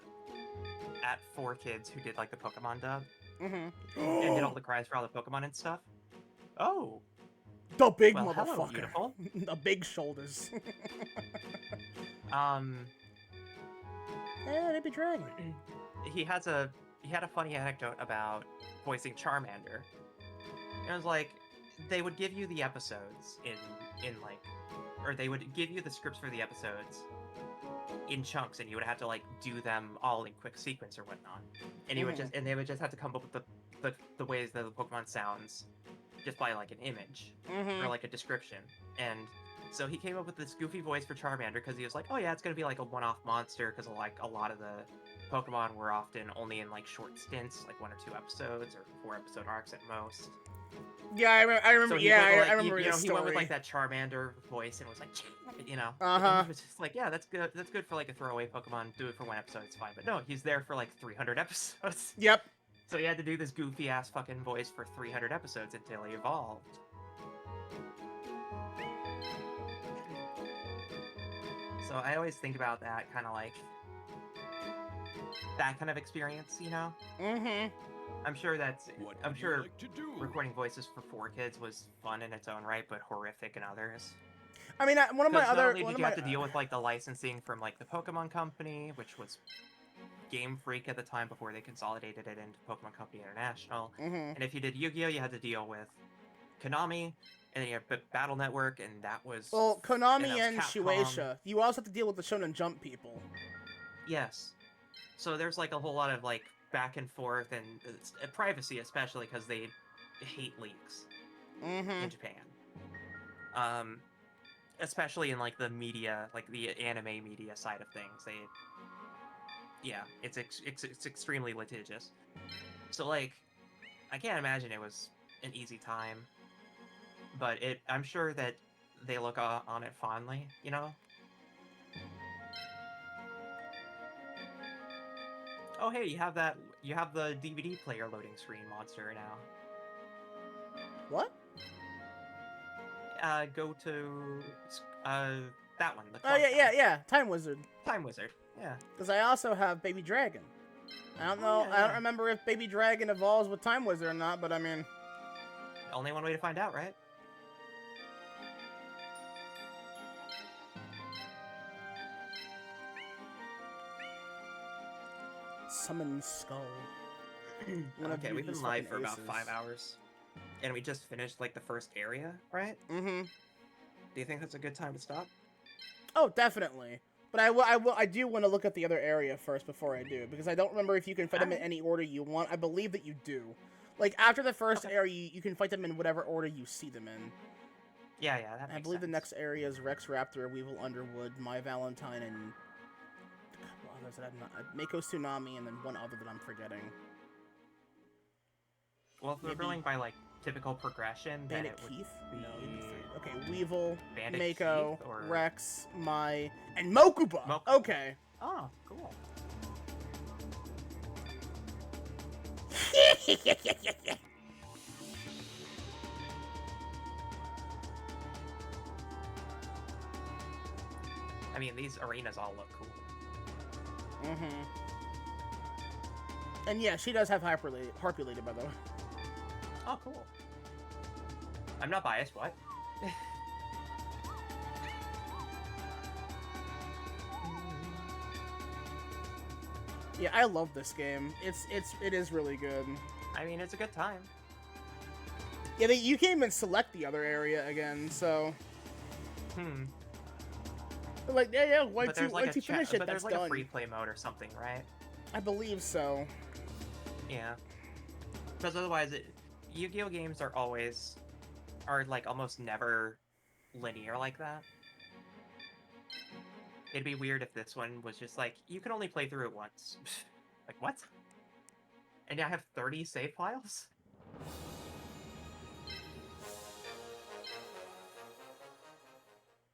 at 4Kids who did like the Pokemon dub and did all the cries for all the Pokemon and stuff. Oh, The big well, hello, motherfucker. beautiful. The big shoulders. Yeah, they'd be dragging. He had a funny anecdote about voicing Charmander. It was like they would give you the episodes in like, or they would give you the scripts for the episodes in chunks, and you would have to like do them all in quick sequence or whatnot. And they would just have to come up with the ways that the Pokemon sounds just by like an image or like a description. And so he came up with this goofy voice for Charmander because he was like, oh yeah, it's gonna be like a one-off monster because like a lot of the Pokemon were often only in like short stints, like 1 or 2 episodes or 4-episode arcs at most. Yeah, I remember. So Yeah, I remember you this know, story. he went with like that Charmander voice and was like, you know, Uh-huh. He was just like, yeah, that's good. That's good for like a throwaway Pokemon. Do it for 1 episode, it's fine. But no, he's there for like 300 episodes. Yep. So he had to do this goofy ass fucking voice for 300 episodes until he evolved. So I always think about that kind of like that kind of experience, you know. I'm sure Like to do? recording voices for 4Kids was fun in its own right, but horrific in others. I mean, one of my Because not other only one did of you my have to deal with like the licensing from like the Pokemon Company, which was Game Freak at the time before they consolidated it into Pokemon Company International, and if you did Yu-Gi-Oh, you had to deal with Konami, and then you have Battle Network, and that was Konami that and was Capcom. Shueisha. You also have to deal with the Shonen Jump people. Yes. So there's like a whole lot of like back and forth and privacy, especially because they hate leaks in Japan. Especially in like the media, like the anime media side of things, it's extremely litigious. So like, I can't imagine it was an easy time, but I'm sure that they look on it fondly, you know. Oh hey, you have the DVD player loading screen monster now. What? Go to that one. Oh yeah. Time Wizard. Time Wizard. Yeah. Because I also have Baby Dragon. I don't know. Yeah, I don't remember if Baby Dragon evolves with Time Wizard or not, but I mean. Only one way to find out, right? Summon Skull. Okay, we've been live for about 5 hours. And we just finished, like, the first area, right? Mm-hmm. Do you think that's a good time to stop? Oh, definitely. But I do want to look at the other area first before I do, because I don't remember if you can fight them in any order you want. I believe that you do. Like, after the first area, you can fight them in whatever order you see them in. Yeah, that makes sense. I believe the next area is Rex Raptor, Weevil Underwood, My Valentine, and a couple others that I'm not... Mako Tsunami, and then one other that I'm forgetting. Well, if we're going by, like, typical progression, then Bandit it would Keith? be... No, it'd be three. Okay, Weevil, Bandit Mako, Keith, or... Rex, Mai, and Mokuba! Okay. Oh, cool. I mean, these arenas all look cool. Mm-hmm. And yeah, she does have Harpulated, by the way. Oh, cool. I'm not biased, what? Yeah, I love this game. It is really good. I mean, it's a good time. Yeah, you can't even select the other area again, so... But like, yeah, once you finish it, but that's there's like done. a free play mode or something, right? I believe so. Yeah. Because otherwise, Yu-Gi-Oh games are like almost never linear like that. It'd be weird if this one was just like, you can only play through it once. Like, what? And now I have 30 save files?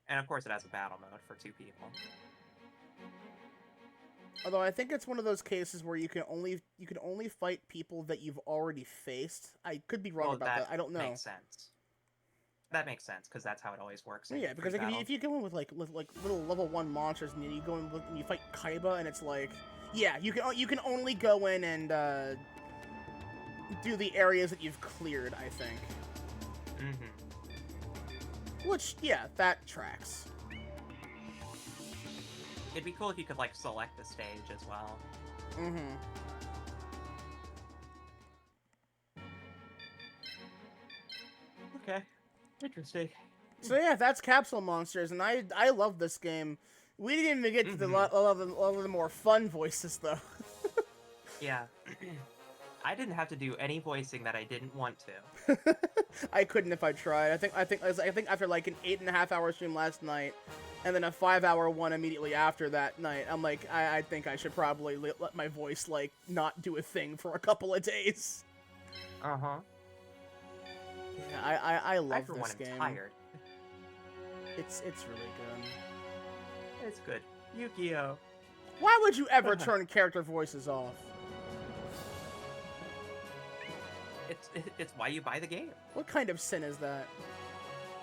And of course it has a battle mode for 2 people. Although I think it's one of those cases where you can only fight people that you've already faced. I could be wrong about that. I don't know. Makes sense. That makes sense because that's how it always works. Yeah, because like, if you go in with like little level 1 monsters and you go in and you fight Kaiba and it's like, yeah, you can only go in and do the areas that you've cleared. I think. Which, yeah, that tracks. It'd be cool if you could, like, select the stage as well. Okay. Interesting. So yeah, that's Capsule Monsters, and I love this game. We didn't even get to a lot of the more fun voices, though. Yeah. I didn't have to do any voicing that I didn't want to. I couldn't if I tried. I think after like an 8.5-hour stream last night, and then a 5-hour one immediately after that night, I'm like, I think I should probably let my voice like not do a thing for a couple of days. Yeah, I love for this one am game. Tired. It's really good. It's good. Yugioh. Why would you ever turn character voices off? It's why you buy the game. What kind of sin is that?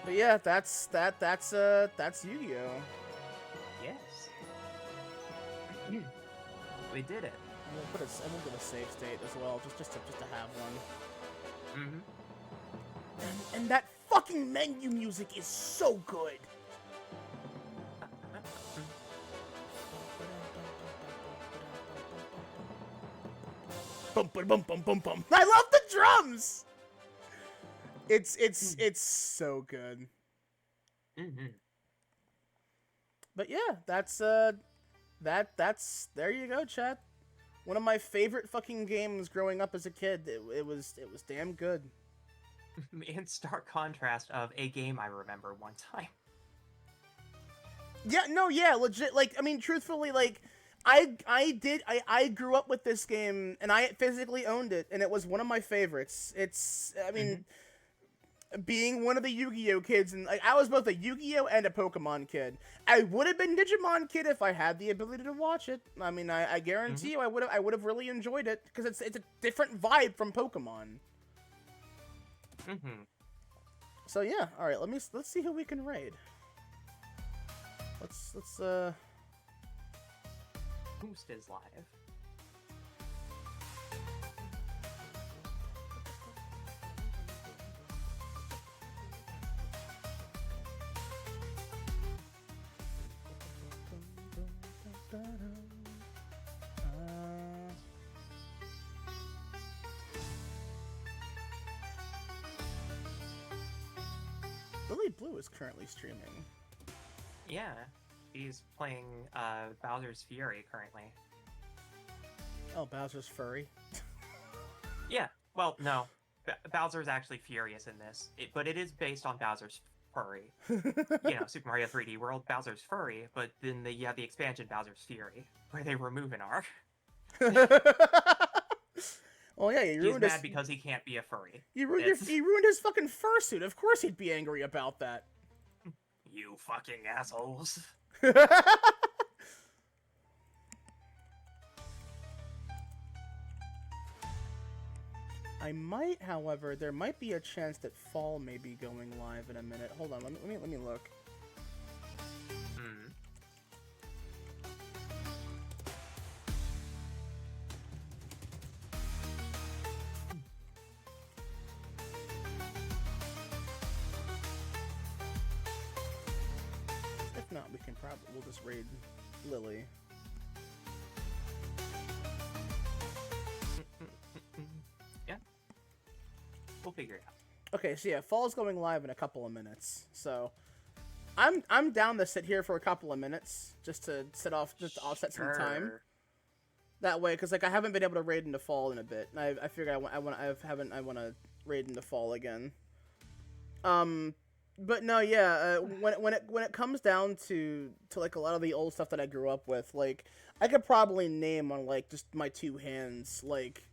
But yeah, that's Yu-Gi-Oh. Yes. We did it. I'm gonna put a save state as well, just to have one. And that fucking menu music is so good. Bum bum bum bum bum bum. I love the drums. It's so good. Mm-hmm. But yeah, that's there you go, chat. One of my favorite fucking games growing up as a kid. It was damn good. In stark contrast of a game I remember one time. Yeah, no, yeah, legit. Like, I mean, truthfully, like, I grew up with this game, and I physically owned it, and it was one of my favorites. It's, I mean, being one of the Yu-Gi-Oh kids, and like, I was both a Yu-Gi-Oh and a Pokemon kid. I would have been Digimon kid if I had the ability to watch it. I mean, I guarantee you, I would have really enjoyed it because it's a different vibe from Pokemon. So yeah, all right. Let's see who we can raid. Let's Boost is live. Lily Blue is currently streaming. Yeah, he's playing Bowser's Fury currently. Oh, Bowser's furry. Yeah, well, no. Bowser's actually furious in this, but it is based on Bowser's furry. You know, Super Mario 3D World, Bowser's furry, but then you have the expansion Bowser's Fury, where they remove an arc. Well, yeah, He's mad because he can't be a furry. He ruined his fucking fursuit. Of course he'd be angry about that. You fucking assholes. I might, however, there might be a chance that Fall may be going live in a minute. Hold on, let me look. If not, we'll just raid Lily. Yeah. We'll figure it out. Okay, so yeah, Fall's going live in a couple of minutes. So I'm down to sit here for a couple of minutes just to offset some time. That way, because like I haven't been able to raid into Fall in a bit, and I figure I want to raid into Fall again. But no, yeah. When it comes down to like a lot of the old stuff that I grew up with, like I could probably name on like just my two hands like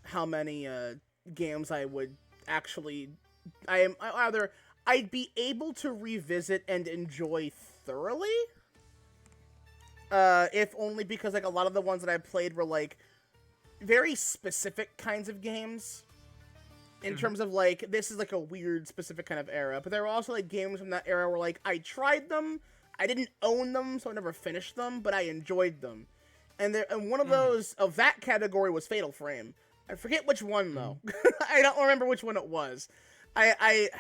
how many games I would actually I'd be able to revisit and enjoy thoroughly. If only because like a lot of the ones that I played were like very specific kinds of games. In terms of, like, this is, like, a weird, specific kind of era. But there were also, like, games from that era where, like, I tried them, I didn't own them, so I never finished them, but I enjoyed them. And one of those, of that category, was Fatal Frame. I forget which one, though. I don't remember which one it was. It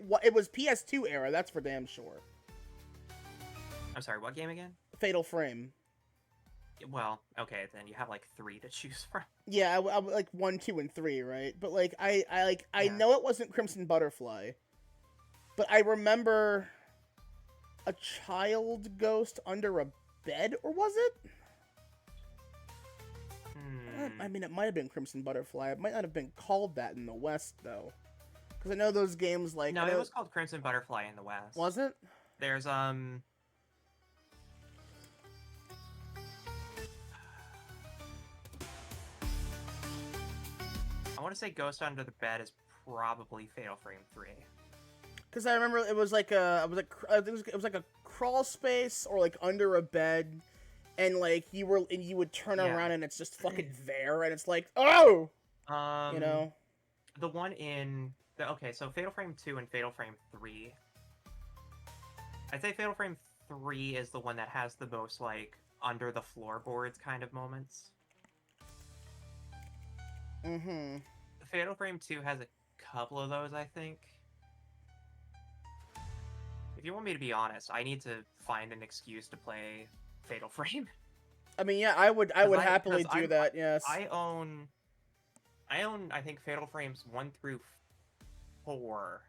was PS2 era, that's for damn sure. I'm sorry, what game again? Fatal Frame. Well, okay, then you have like 3 to choose from. Yeah, I like 1, 2, and 3, right? But like I know it wasn't Crimson Butterfly, but I remember a child ghost under a bed, or was it? I mean, it might have been Crimson Butterfly. It might not have been called that in the West, though, because I know those games like no, it was called Crimson Butterfly in the West. Was it? There's I want to say Ghost Under the Bed is probably Fatal Frame 3. Because I remember it was like it was like a crawl space or like under a bed, and like you would turn around and it's just fucking there, and it's like, oh, you know. The one in so Fatal Frame 2 and Fatal Frame 3. I'd say Fatal Frame 3 is the one that has the most like under the floorboards kind of moments. Fatal Frame 2 has a couple of those, I think. If you want me to be honest, I need to find an excuse to play Fatal Frame. I mean, yeah, I would happily do that. Yes. I own I think Fatal Frames 1 through 4.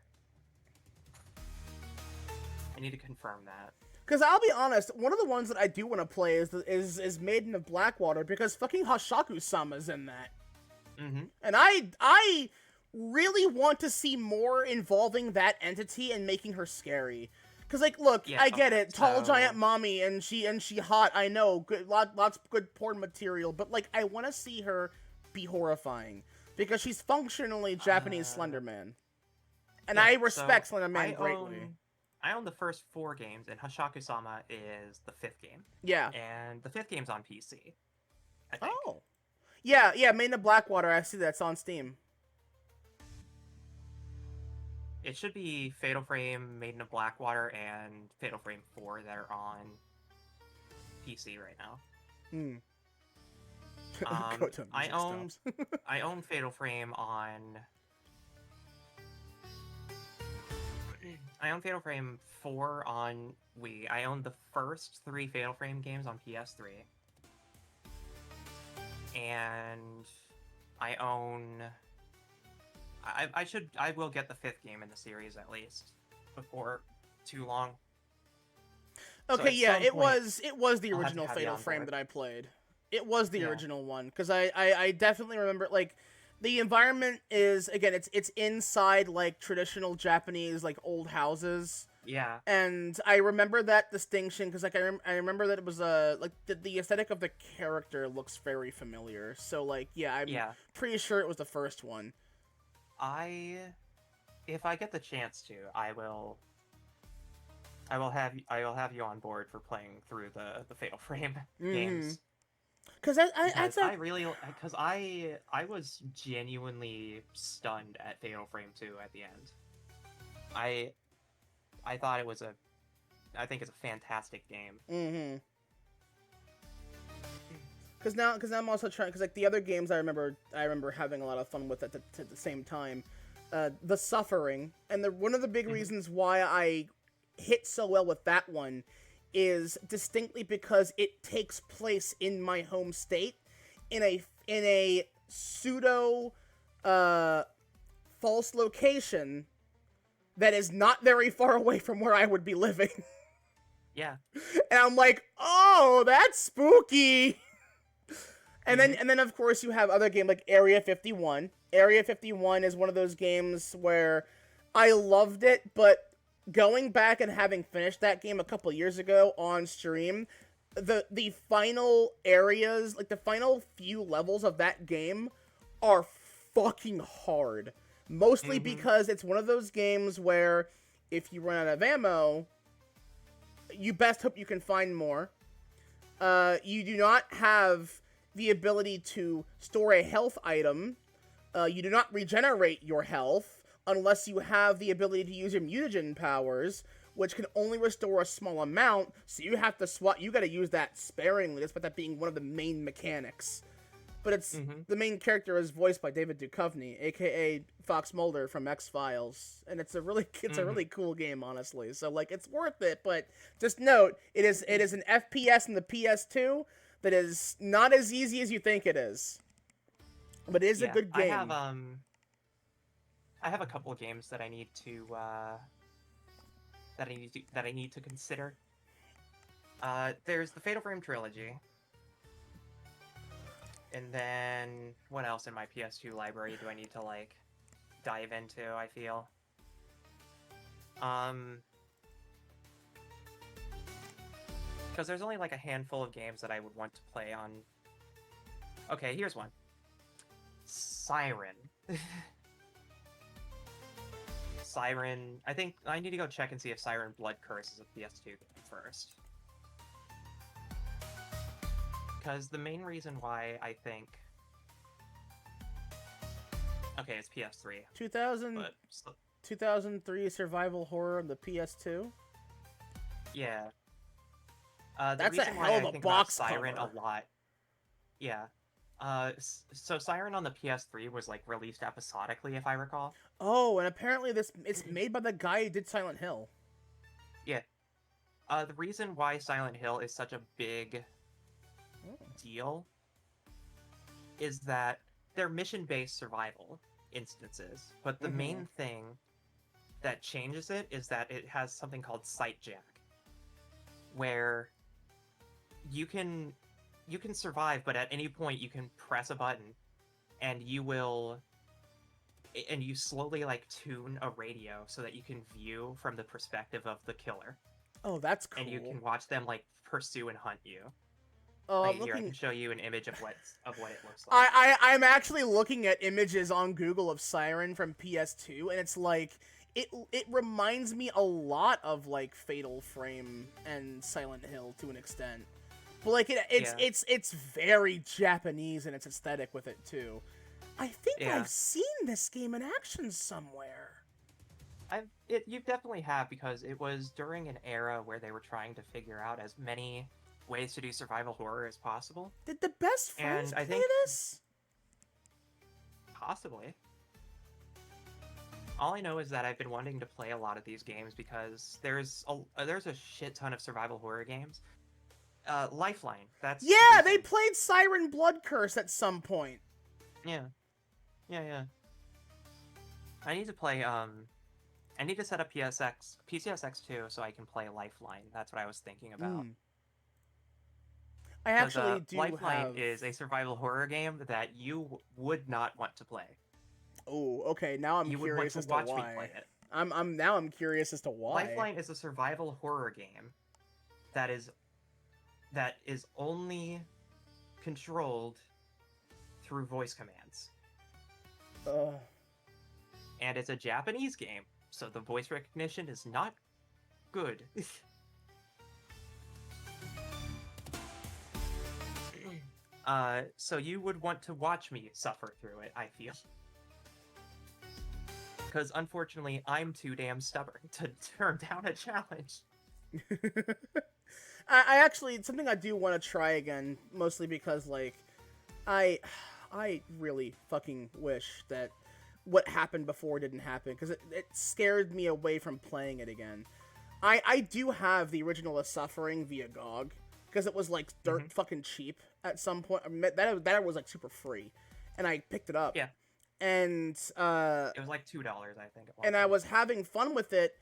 I need to confirm that. Because I'll be honest, one of the ones that I do want to play is Maiden of Blackwater, because fucking Hashaku-sama's in that. Mm-hmm. And I really want to see more involving that entity and making her scary. Because, like, look, Yeah, I get okay, it, tall so- giant mommy, and she hot, I know, lots of good porn material, but, like, I want to see her be horrifying. Because she's functionally Japanese Slender Man. And yeah, I respect so Slender Man greatly. I own the first 4 games, and Hashaku-sama is the 5th game. Yeah. And the 5th game's on PC, I think. Oh. Yeah, Maiden of Blackwater, I see that's on Steam. It should be Fatal Frame, Maiden of Blackwater, and Fatal Frame 4 that are on PC right now. Hmm. I own Fatal Frame on... I own Fatal Frame 4 on Wii. I own the first 3 Fatal Frame games on PS3. And I own... I will get the 5th game in the series at least before too long. Okay, So yeah, it was the I'll have to original have you Fatal on Frame board. that I played. It was the Yeah. original one, because I definitely remember, like, the environment is, again, it's inside, like, traditional Japanese, like, old houses. Yeah. And I remember that distinction, because, like, I remember that it was, like, the aesthetic of the character looks very familiar. So, like, yeah, I'm pretty sure it was the first one. If I get the chance to, I will have you on board for playing through the Fatal Frame games. Because I was genuinely stunned at Fatal Frame 2 at the end. I thought I think it's a fantastic game. Mm-hmm. Because now I'm also trying, because, like, the other games I remember having a lot of fun with at the same time. The Suffering, and one of the big reasons why I hit so well with that one is distinctly because it takes place in my home state in a pseudo false location that is not very far away from where I would be living. Yeah. And I'm like, oh, that's spooky. And then of course you have other games like Area 51. Area 51 is one of those games where I loved it, but going back and having finished that game a couple years ago on stream, the final areas, like the final few levels of that game are fucking hard. Mostly because it's one of those games where if you run out of ammo, you best hope you can find more. You do not have the ability to store a health item. You do not regenerate your health unless you have the ability to use your mutagen powers, which can only restore a small amount, so you have to you gotta use that sparingly, despite that being one of the main mechanics. But it's the main character is voiced by David Duchovny, aka Fox Mulder from X-Files, and it's a really cool game, honestly. So, like, it's worth it, but just note, it is an FPS in the PS2 that is not as easy as you think it is. But it is a good game. I have a couple of games that I need to that I need to consider. There's the Fatal Frame trilogy. And then what else in my PS2 library do I need to, like, dive into, I feel? Because there's only like a handful of games that I would want to play on. Okay, here's one. Siren. Siren. I think I need to go check and see if Siren Blood Curse is a PS2 game first. Because the main reason why I think... Okay, it's PS3. 2003 survival horror on the PS2? Yeah. That's a hell of a box Siren cover. a lot. Yeah. So Siren on the PS3 was, like, released episodically, if I recall. Oh, and apparently it's made by the guy who did Silent Hill. Yeah. The reason why Silent Hill is such a big deal is that they're mission-based survival instances, but the main thing that changes it is that it has something called sight jack, where you can survive, but at any point you can press a button and you slowly like tune a radio so that you can view from the perspective of the killer. Oh, that's cool. And you can watch them like pursue and hunt you. Oh, Like, I'm here, I looking... can show you an image of what it looks like. I'm actually looking at images on Google of Siren from PS2, and it's like it reminds me a lot of like Fatal Frame and Silent Hill to an extent. But like it's very Japanese in its aesthetic with it too. I think I've seen this game in action somewhere. You definitely have, because it was during an era where they were trying to figure out as many ways to do survival horror as possible. Did the best friends play this? Possibly. All I know is that I've been wanting to play a lot of these games because there's a shit ton of survival horror games. Lifeline. That's they played Siren Blood Curse at some point. Yeah. I need to play. I need to set up PCSX 2 so I can play Lifeline. That's what I was thinking about. I actually do Lifeline is a survival horror game that you would not want to play. Oh, okay. Now I'm curious as to why. Me play it. I'm curious as to why. Lifeline is a survival horror game that is only controlled through voice commands. And it's a Japanese game, so the voice recognition is not good. So you would want to watch me suffer through it, I feel. Because unfortunately, I'm too damn stubborn to turn down a challenge. I actually, it's something I do want to try again, mostly because, like, I really fucking wish that what happened before didn't happen, because it scared me away from playing it again. I do have the original of Suffering via GOG, because it was, like, dirt fucking cheap at some point. I mean, that was, like, super free, and I picked it up. Yeah. And, it was like $2, I think. And I was having fun with it,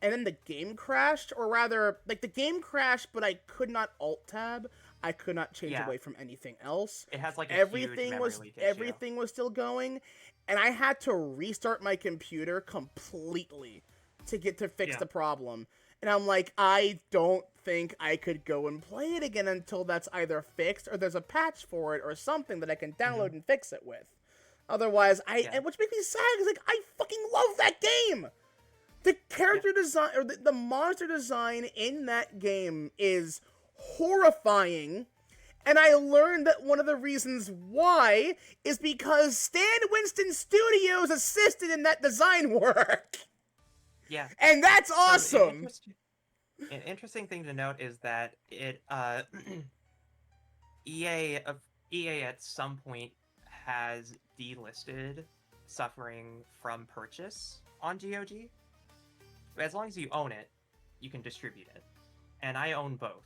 and then the game crashed, or rather, like, the game crashed, but I could not alt-tab. I could not change away from anything else. It has, like, everything was still going, and I had to restart my computer completely to fix the problem. And I'm like, I don't think I could go and play it again until that's either fixed, or there's a patch for it, or something that I can download and fix it with. Otherwise, which makes me sad, because, like, I fucking love that game! The character design, or the monster design in that game is horrifying, and I learned that one of the reasons why is because Stan Winston Studios assisted in that design work! Yeah. And that's awesome! So an interesting thing to note is that EA at some point has delisted Suffering from purchase on GOG. As long as you own it, you can distribute it. And I own both.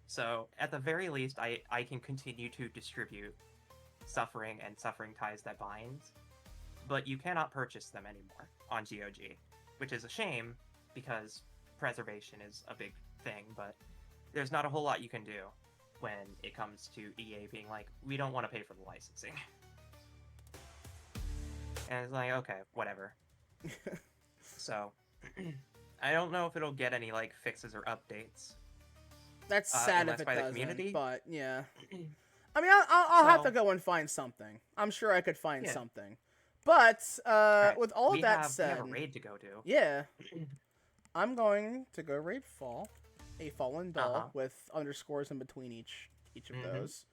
So, at the very least, I can continue to distribute Suffering and Suffering Ties That Bind, but you cannot purchase them anymore on GOG, which is a shame, because preservation is a big thing, but there's not a whole lot you can do when it comes to EA being like, we don't want to pay for the licensing. And it's like, okay, whatever. So, I don't know if it'll get any, like, fixes or updates. That's sad if it by the doesn't, community. But, yeah. I mean, I'll have to go and find something. I'm sure I could find something. But, with all of that said... We have a raid to go to. Yeah. I'm going to go raid a fallen doll with underscores in between each of those.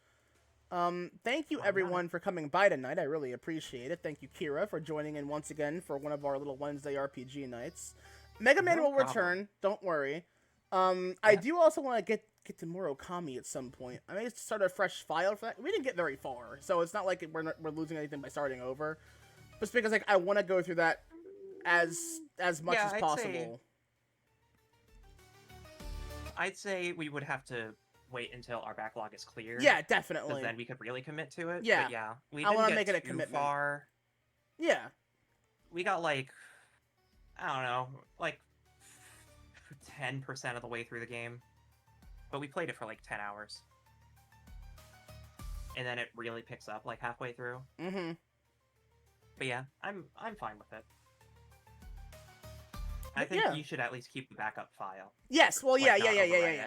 Thank you everyone for coming by tonight. I really appreciate it. Thank you, Kira, for joining in once again for one of our little Wednesday RPG nights. Mega Man will return. Don't worry. I do also want to get to Murakami at some point. I may start a fresh file for that. We didn't get very far, so it's not like we're losing anything by starting over. Just because, like, I want to go through that as much as possible. I'd say we would have to wait until our backlog is cleared. Yeah, Because definitely. then we could really commit to it. Yeah. But yeah, we I didn't wanna get make it a too commitment. far. Yeah. We got like, I don't know, like 10% of the way through the game. But we played it for like 10 hours. And then it really picks up like halfway through. Mm-hmm. But yeah, I'm fine with it. I think you should at least keep the backup file. Yes, well, Like, yeah. not overwrite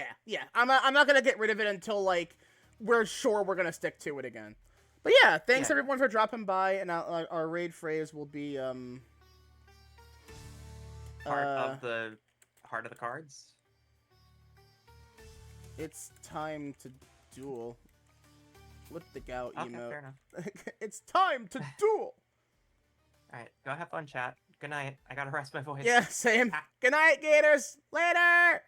it. Yeah. I'm not gonna get rid of it until, like, we're sure we're gonna stick to it again. But yeah, thanks Yeah. everyone for dropping by, and our raid phrase will be, Heart of the cards? It's time to duel. With the gout Okay, emote. fair enough. It's time to duel! Alright, go have fun, chat. Good night. I gotta rest my voice. Yeah, same. Good night, Gators! Later!